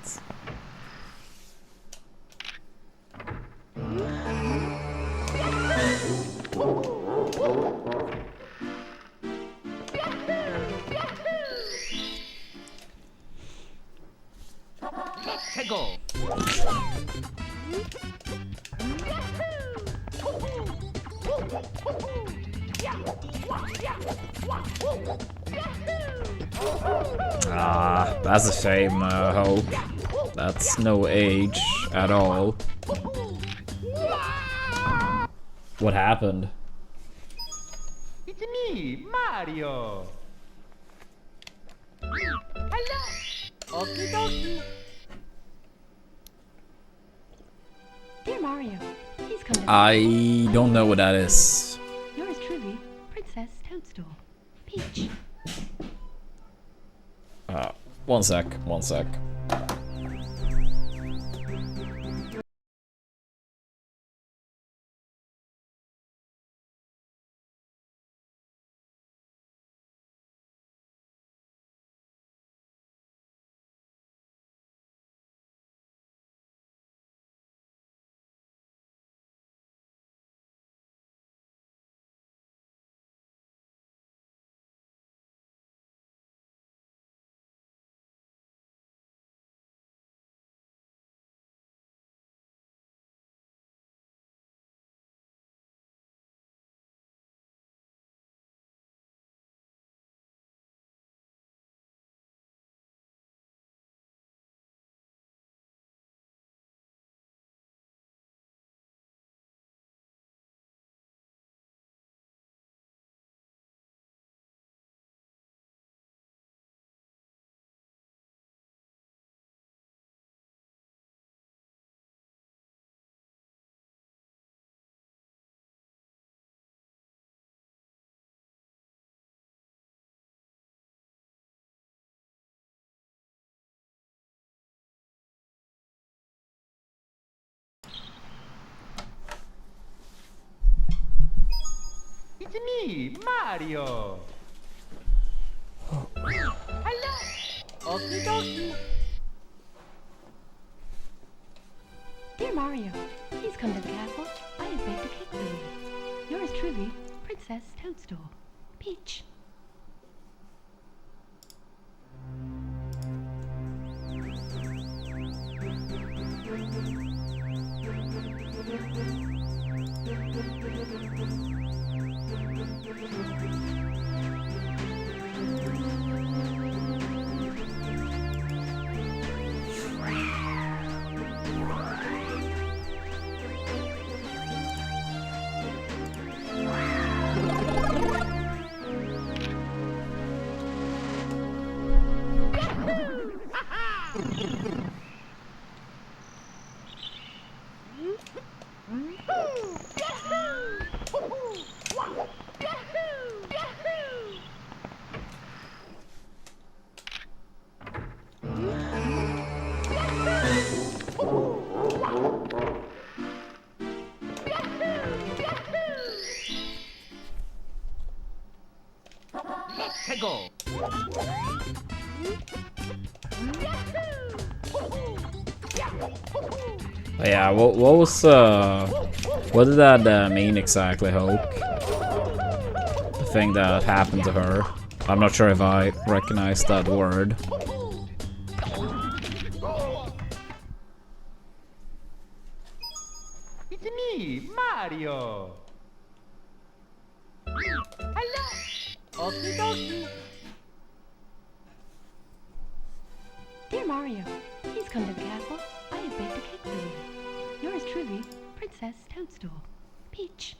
Tego. Ah, that's a shame, Hope. That's no age at all. What happened? It's me, Mario. Hello. Okie dokie. Dear Mario, please come to I don't know what that is. Yours truly, Princess Toadstool. Peach. One sec, one sec. It's me, Mario. Hello. Okie dokie. Dear Mario, please come to the castle. I have baked a cake for you. Yours truly, Princess Toadstool. Peach. Tego. But yeah, what was what did that mean exactly, Hope? The thing that happened to her. I'm not sure if I recognize that word. It's me, Mario. Hello. Okie dokie. Dear Mario, please come to the castle. I have baked a cake for you. Yours truly, Princess Toadstool. Peach.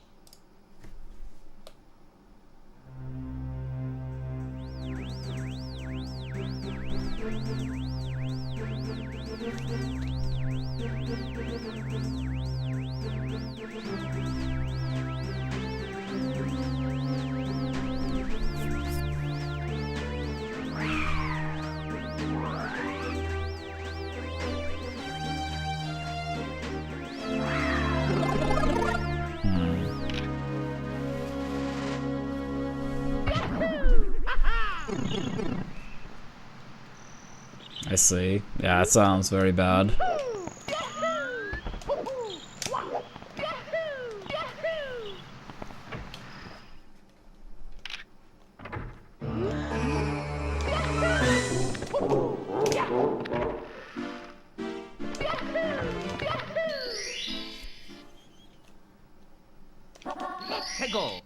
I see. Yeah, it sounds very bad. Let's go.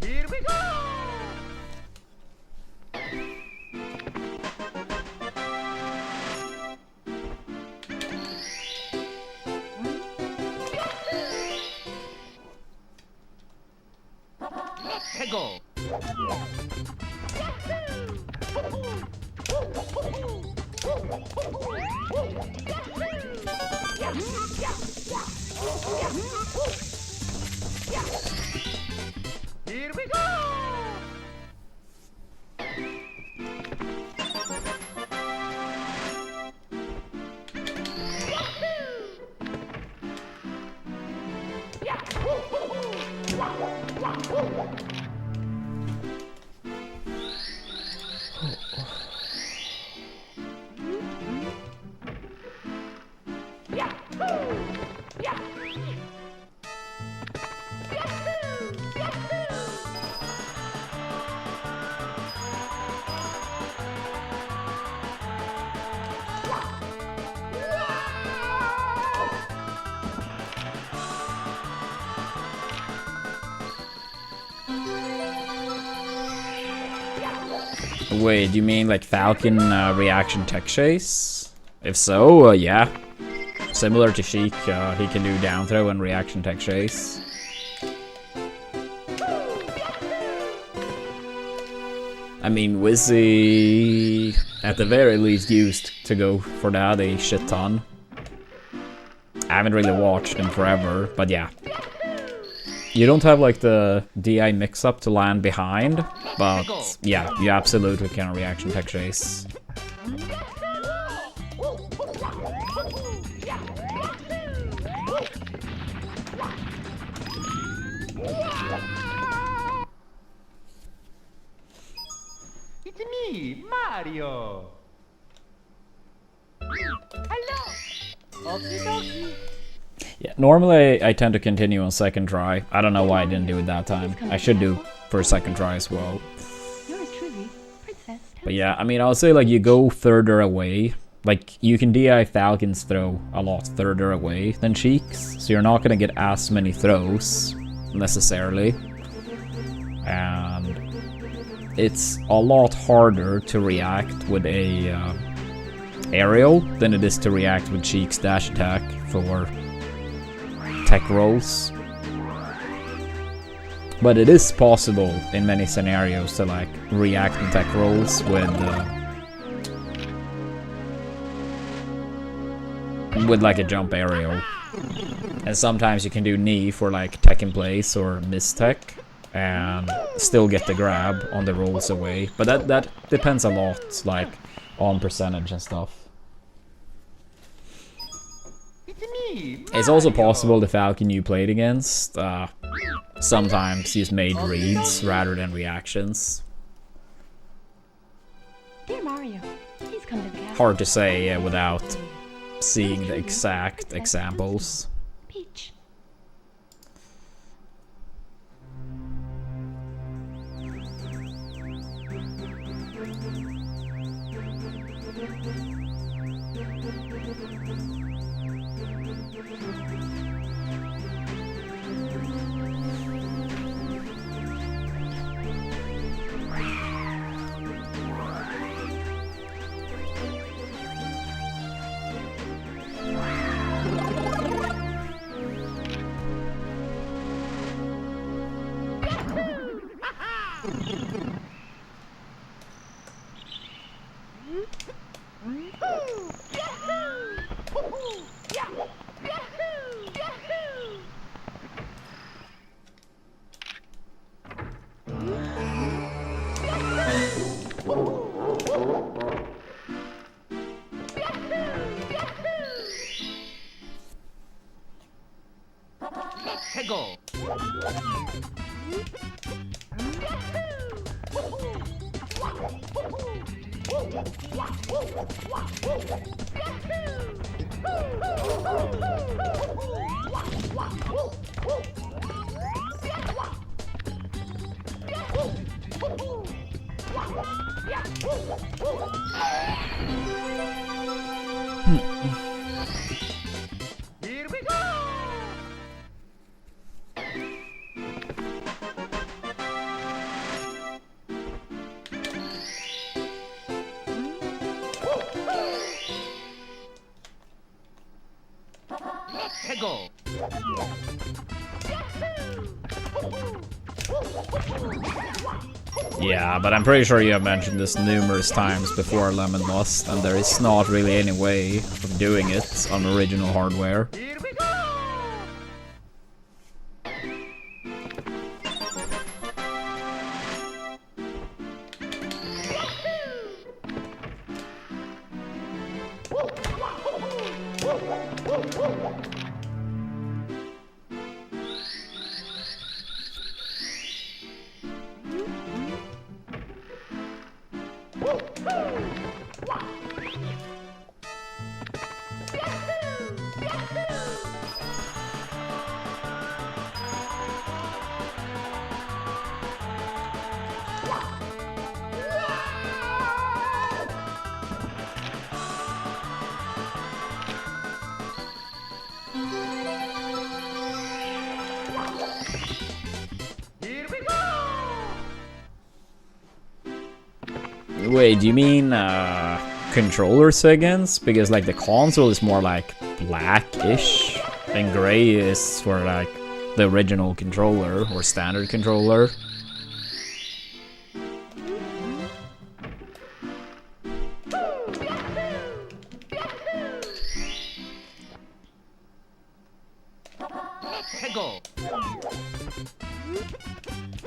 Here we go. Let's go. Here we go. Wait, do you mean like Falcon reaction tech chase? If so, yeah. Similar to Sheik, he can do down throw and reaction tech chase. I mean, Wizzy at the very least used to go for that a shit ton. I haven't really watched him forever, but yeah. You don't have like the DI mix-up to land behind, but yeah, you absolutely can reaction tech chase. It's me, Mario. Hello. Okie dokie. Yeah, normally I tend to continue on second try. I don't know why I didn't do it that time. I should do for a second try as well. Yours truly, Princess But yeah, I mean, I'll say like you go further away. Like you can DI Falcon's throw a lot further away than Cheeks, so you're not gonna get as many throws necessarily. And it's a lot harder to react with a aerial than it is to react with Cheeks dash attack for tech rolls. But it is possible in many scenarios to like react in tech rolls with like a jump aerial. And sometimes you can do knee for like tech in place or miss tech and still get the grab on the rolls away. But that depends a lot like on percentage and stuff. It's also possible the Falcon you played against sometimes he's made reads rather than reactions. Dear Mario, please come to the castle. Hard to say without seeing the exact examples. Peach. Here we go! Let's go! Yeah, but I'm pretty sure you have mentioned this numerous times before Lemon Lost, and there is not really any way of doing it on original hardware. Here we go! Wait, do you mean controller settings? Because like the console is more like blackish, and gray is for like the original controller or standard controller.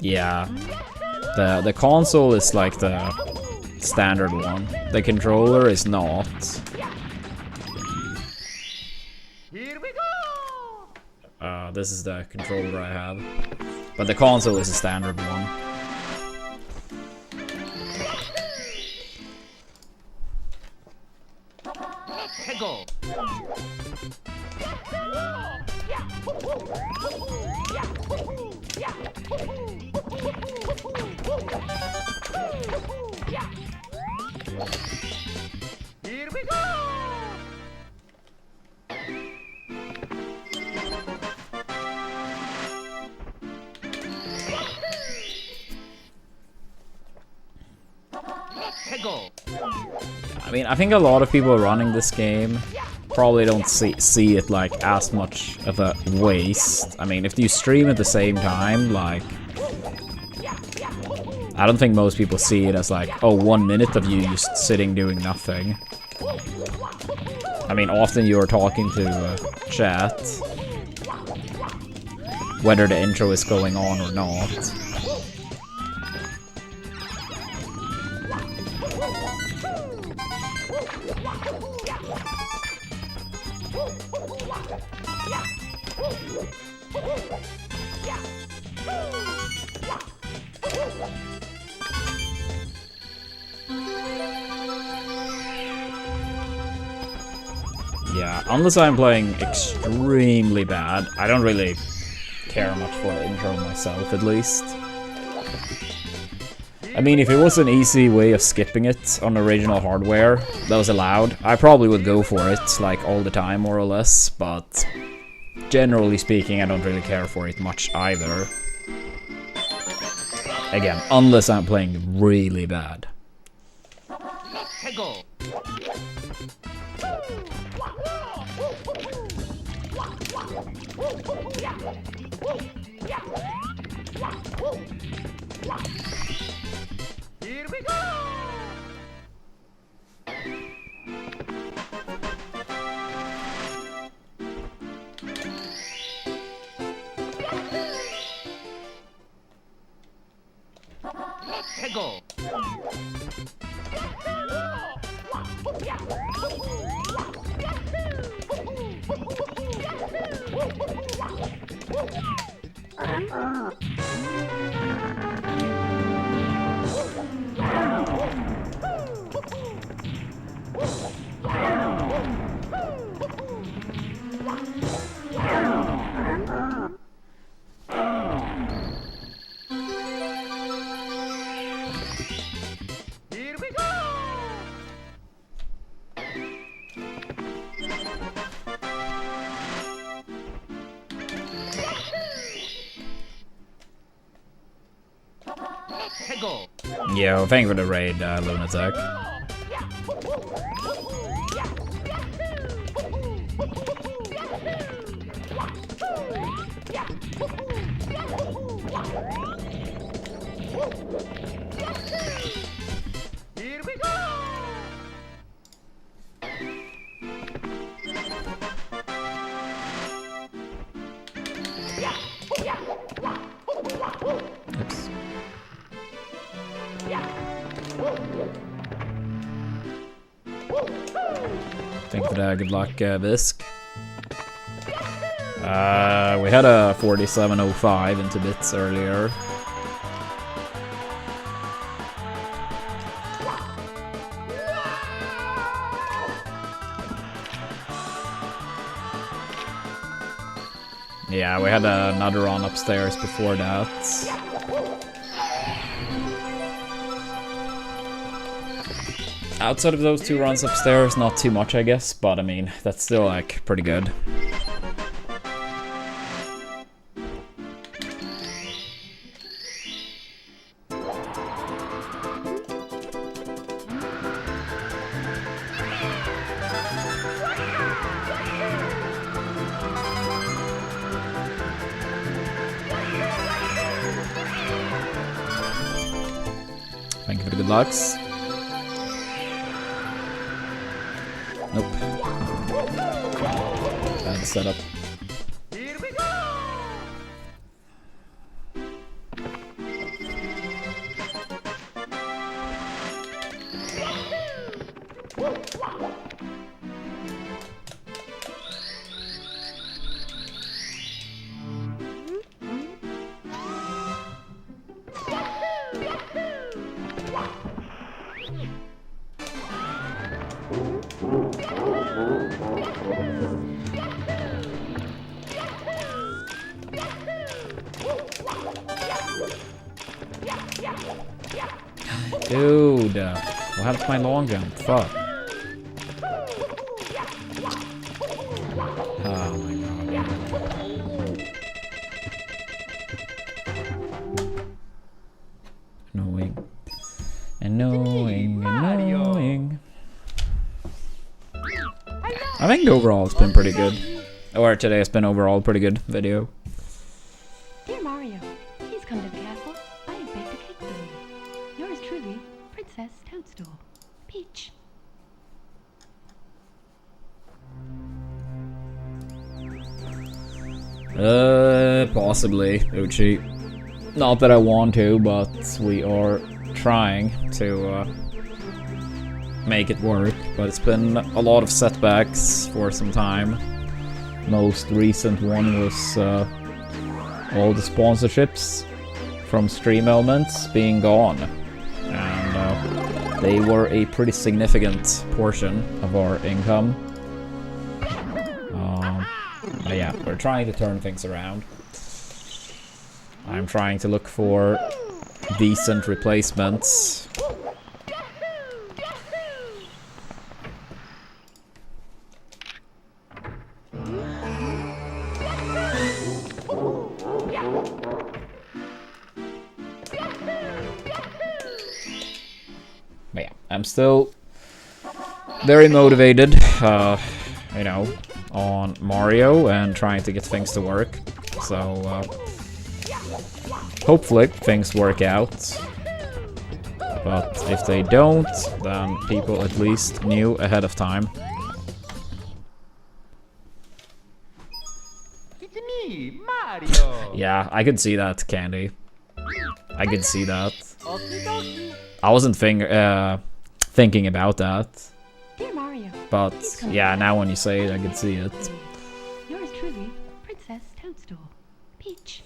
Yeah, the console is like the standard one. The controller is not. Here we go! This is the controller I have, but the console is a standard one. Let's go! Here we go! Let's go! I mean, I think a lot of people running this game probably don't see it like as much of a waste. I mean, if you stream at the same time, like, I don't think most people see it as like, oh, 1 minute of you just sitting doing nothing. I mean, often you're talking to chat, whether the intro is going on or not. Yeah, unless I'm playing extremely bad, I don't really care much for the intro myself, at least. I mean, if it was an easy way of skipping it on original hardware that was allowed, I probably would go for it, like, all the time, more or less, but generally speaking, I don't really care for it much either. Again, unless I'm playing really bad. Let's go! Here we go! Let's go! Here we go! Go. Yo, thank you for the raid, Lunatic. Here we go! Oops. Thank you for that. Good luck, Visk. We had a 4705 into bits earlier. Yeah, we had another run upstairs before that. Outside of those two runs upstairs, not too much, I guess, but I mean, that's still like pretty good. Thank you for the good lucks. Nope. Bad setup. Here we go! Dude, what happened to my long jump? Fuck. Oh my god. Annoying. Annoying. I think overall it's been pretty good. Or today has been overall pretty good video. Dear Mario, please come to the castle. I have baked a cake for you. Yours truly, Princess Toadstool. Peach. Possibly, Uchi. Not that I want to, but we are trying to make it work. But it's been a lot of setbacks for some time. Most recent one was all the sponsorships from Stream Elements being gone. And they were a pretty significant portion of our income. But yeah, we're trying to turn things around. I'm trying to look for decent replacements. But yeah, I'm still very motivated, you know, on Mario and trying to get things to work. So, hopefully things work out. But if they don't, then people at least knew ahead of time. It's me, Mario! Yeah, I could see that, Candy. I could see that. I wasn't thinking about that. Dear Mario, But yeah, now when you say it, I can see it. yours truly, Princess Toadstool. Peach.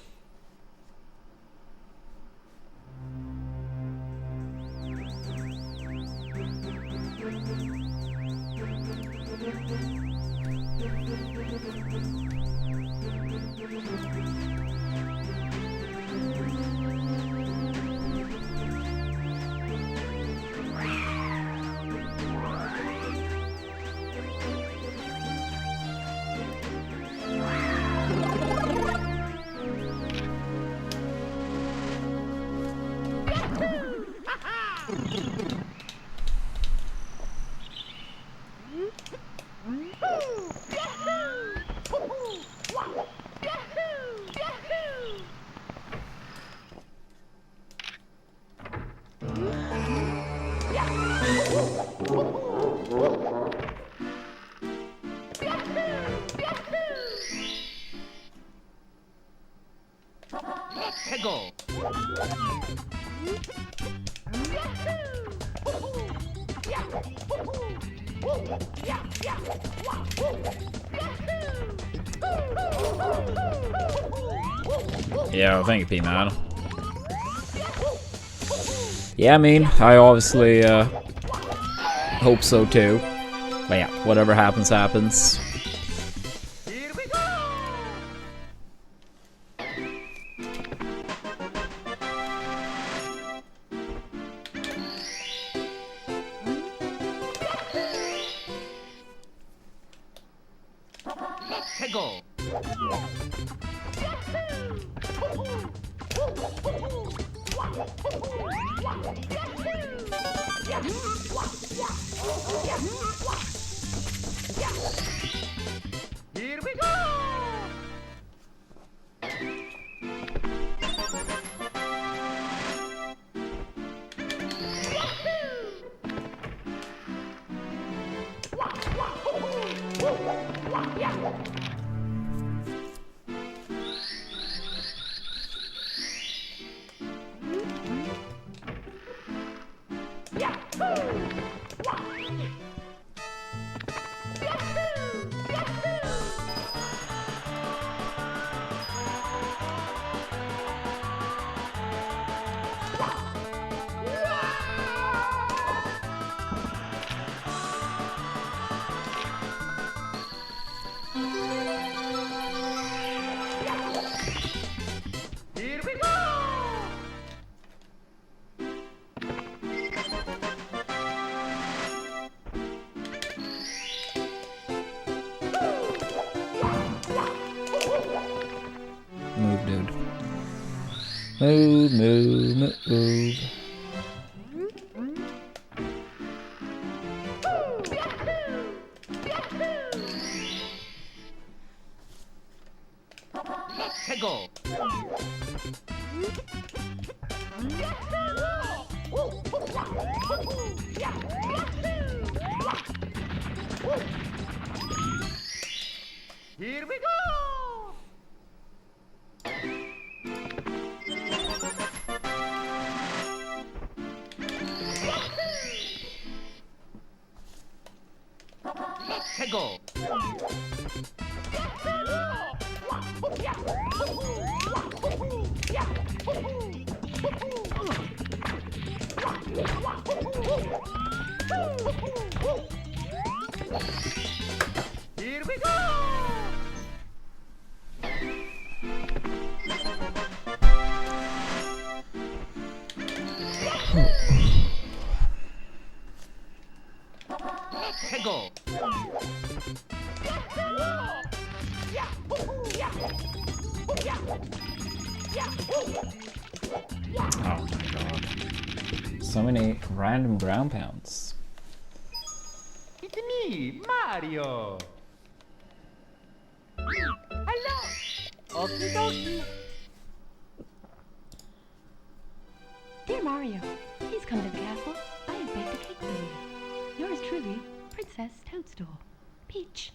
Go. Yeah, thank you, P-Man. Yeah, I mean, I obviously hope so too. But yeah, whatever happens, happens. Here we go. Go. Here we go. Here we go. Move, dude. Move, move, move. Go. Here we go. Go. Here we go. Go. Oh my god. So many random ground pounds. It's me, Mario. Hello. Okie dokie. Dear Mario, please come to the castle. I have baked a cake for you. Yours truly, Princess Toadstool. Peach.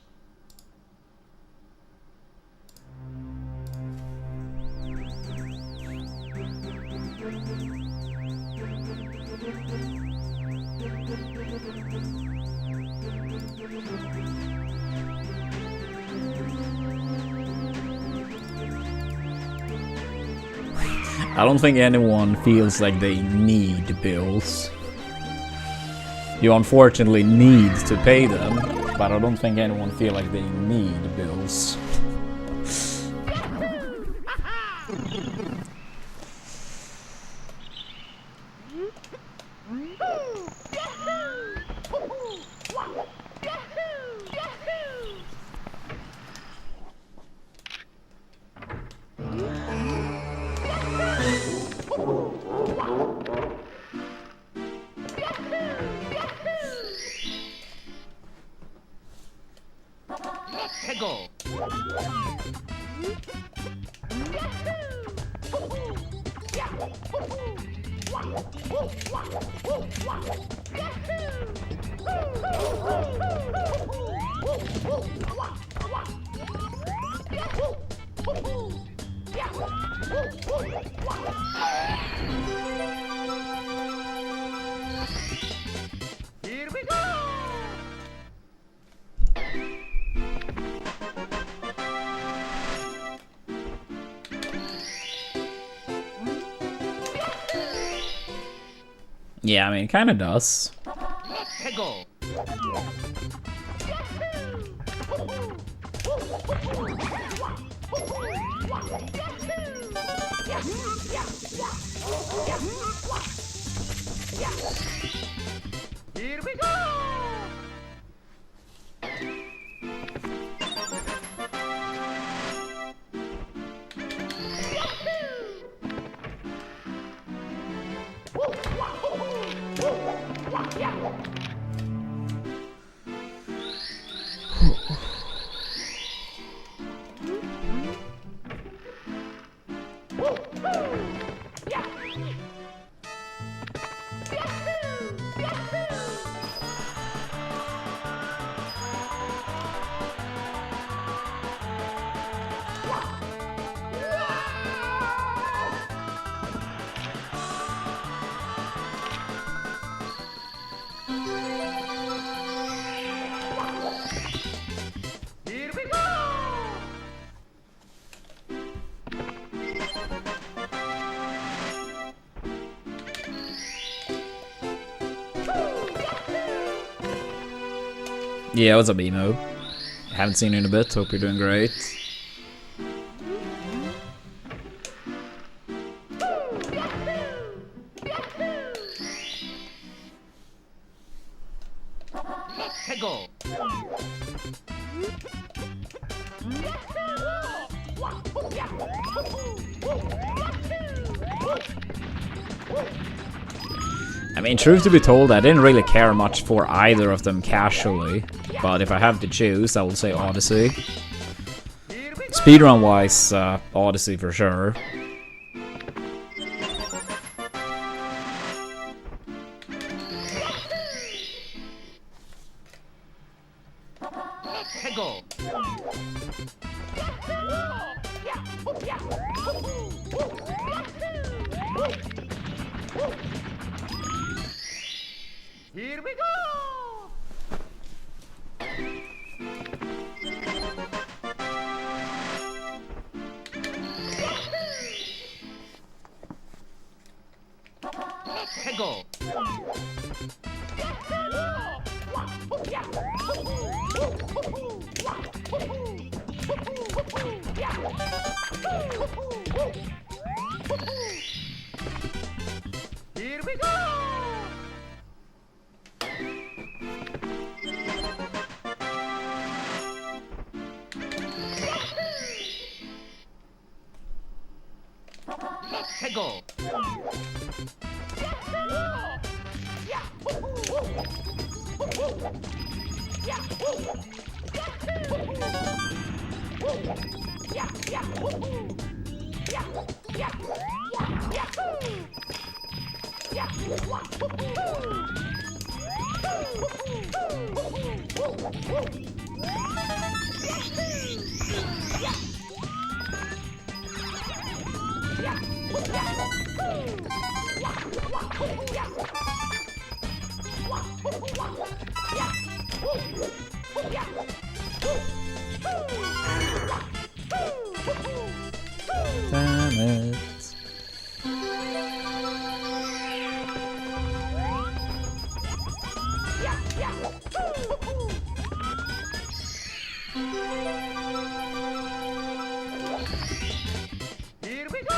I don't think anyone feels like they need bills. You unfortunately need to pay them, but I don't think anyone feel like they need bills. Go. Yeah, I mean, it kind of does. Hego. Here we go. Here we go. Yeah, what's up, Emo? Haven't seen you in a bit. Hope you're doing great. Hego. I mean, truth to be told, I didn't really care much for either of them casually. But if I have to choose, I will say Odyssey. Speedrun-wise, Odyssey for sure. Hego. Here we go. Hego. Here we go. Hego. Damn it. Here we go.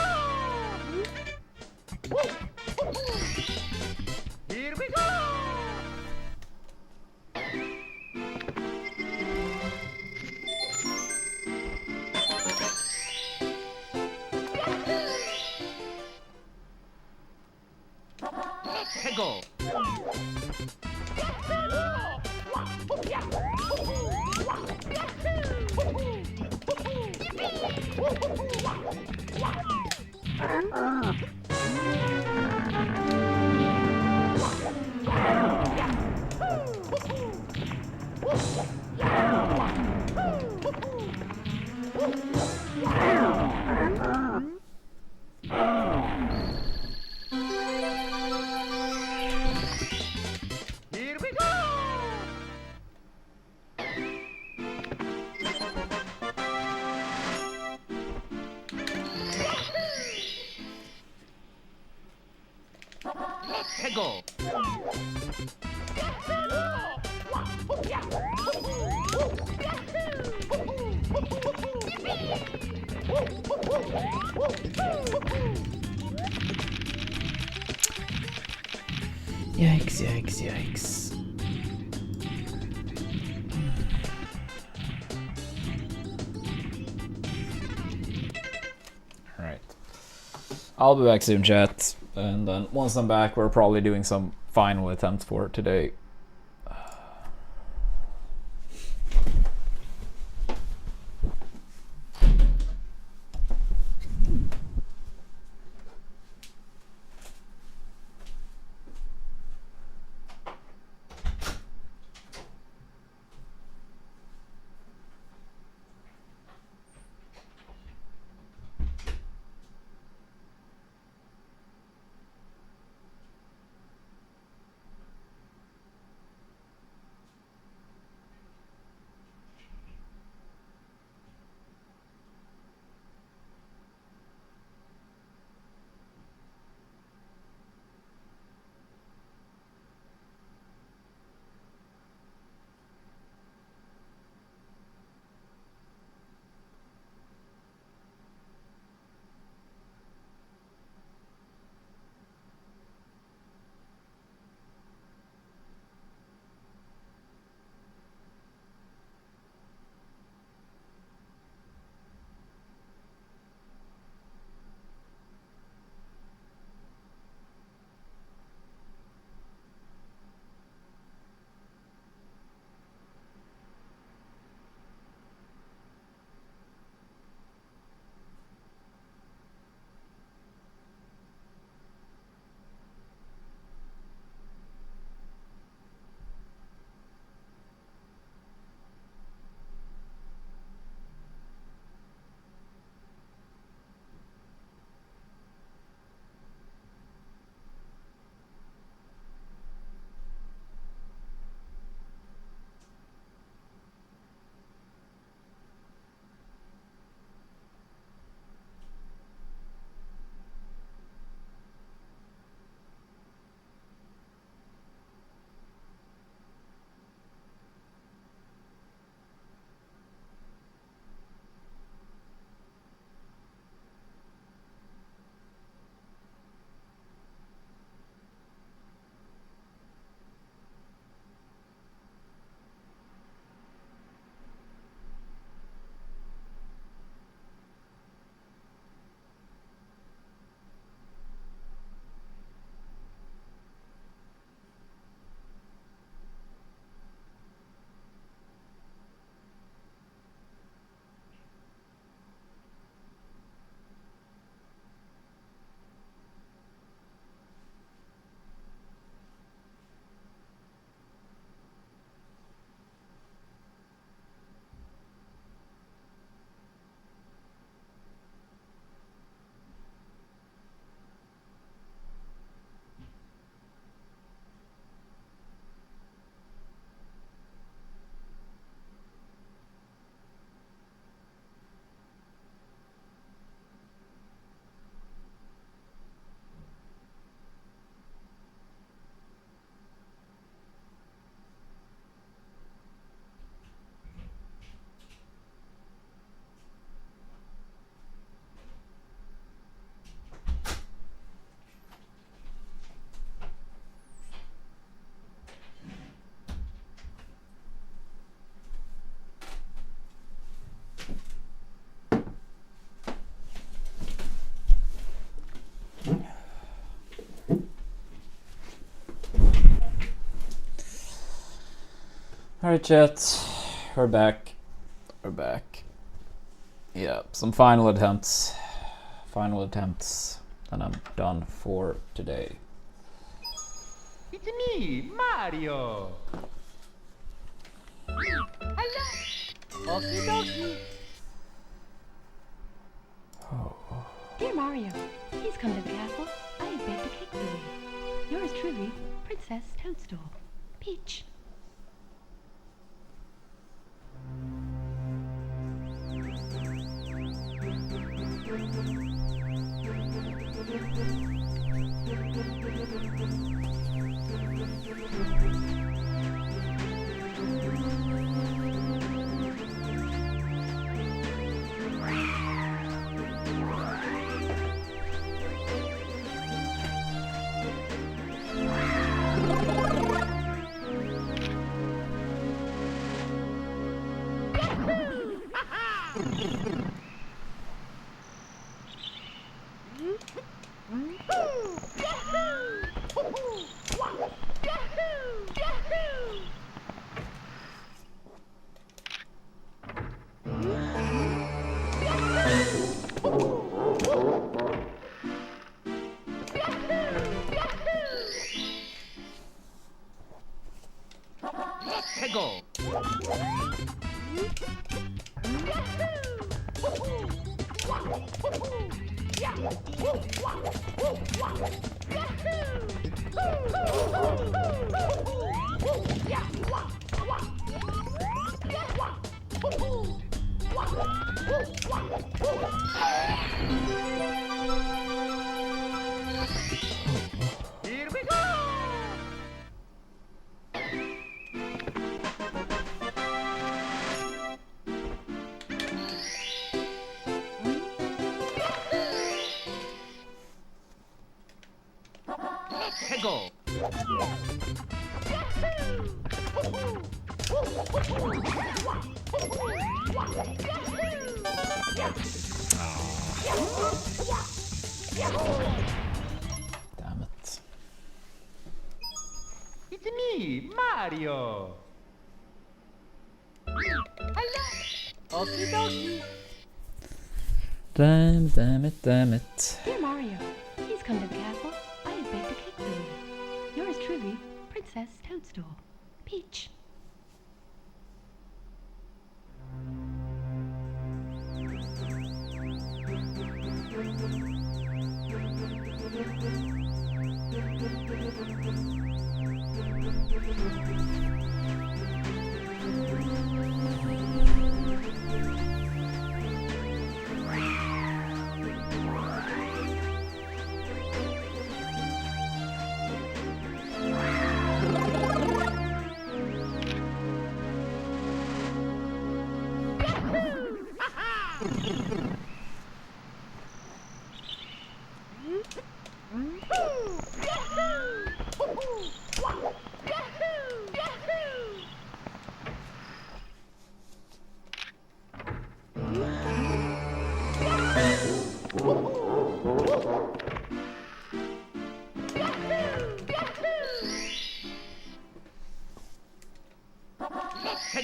Here we go. Hego. Here we go. Hego. Yikes, yikes, yikes. Alright. I'll be back soon, chat. And then once I'm back, we're probably doing some final attempts for today. Alright, chat. We're back. We're back. Yeah, some final attempts. Final attempts. And I'm done for today. It's me, Mario. Hello. Okie dokie. Dear Mario, please come to the castle. I have baked a cake for you. Yours truly, Princess Toadstool. Peach. Go. Here we go. Go. Damn it. It's me, Mario. Hello. Okie dokie. Damn it. Dear Mario, please come to the castle. I have baked a cake for you. Yours truly, Princess Toadstool. Peach.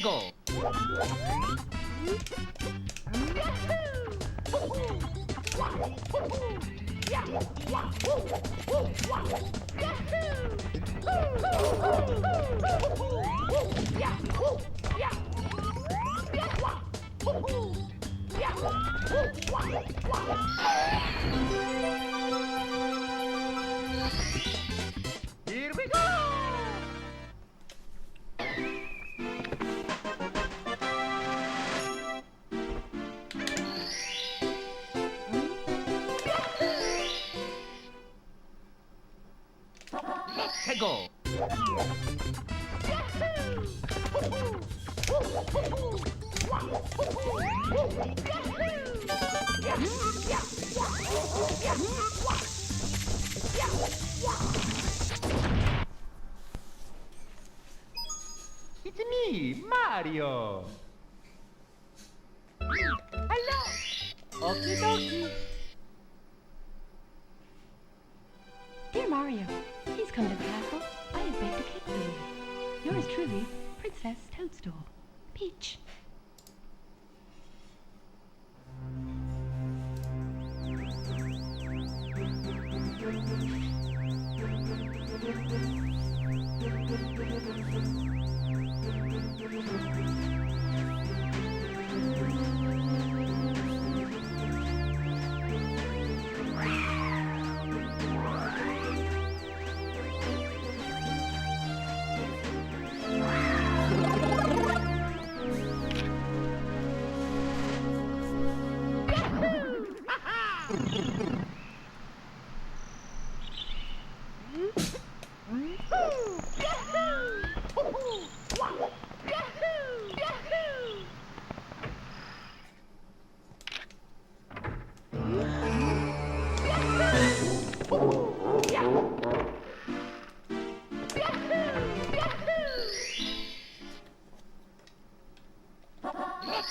Go. Here we go. Go. It's me, Mario. Hello. Okie dokie. Dear Mario, please come to the castle. I have baked a cake for you. Yours truly, Princess Toadstool. Peach.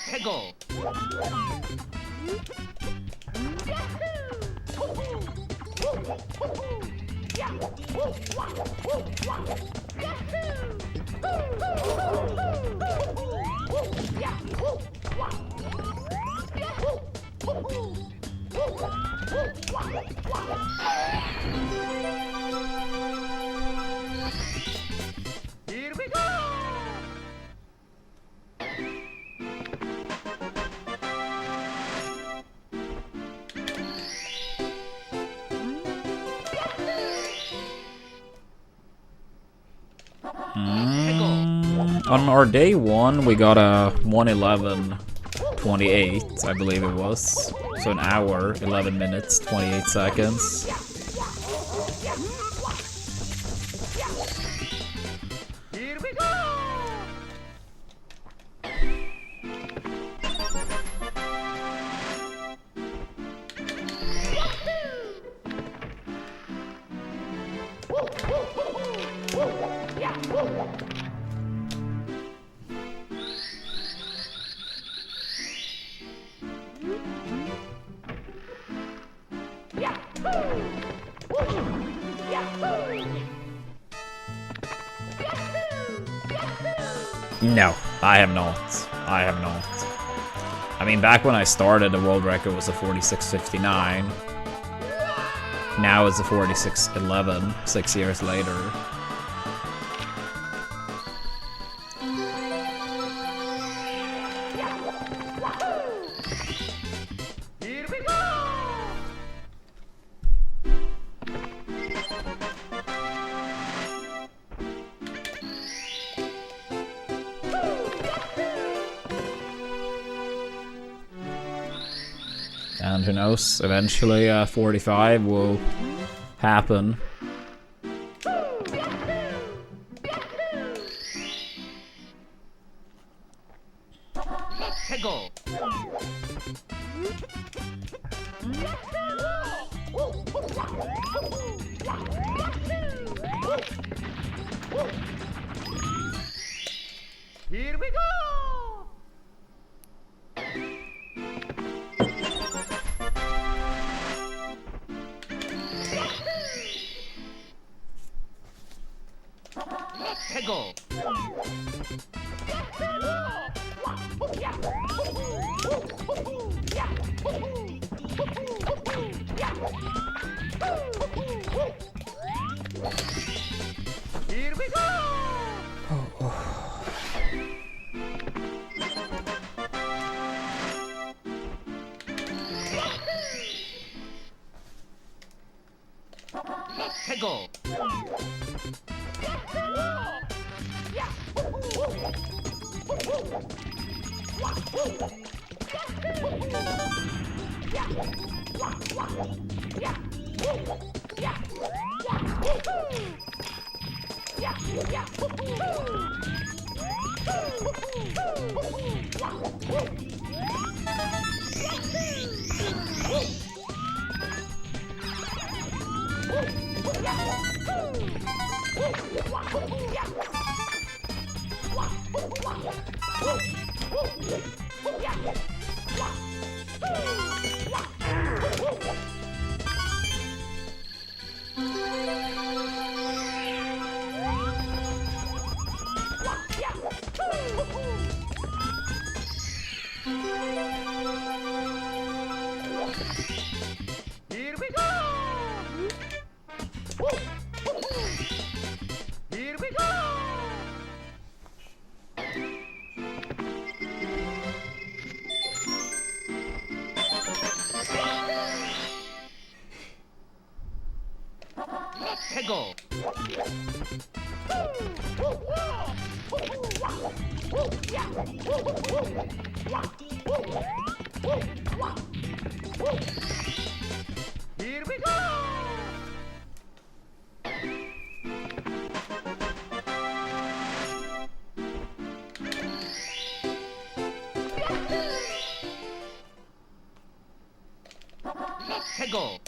Let's go. Here we go. On our day 1, we got a 1:11:28, I believe it was. So an hour, 11 minutes, 28 seconds. Here we go. No, I have not. I have not. I mean, back when I started, the world record was a 46:59. Now it's a 46:11, 6 years later. Here we go. And who knows, eventually 45 will happen. Let's go. Here we go. Let's go. Here we go. Let's go. Here we go. Here we go. Let's go. Here we go. Let's go.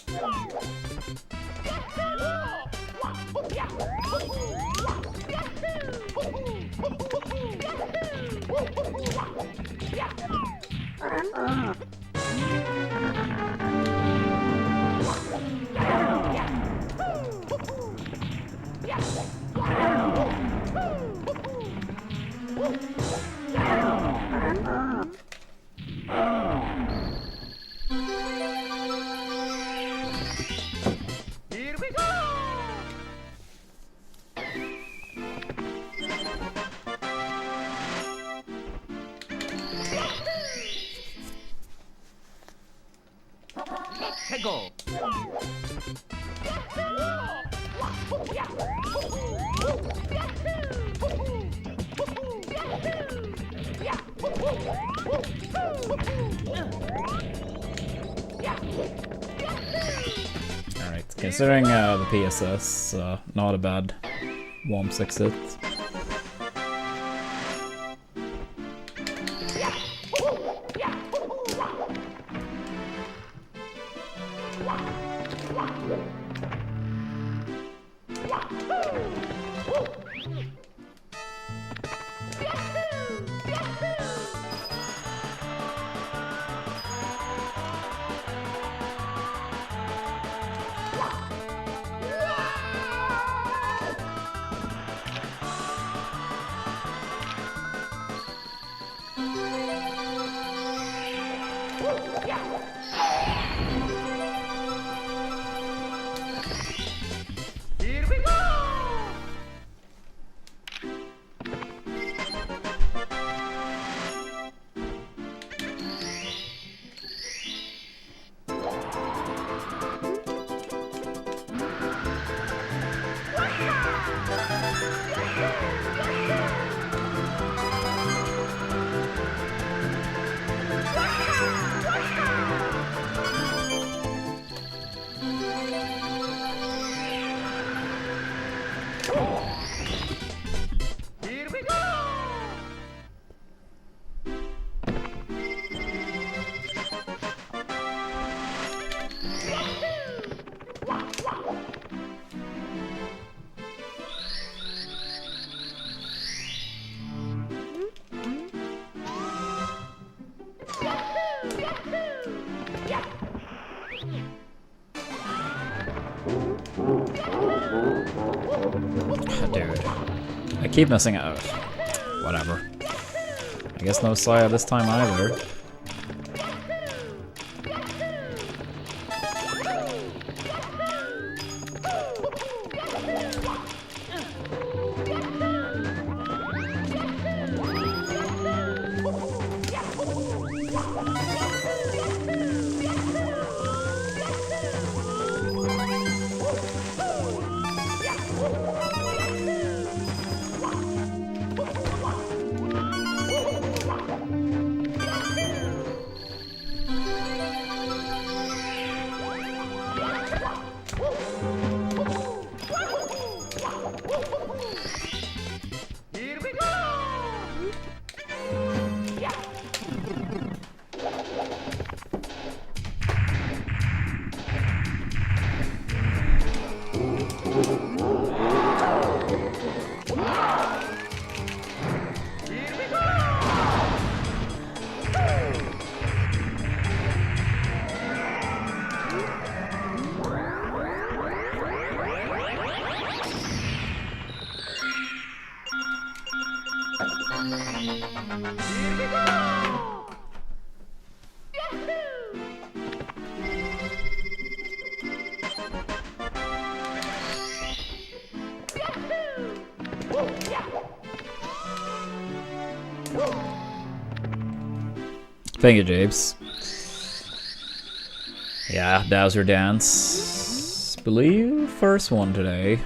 Here we go! Let's go! Alright, considering the PSS, not a bad Womps exit. Here we go! Here we go! Dude, I keep missing out. Whatever. I guess no Saya this time either. Here we go! Here we go! Here we go! Thank you, Japes. Yeah, Dowser Dance. Believe first one today.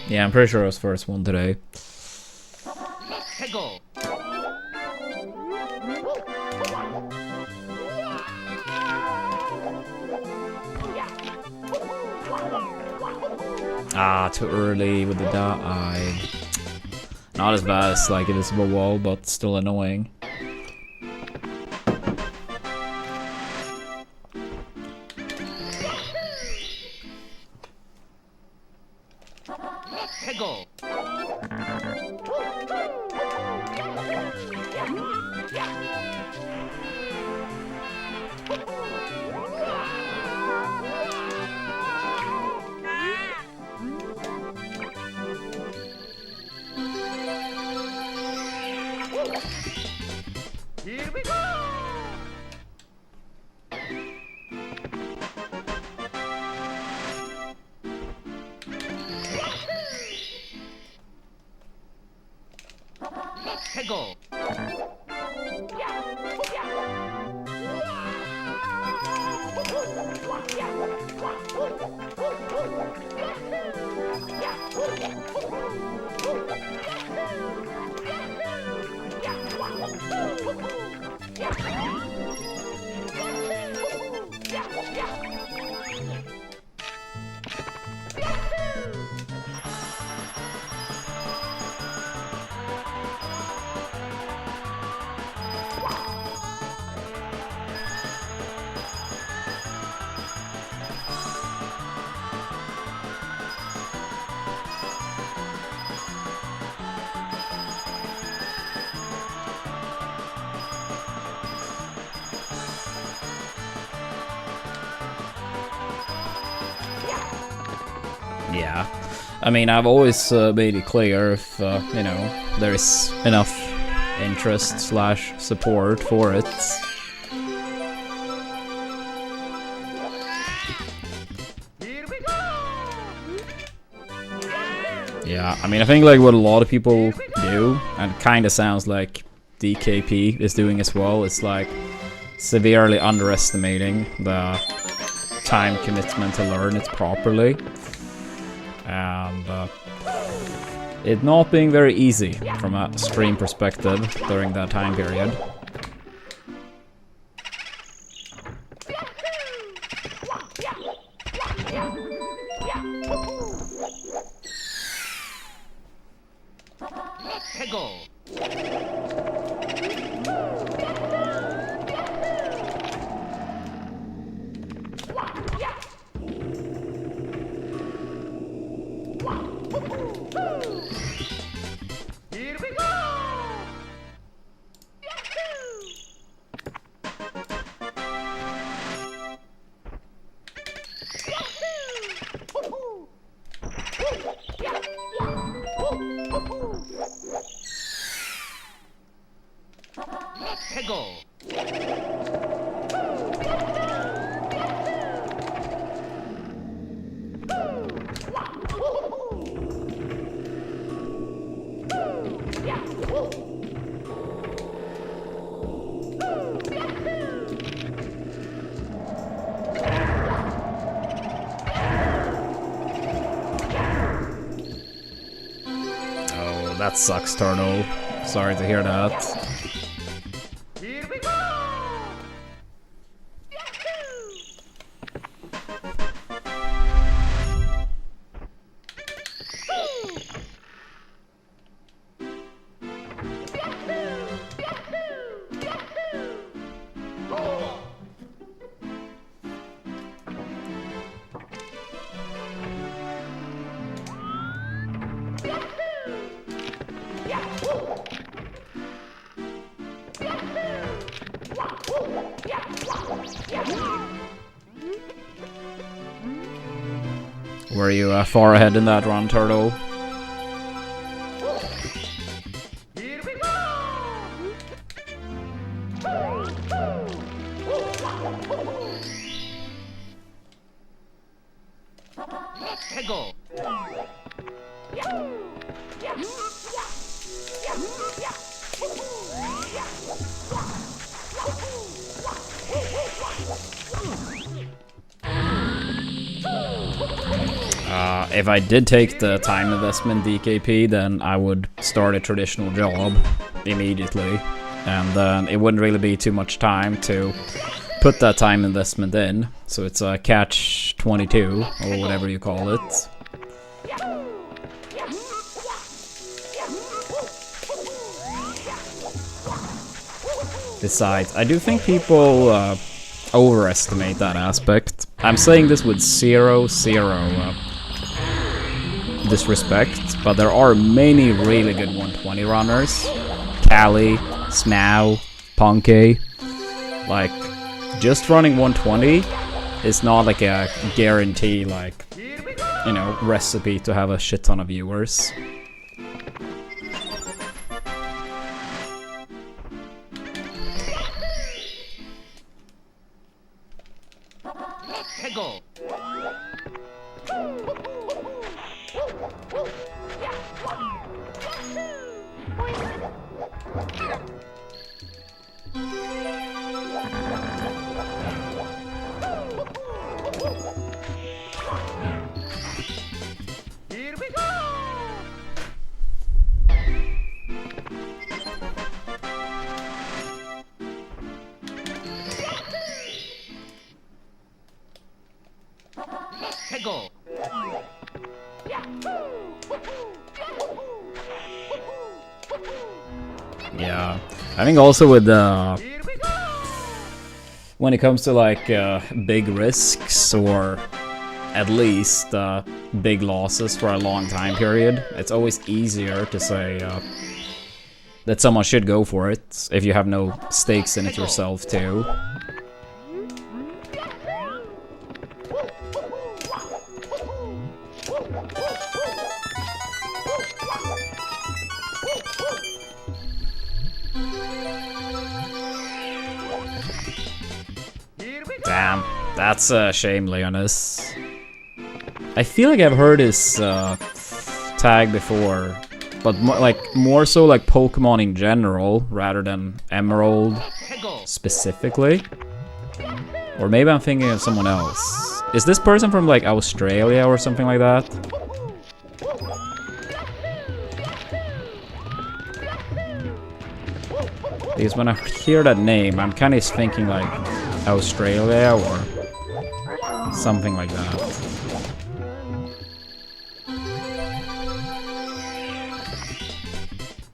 Yeah, I'm pretty sure it was first one today. Let's go! Ah, too early with the die. Not as bad as like Invisible Wall, but still annoying. Let's go! 해고. Yeah, I mean, I've always made it clear if, you know, there is enough interest slash support for it. Yeah, I mean, I think like what a lot of people do, and it kind of sounds like DKP is doing as well, it's like severely underestimating the time commitment to learn it properly. And it not being very easy from a stream perspective during that time period. 해고. Here we go. 해고. Oh, that sucks, Turtle. Sorry to hear that. Here we go. Were you far ahead in that run, Turtle? Here we go. 해고. If I did take the time investment DKP, then I would start a traditional job immediately. And then it wouldn't really be too much time to put that time investment in. So it's a catch-22, or whatever you call it. Besides, I do think people overestimate that aspect. I'm saying this with zero disrespect, but there are many really good 120 runners. Cali, Smow, Punky. Like, just running 120 is not like a guarantee, like, you know, recipe to have a shit ton of viewers. 해고. Here we go! Hey, go! Yeah, I think also with Here we go! when it comes to like big risks or at least big losses for a long time period, it's always easier to say that someone should go for it if you have no stakes in it yourself too. Here we go! Damn, that's a shame, Leonis. I feel like I've heard his tag before, but more so like Pokemon in general rather than Emerald Hey, go! specifically. Or maybe I'm thinking of someone else. Is this person from like Australia or something like that? Because when I hear that name, I'm kind of thinking like Australia or something like that.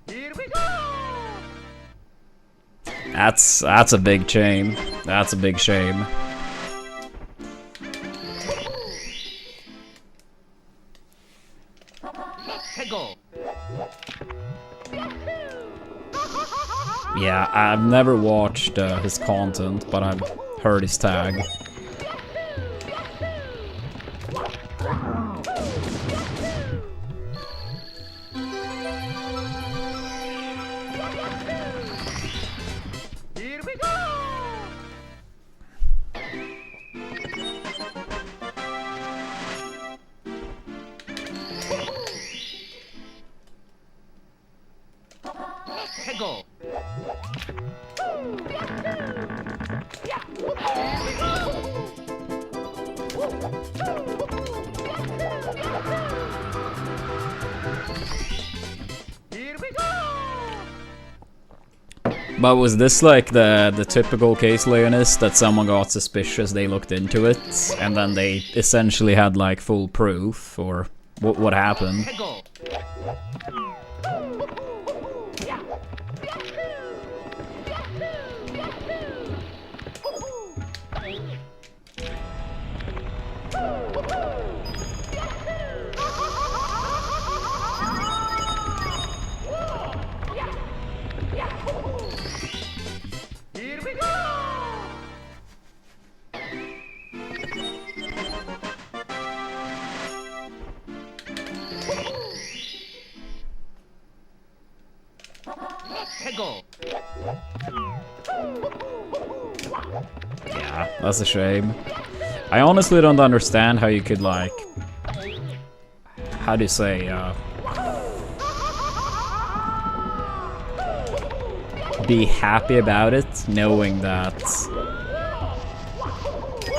Here we go! That's a big shame. That's a big shame. Hey, go! Yeah, I've never watched his content, but I've heard his tag. Here we go! Hey, go! Here we go! But was this like the typical case, Leonis, that someone got suspicious, they looked into it, and then they essentially had like full proof, or what happened? Hey, go! Here we go! Hey, go! Yeah, that's a shame. I honestly don't understand how you could like, how do you say, be happy about it, knowing that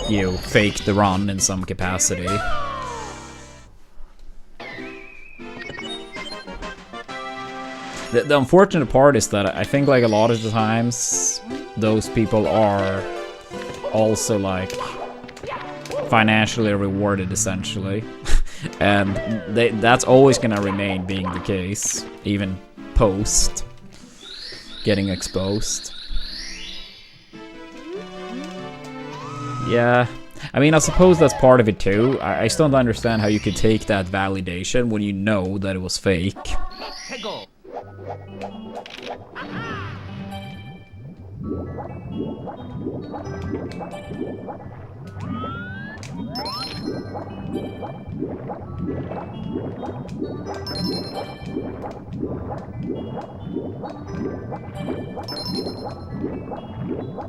you faked the run in some capacity. The unfortunate part is that I think like a lot of the times those people are also like financially rewarded essentially. And that's always gonna remain being the case, even post getting exposed. Yeah, I mean, I suppose that's part of it too. I still don't understand how you could take that validation when you know that it was fake. Hey, go!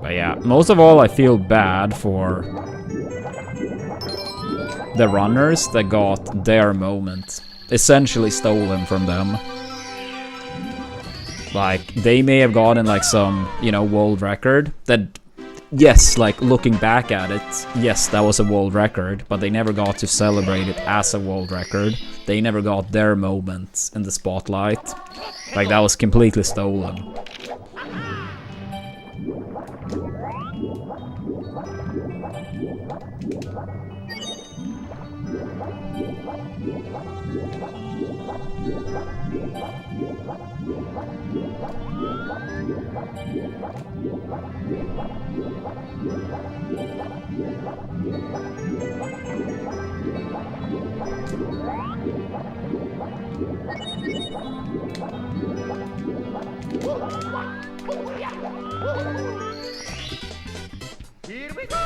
But yeah, most of all, I feel bad for the runners that got their moment essentially stolen from them. Like, they may have gotten like some, you know, world record that, yes, like looking back at it, yes, that was a world record, but they never got to celebrate it as a world record. They never got their moments in the spotlight. Like, that was completely stolen. Here we go!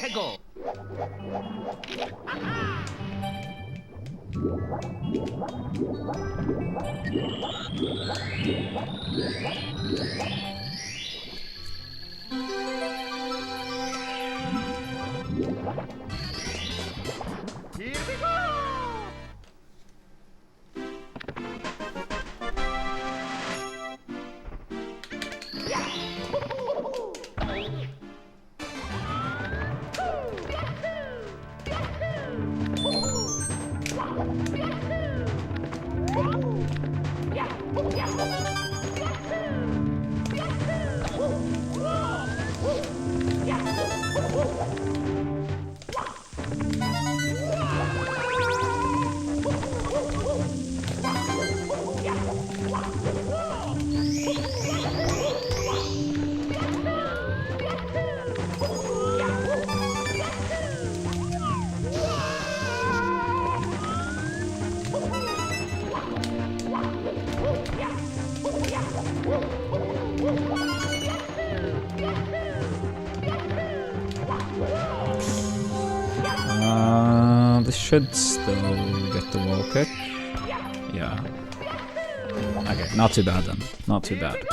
Hego! Here we go! This should still get the wall kick. Yeah. Okay, not too bad then. Not too bad.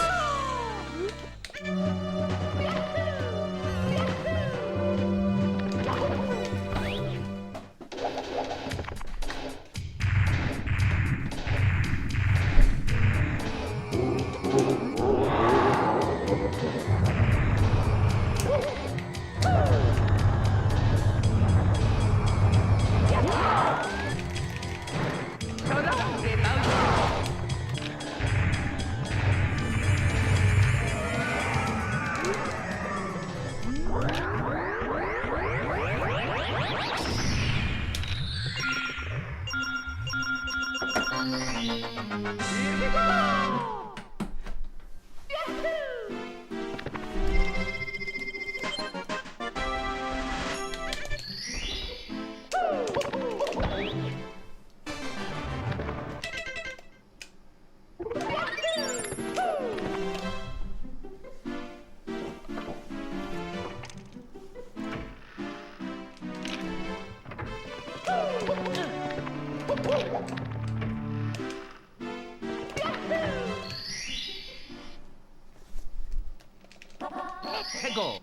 Hego!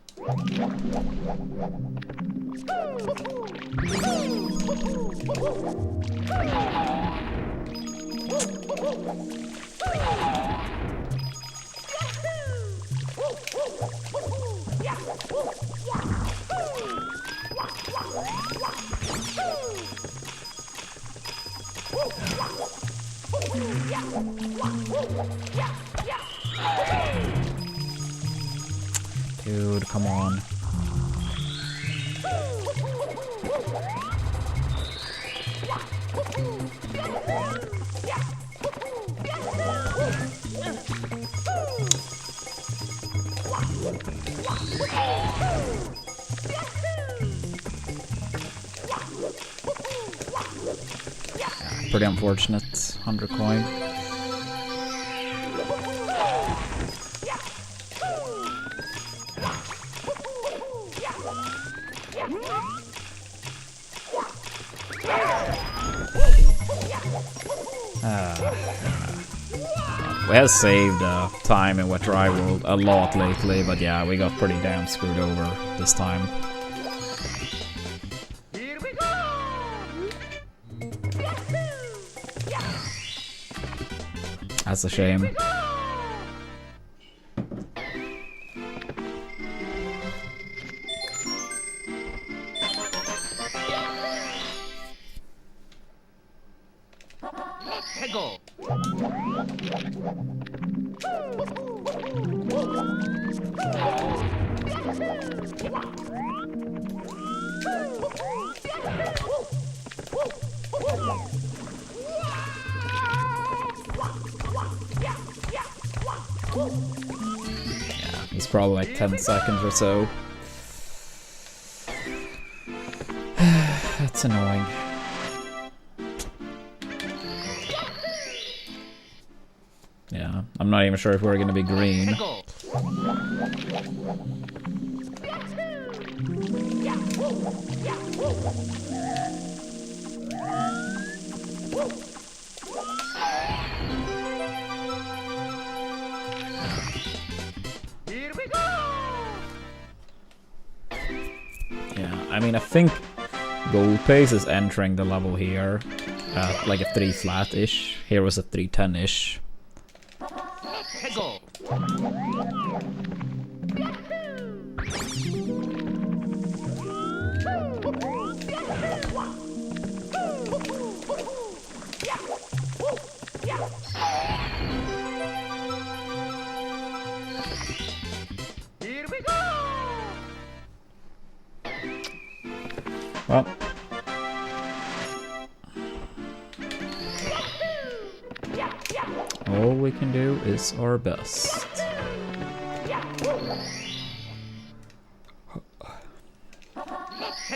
Dude, come on. Pretty unfortunate. 100 coin. We have saved time in Wet Dry World a lot lately, but yeah, we got pretty damn screwed over this time. Here we go! That's a shame. Go! Yeah, it's probably like 10 seconds or so. That's annoying. Yeah, I'm not even sure if we're gonna be green. Here we go! Yeah, I mean, I think Gold Pace is entering the level here at like a 3 flat-ish. Here was a 310-ish. Go! Here we go! Well, all we can do is our best.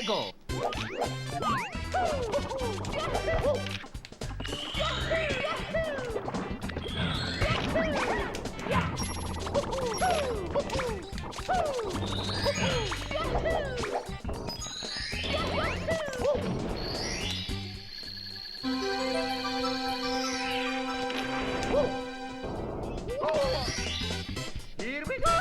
Go! Here we go!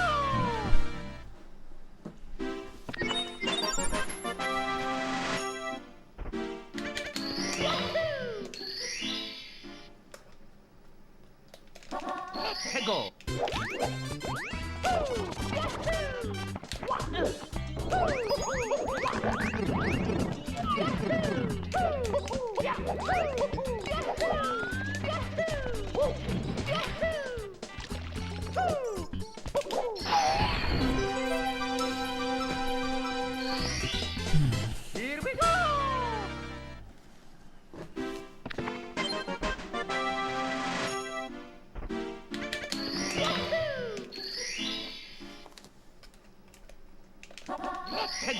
Go! Here we go!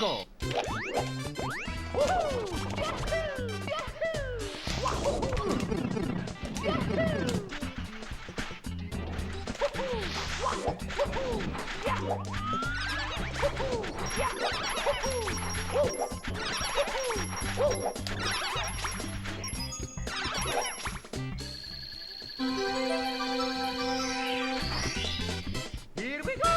Go! Here we go!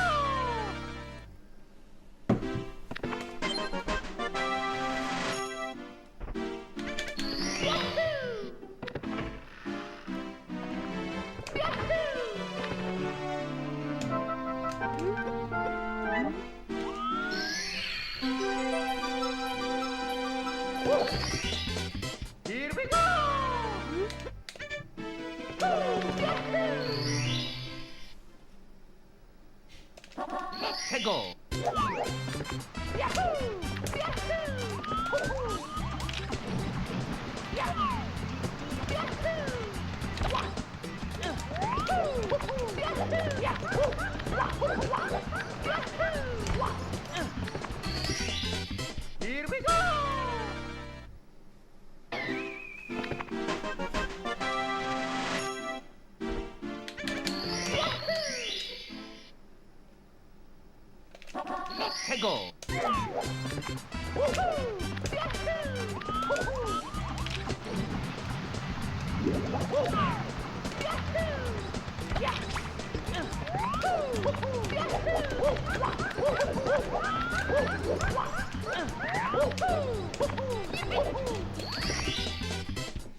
Here we go! Go! Here we go! Go!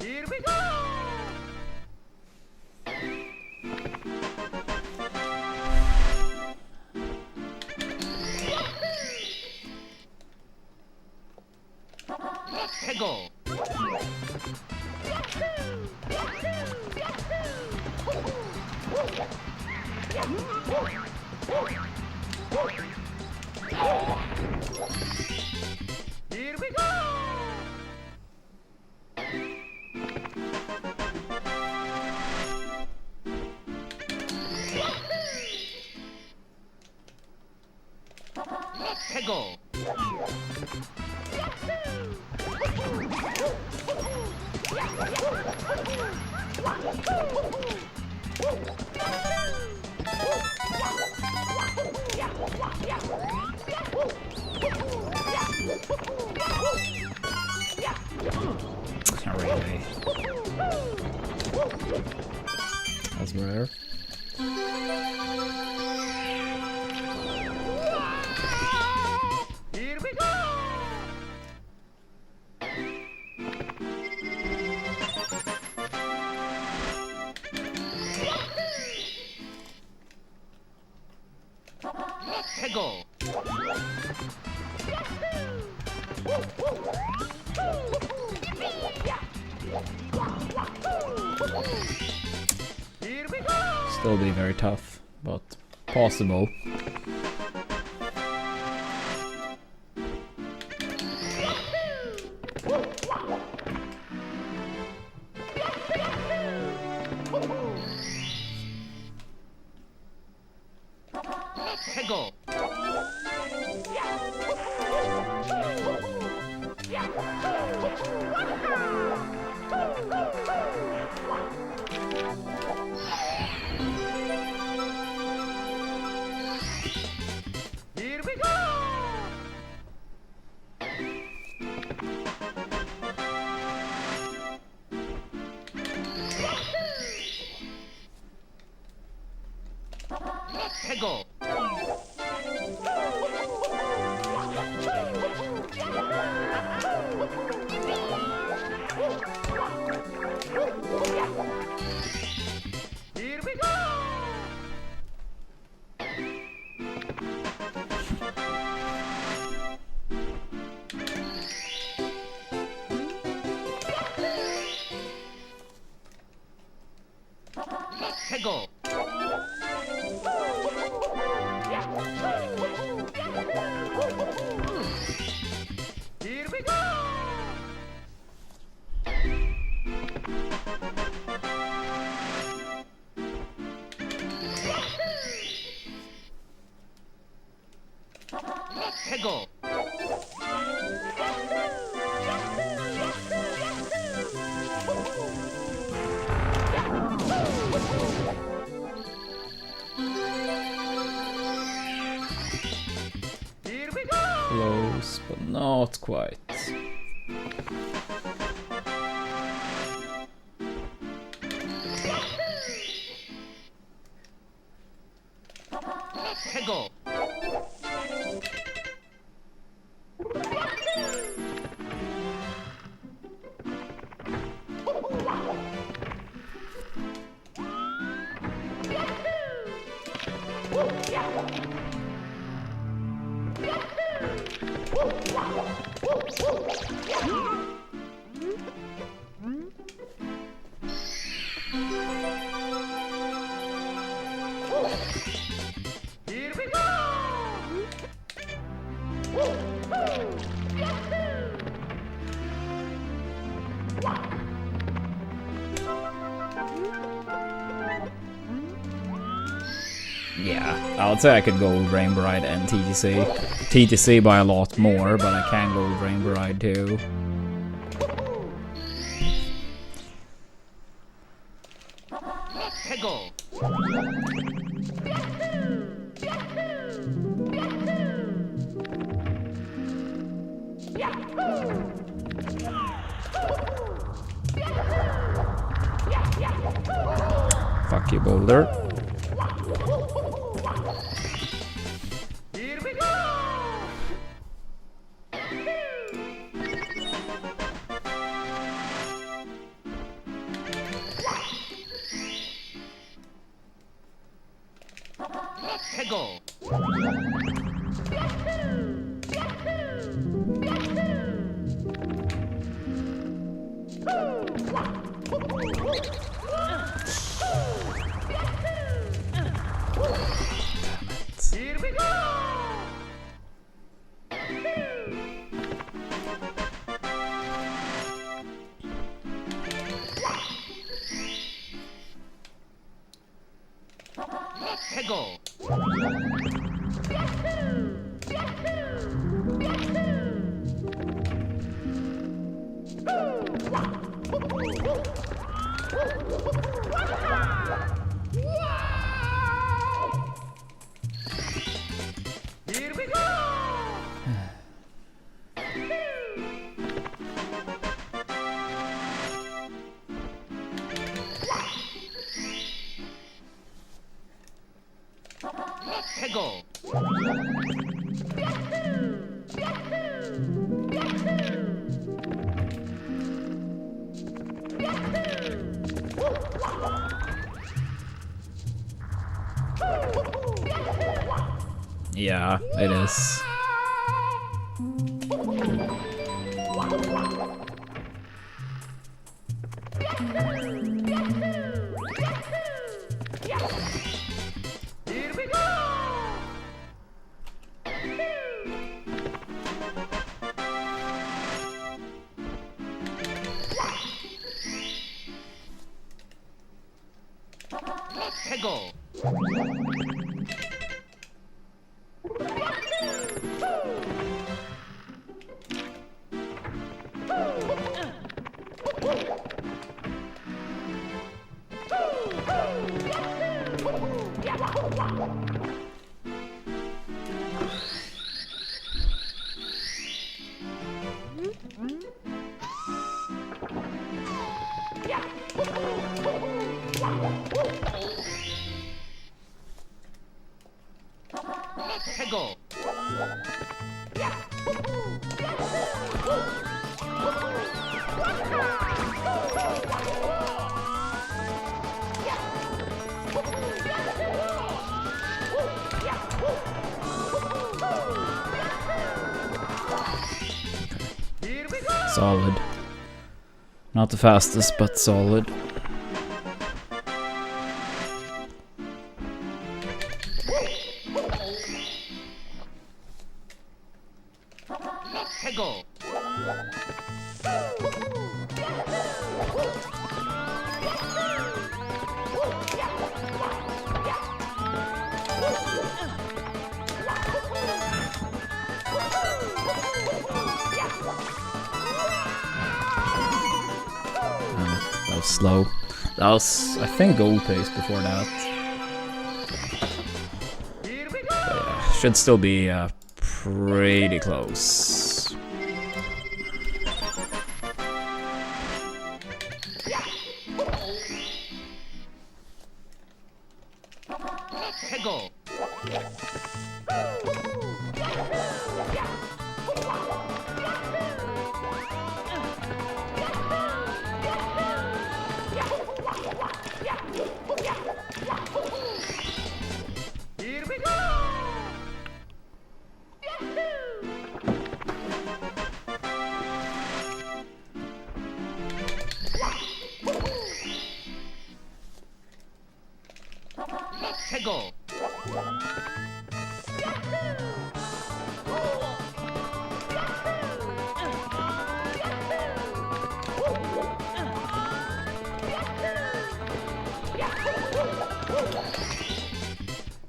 Here we go! Let's go! Here we go! Let's go! Really? That's rare. Here we go! Let's go! Here we go! Still be very tough, but possible. Let's go! Here we go! Let's go! Here we go! Let's go! Here we go! Let's go! Here we go! Close, but not quite. Let's go! Here we go! Yeah, I would say I could go with Rainbow Ride and TTC. TTC by a lot more, but I can go with Rainbow Ride too. Let's go! Fuck you, Boulder. 해고. Here we go. 해고. Here we go. 해고. Yeah, it is. Here we go. 해고. 해고. Here we go. Solid. Not the fastest, but solid. 해고. That was slow. That was, I think, gold pace before that. Here we go. But yeah, should still be pretty close. 해고. Here we go. 해고.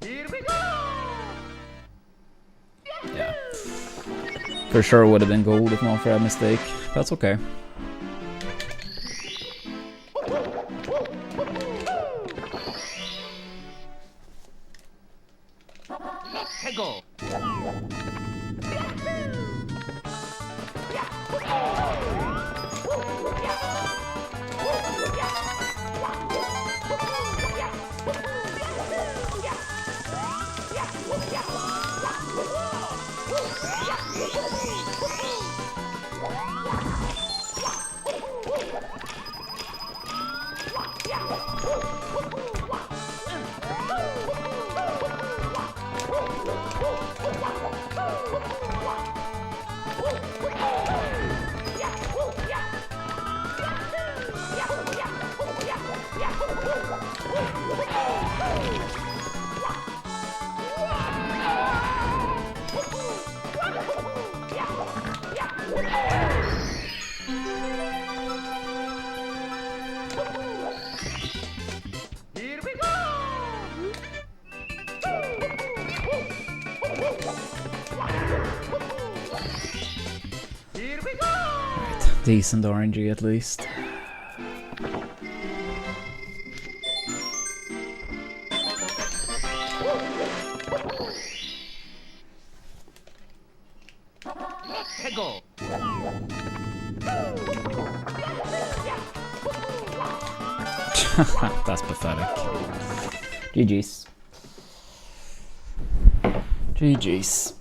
Here we go. Yeah. For sure would have been gold if not for a mistake. That's okay. 해고. Decent RNG at least. 해고. That's pathetic. GG's. GG's.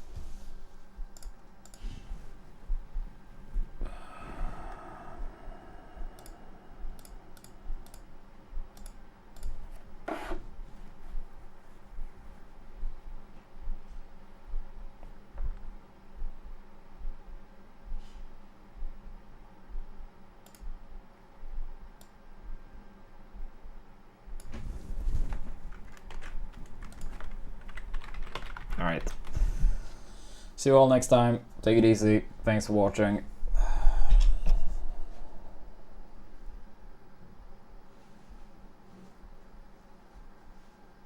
Alright. See you all next time. Take it easy. Thanks for watching.